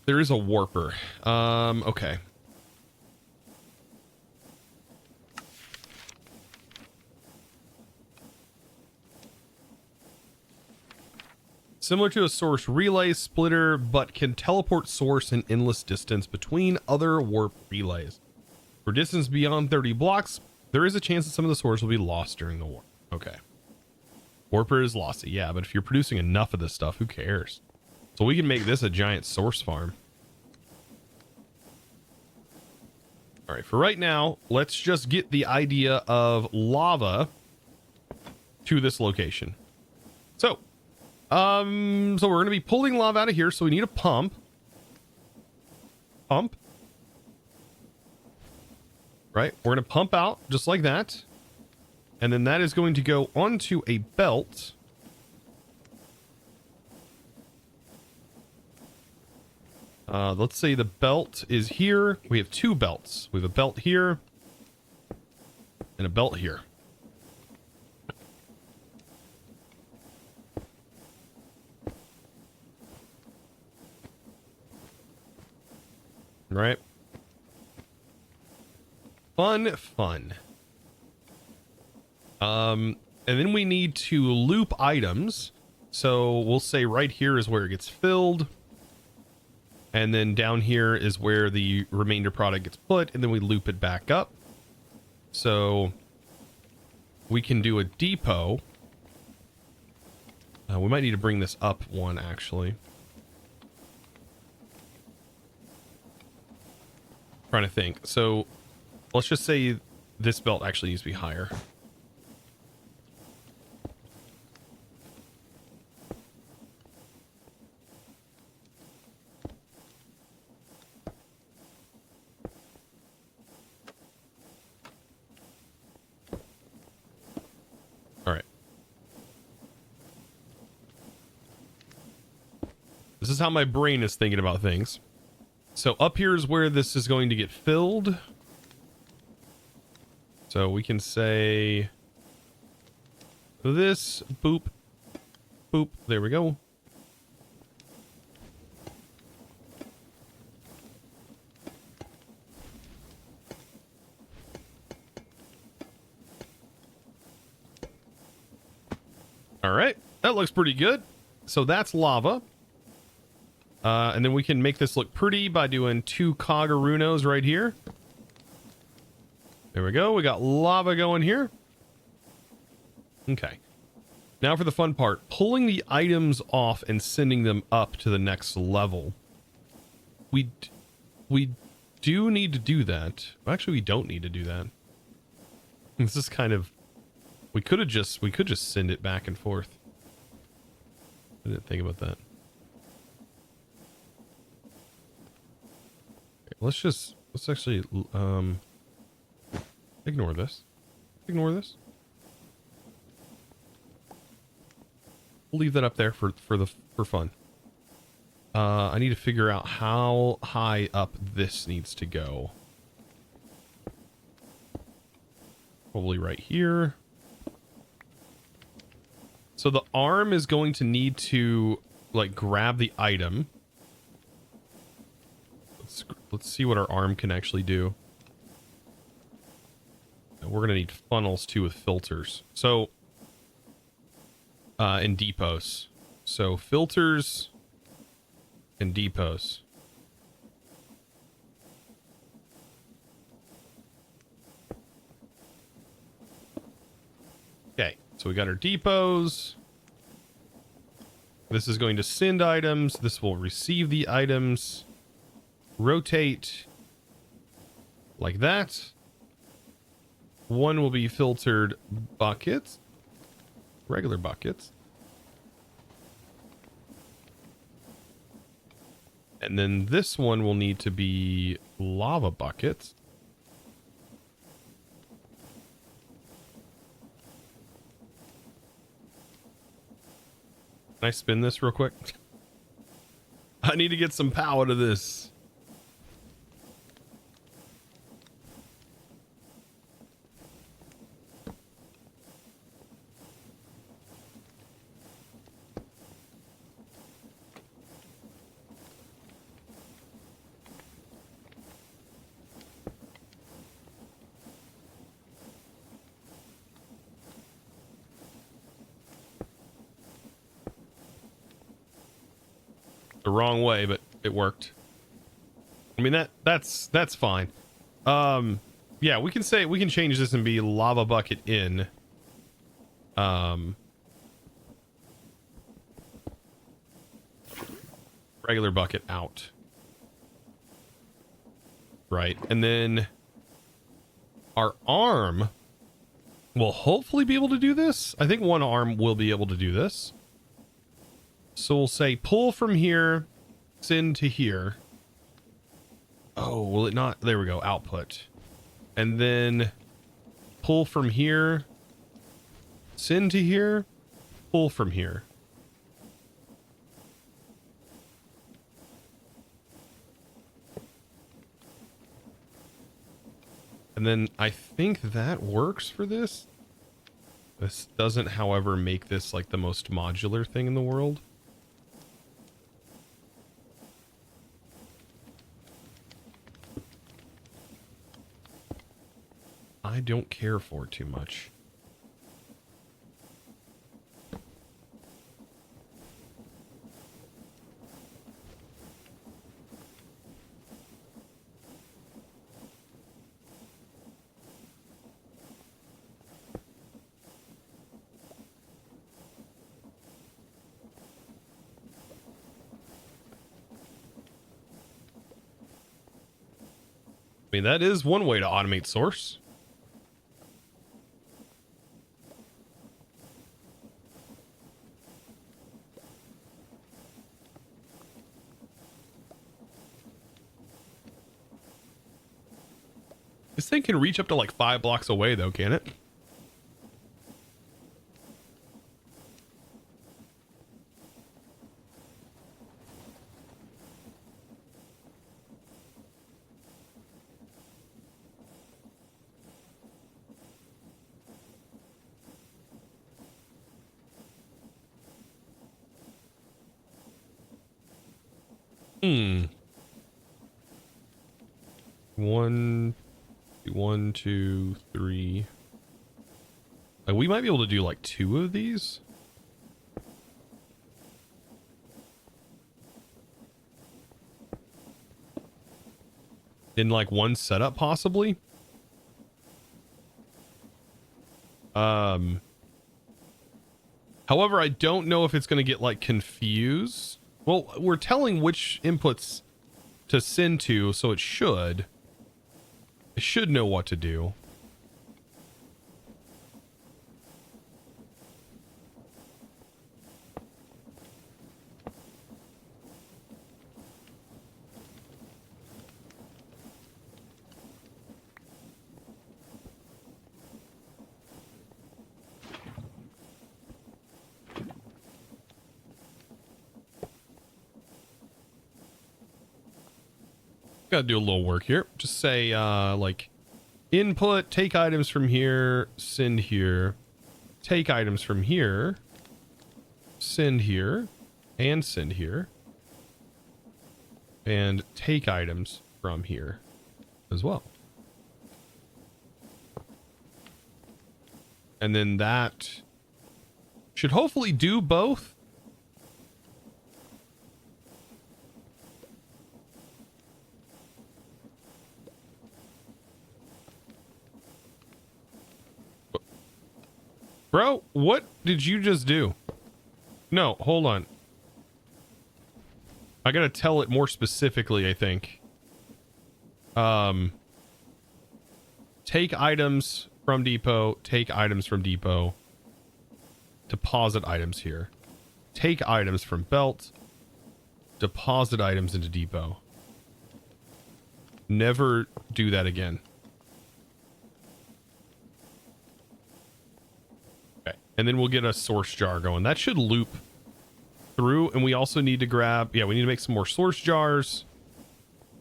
There is a warper. Okay. similar to a source relay splitter, but can teleport source an endless distance between other warp relays. For distance beyond 30 blocks, there is a chance that some of the source will be lost during the warp. Okay. Warper is lossy, yeah, but if you're producing enough of this stuff, who cares? So we can make this a giant source farm. All right, for right now, let's just get the idea of lava to this location. So we're going to be pulling lava out of here, so we need a pump. Pump. Right, we're going to pump out just like that. And then that is going to go onto a belt. Let's say the belt is here. We have two belts. We have a belt here and a belt here. Right. Fun. And then we need to loop items. So we'll say right here is where it gets filled. And then down here is where the remainder product gets put, and then we loop it back up. So we can do a depot. We might need to bring this up one, actually. Trying to think. So let's just say this belt actually needs to be higher. All right. This is how my brain is thinking about things. So up here is where this is going to get filled. So we can say this, boop, boop, there we go. All right, that looks pretty good. So that's lava. And then we can make this look pretty by doing 2 Kagarunos right here. There we go. We got lava going here. Okay. Now for the fun part, pulling the items off and sending them up to the next level. We do need to do that. Actually, we don't need to do that. This is kind of, we could just send it back and forth. I didn't think about that. Let's actually ignore this. Ignore this. We'll leave that up there for fun. I need to figure out how high up this needs to go. Probably right here. So the arm is going to need to like grab the item. Let's see what our arm can actually do. We're gonna need funnels too with filters. So and depots. So filters and depots. Okay, so we got our depots. This is going to send items. This will receive the items. Rotate like that. One will be filtered buckets, regular buckets. And then this one will need to be lava buckets. Can I spin this real quick? I need to get some power to this. the wrong way, but it worked. I mean, that's fine. Yeah, we can change this and be lava bucket in. Regular bucket out. Right. And then our arm will hopefully be able to do this. I think one arm will be able to do this. So we'll say pull from here, send to here. Oh, will it not? There we go. Output. And then pull from here, send to here, pull from here. And then I think that works for this. This doesn't, however, make this like the most modular thing in the world. I don't care for too much. I mean, that is one way to automate source. This thing can reach up to like 5 blocks away though, can it? One, two, three. Like, we might be able to do like 2 of these. In like one setup, possibly. However, I don't know if it's going to get like confused. Well, we're telling which inputs to send to, so it should know what to do. Gotta do a little work here. Just say like input, take items from here, send here, take items from here, send here, and send here, and take items from here as well. And then that should hopefully do both. Bro, what did you just do? No, hold on. I gotta tell it more specifically, I think. Take items from depot, take items from depot. Deposit items here. Take items from belt. Deposit items into depot. Never do that again. And then we'll get a source jar going. That should loop through. And we also need to grab, we need to make some more source jars.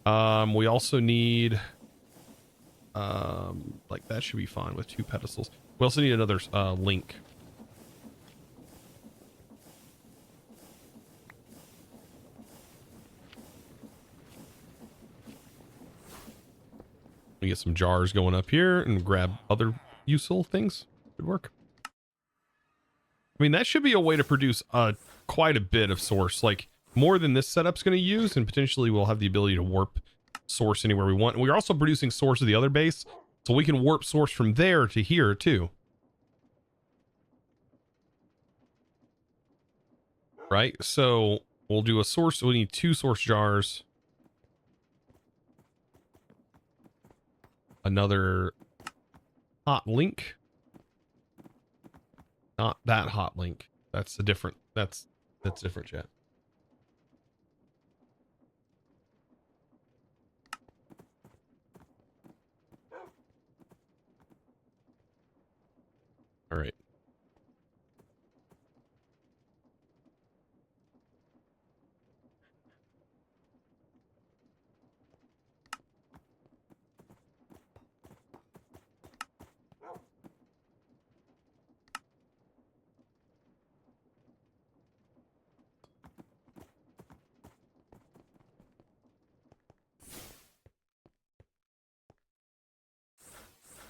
We also need, like that should be fine with 2 pedestals. We also need another link. We get some jars going up here and grab other useful things. Good work. I mean, that should be a way to produce quite a bit of source. Like, more than this setup's going to use, and potentially we'll have the ability to warp source anywhere we want. And we're also producing source of the other base, so we can warp source from there to here too. Right? So we'll do a source. We need 2 source jars. Another hot link. Not that hot link. That's a different, that's different, chat. All right.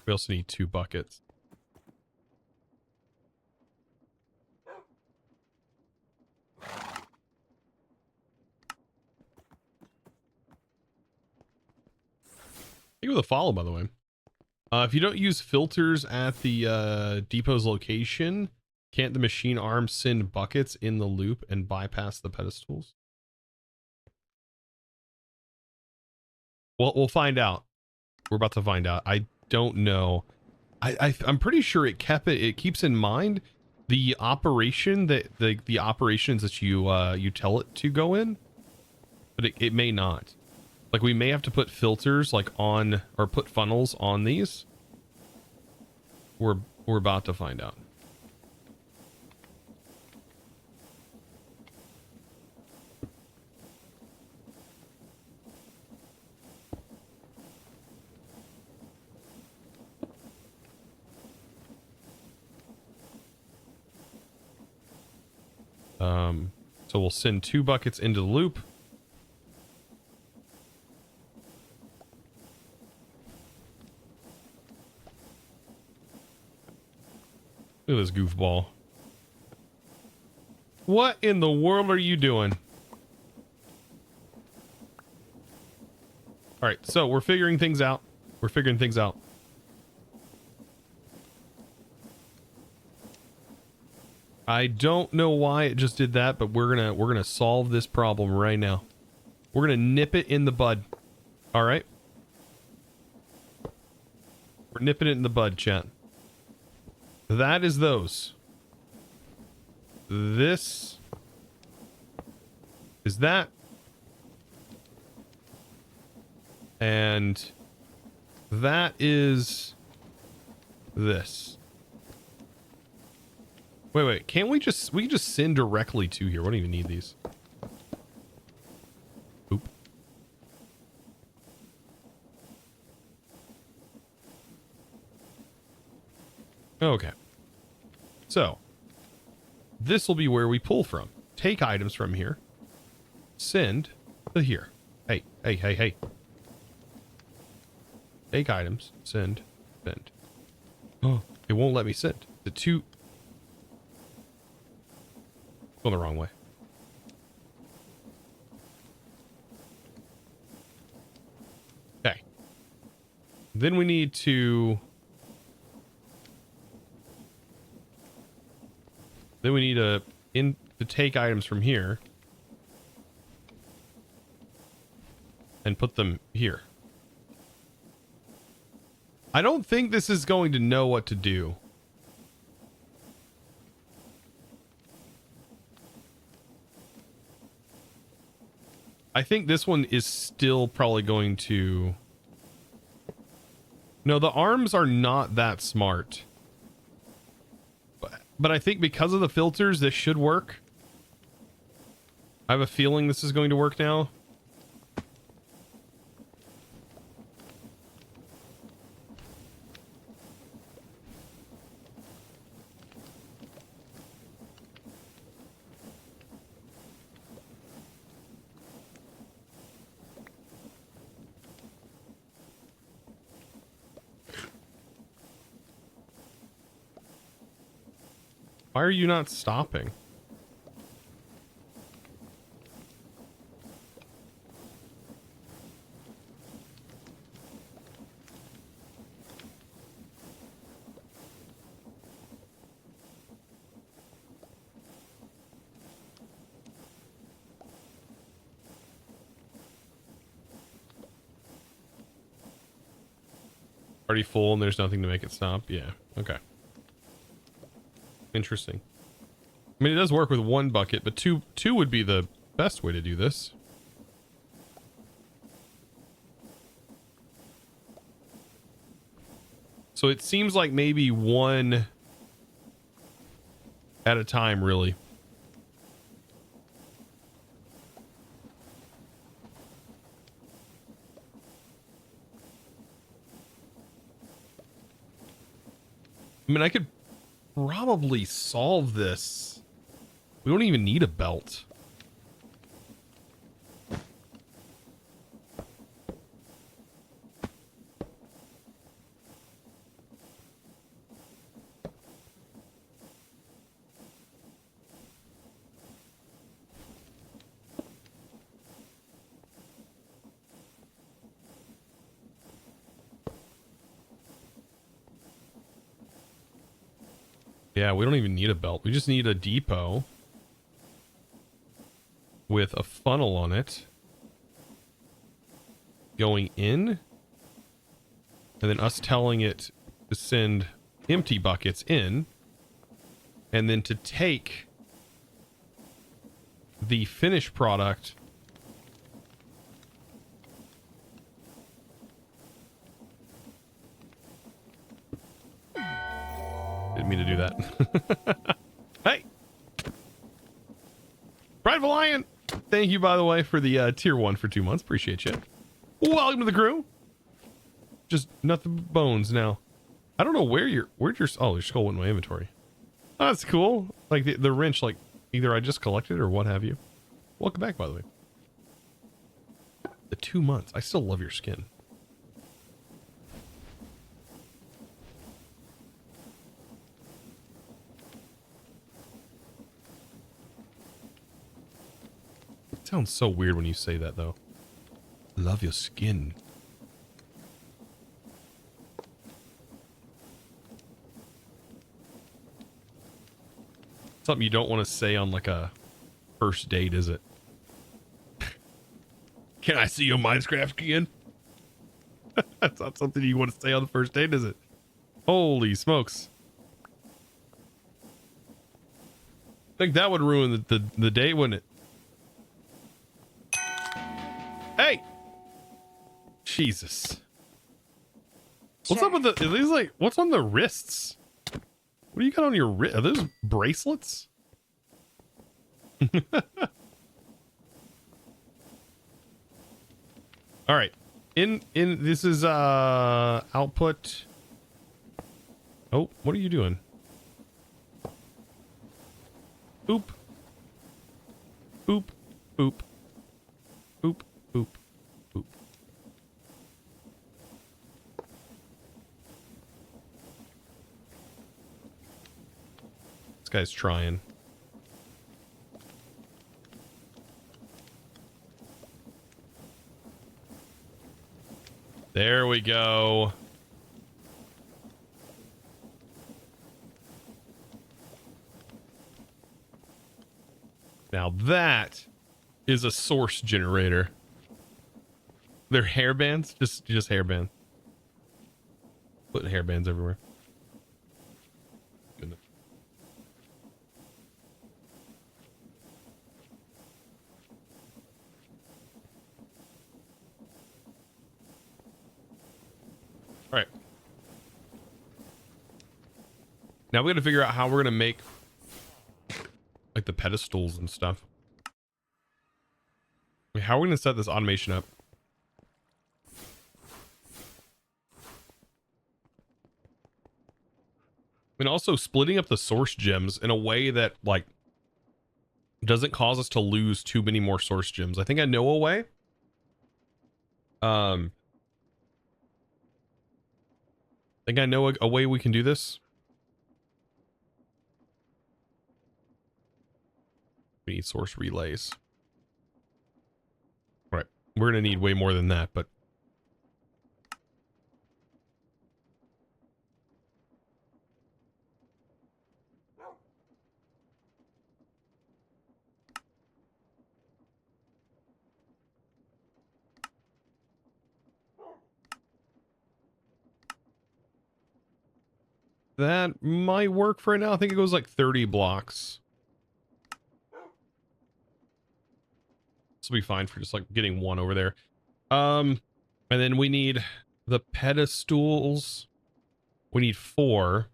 We also need 2 buckets. Thank you for the follow, by the way. If you don't use filters at the depot's location, can't the machine arm send buckets in the loop and bypass the pedestals? Well, we'll find out. We're about to find out. I don't know. I'm pretty sure it keeps in mind the operation that the operations that you tell it to go in, but it may not. Like, we may have to put filters like on, or put funnels on these. We're about to find out. So we'll send 2 buckets into the loop. Look at this goofball. What in the world are you doing? All right, so we're figuring things out. I don't know why it just did that, but we're gonna solve this problem right now. We're gonna nip it in the bud. All right. We're nipping it in the bud, chat. That is those. This is that. And that is this. Wait, can't we can just send directly to here? We don't even need these. Oop. Okay. So, this will be where we pull from. Take items from here. Send to here. Hey. Take items. Send. Oh, it won't let me send. The 2... Going the wrong way. Okay. Then we need to... to take items from here. And put them here. I don't think this is going to know what to do. I think this one is still probably going to... No, the arms are not that smart. But I think because of the filters, this should work. I have a feeling this is going to work now. Why are you not stopping? Already full and there's nothing to make it stop. Yeah. Okay. Interesting. I mean, it does work with one bucket, but two would be the best way to do this. So it seems like maybe one at a time, really. I mean, I could probably solve this. We don't even need a belt. Yeah, we don't even need a belt. We just need a depot with a funnel on it going in, and then us telling it to send empty buckets in, and then to take the finished product didn't mean to do that. Hey, Prideful Lion, thank you, by the way, for the tier 1 for 2 months. Appreciate you. Welcome to the crew. Just nothing but bones now. I don't know where'd your oh, your skull went in my inventory. Oh, that's cool. Like the wrench, like either I just collected or what have you. Welcome back, by the way. The 2 months. I still love your skin. It sounds so weird when you say that, though. Love your skin. Something you don't want to say on like a first date, is it? Can I see your Minecraft skin? That's not something you want to say on the first date, is it? Holy smokes. I think that would ruin the date, wouldn't it? Hey! Jesus. What's up with the, are these like, what's on the wrists? What do you got on your wrist? Are those bracelets? All right. In this is output. Oh, what are you doing? Boop. Boop. Boop. Boop. Boop. Boop. This guy's trying. There we go. Now that is a source generator. They're hairbands, just hairband. Putting hairbands everywhere. Goodness. All right. Now we got to figure out how we're gonna make like the pedestals and stuff. Wait, how are we gonna set this automation up? And also splitting up the source gems in a way that like doesn't cause us to lose too many more source gems. I think I know a way. I think I know a way we can do this. We need source relays. Right. We're going to need way more than that, but that might work for right now. I think it goes like 30 blocks. This will be fine for just like getting one over there. And then we need the pedestals. We need 4.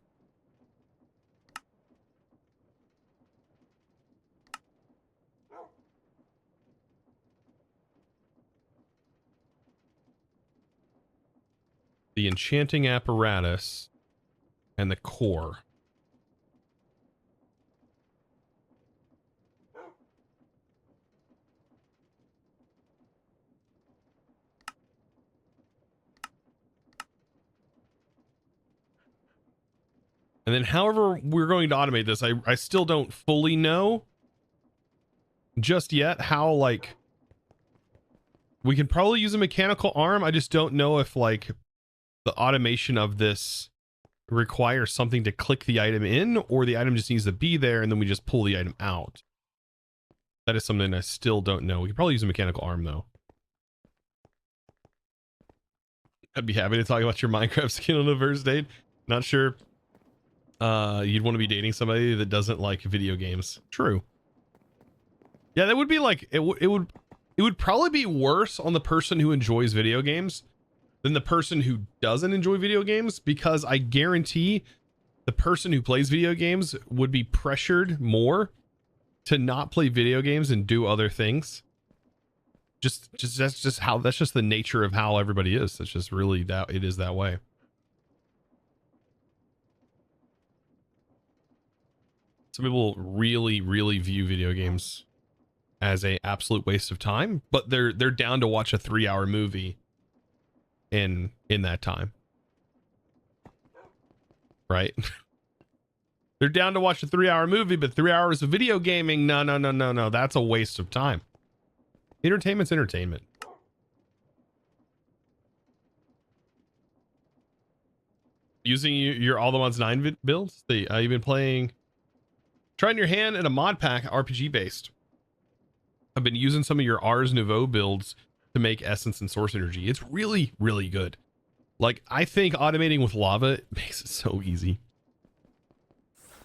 The enchanting apparatus and the core. And then however we're going to automate this, I still don't fully know just yet how, like, we could probably use a mechanical arm. I just don't know if like the automation of this requires something to click the item in, or the item just needs to be there and then we just pull the item out. That is something I still don't know. We could probably use a mechanical arm though. I'd be happy to talk about your Minecraft skin on the first date. Not sure you'd want to be dating somebody that doesn't like video games. True. Yeah, that would be like, it would probably be worse on the person who enjoys video games than the person who doesn't enjoy video games, because I guarantee the person who plays video games would be pressured more to not play video games and do other things. That's just the nature of how everybody is. It's just really that it is that way. Some people really, really view video games as a absolute waste of time, but they're down to watch a 3-hour movie in that time, right? They're down to watch a 3-hour movie, but 3 hours of video gaming, no, that's a waste of time. Entertainment's entertainment. Using your All the Mods 9 builds, you've been trying your hand at a Modpack RPG based. I've been using some of your Ars Nouveau builds to make essence and source energy. It's really, really good. Like, I think automating with lava makes it so easy.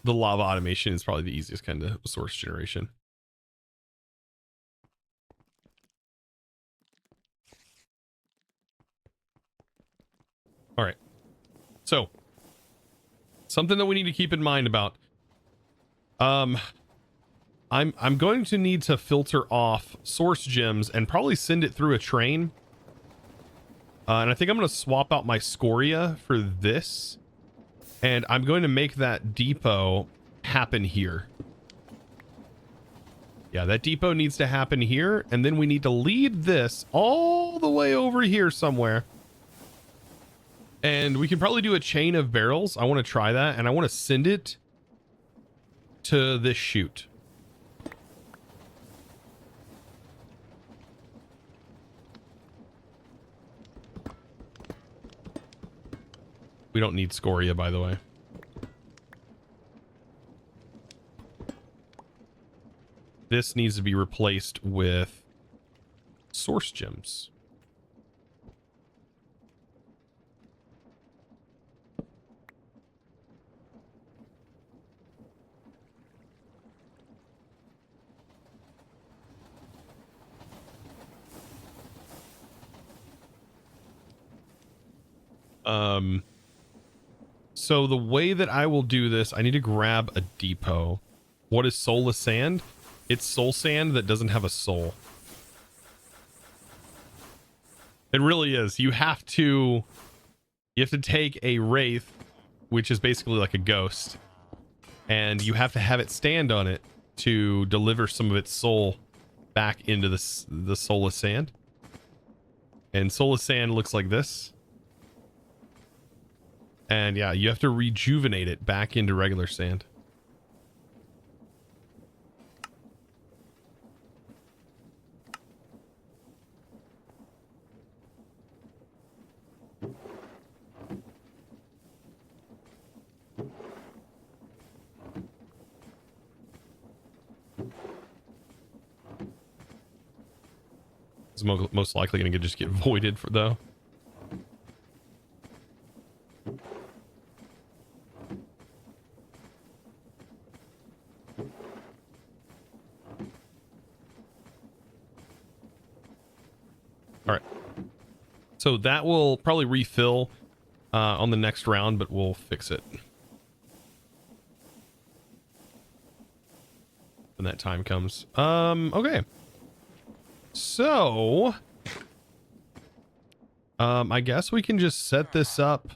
The lava automation is probably the easiest kind of source generation. All right. So, something that we need to keep in mind about, I'm going to need to filter off source gems and probably send it through a train. And I think I'm going to swap out my scoria for this. And I'm going to make that depot happen here. Yeah, that depot needs to happen here. And then we need to lead this all the way over here somewhere. And we can probably do a chain of barrels. I want to try that. And I want to send it to this chute. We don't need scoria, by the way. This needs to be replaced with source gems. So the way that I will do this, I need to grab a depot. What is soulless sand? It's soul sand that doesn't have a soul. It really is. You have to take a wraith, which is basically like a ghost, and you have to have it stand on it to deliver some of its soul back into the soulless sand. And soulless sand looks like this. And yeah, you have to rejuvenate it back into regular sand. It's most likely going to just get voided for though. So that will probably refill on the next round, but we'll fix it when that time comes. Okay. So I guess we can just set this up.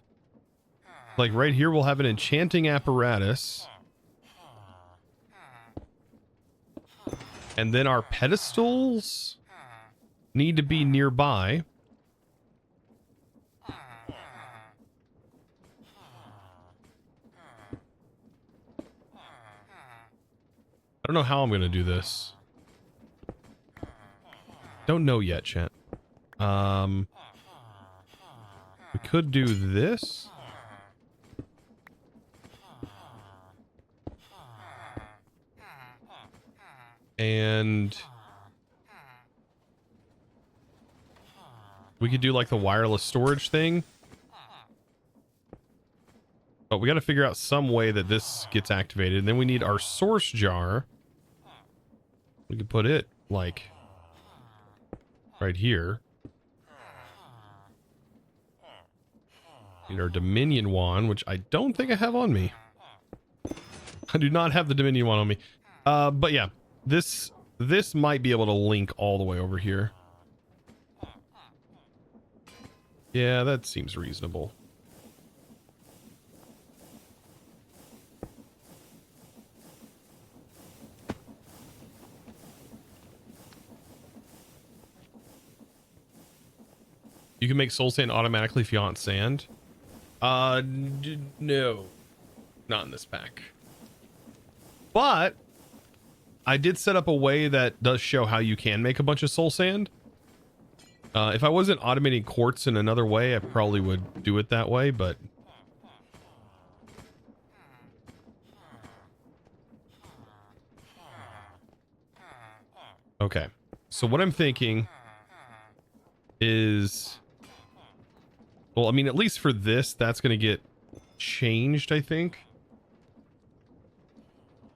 Like right here, we'll have an enchanting apparatus. And then our pedestals need to be nearby. I don't know how I'm going to do this. Don't know yet, chat. We could do this. And we could do like the wireless storage thing. But we got to figure out some way that this gets activated. And then we need our source jar. We could put it like right here. Need our Dominion wand, which I don't think I have on me. I do not have the Dominion wand on me. But yeah, this might be able to link all the way over here. Yeah, that seems reasonable. You can make soul sand automatically if you want sand. No, not in this pack. But I did set up a way that does show how you can make a bunch of soul sand. If I wasn't automating quartz in another way, I probably would do it that way, but okay. So what I'm thinking is, well, I mean, at least for this, that's going to get changed, I think.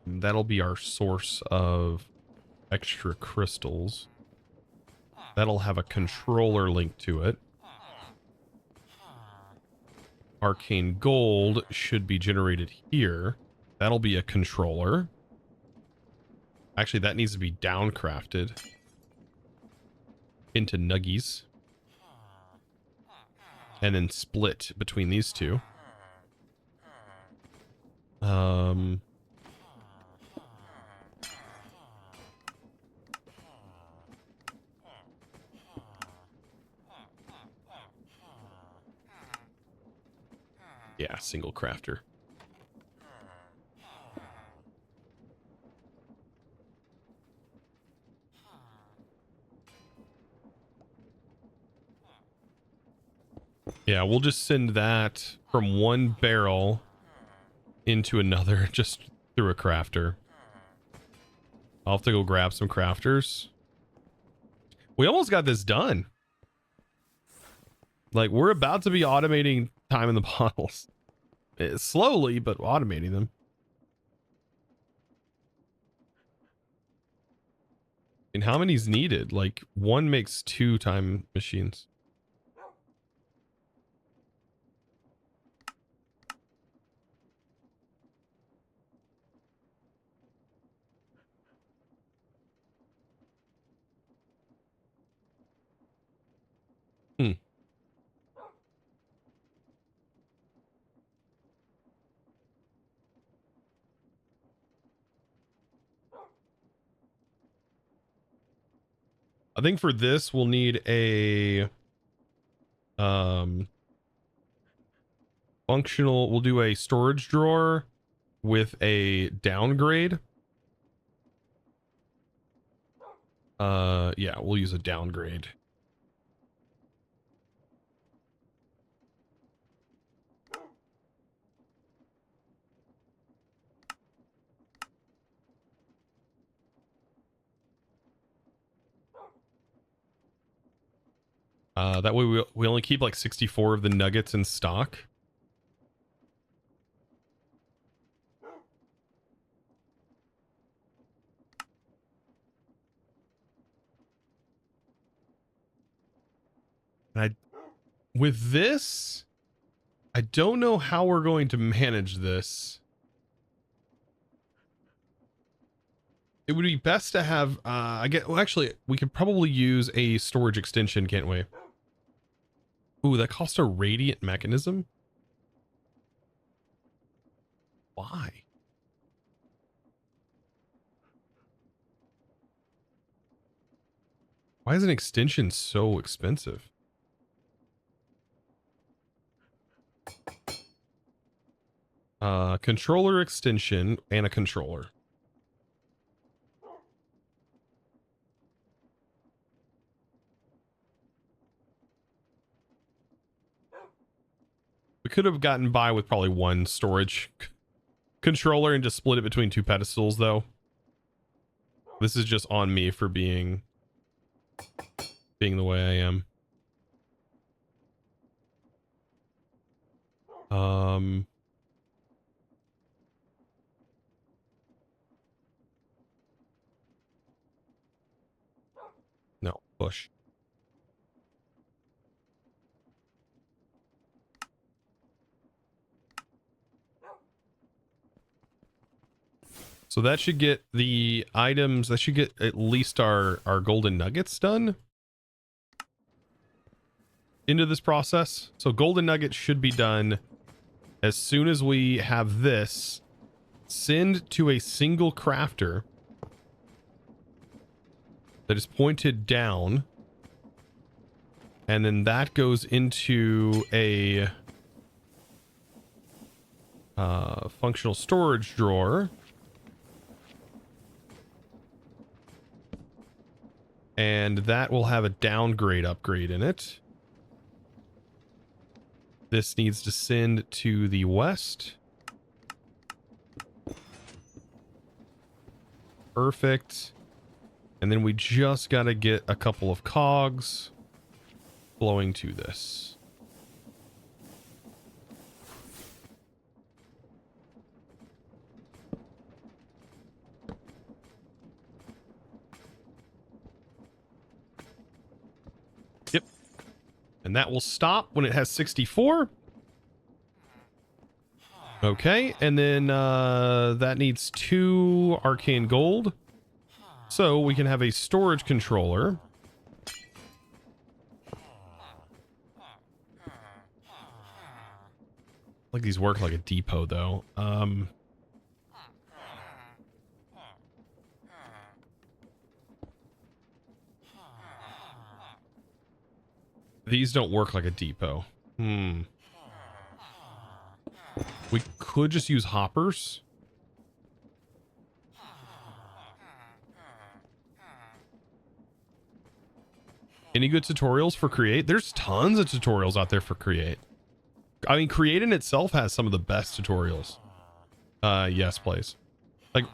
That'll be our source of extra crystals. That'll have a controller link to it. Arcane gold should be generated here. That'll be a controller. Actually, that needs to be downcrafted into nuggies. And then split between these two. Yeah, single crafter. Yeah, we'll just send that from one barrel into another just through a crafter. I'll have to go grab some crafters. We almost got this done. Like, we're about to be automating time in the bottles. Slowly, but automating them. And how many's needed? Like, one makes 2 time machines. I think for this we'll need a functional, we'll do a storage drawer with a downgrade. Yeah, we'll use a downgrade. That way we only keep like 64 of the nuggets in stock. And with this, I don't know how we're going to manage this. It would be best to have, well, actually, we could probably use a storage extension, can't we? Ooh, that costs a radiant mechanism? Why? Why is an extension so expensive? Controller extension and a controller. We could have gotten by with probably one storage controller and just split it between two pedestals, though. This is just on me for being the way I am. No, push. So that should get the items, that should get at least our golden nuggets done into this process. So golden nuggets should be done as soon as we have this. Send to a single crafter that is pointed down. And then that goes into a functional storage drawer. And that will have a downgrade upgrade in it. This needs to send to the west. Perfect. And then we just got to get a couple of cogs flowing to this. Yep. And that will stop when it has 64. Okay, and then that needs 2 arcane gold. So we can have a storage controller. Like these work like a depot though. These don't work like a depot. We could just use hoppers. Any good tutorials for Create? There's tons of tutorials out there for Create. I mean, Create in itself has some of the best tutorials. Yes, please.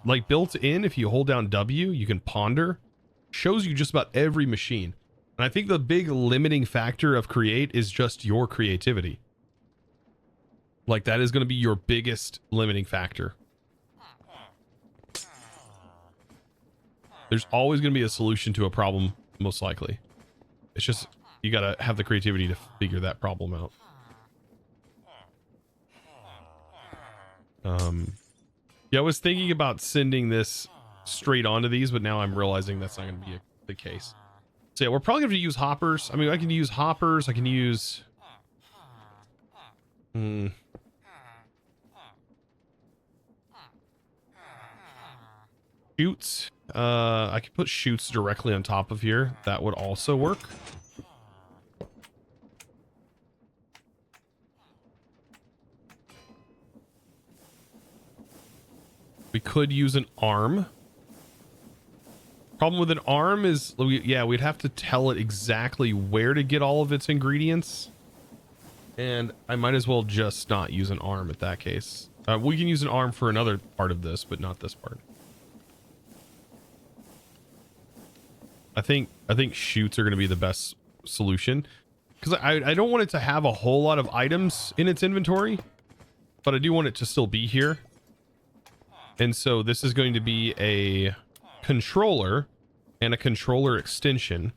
Like built in, if you hold down W, you can ponder. Shows you just about every machine. And I think the big limiting factor of Create is just your creativity. Like that is going to be your biggest limiting factor. There's always going to be a solution to a problem, most likely. It's just, you got to have the creativity to figure that problem out. Yeah, I was thinking about sending this straight onto these, but now I'm realizing that's not going to be the case. So yeah, we're probably going to use hoppers. I mean, I can use hoppers. I can use... Chutes. I could put chutes directly on top of here. That would also work. We could use an arm. Problem with an arm is, yeah, we'd have to tell it exactly where to get all of its ingredients. And I might as well just not use an arm at that case. We can use an arm for another part of this, but not this part. I think chutes are going to be the best solution, because I don't want it to have a whole lot of items in its inventory, but I do want it to still be here. And so this is going to be a controller and a controller extension.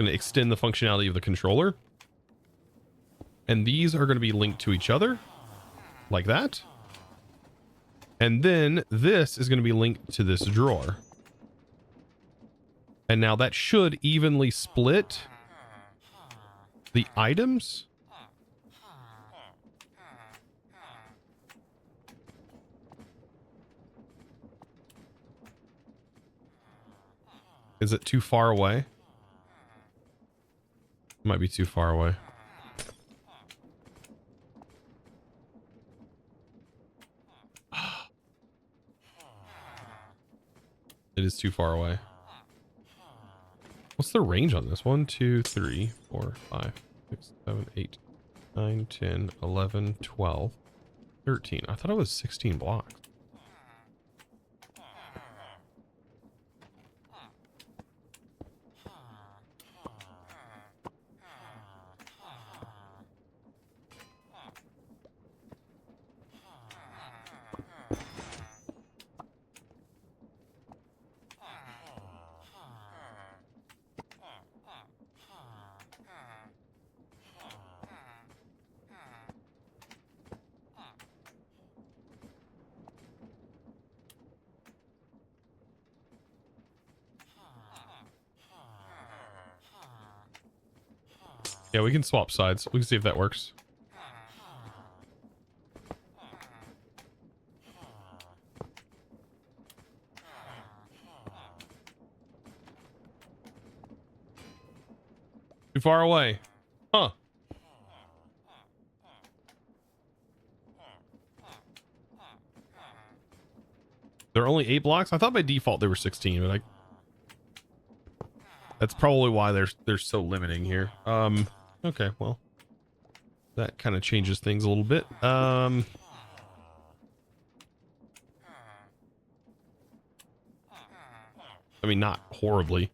going to extend the functionality of the controller. And these are going to be linked to each other like that. And then this is going to be linked to this drawer. And now that should evenly split the items. Is it too far away? Might be too far away. It is too far away. What's the range on this? 1, 2, 3, 4, 5, 6, 7, 8, 9, 10, 11, 12, 13. I thought it was 16 blocks. Yeah, we can swap sides. We can see if that works. Too far away. Huh. There are only 8 blocks? I thought by default there were 16, but that's probably why they're so limiting here. Okay, well. That kind of changes things a little bit. I mean, not horribly.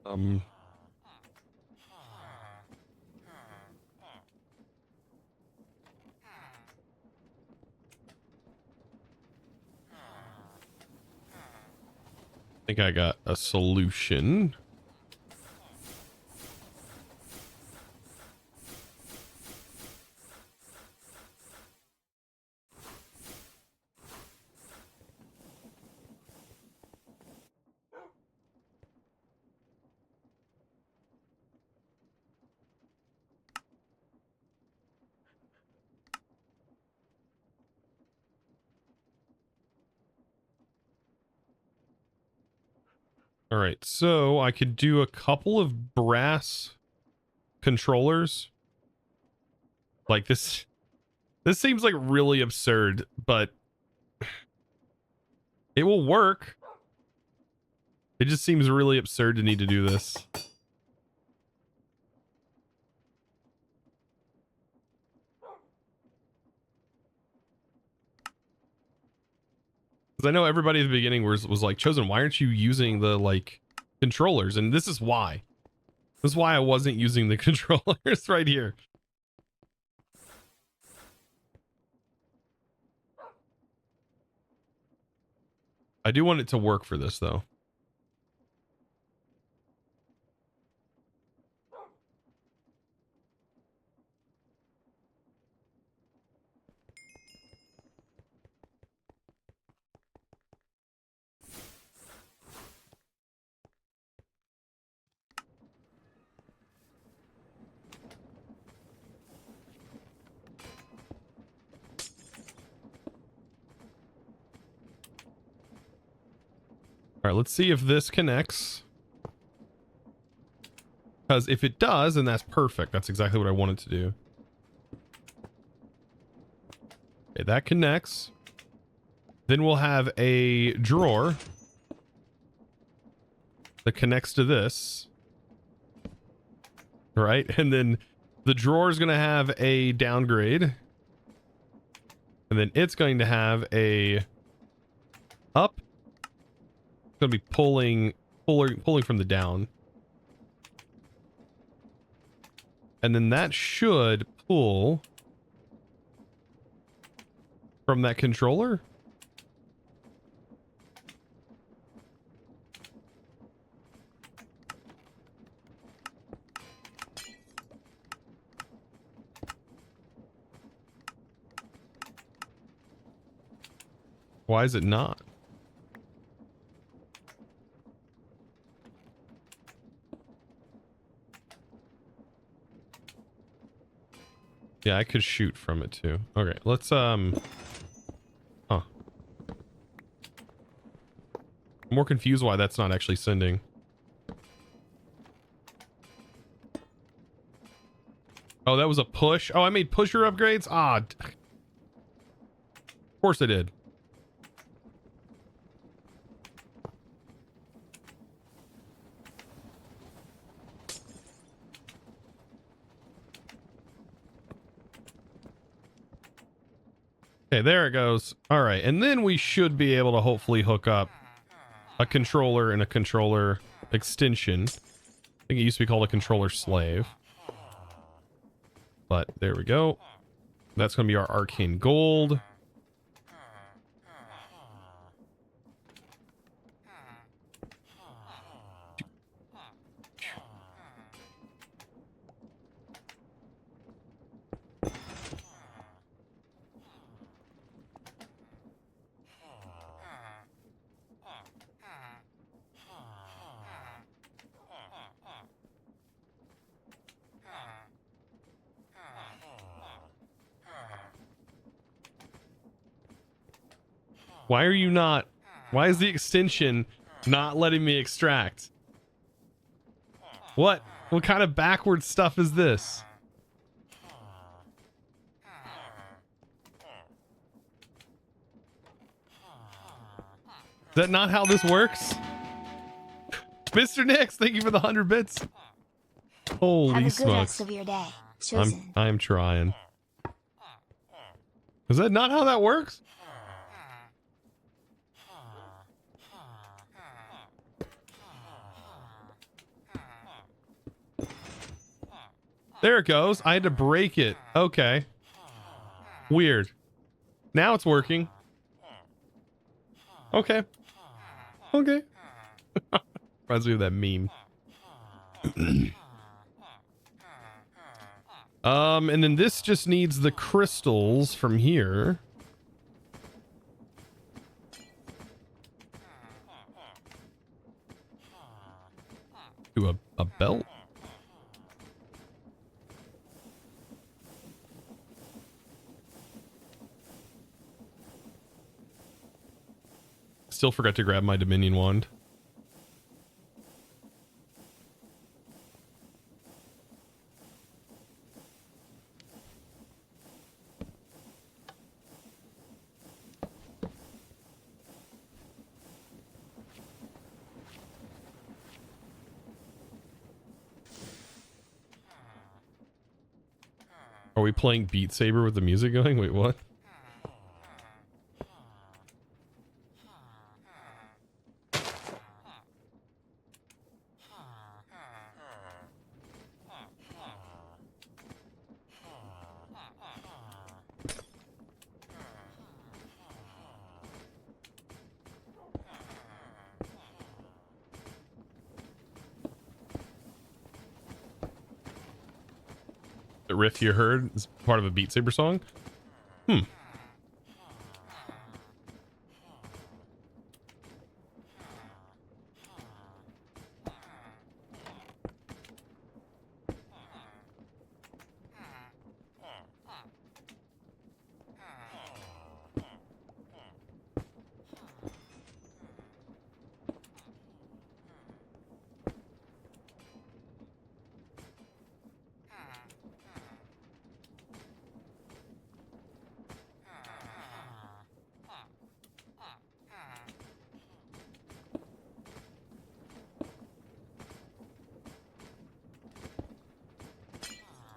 I think I got a solution. All right, so I could do a couple of brass controllers. Like this seems like really absurd, but it will work. It just seems really absurd to need to do this. Because I know everybody at the beginning was like, Chosen, why aren't you using the like controllers? And this is why. This is why I wasn't using the controllers right here. I do want it to work for this though. All right, let's see if this connects. Because if it does, then that's perfect. That's exactly what I wanted to do. Okay, that connects. Then we'll have a drawer. that connects to this. Right? And then the drawer is going to have a downgrade. And then it's going to have a up. It's going to be pulling from the down. And then that should pull from that controller. Why is it not? Yeah, I could shoot from it too. Okay, let's Huh. I'm more confused why that's not actually sending. Oh, that was a push. Oh, I made pusher upgrades? Ah. Of course I did. Okay, there it goes. All right, and then we should be able to hopefully hook up a controller and a controller extension. I think it used to be called a controller slave. But there we go. That's going to be our arcane gold. Why are you not? Why is the extension not letting me extract? What? What kind of backward stuff is this? Is that not how this works? Mr. Nix, thank you for the 100 bits. Holy Have a good smokes. rest of your day. Chosen. I'm trying. Is that not how that works? There it goes. I had to break it. Okay. Weird. Now it's working. Okay. Okay. Reminds me of that meme. And then this just needs the crystals from here. To a belt. Still forgot to grab my Dominion wand. Are we playing Beat Saber with the music going? Wait, what? The riff you heard is part of a Beat Saber song? Hmm.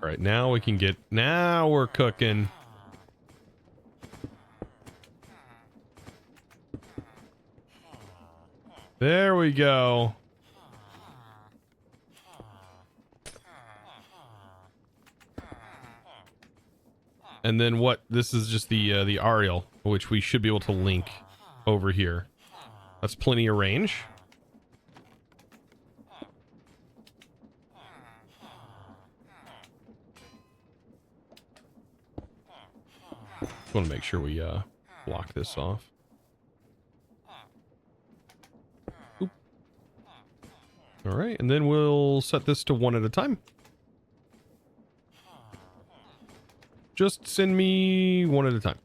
All right, now we can get, now we're cooking. There we go. And then what? This is just the aerial, which we should be able to link over here. That's plenty of range. Want to make sure we block this off. Oop. All right, and then we'll set this to 1 at a time. Just send me 1 at a time.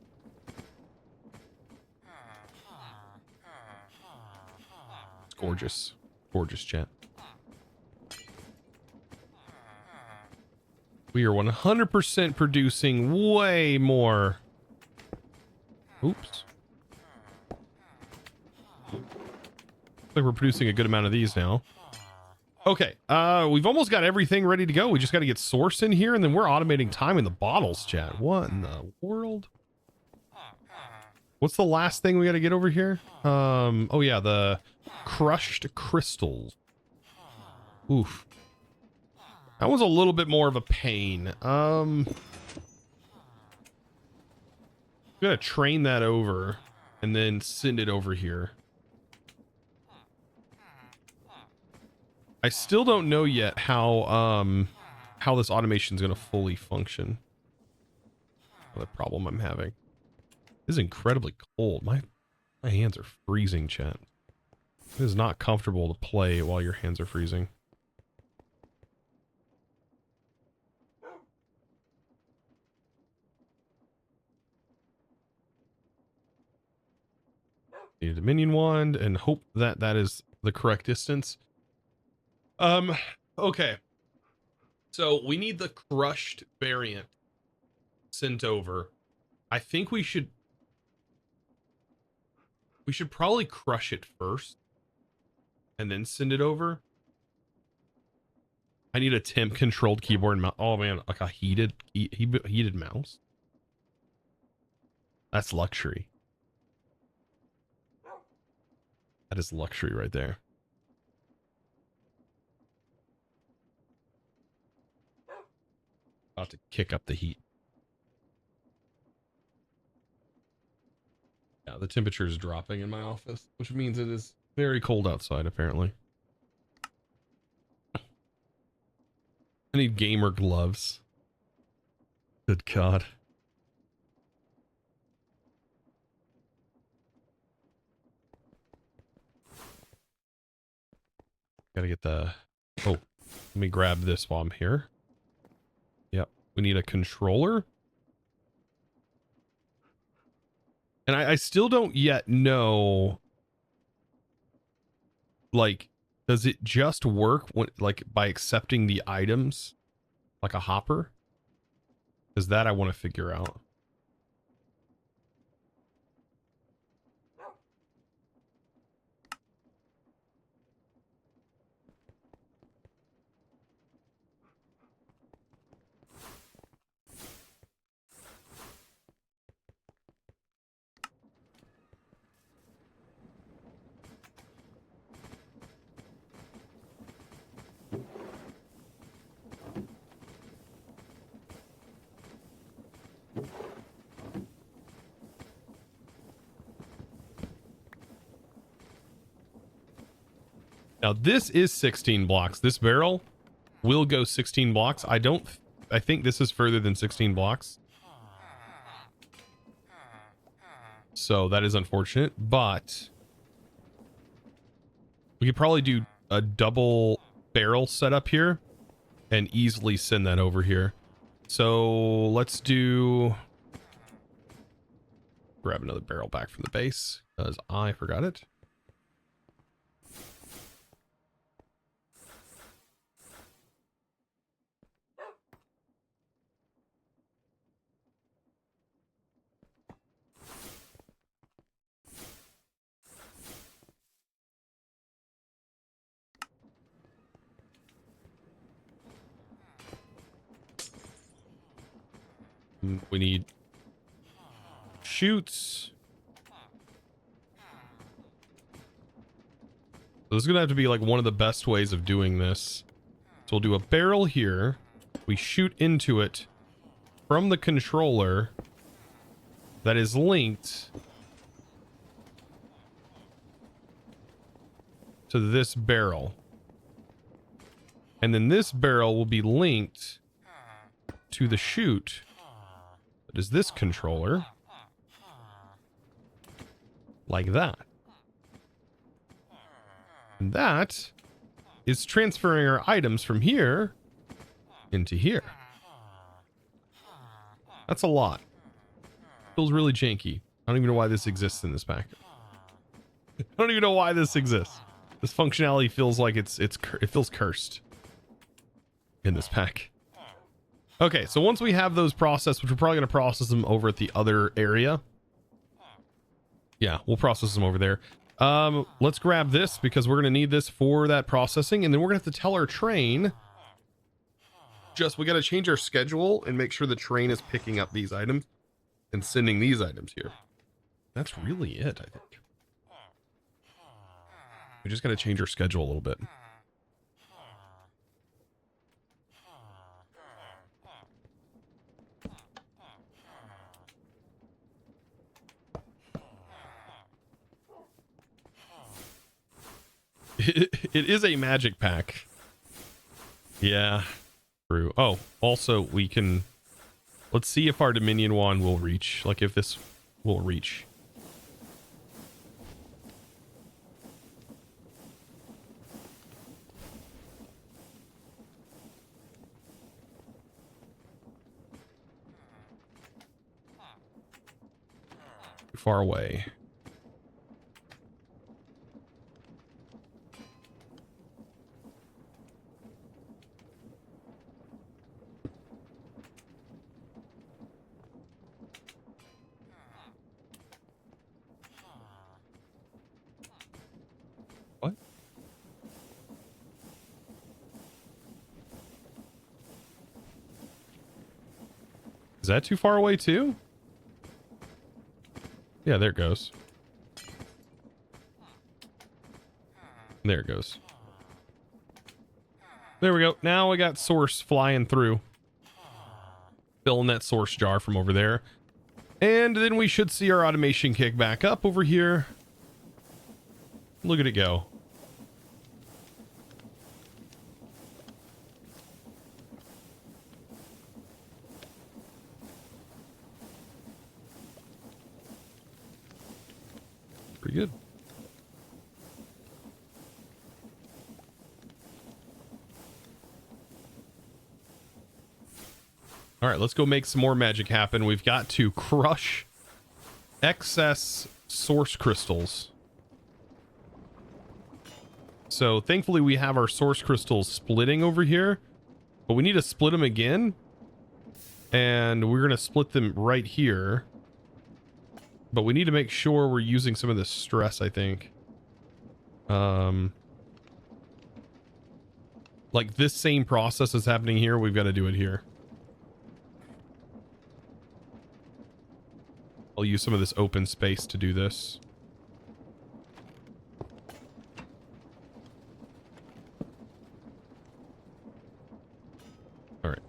It's gorgeous. Gorgeous, chat. We are 100% producing way more. Oops. Looks like we're producing a good amount of these now. Okay, we've almost got everything ready to go. We just got to get source in here, and then we're automating time in the bottles, chat. What in the world? What's the last thing we got to get over here? Oh yeah, the crushed crystals. Oof. That was a little bit more of a pain. We gotta train that over and then send it over here. I still don't know yet how this automation is gonna fully function. The problem I'm having. This is incredibly cold. My hands are freezing, chat. It is not comfortable to play while your hands are freezing. Need a Dominion wand and hope that that is the correct distance. Okay. So we need the crushed variant sent over. I think we should probably crush it first and then send it over. I need a temp controlled keyboard and mouse. Oh man, like a heated mouse. That's luxury. That is luxury right there. About to kick up the heat. Yeah, the temperature is dropping in my office, which means it is very cold outside, apparently. I need gamer gloves. Good God. Gotta get the... Oh, let me grab this while I'm here. Yep, we need a controller. And I still don't yet know... Like, does it just work when, like, by accepting the items? Like a hopper? Because that I want to figure out. Now this is 16 blocks. This barrel will go 16 blocks. I think this is further than 16 blocks. So that is unfortunate, but we could probably do a double barrel setup here and easily send that over here. So let's do... Grab another barrel back from the base because I forgot it. We need chutes. So this is going to have to be like one of the best ways of doing this. So we'll do a barrel here. We shoot into it from the controller that is linked to this barrel. And then this barrel will be linked to the chute that is this controller. Like that. And that is transferring our items from here into here. That's a lot. Feels really janky. I don't even know why this exists in this pack. I don't even know why this exists. This functionality feels like it feels cursed in this pack. Okay, so once we have those processed, which we're probably going to process them over at the other area. Yeah, we'll process them over there. Let's grab this because we're going to need this for that processing. And then we're going to have to tell our train. We got to change our schedule and make sure the train is picking up these items and sending these items here. That's really it, I think. We just got to change our schedule a little bit. It is a magic pack. Yeah, true. Oh, also we can... Let's see if our Dominion wand will reach. Like if this will reach. Too far away. What? Is that too far away too? Yeah, there it goes. There it goes. There we go. Now we got source flying through. Filling that source jar from over there. And then we should see our automation kick back up over here. Look at it go. Pretty good. All right, let's go make some more magic happen. We've got to crush excess source crystals. So thankfully we have our source crystals splitting over here, but we need to split them again. And we're going to split them right here. But we need to make sure we're using some of the stress, I think. Like this same process is happening here. We've got to do it here. I'll use some of this open space to do this. All right.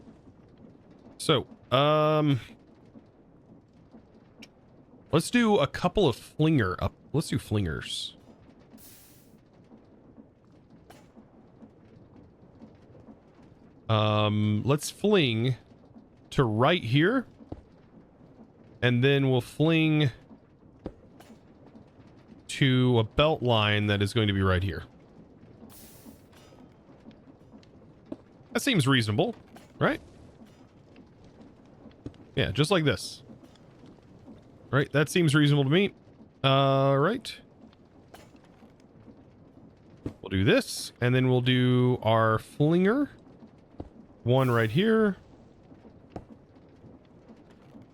So, let's do a couple of flinger up. Let's do flingers. Let's fling to right here. And then we'll fling to a belt line that is going to be right here. That seems reasonable, right? Yeah, just like this. Right, that seems reasonable to me. Right. We'll do this, and then we'll do our flinger. One right here.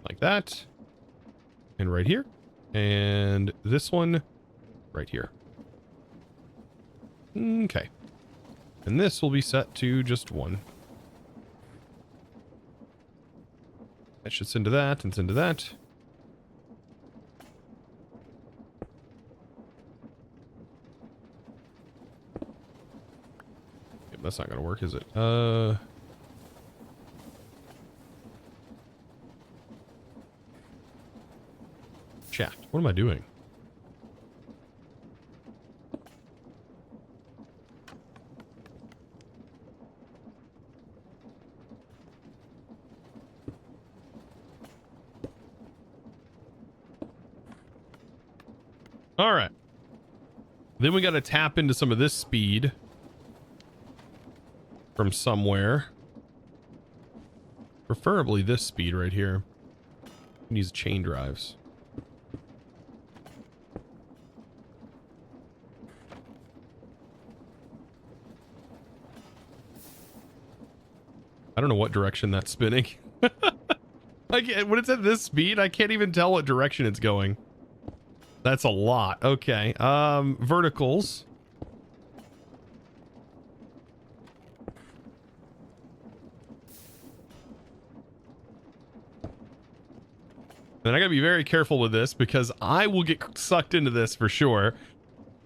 Like that. And right here. And this one right here. Okay. And this will be set to just one. That should send to that and send to that. Yep, that's not gonna work, is it? Chat. What am I doing? All right. Then we got to tap into some of this speed from somewhere. Preferably this speed right here. Needs chain drives. I don't know what direction that's spinning. When it's at this speed, I can't even tell what direction it's going. That's a lot. Okay. Verticals. And I gotta be very careful with this because I will get sucked into this for sure.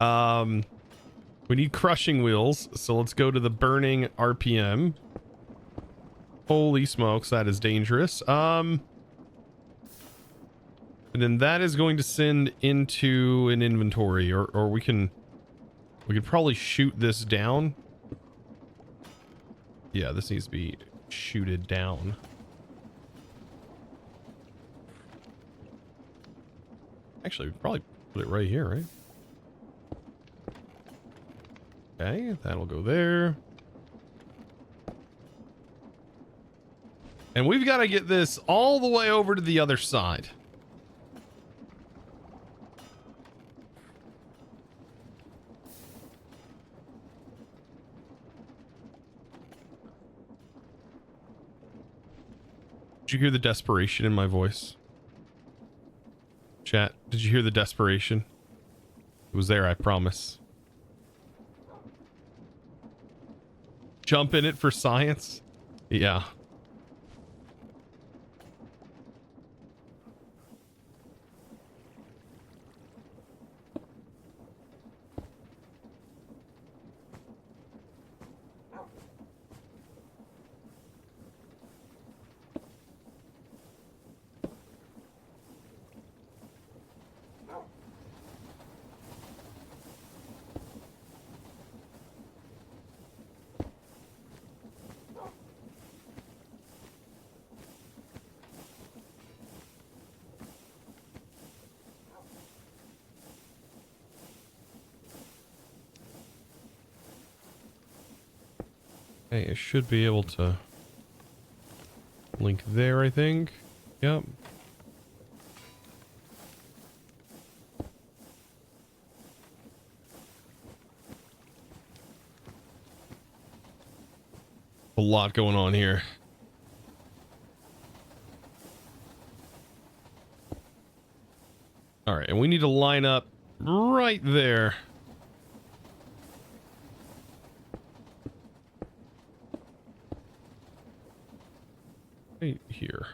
We need crushing wheels, so let's go to the burning RPM. Holy smokes, that is dangerous. And then that is going to send into an inventory, or we could probably shoot this down. Yeah, this needs to be shooted down. Actually, we'd probably put it right here, right? Okay, that'll go there. And we've got to get this all the way over to the other side. Did you hear the desperation in my voice? Chat, did you hear the desperation? It was there, I promise. Jump in it for science? Yeah. Okay, I should be able to link there, I think. Yep. A lot going on here. All right, and we need to line up right there. Right here.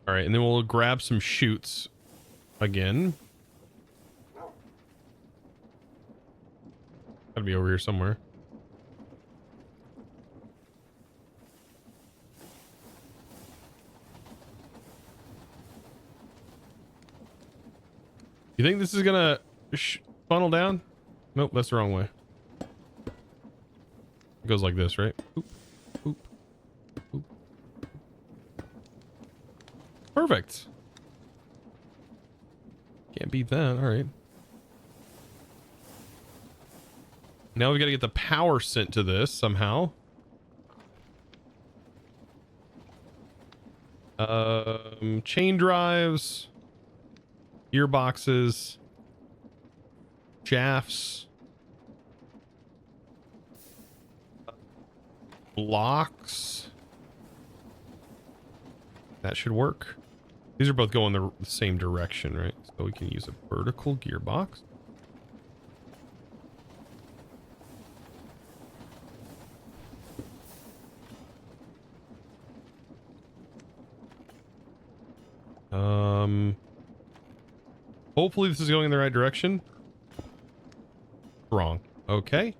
All right, and then we'll grab some chutes again. Gotta be over here somewhere. You think this is gonna funnel down? Nope, that's the wrong way. It goes like this, right? Oop. Perfect. Can't beat that. All right. Now we got to get the power sent to this somehow. Chain drives, gearboxes, shafts, blocks. That should work. These are both going the same direction, right? So we can use a vertical gearbox. Hopefully this is going in the right direction. Wrong. Okay.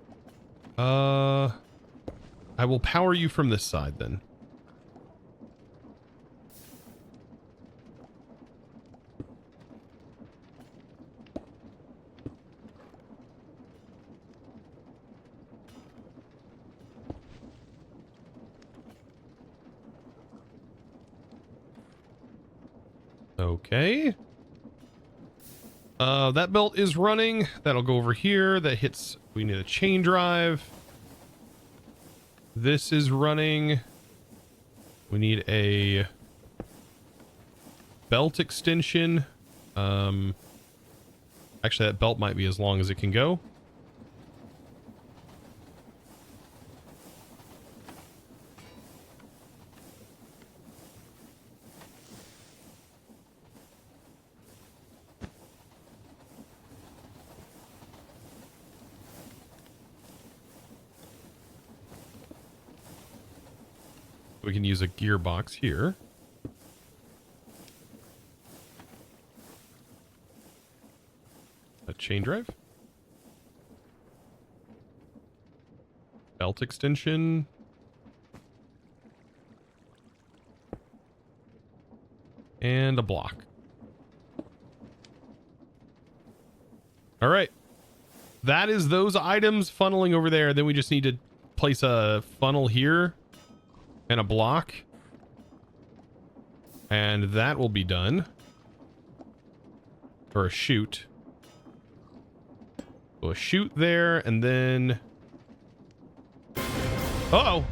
I will power you from this side then. Okay. That belt is running. That'll go over here. That hits. We need a chain drive. This is running. We need a belt extension. Actually, that belt might be as long as it can go. We can use a gearbox here. A chain drive. Belt extension. And a block. All right. That is those items funneling over there. Then we just need to place a funnel here. And a block. And that will be done. Or a chute. So a chute there, and then... Uh-oh!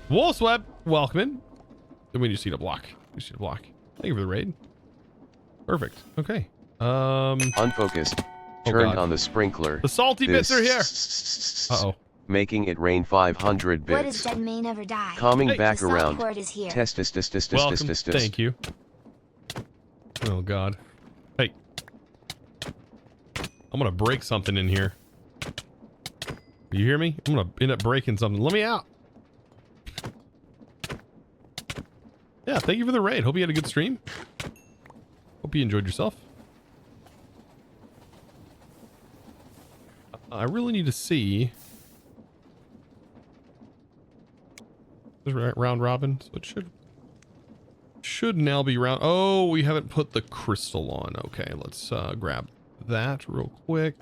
Wolf's Web! Welcome in. Then we just need a block. We just need a block. Thank you for the raid. Perfect. Okay. Unfocused. Turned on the sprinkler. The salty bits are here! Uh-oh. Making it rain 500 bits. What is dead may never die. Coming Hey. back The around. softboard is here. Welcome. Thank you. Oh god. Hey. I'm gonna break something in here. You hear me? I'm gonna end up breaking something. Let me out. Yeah, thank you for the raid. Hope you had a good stream. Hope you enjoyed yourself. I really need to see. This is round robin, so it should now be round. Oh, we haven't put the crystal on. Okay, let's grab that real quick.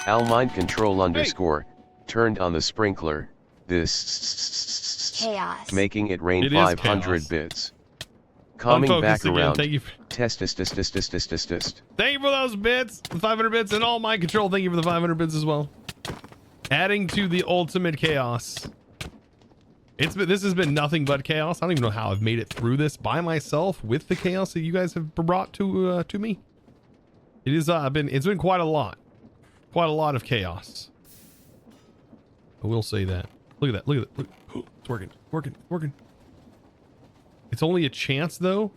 Al mind control underscore. Turned on the sprinkler. This Chaos. making it rain It is 500 chaos. bits. Coming back Unfocused again. around. Thank you. Test. Thank you for those bits, the 500 bits, and all mind control. Thank you for the 500 bits as well. Adding to the ultimate chaos. This has been nothing but chaos. I don't even know how I've made it through this by myself with the chaos that you guys have brought to me. It is it's been quite a lot of chaos. I will say that. Look at that. Look. It's working. It's only a chance though.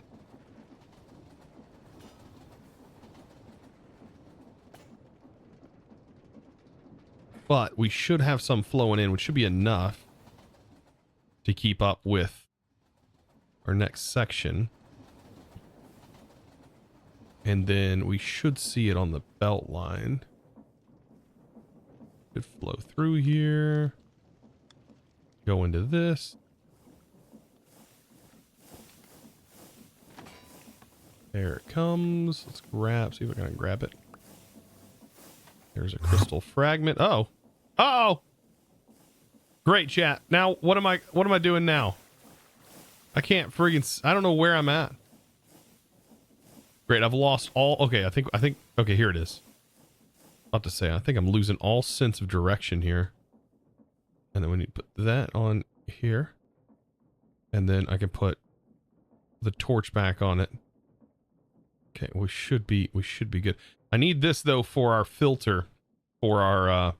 But we should have some flowing in, which should be enough to keep up with our next section. And then we should see it on the belt line. Could flow through here. Go into this. There it comes. Let's grab, see if I can grab it. There's a crystal fragment. Oh. Uh-oh. Great, chat. Now, what am I doing now? I can't friggin' I don't know where I'm at. Great, I've lost all... Okay, I think... Okay, here it is. About to say, I think I'm losing all sense of direction here. And then we need to put that on here. And then I can put the torch back on it. Okay, we should be good. I need this though for our filter for our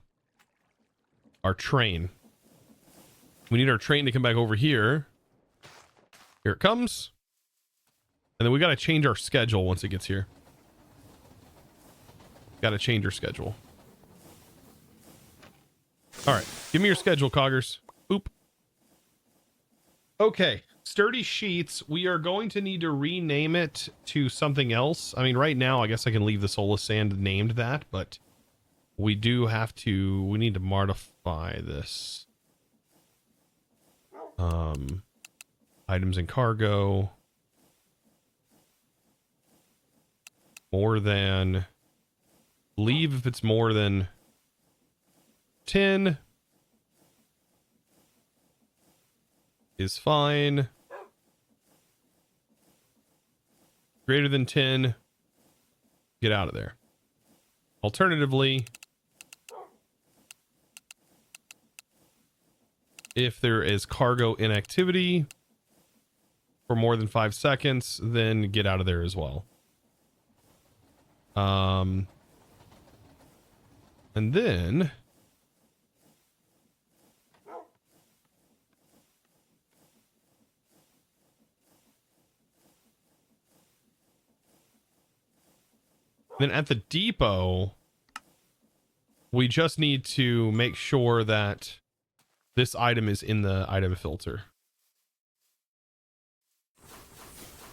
train. We need our train to come back over here. Here it comes. And then we got to change our schedule once it gets here. Got to change our schedule. All right, give me your schedule, Coggers. Boop. Okay, Sturdy Sheets. We are going to need to rename it to something else. I mean, right now, I guess I can leave the Soul of Sand named that, but we do have to. We need to modify this. Items and cargo. More than. Leave if it's more than 10 is fine. Greater than 10, get out of there. Alternatively, if there is cargo inactivity for more than 5 seconds, then get out of there as well. And then at the depot, we just need to make sure that this item is in the item filter.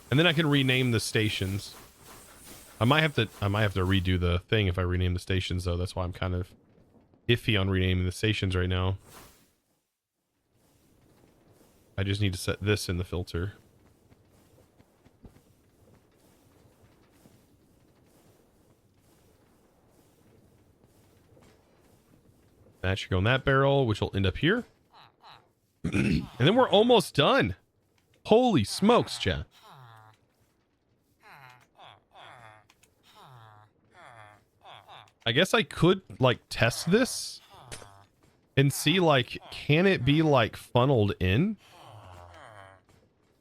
And then I can rename the stations. I might have to redo the thing if I rename the stations though. That's why I'm kind of iffy on renaming the stations right now. I just need to set this in the filter. That should go in that barrel, which will end up here. And then we're almost done. Holy smokes, chat. I guess I could like test this and see like, can it be like funneled in?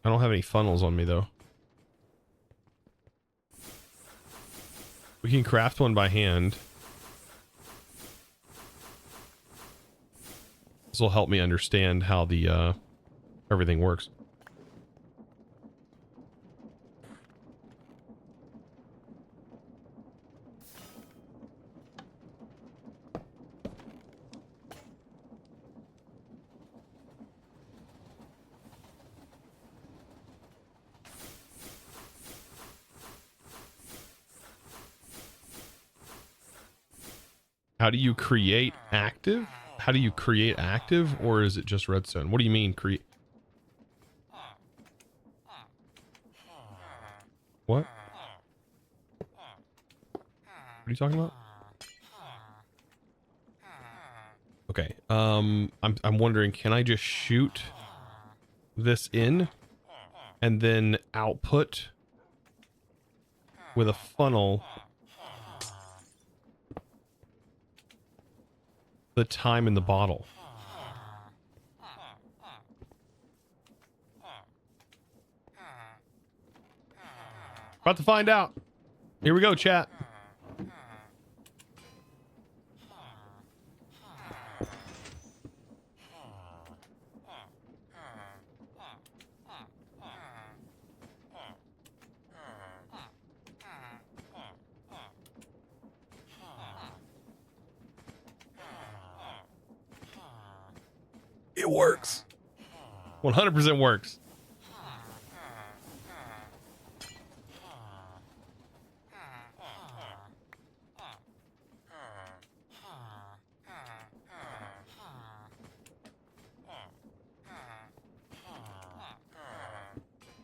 I don't have any funnels on me though. We can craft one by hand. This will help me understand how the everything works. How do you create active? How do you create active, or is it just redstone? What do you mean create? What? What are you talking about? Okay. I'm wondering, can I just shoot this in and then output with a funnel the time in the bottle? About to find out. Here we go, chat. It works. 100% works.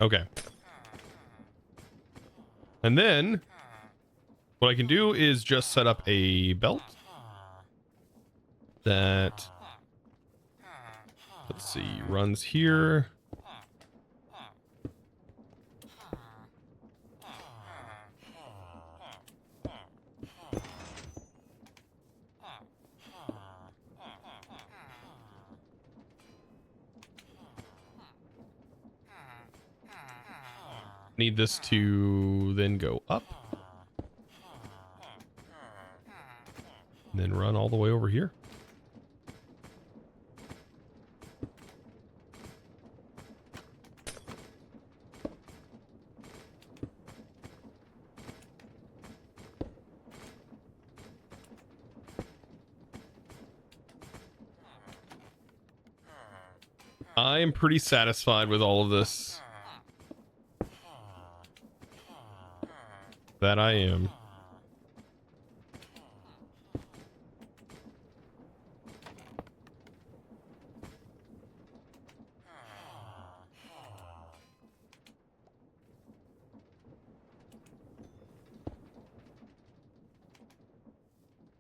Okay. And then what I can do is just set up a belt. that, let's see, runs here. Need this to then go up. And then run all the way over here. I am pretty satisfied with all of this. That I am.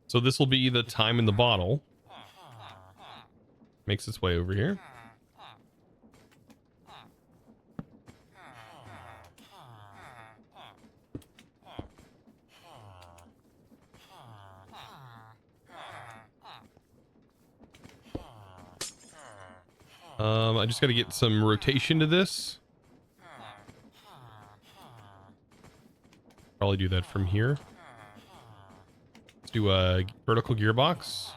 So this will be the time in the bottle. Makes its way over here. I just got to get some rotation to this. Probably do that from here. Let's do a vertical gearbox.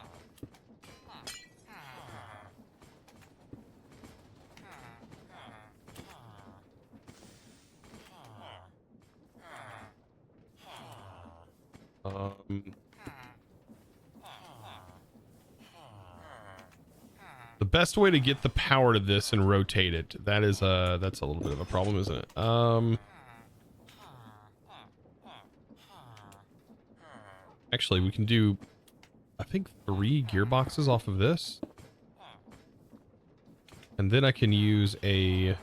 The best way to get the power to this and rotate it, that's a little bit of a problem, isn't it? Actually, we can do, I think, 3 gearboxes off of this. And then I can use a...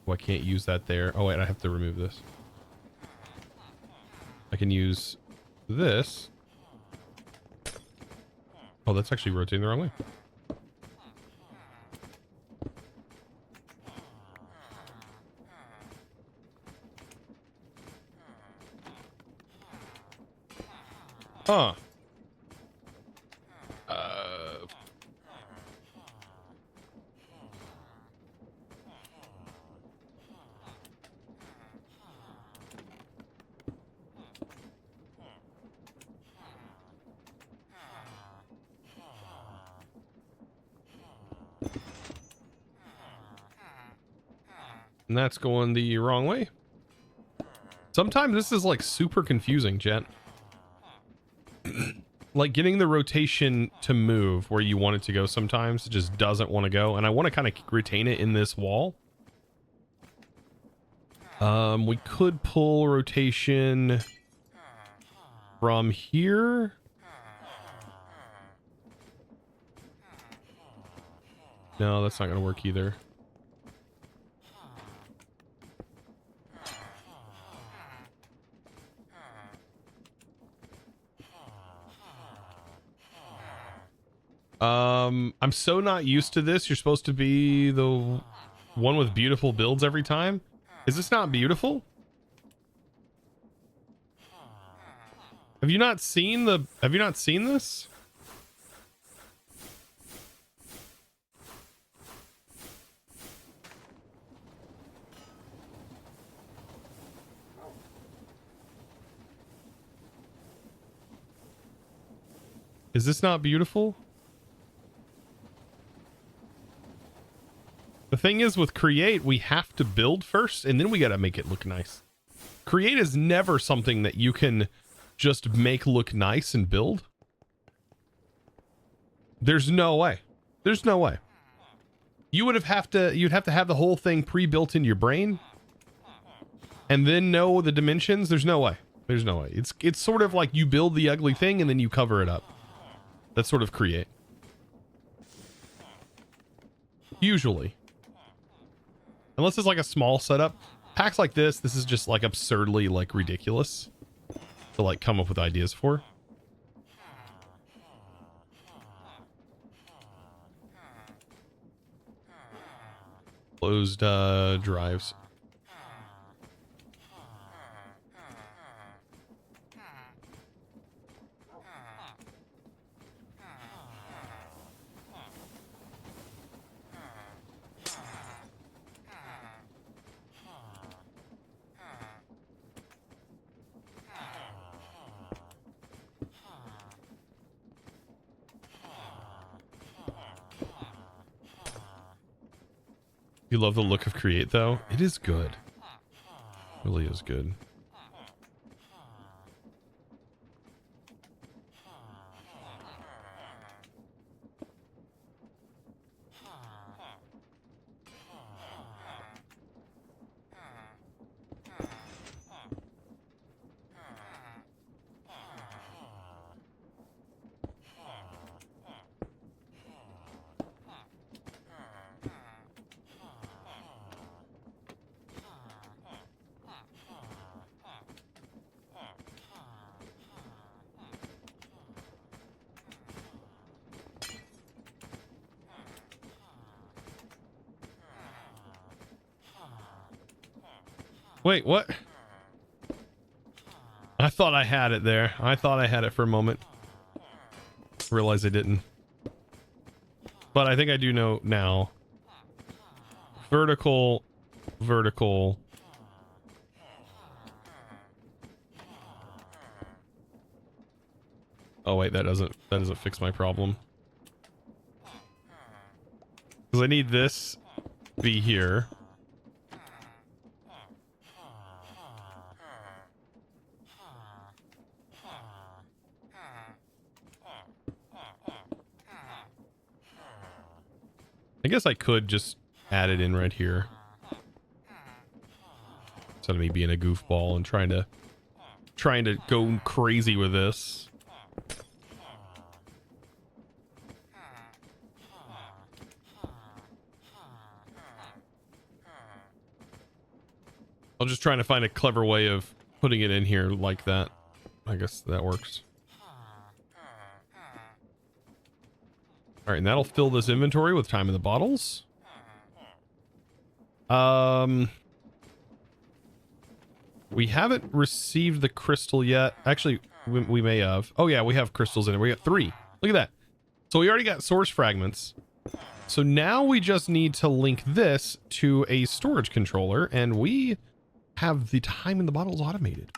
Oh, I can't use that there. Oh, wait, I have to remove this. I can use this. Oh, that's actually rotating the wrong way. Huh. And that's going the wrong way. Sometimes this is like super confusing, chat. Like getting the rotation to move where you want it to go sometimes it just doesn't want to go, and I want to kind of retain it in this wall. We could pull rotation from here. No, that's not going to work either. I'm so not used to this. You're supposed to be the one with beautiful builds every time. Is this not beautiful? Have you not seen this? Is this not beautiful? The thing is, with Create, we have to build first, and then we got to make it look nice. Create is never something that you can just make look nice and build. There's no way. There's no way. You'd have to have the whole thing pre-built in your brain, and then know the dimensions. There's no way. There's no way. It's sort of like you build the ugly thing and then you cover it up. That's sort of Create. Usually. Unless it's like a small setup. Packs like this is just like absurdly like ridiculous to like come up with ideas for. Closed drives. You love the look of Create, though? It is good. Really is good. Wait, what? I thought I had it there. I thought I had it for a moment. Realized I didn't. But I think I do know now. Vertical, vertical. Oh wait, that doesn't fix my problem. Because I need this to be here. I guess I could just add it in right here. Instead of me being a goofball and trying to go crazy with this. I'm just trying to find a clever way of putting it in here like that. I guess that works. All right, and that'll fill this inventory with time in the bottles. We haven't received the crystal yet. Actually, we may have. Oh yeah, we have crystals in it. We got 3. Look at that. So we already got source fragments. So now we just need to link this to a storage controller, and we have the time in the bottles automated.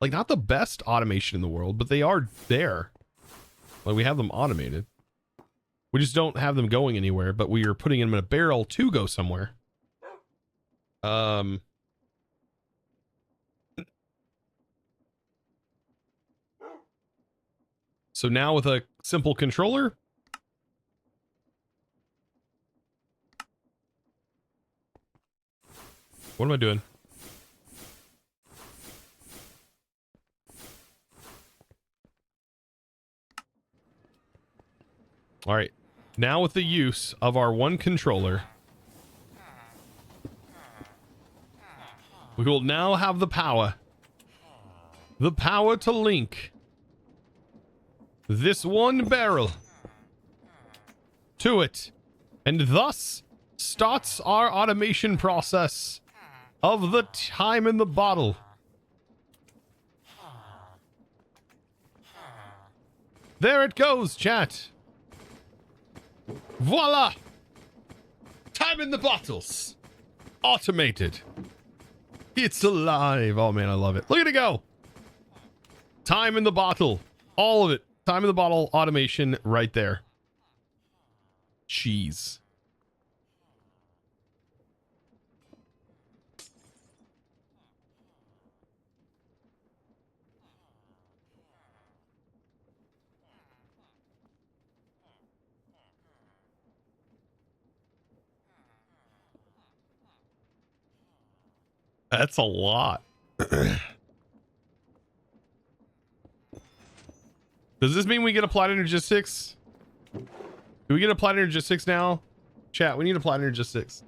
Like, not the best automation in the world, but they are there. Like, we have them automated. We just don't have them going anywhere, but we are putting them in a barrel to go somewhere. So now with a simple controller, what am I doing? All right. Now with the use of our one controller, we will now have the power to link this one barrel to it, and thus starts our automation process of the time in the bottle. There it goes, chat. Voila! Time in the bottles. Automated. It's alive. Oh man, I love it. Look at it go. Time in the bottle. All of it. Time in the bottle automation right there. Cheese. That's a lot. Does this mean we get applied energistics? Do we get applied energistics now? Chat, we need applied energistics.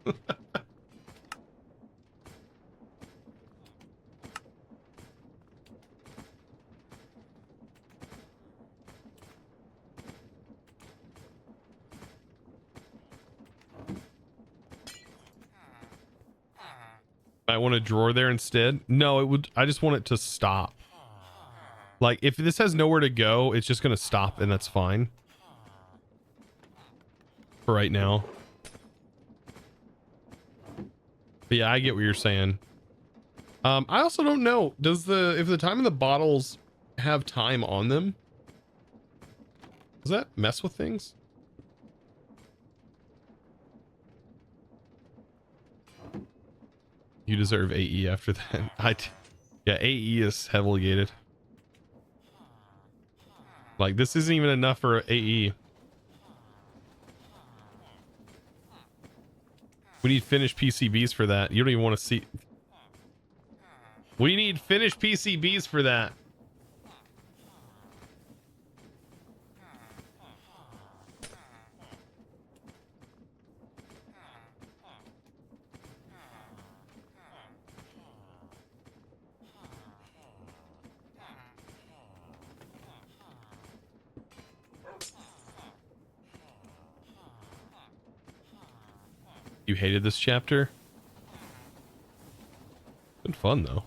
might want a drawer there instead. No, it would. I just want it to stop. Like, if this has nowhere to go, it's just going to stop, and that's fine. For right now. But yeah, I get what you're saying. I also don't know. If the time in the bottles have time on them? Does that mess with things? You deserve AE after that. Yeah, AE is heavily gated. Like, this isn't even enough for AE. We need finished PCBs for that. You don't even want to see. We need finished PCBs for that. You hated this chapter? Been fun though.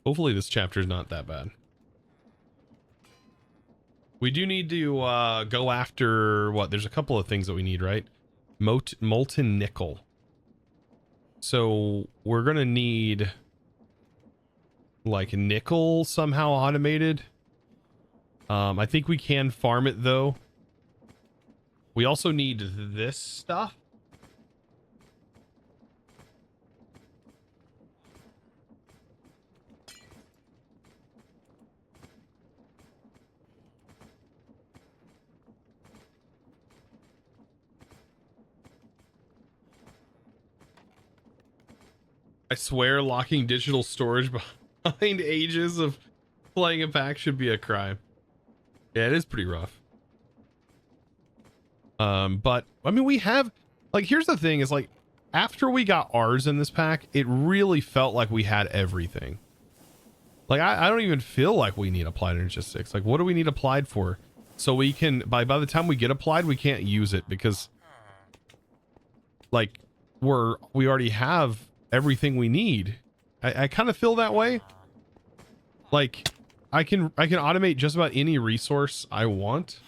Hopefully this chapter is not that bad. We do need to go after what? There's a couple of things that we need, right? Molten nickel. So we're gonna need like nickel somehow automated. I think we can farm it though. We also need this stuff. I swear locking digital storage behind ages of playing a pack should be a crime. Yeah, it is pretty rough. But I mean, we have, like, here's the thing is, like, after we got ours in this pack, it really felt like we had everything. Like, I don't even feel like we need applied energistics. Like, what do we need applied for? So we can, by the time we get applied, we can't use it because, like, we already have everything we need. I kind of feel that way. Like, I can automate just about any resource I want.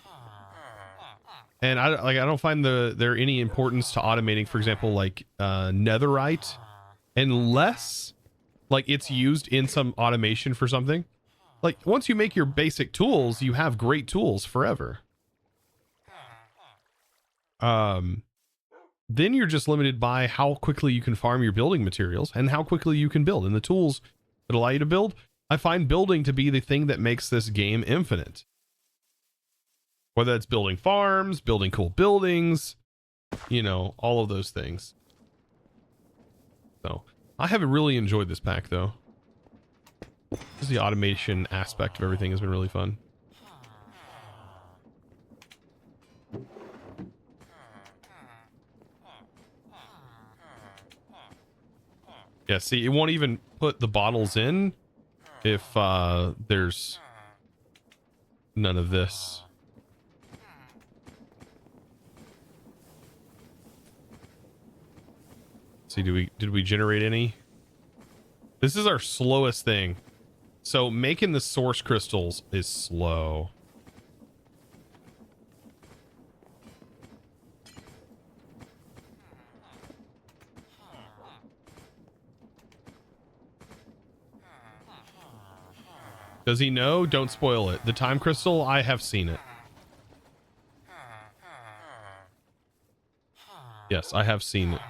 And I don't find there any importance to automating, for example, like netherite, unless like it's used in some automation for something. Like, once you make your basic tools, you have great tools forever. Then you're just limited by how quickly you can farm your building materials and how quickly you can build. And the tools that allow you to build, I find building to be the thing that makes this game infinite. Whether it's building farms, building cool buildings, you know, all of those things. So I haven't really enjoyed this pack though. Just the automation aspect of everything has been really fun. Yeah, see, it won't even put the bottles in if there's none of this. See, did we generate any? This is our slowest thing. So making the source crystals is slow. Does he know? Don't spoil it. The time crystal, I have seen it. Yes, I have seen it.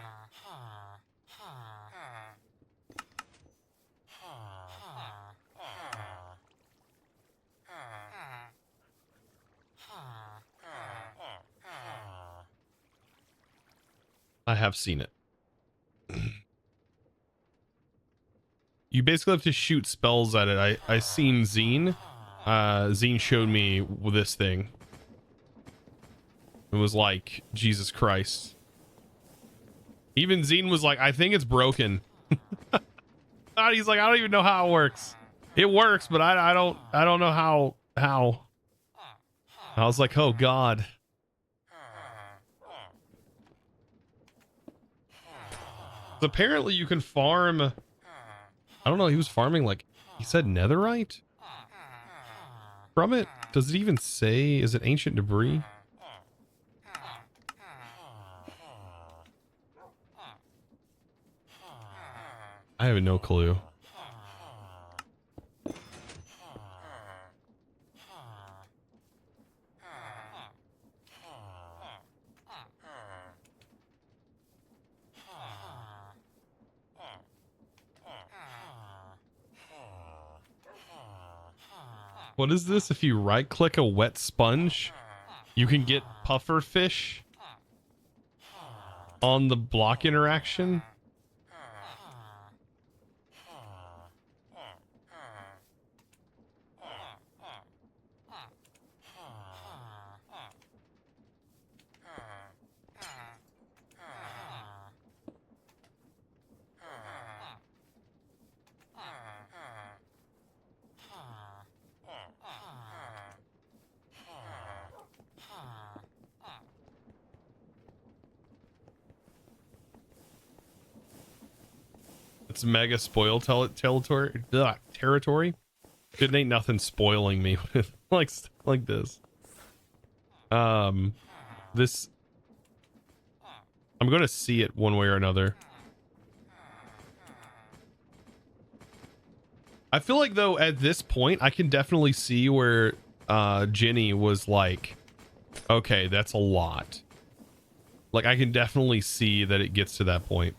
I have seen it. You basically have to shoot spells at it. I seen Zine. Zine showed me this thing. It was like, Jesus Christ. Even Zine was like, I think it's broken. He's like, I don't even know how it works. It works, but I don't know how. I was like, oh God. Apparently you can farm, I don't know, he was farming like, he said netherite from it. Does it even say, is it ancient debris? I have no clue. What is this? If you right click a wet sponge, you can get puffer fish on the block interaction. It's mega spoil territory. It ain't nothing spoiling me with like this. This I'm gonna see it one way or another. I feel like though at this point I can definitely see where Jenny was like, okay, that's a lot. Like I can definitely see that it gets to that point.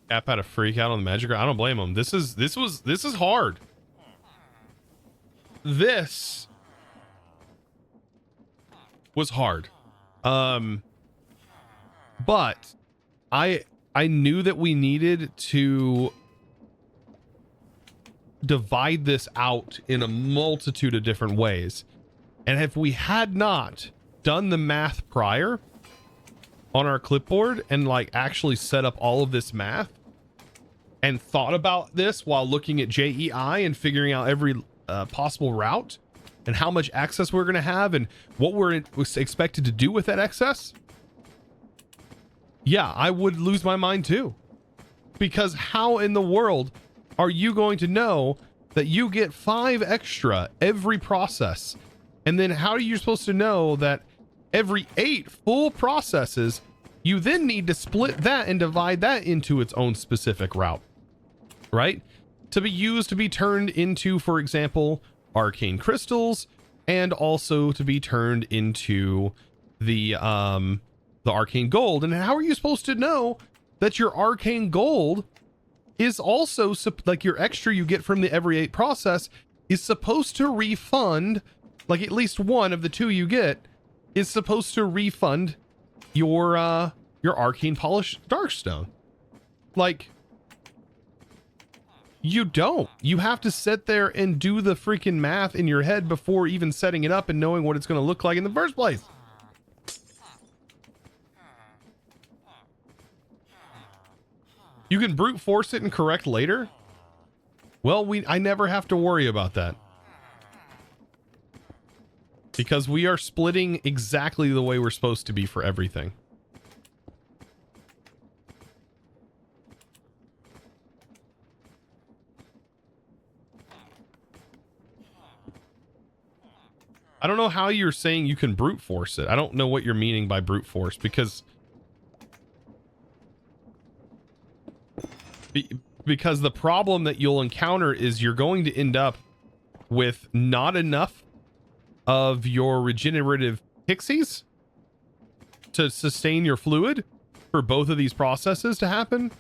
App had a freak out on the magic. I don't blame him. This is hard. This was hard. But I knew that we needed to divide this out in a multitude of different ways. And if we had not done the math prior on our clipboard and like actually set up all of this math and thought about this while looking at JEI and figuring out every possible route and how much access we're going to have and what we're expected to do with that excess, yeah, I would lose my mind too. Because how in the world are you going to know that you get 5 extra every process? And then how are you supposed to know that every 8 full processes, you then need to split that and divide that into its own specific route, right? To be used to be turned into, for example, arcane crystals, and also to be turned into the arcane gold. And how are you supposed to know that your arcane gold is also like your extra you get from the every 8 process is supposed to refund, like at least one of the 2 you get is supposed to refund your arcane polished darkstone? Like, you don't. You have to sit there and do the freaking math in your head before even setting it up and knowing what it's going to look like in the first place. You can brute force it and correct later. Well, I never have to worry about that. Because we are splitting exactly the way we're supposed to be for everything. I don't know how you're saying you can brute force it. I don't know what you're meaning by brute force, because the problem that you'll encounter is you're going to end up with not enough of your regenerative pixies to sustain your fluid for both of these processes to happen.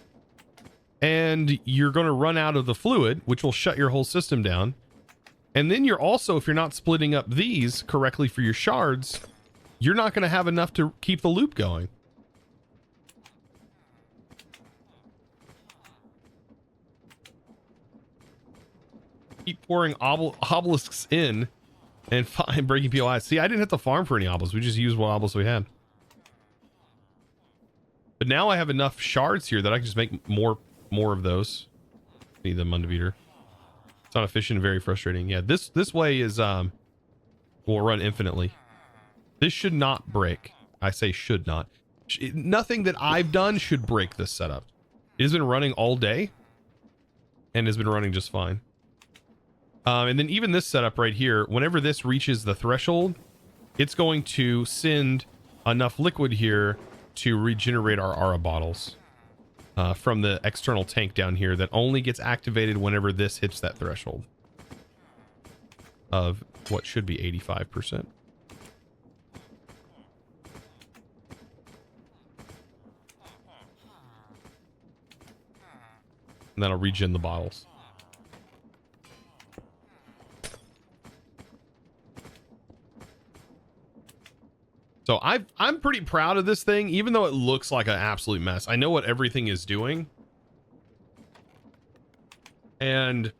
And you're going to run out of the fluid, which will shut your whole system down. And then you're also, if you're not splitting up these correctly for your shards, you're not going to have enough to keep the loop going. Keep pouring obelisks in and breaking POIs. See, I didn't have to farm for any obelisks. We just used what obelisks we had. But now I have enough shards here that I can just make more of those. Need the Mundabeater. It's not efficient and very frustrating. Yeah, this way is will run infinitely. This should not break. I say should not. Nothing that I've done should break this setup. It has been running all day and has been running just fine. And then even this setup right here, whenever this reaches the threshold, it's going to send enough liquid here to regenerate our Ara bottles from the external tank down here that only gets activated whenever this hits that threshold of what should be 85%. And that'll regen the bottles. So I'm pretty proud of this thing, even though it looks like an absolute mess. I know what everything is doing. And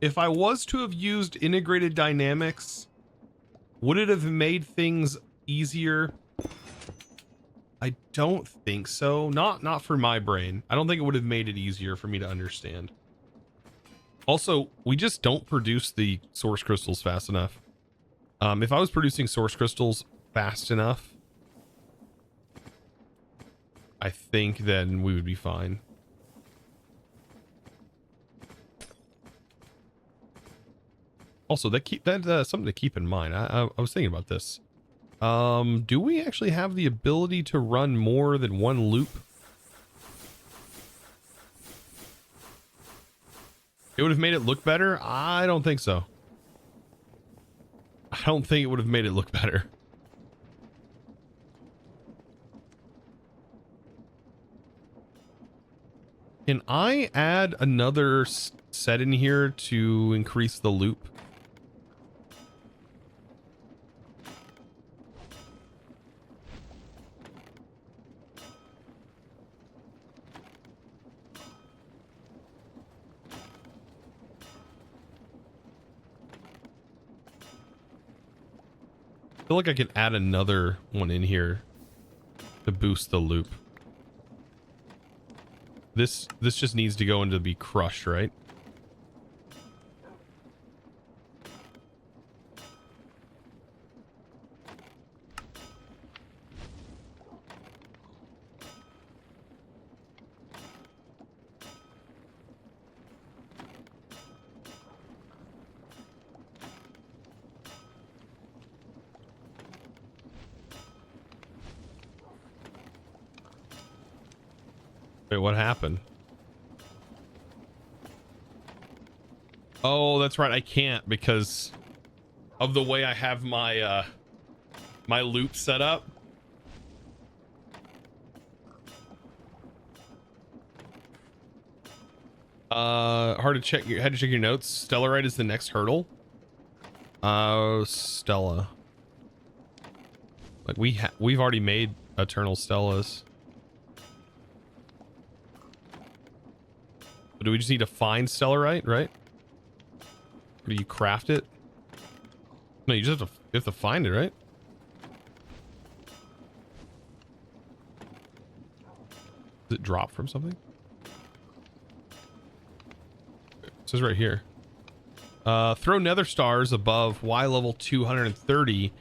if I was to have used integrated dynamics, would it have made things easier? I don't think so. Not for my brain. I don't think it would have made it easier for me to understand. Also, we just don't produce the source crystals fast enough. If I was producing source crystals fast enough, I think then we would be fine. Also, that's something to keep in mind. I was thinking about this. Do we actually have the ability to run more than one loop? It would have made it look better? I don't think so. I don't think it would have made it look better. Can I add another set in here to increase the loop? I feel like I could add another one in here to boost the loop. This just needs to go into be crushed, right? Wait, what happened? Oh, that's right. I can't because of the way I have my my loop set up. Hard to check. You had to check your notes. Stellarite is the next hurdle. Stella. Like we've already made eternal Stellas. But do we just need to find Stellarite, right? Or do you craft it? No, you just have to find it, right? Does it drop from something? It says right here. Throw nether stars above Y level 230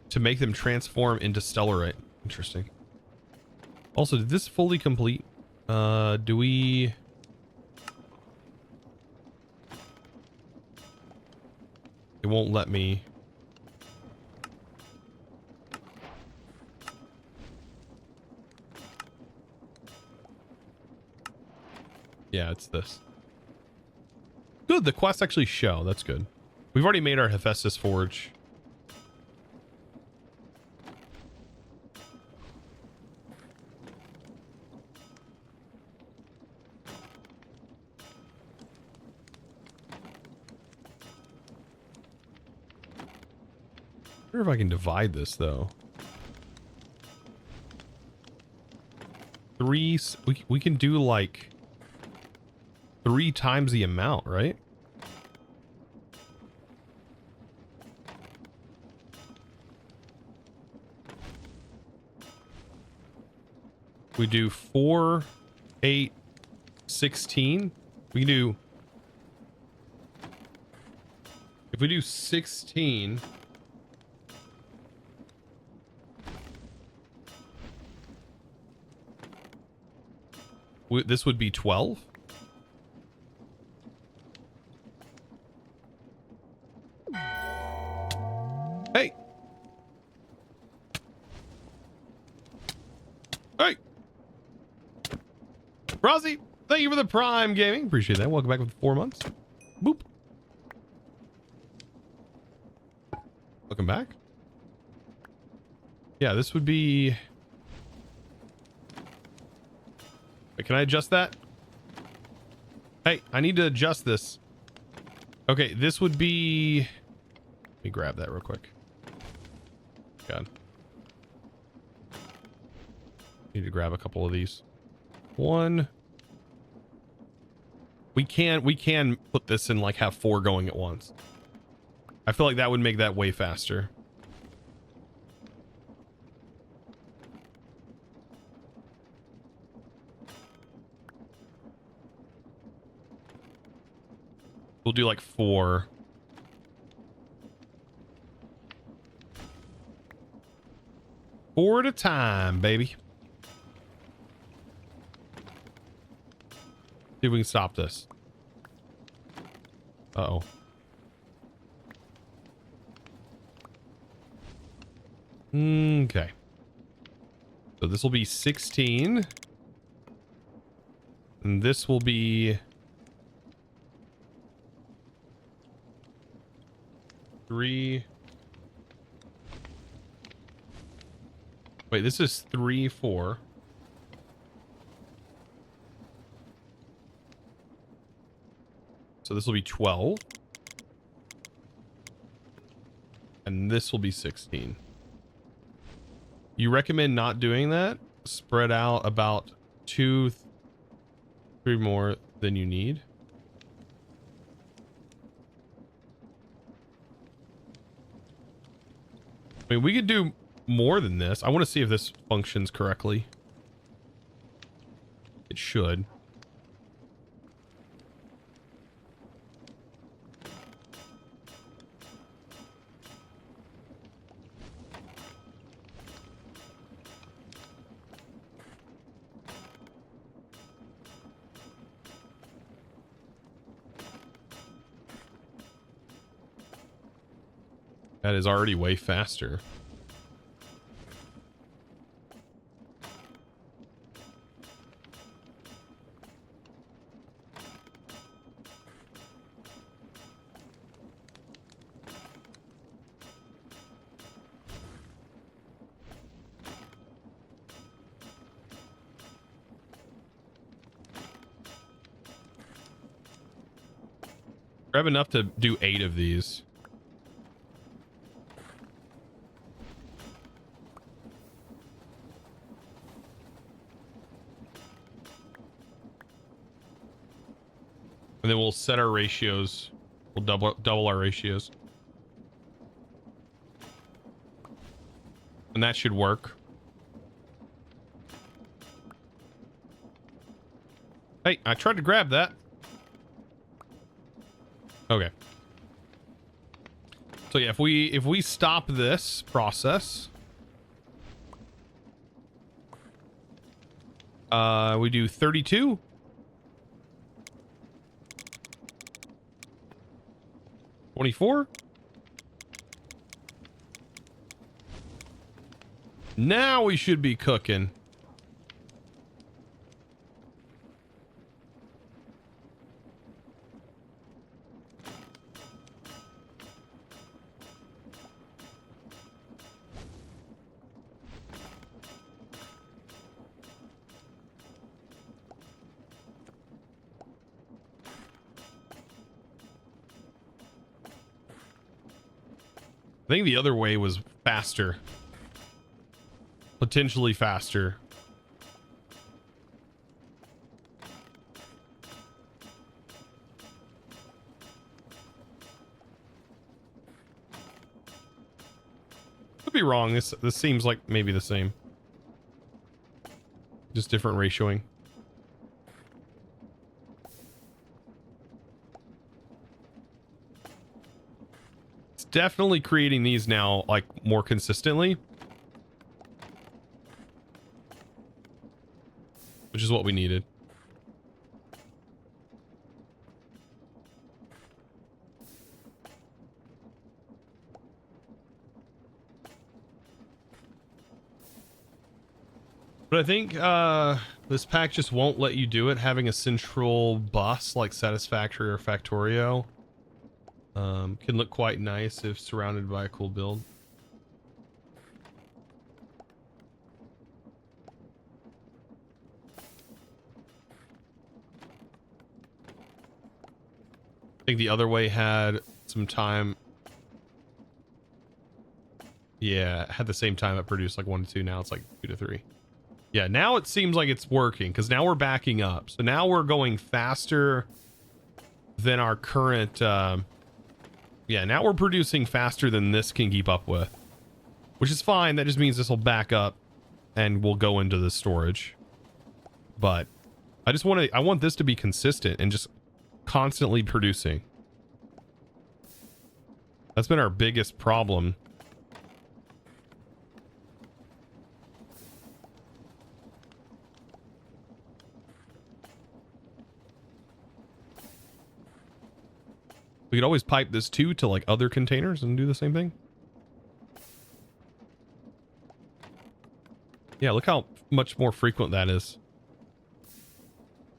to make them transform into Stellarite. Interesting. Also, did this fully complete? Do we... It won't let me. Yeah, it's this. Good, the quests actually show. That's good. We've already made our Hephaestus Forge. I wonder if I can divide this though. We can do like 3 times the amount, right? We do 4, 8, 16. We can do If we do 16, this would be 12. Hey. Hey. Rossi, thank you for the Prime Gaming. Appreciate that. Welcome back with 4 months. Boop. Welcome back. Yeah, this would be... Wait, can I adjust that? Hey, I need to adjust this. Okay, this would be... Let me grab that real quick. God. Need to grab a couple of these. One. We can put this in, like, have 4 going at once. I feel like that would make that way faster. We'll do like 4. Four at a time, baby. See if we can stop this. Uh-oh. Okay. So this will be 16. And this will be 3. Wait, this is 3, 4. So this will be 12. And this will be 16. You recommend not doing that? Spread out about 2, 3 more than you need. I mean, we could do more than this. I want to see if this functions correctly. It should. That is already way faster. Grab enough to do 8 of these. And then we'll set our ratios. We'll double our ratios. And that should work. Hey, I tried to grab that. Okay. So yeah, if we stop this process, we do 32. 24. Now we should be cooking. I think the other way was faster. Potentially faster. Could be wrong. This seems like maybe the same. Just different ratioing. definitely creating these now like more consistently, which is what we needed. But I think this pack just won't let you do it, having a central bus like Satisfactory or Factorio. Can look quite nice if surrounded by a cool build. I think the other way had some time. Yeah, had the same time it produced like 1 to 2. Now it's like 2 to 3. Yeah, now it seems like it's working because now we're backing up. So now we're going faster than our current. Yeah, now we're producing faster than this can keep up with, which is fine. That just means this will back up and we'll go into the storage. But I want this to be consistent and just constantly producing. That's been our biggest problem. We could always pipe this too to like other containers and do the same thing. Yeah, look how much more frequent that is.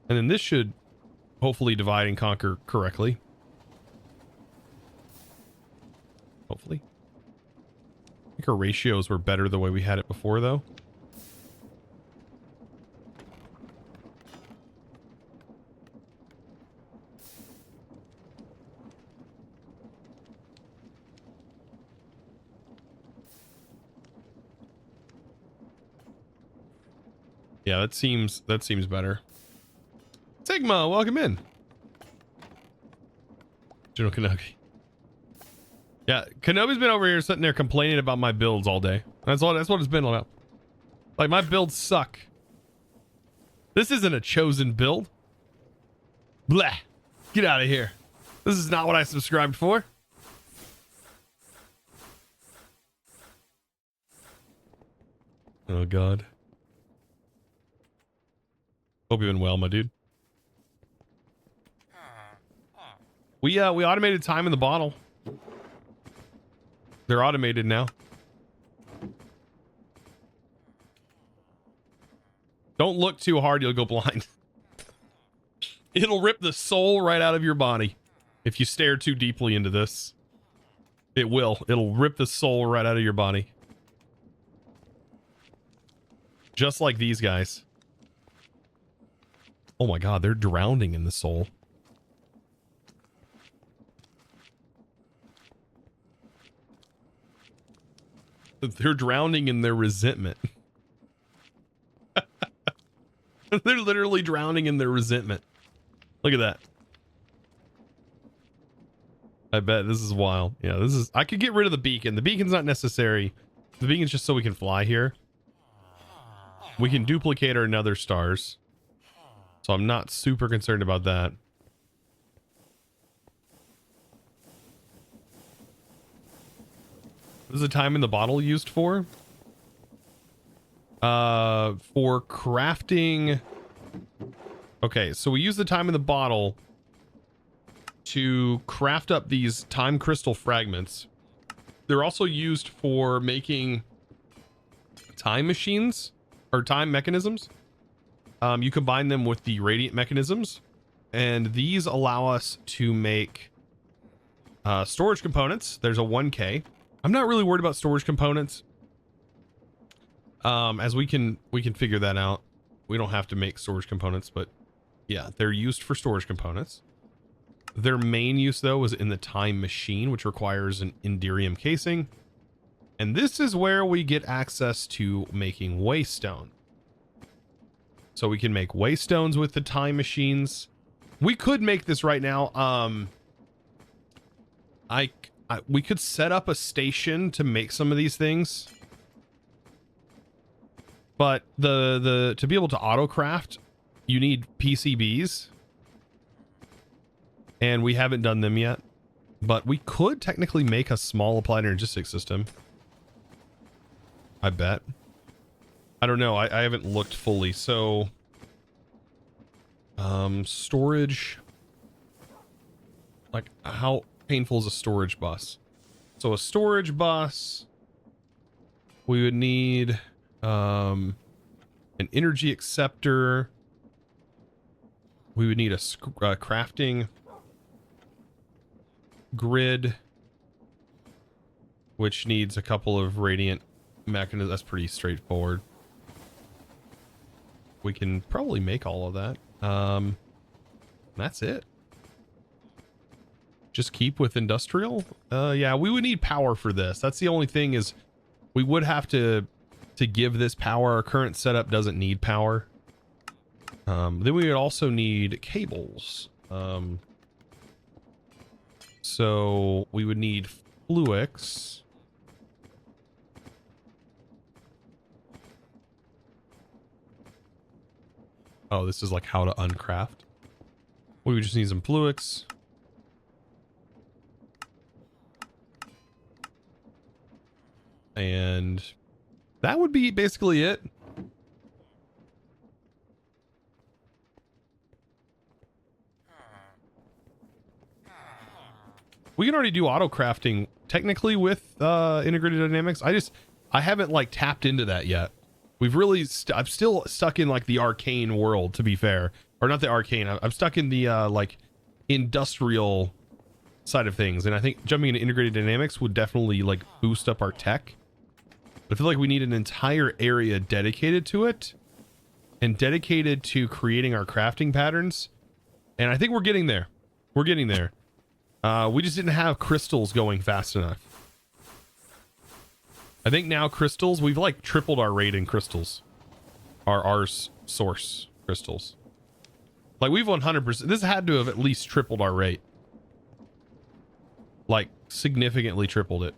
And then this should hopefully divide and conquer correctly. Hopefully. I think our ratios were better the way we had it before though. Yeah, that seems better. Sigma, welcome in. General Kenobi. Yeah, Kenobi's been over here sitting there complaining about my builds all day. That's what it's been about. Like, my builds suck. This isn't a chosen build. Blah. Get out of here. This is not what I subscribed for. Oh god. Hope you've been well, my dude. We automated time in the bottle. They're automated now. Don't look too hard, you'll go blind. It'll rip the soul right out of your body if you stare too deeply into this. It will. It'll rip the soul right out of your body. Just like these guys. Oh my god, they're drowning in the soul. They're drowning in their resentment. They're literally drowning in their resentment. Look at that. I bet this is wild. Yeah, this is... I could get rid of the beacon. The beacon's not necessary. The beacon's just so we can fly here. We can duplicate our nether stars. So I'm not super concerned about that. What is the time in the bottle used for? For crafting. Okay, so we use the time in the bottle to craft up these time crystal fragments. They're also used for making time machines or time mechanisms. You combine them with the radiant mechanisms, and these allow us to make storage components. There's a 1K. I'm not really worried about storage components, as we can figure that out. We don't have to make storage components, but yeah, they're used for storage components. Their main use though is in the time machine, which requires an Enderium casing, and this is where we get access to making waystone. So we can make waystones with the time machines. We could make this right now. We could set up a station to make some of these things, but to be able to auto craft, you need PCBs, and we haven't done them yet. But we could technically make a small applied energistic system. I bet. I don't know. I haven't looked fully. So, storage. Like, how painful is a storage bus? So a storage bus, we would need an energy acceptor. We would need a crafting grid, which needs a couple of radiant mechanisms. That's pretty straightforward. We can probably make all of that. That's it. Just keep with industrial. Yeah, we would need power for this. That's the only thing, is we would have to give this power. Our current setup doesn't need power. Then we would also need cables. So we would need fluix. Oh, this is like how to uncraft. We would just need some fluix. And that would be basically it. We can already do auto crafting technically with integrated dynamics. I haven't like tapped into that yet. We've really I'm still stuck in like the arcane world, to be fair, or not the arcane. I'm stuck in the like industrial side of things, and I think jumping into integrated dynamics would definitely like boost up our tech. But I feel like we need an entire area dedicated to it and dedicated to creating our crafting patterns. And I think we're getting there. We're getting there. We just didn't have crystals going fast enough. I think now crystals, we've like tripled our rate in crystals. Our source crystals. Like we've 100%. This had to have at least tripled our rate. Like significantly tripled it.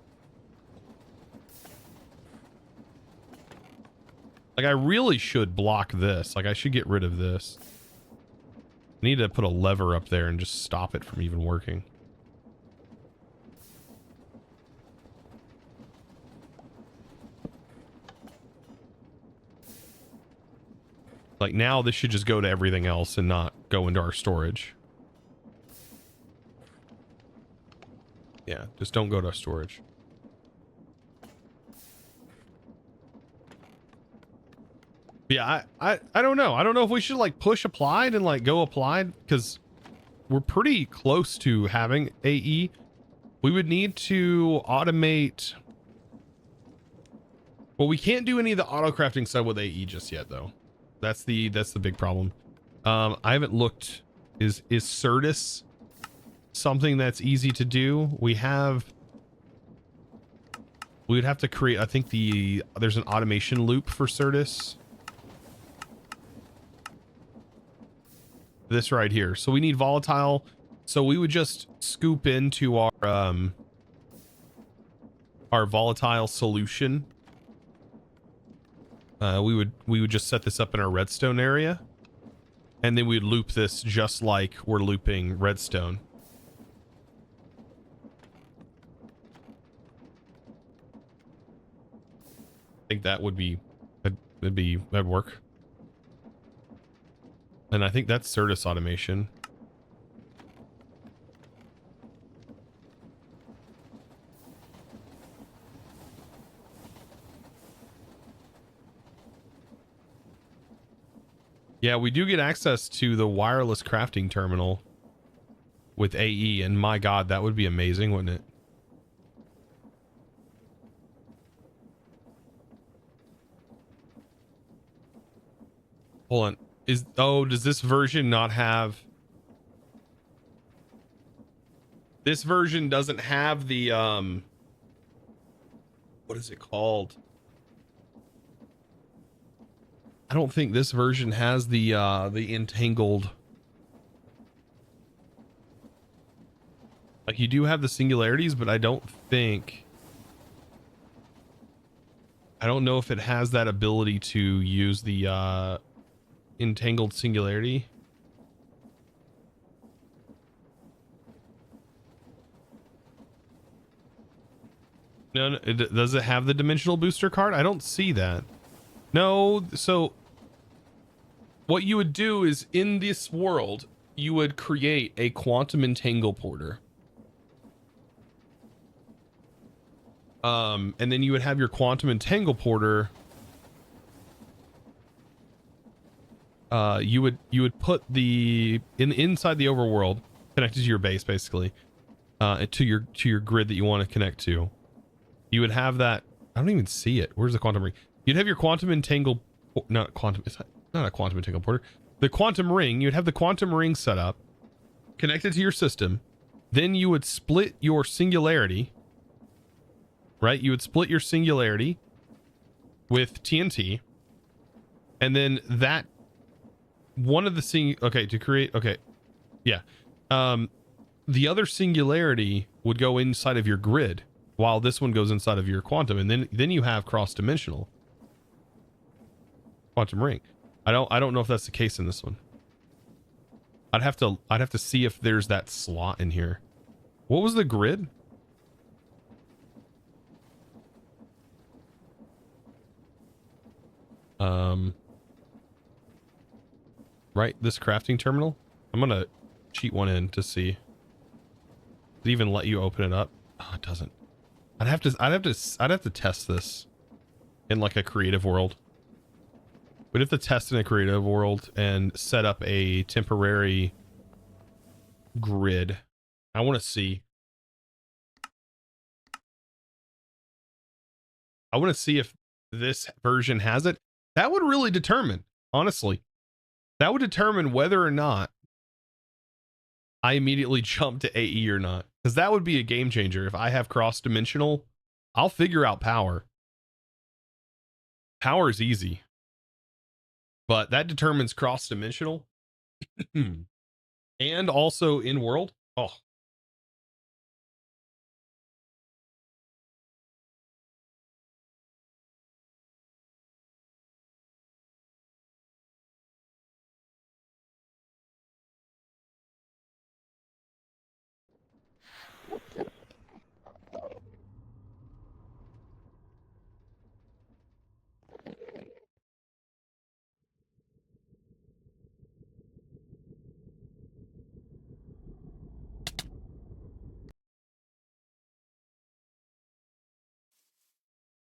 Like I really should block this. Like I should get rid of this. I need to put a lever up there and just stop it from even working. Like now this should just go to everything else and not go into our storage. Yeah, just don't go to our storage. Yeah, I don't know. I don't know if we should like push applied and like go applied, because we're pretty close to having AE. We would need to automate. Well, we can't do any of the auto crafting stuff with AE just yet though. That's the big problem. I haven't looked. Is Certus something that's easy to do? We would have to create, I think there's an automation loop for Certus. This right here. So we need volatile. So we would just scoop into our volatile solution. We would just set this up in our redstone area, and then we'd loop this just like we're looping redstone. I think that would be that'd work. And I think that's Certus automation. Yeah, we do get access to the wireless crafting terminal with AE, and my God, that would be amazing, wouldn't it? Hold on. Does this version not have... This version doesn't have the, what is it called? I don't think this version has the entangled... Like, you do have the singularities, but I don't know if it has that ability to use the, entangled singularity. No, no, does it have the dimensional booster card? I don't see that. No, so what you would do is in this world, you would create a quantum entangle porter. And then you would have your quantum entangle porter. You would put the inside the overworld, connected to your base, basically, to your grid that you want to connect to. You would have that. I don't even see it. Where's the quantum ring? You'd have your quantum entangle, not quantum. It's not a quantum entangle porter. The quantum ring. You'd have the quantum ring set up, connected to your system. Then you would split your singularity. Right? You would split your singularity with TNT, and then that one of the okay, to create, okay, yeah, the other singularity would go inside of your grid while this one goes inside of your quantum, and then you have cross-dimensional quantum ring. I don't know if that's the case in this one. I'd have to see if there's that slot in here. What was the grid? Right, this crafting terminal. I'm gonna cheat one in to see. Does it even let you open it up? Oh, it doesn't. I'd have to test this in like a creative world. We'd have to test in a creative world and set up a temporary grid. I want to see. I want to see if this version has it. That would really determine, honestly. That would determine whether or not I immediately jump to AE or not. Because that would be a game changer. If I have cross-dimensional, I'll figure out power. Power is easy. But that determines cross-dimensional. And also in-world. Oh.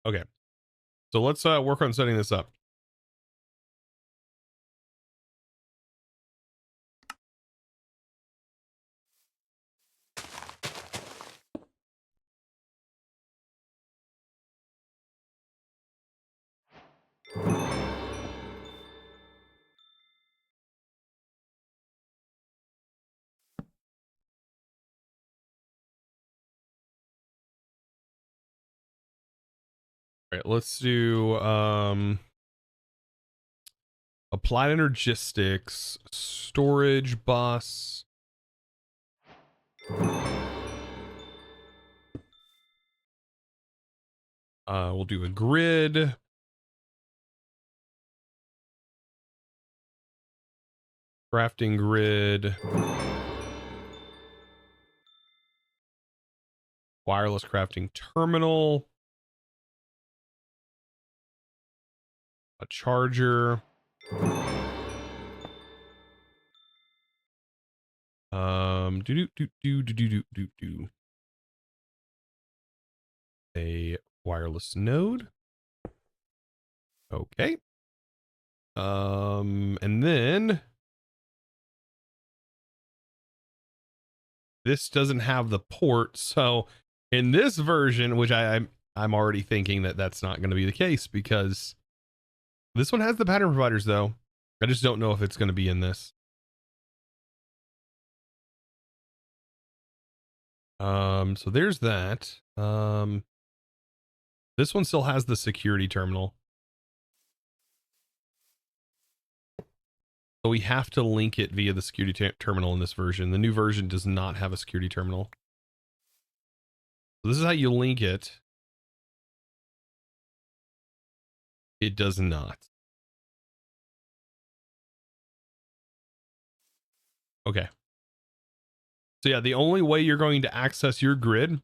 Okay. So let's work on setting this up. All right, let's do applied energistics, storage bus. We'll do a grid. Crafting grid. Wireless crafting terminal. A charger. Do. A wireless node. Okay. And then this doesn't have the port, so in this version, which I'm already thinking that that's not going to be the case, because this one has the pattern providers though. I just don't know if it's going to be in this. So there's that. This one still has the security terminal. So we have to link it via the security terminal in this version. The new version does not have a security terminal. So this is how you link it. It does not. Okay. So yeah, the only way you're going to access your grid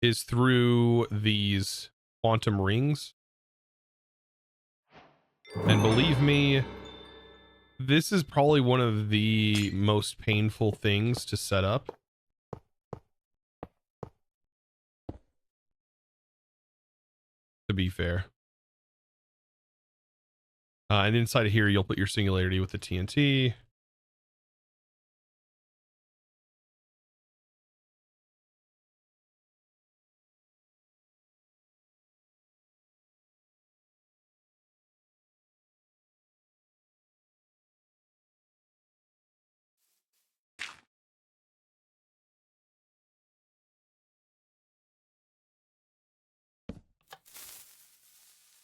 is through these quantum rings. And believe me, this is probably one of the most painful things to set up. To be fair. And inside of here, you'll put your singularity with the TNT.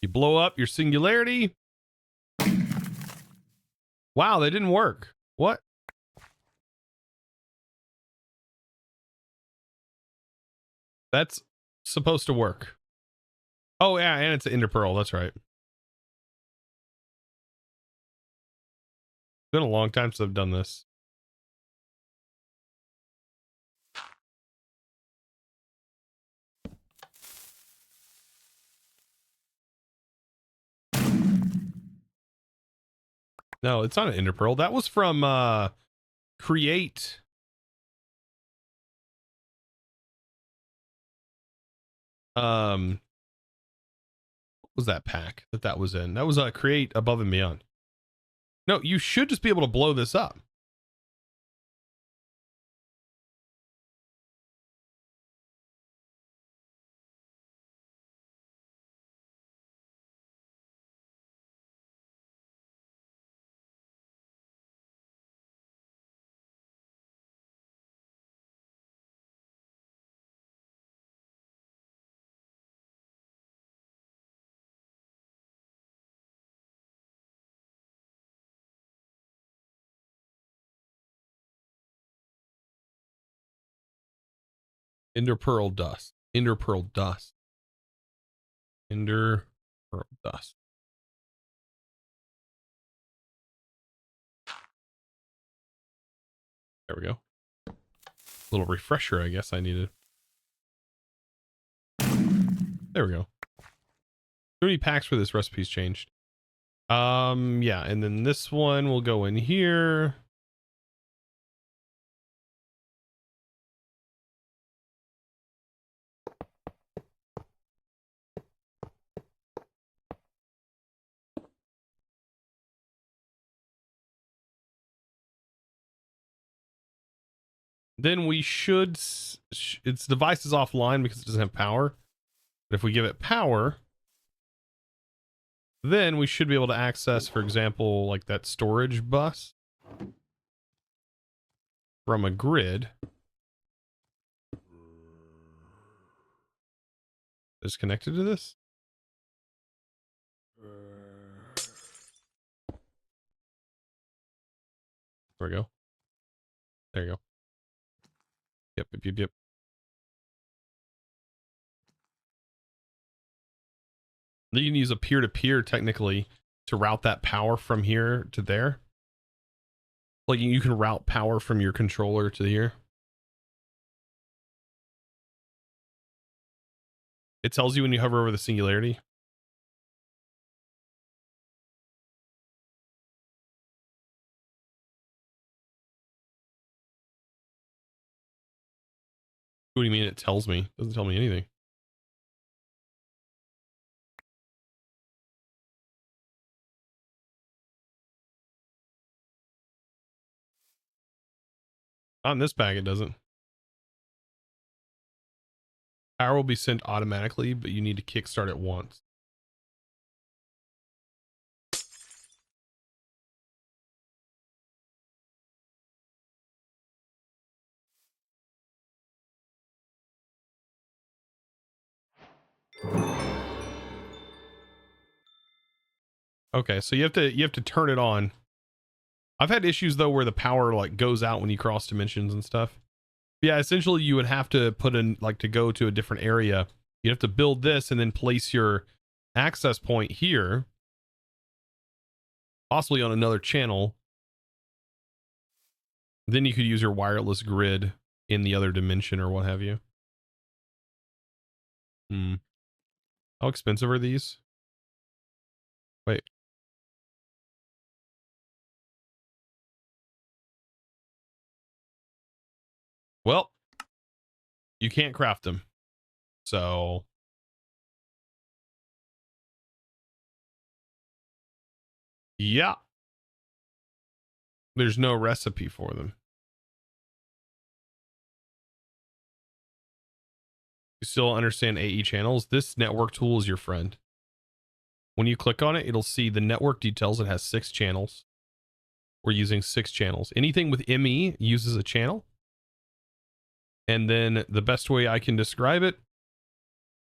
You blow up your singularity. Wow, that didn't work. What? That's supposed to work. Oh, yeah, and it's an Ender Pearl. That's right. It's been a long time since I've done this. No, it's not an Ender Pearl. That was from Create. What was that pack that was in? That was Create Above and Beyond. No, you should just be able to blow this up. Ender Pearl Dust. Ender Pearl Dust. Ender Pearl Dust. There we go. A little refresher, I guess I needed. There we go. Too many packs for this recipe's changed. Yeah, and then this one will go in here. Then we should, its device is offline because it doesn't have power. But if we give it power, then we should be able to access, for example, like that storage bus from a grid. Is connected to this? There we go. There you go. Yep. Then you can use a peer-to-peer technically to route that power from here to there. Like you can route power from your controller to here. It tells you when you hover over the singularity. What do you mean it tells me? It doesn't tell me anything. Not in this pack, it doesn't. Power will be sent automatically, but you need to kickstart it once. Okay, so you have to turn it on. I've had issues though where the power like goes out when you cross dimensions and stuff. Yeah, essentially you would have to put in like to go to a different area. You have to build this and then place your access point here, possibly on another channel. Then you could use your wireless grid in the other dimension or what have you. Hmm. How expensive are these? Wait. Well, you can't craft them. So yeah, there's no recipe for them. You still understand AE channels? This network tool is your friend. When you click on it, it'll see the network details. It has 6 channels. We're using 6 channels. Anything with ME uses a channel. And then the best way I can describe it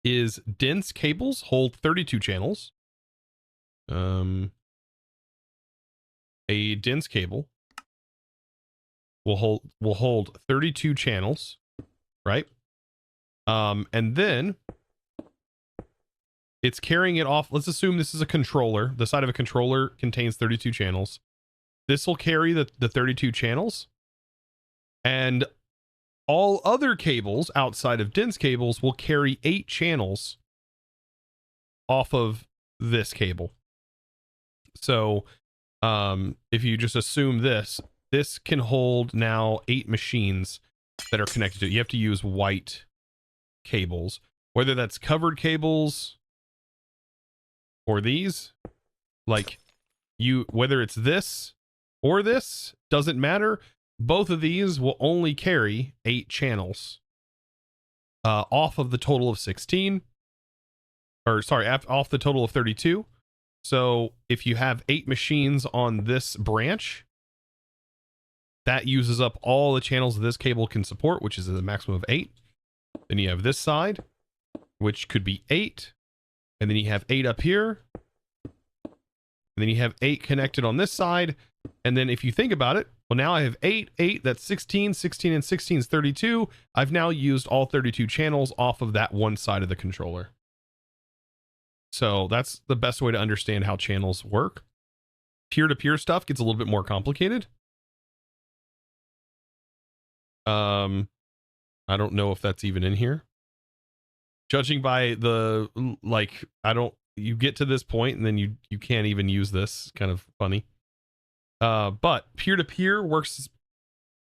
is dense cables hold 32 channels. A dense cable will hold 32 channels, right? And then it's carrying it off. Let's assume this is a controller. The side of a controller contains 32 channels. This will carry the 32 channels, and all other cables outside of dense cables will carry 8 channels off of this cable. So if you just assume this can hold now 8 machines that are connected to it. You have to use white cables, whether that's covered cables or these, like whether it's this or this, doesn't matter. Both of these will only carry 8 channels off of the total of 16, or sorry, off the total of 32. So if you have 8 machines on this branch, that uses up all the channels this cable can support, which is a maximum of 8. Then you have this side, which could be 8. And then you have 8 up here. And then you have 8 connected on this side. And then if you think about it, well, now I have 8, that's 16, 16 and 16 is 32. I've now used all 32 channels off of that one side of the controller. So that's the best way to understand how channels work. Peer-to-peer stuff gets a little bit more complicated. I don't know if that's even in here. Judging by the, like, you get to this point and then you can't even use this. Kind of funny. But peer-to-peer works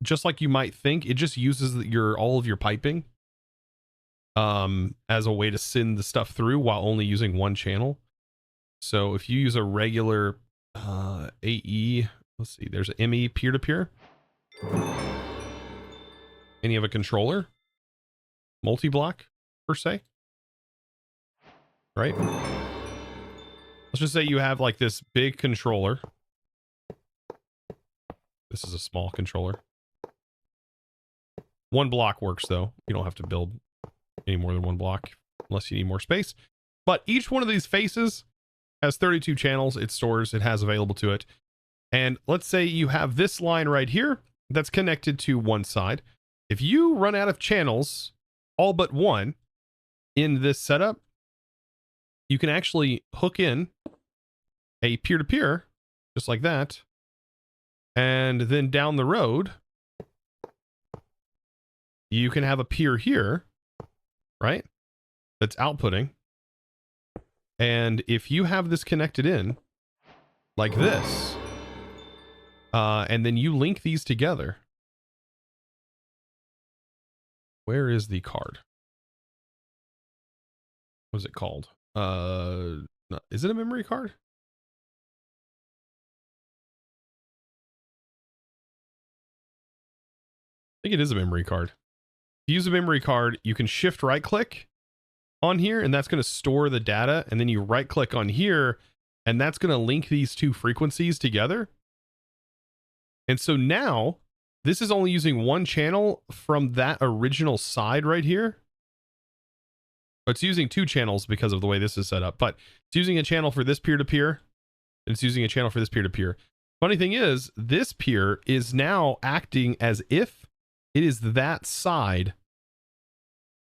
just like you might think. It just uses all of your piping as a way to send the stuff through while only using one channel. So if you use a regular AE, let's see, there's an ME peer-to-peer. And you have a controller, multi-block per se, right? Let's just say you have like this big controller. This is a small controller. 1 block works though. You don't have to build any more than 1 block unless you need more space. But each one of these faces has 32 channels it stores, it has available to it. And let's say you have this line right here that's connected to one side. If you run out of channels, all but one, in this setup, you can actually hook in a peer-to-peer, just like that. And then down the road, you can have a peer here, right? That's outputting. And if you have this connected in, like this, and then you link these together. Where is the card? What is it called? Is it a memory card? I think it is a memory card. If you use a memory card, you can shift right click on here, and that's going to store the data. And then you right click on here, and that's going to link these 2 frequencies together. And so now this is only using 1 channel from that original side right here. It's using 2 channels because of the way this is set up, but it's using a channel for this peer-to-peer, and it's using a channel for this peer-to-peer. Funny thing is, this peer is now acting as if it is that side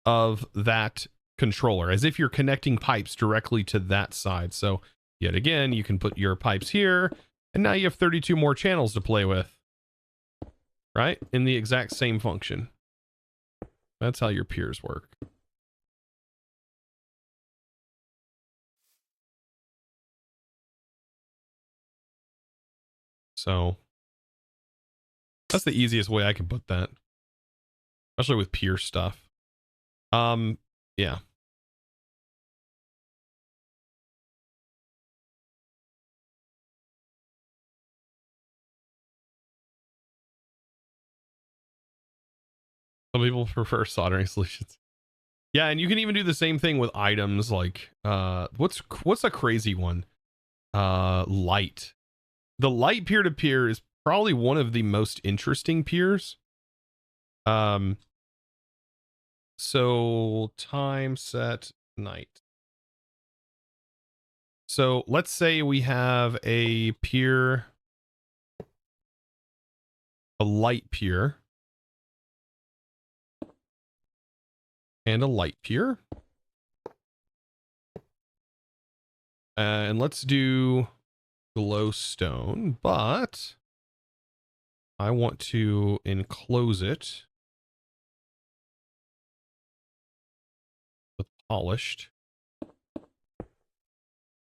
of that controller, as if you're connecting pipes directly to that side. So yet again, you can put your pipes here, and now you have 32 more channels to play with, right? In the exact same function. That's how your peers work. So that's the easiest way I can put that, especially with peer stuff. Yeah. Some people prefer soldering solutions. Yeah, and you can even do the same thing with items like what's a crazy one? Light. The light peer-to-peer is probably one of the most interesting peers. So time set night. So let's say we have a peer, a light peer, and a light peer. And let's do glowstone, but I want to enclose it with polished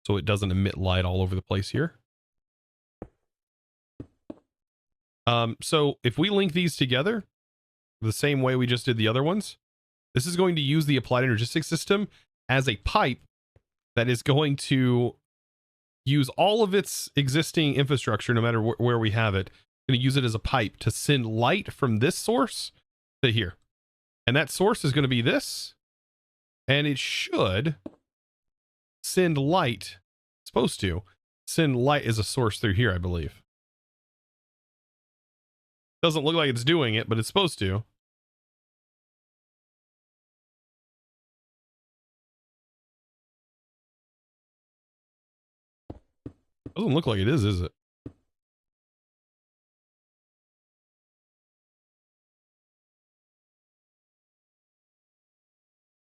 so it doesn't emit light all over the place here. So if we link these together the same way we just did the other ones, this is going to use the applied energetics system as a pipe that is going to use all of its existing infrastructure, no matter where we have it. Going to use it as a pipe to send light from this source to here. And that source is going to be this. And it should send light. It's supposed to send light as a source through here, I believe. Doesn't look like it's doing it, but it's supposed to. Doesn't look like it is it?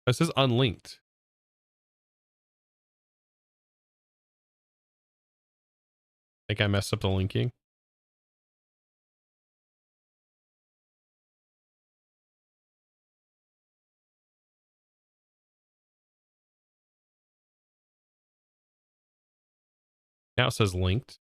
It says unlinked. I think I messed up the linking. Now it says linked.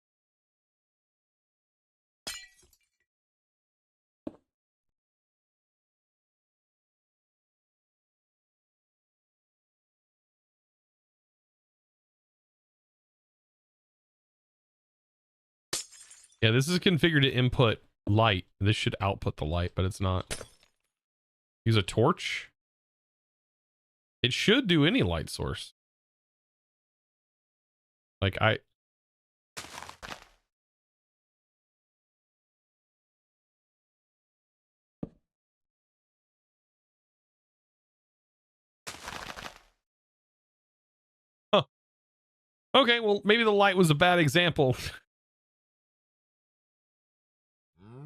Yeah, this is configured to input light. This should output the light, but it's not. Use a torch. It should do any light source. Like Huh. Okay, well, maybe the light was a bad example.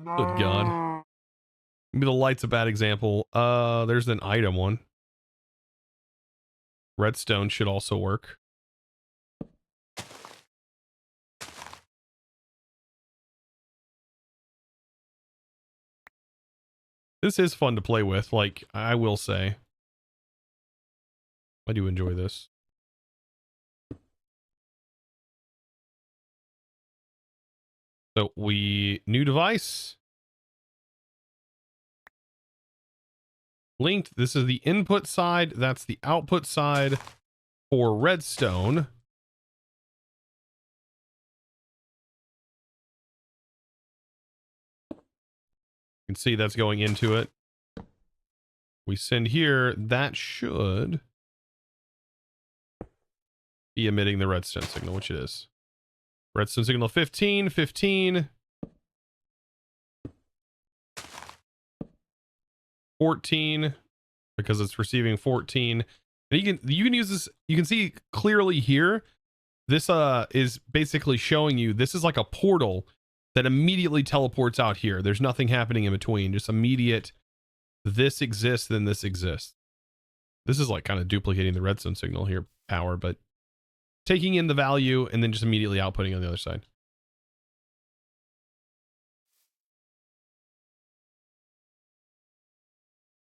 Good God. Maybe the light's a bad example. There's an item one. Redstone should also work. This is fun to play with, like, I will say. I do enjoy this. So new device. Linked. This is the input side. That's the output side for redstone. You can see that's going into it. We send here. That should be emitting the redstone signal, which it is. Redstone signal 15, 15. 14 because it's receiving 14. And you can use this. You can see clearly here. This is basically showing you this is like a portal that immediately teleports out here. There's nothing happening in between. Just immediate. This exists, then this exists. This is like kind of duplicating the redstone signal here, power, but taking in the value and then just immediately outputting on the other side.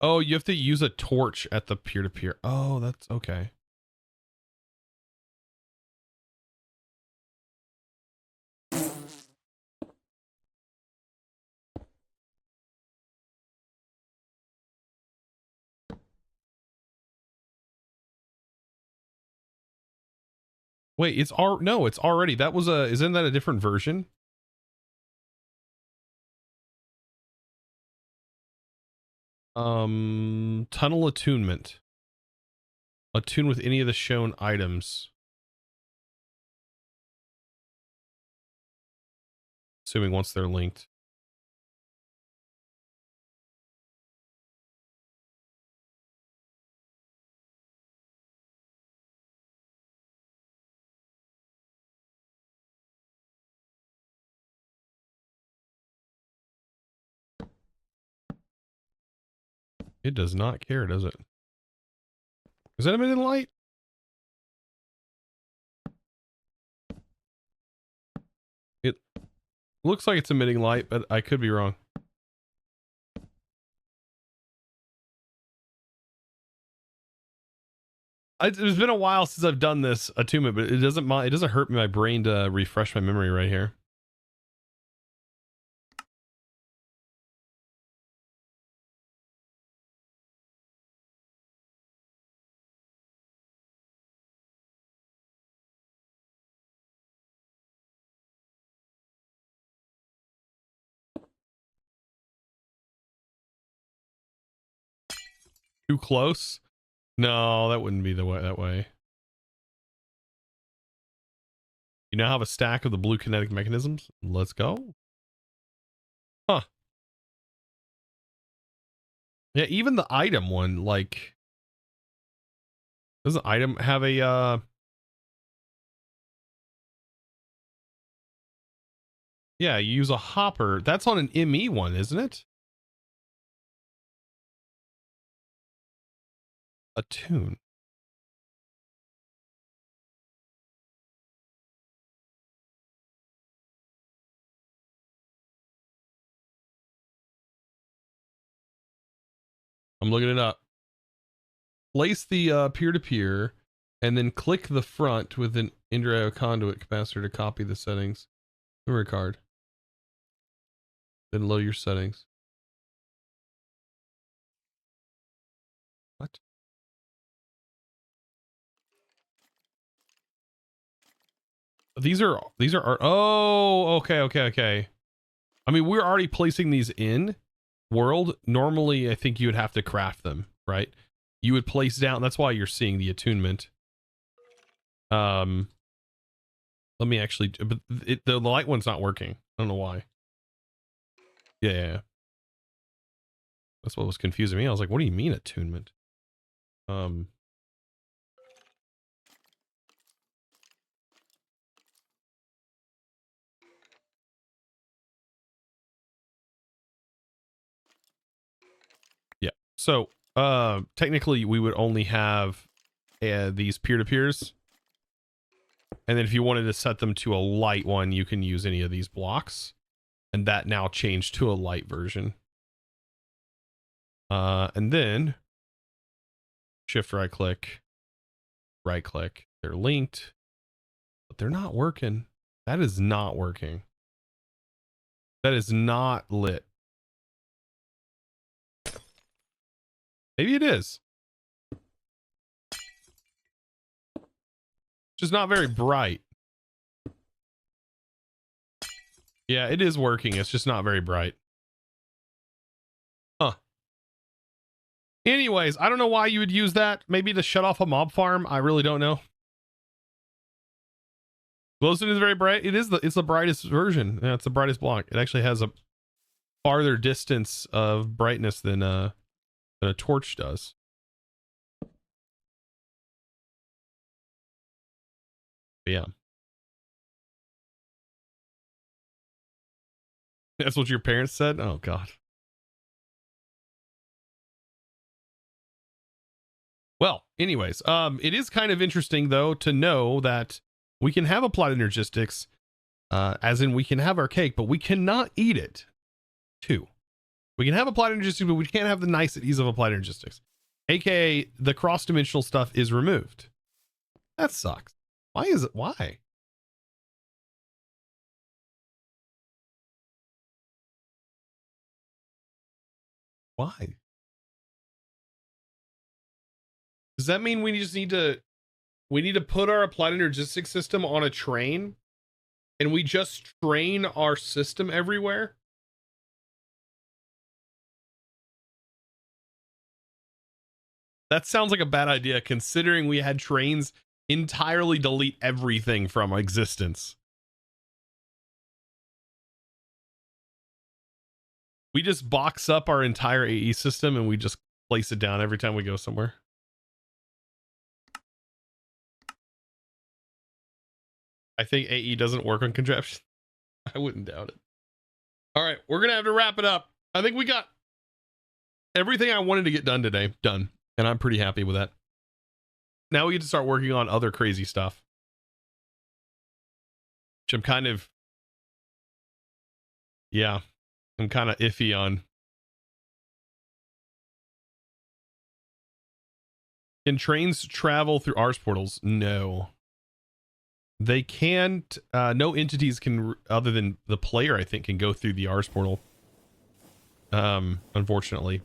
Oh, you have to use a torch at the peer-to-peer. Oh, that's okay. Wait, no, it's already, that was isn't that a different version? Tunnel attunement. Attune with any of the shown items. Assuming once they're linked. It does not care, does it? Is that emitting light? It looks like it's emitting light, but I could be wrong. It's been a while since I've done this attunement, but it doesn't hurt my brain to refresh my memory right here. Too close? No, that wouldn't be that way. You now have a stack of the blue kinetic mechanisms. Let's go. Huh. Yeah, even the item one, like, does the item have a yeah, you use a hopper. That's on an ME one, isn't it? Attune. I'm looking it up. Place the peer-to-peer and then click the front with an indirect conduit capacitor to copy the settings. Memory card. Then load your settings. What? These are oh, okay. I mean, we're already placing these in world. Normally, I think you would have to craft them, right? You would place down, that's why you're seeing the attunement. Let me actually, but the light one's not working. I don't know why. Yeah. That's what was confusing me. I was like, what do you mean attunement? Yeah. So, technically we would only have these peer-to-peers. And then if you wanted to set them to a light one, you can use any of these blocks. And that now changed to a light version. And then shift right click. They're linked, but they're not working. That is not working. That is not lit. Maybe it is. Just not very bright. Yeah, it is working. It's just not very bright. Huh. Anyways, I don't know why you would use that. Maybe to shut off a mob farm. I really don't know. Glowstone is very bright. It's the brightest version. Yeah, it's the brightest block. It actually has a farther distance of brightness than a torch does. But yeah. That's what your parents said? Oh god. Well, anyways, it is kind of interesting though to know that we can have applied energistics, as in we can have our cake, but we cannot eat it too. We can have applied energistics, but we can't have the niceties of applied energistics. AKA the cross-dimensional stuff is removed. That sucks. Why is it? Why? Why? Does that mean we just need to We need to put our applied logistics system on a train, and we just train our system everywhere. That sounds like a bad idea, considering we had trains entirely delete everything from existence. We just box up our entire AE system and we just place it down every time we go somewhere. I think AE doesn't work on contraption. I wouldn't doubt it. All right, we're gonna have to wrap it up. I think we got everything I wanted to get done today done, and I'm pretty happy with that. Now we get to start working on other crazy stuff, which I'm kind of, yeah, I'm kind of iffy on. Can trains travel through Ars portals? No. They can't, no entities can, other than the player, I think, can go through the Ars portal. Unfortunately.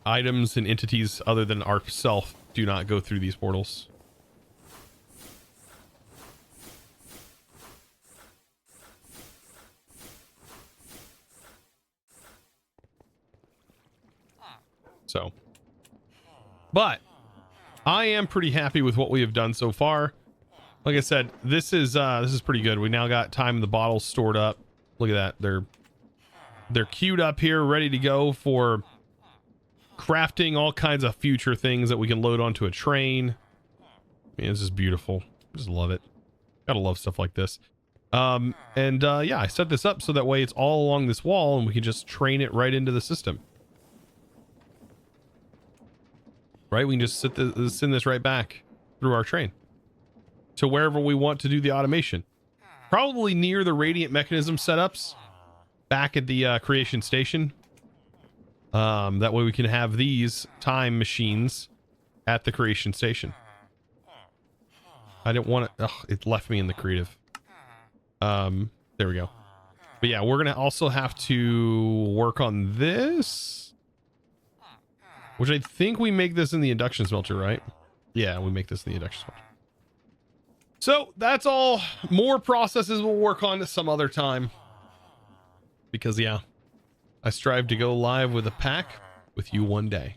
Items and entities other than ourself do not go through these portals. So, but I am pretty happy with what we have done so far. Like I said, this is pretty good. We now got time in the bottles stored up. Look at that. They're queued up here, ready to go for crafting all kinds of future things that we can load onto a train. I mean, this is beautiful. Just love it. Gotta love stuff like this. Yeah, I set this up so that way it's all along this wall and we can just train it right into the system. Right? We can just send this right back through our train to wherever we want to do the automation. Probably near the radiant mechanism setups back at the creation station. That way we can have these time machines at the creation station. I didn't want to, it left me in the creative. There we go. But yeah, we're going to also have to work on this. Which I think we make this in the induction smelter, right? Yeah, we make this in the induction smelter. So that's all. More processes we'll work on some other time. Because yeah, I strive to go live with a pack with you one day.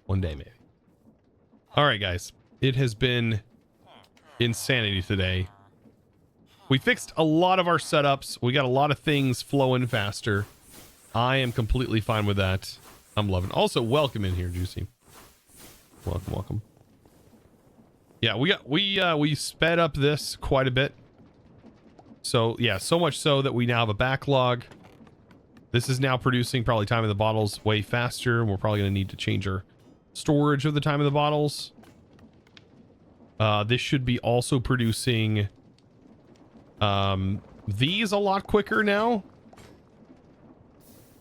One day, maybe. All right, guys. It has been insanity today. We fixed a lot of our setups. We got a lot of things flowing faster. I am completely fine with that. I'm loving it. Also, welcome in here, Juicy. Welcome, welcome. Yeah, we sped up this quite a bit. So yeah, so much so that we now have a backlog. This is now producing probably time of the bottles way faster, and we're probably going to need to change our storage of the time of the bottles. This should be also producing these a lot quicker now.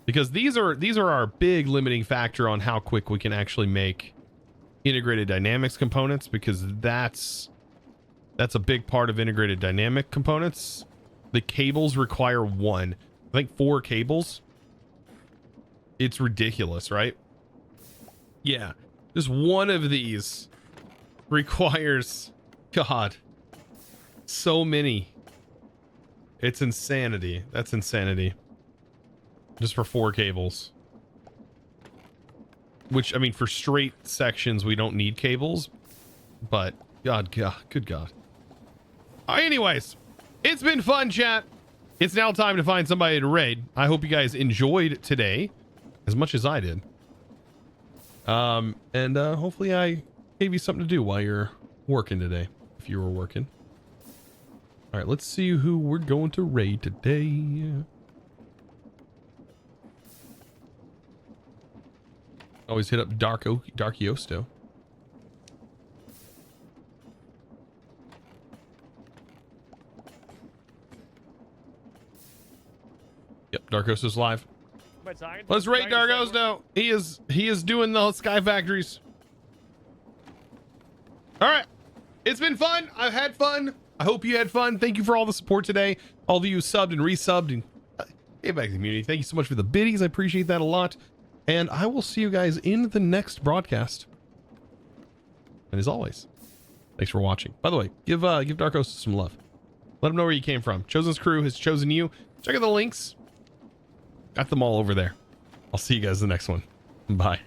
Because these are our big limiting factor on how quick we can actually make integrated dynamics components, because that's a big part of integrated dynamic components. The cables require I think 4 cables. It's ridiculous, right? Yeah, just one of these requires, God, so many. It's insanity. That's insanity. Just for 4 cables. Which, I mean, for straight sections, we don't need cables. But, God, good God. Anyways, it's been fun, chat. It's now time to find somebody to raid. I hope you guys enjoyed today as much as I did. Hopefully I gave you something to do while you're working today, if you were working. All right, let's see who we're going to raid today. Always hit up Darkiosto. Yep, Darkosto's live. Let's raid Darkosto. He is doing the Sky Factories. All right, it's been fun. I've had fun. I hope you had fun. Thank you for all the support today. All of you who subbed and resubbed and gave back to the community. Thank you so much for the biddies. I appreciate that a lot. And I will see you guys in the next broadcast. And as always, thanks for watching. By the way, give Darkos some love. Let him know where you came from. Chosen's crew has chosen you. Check out the links. Got them all over there. I'll see you guys in the next one. Bye.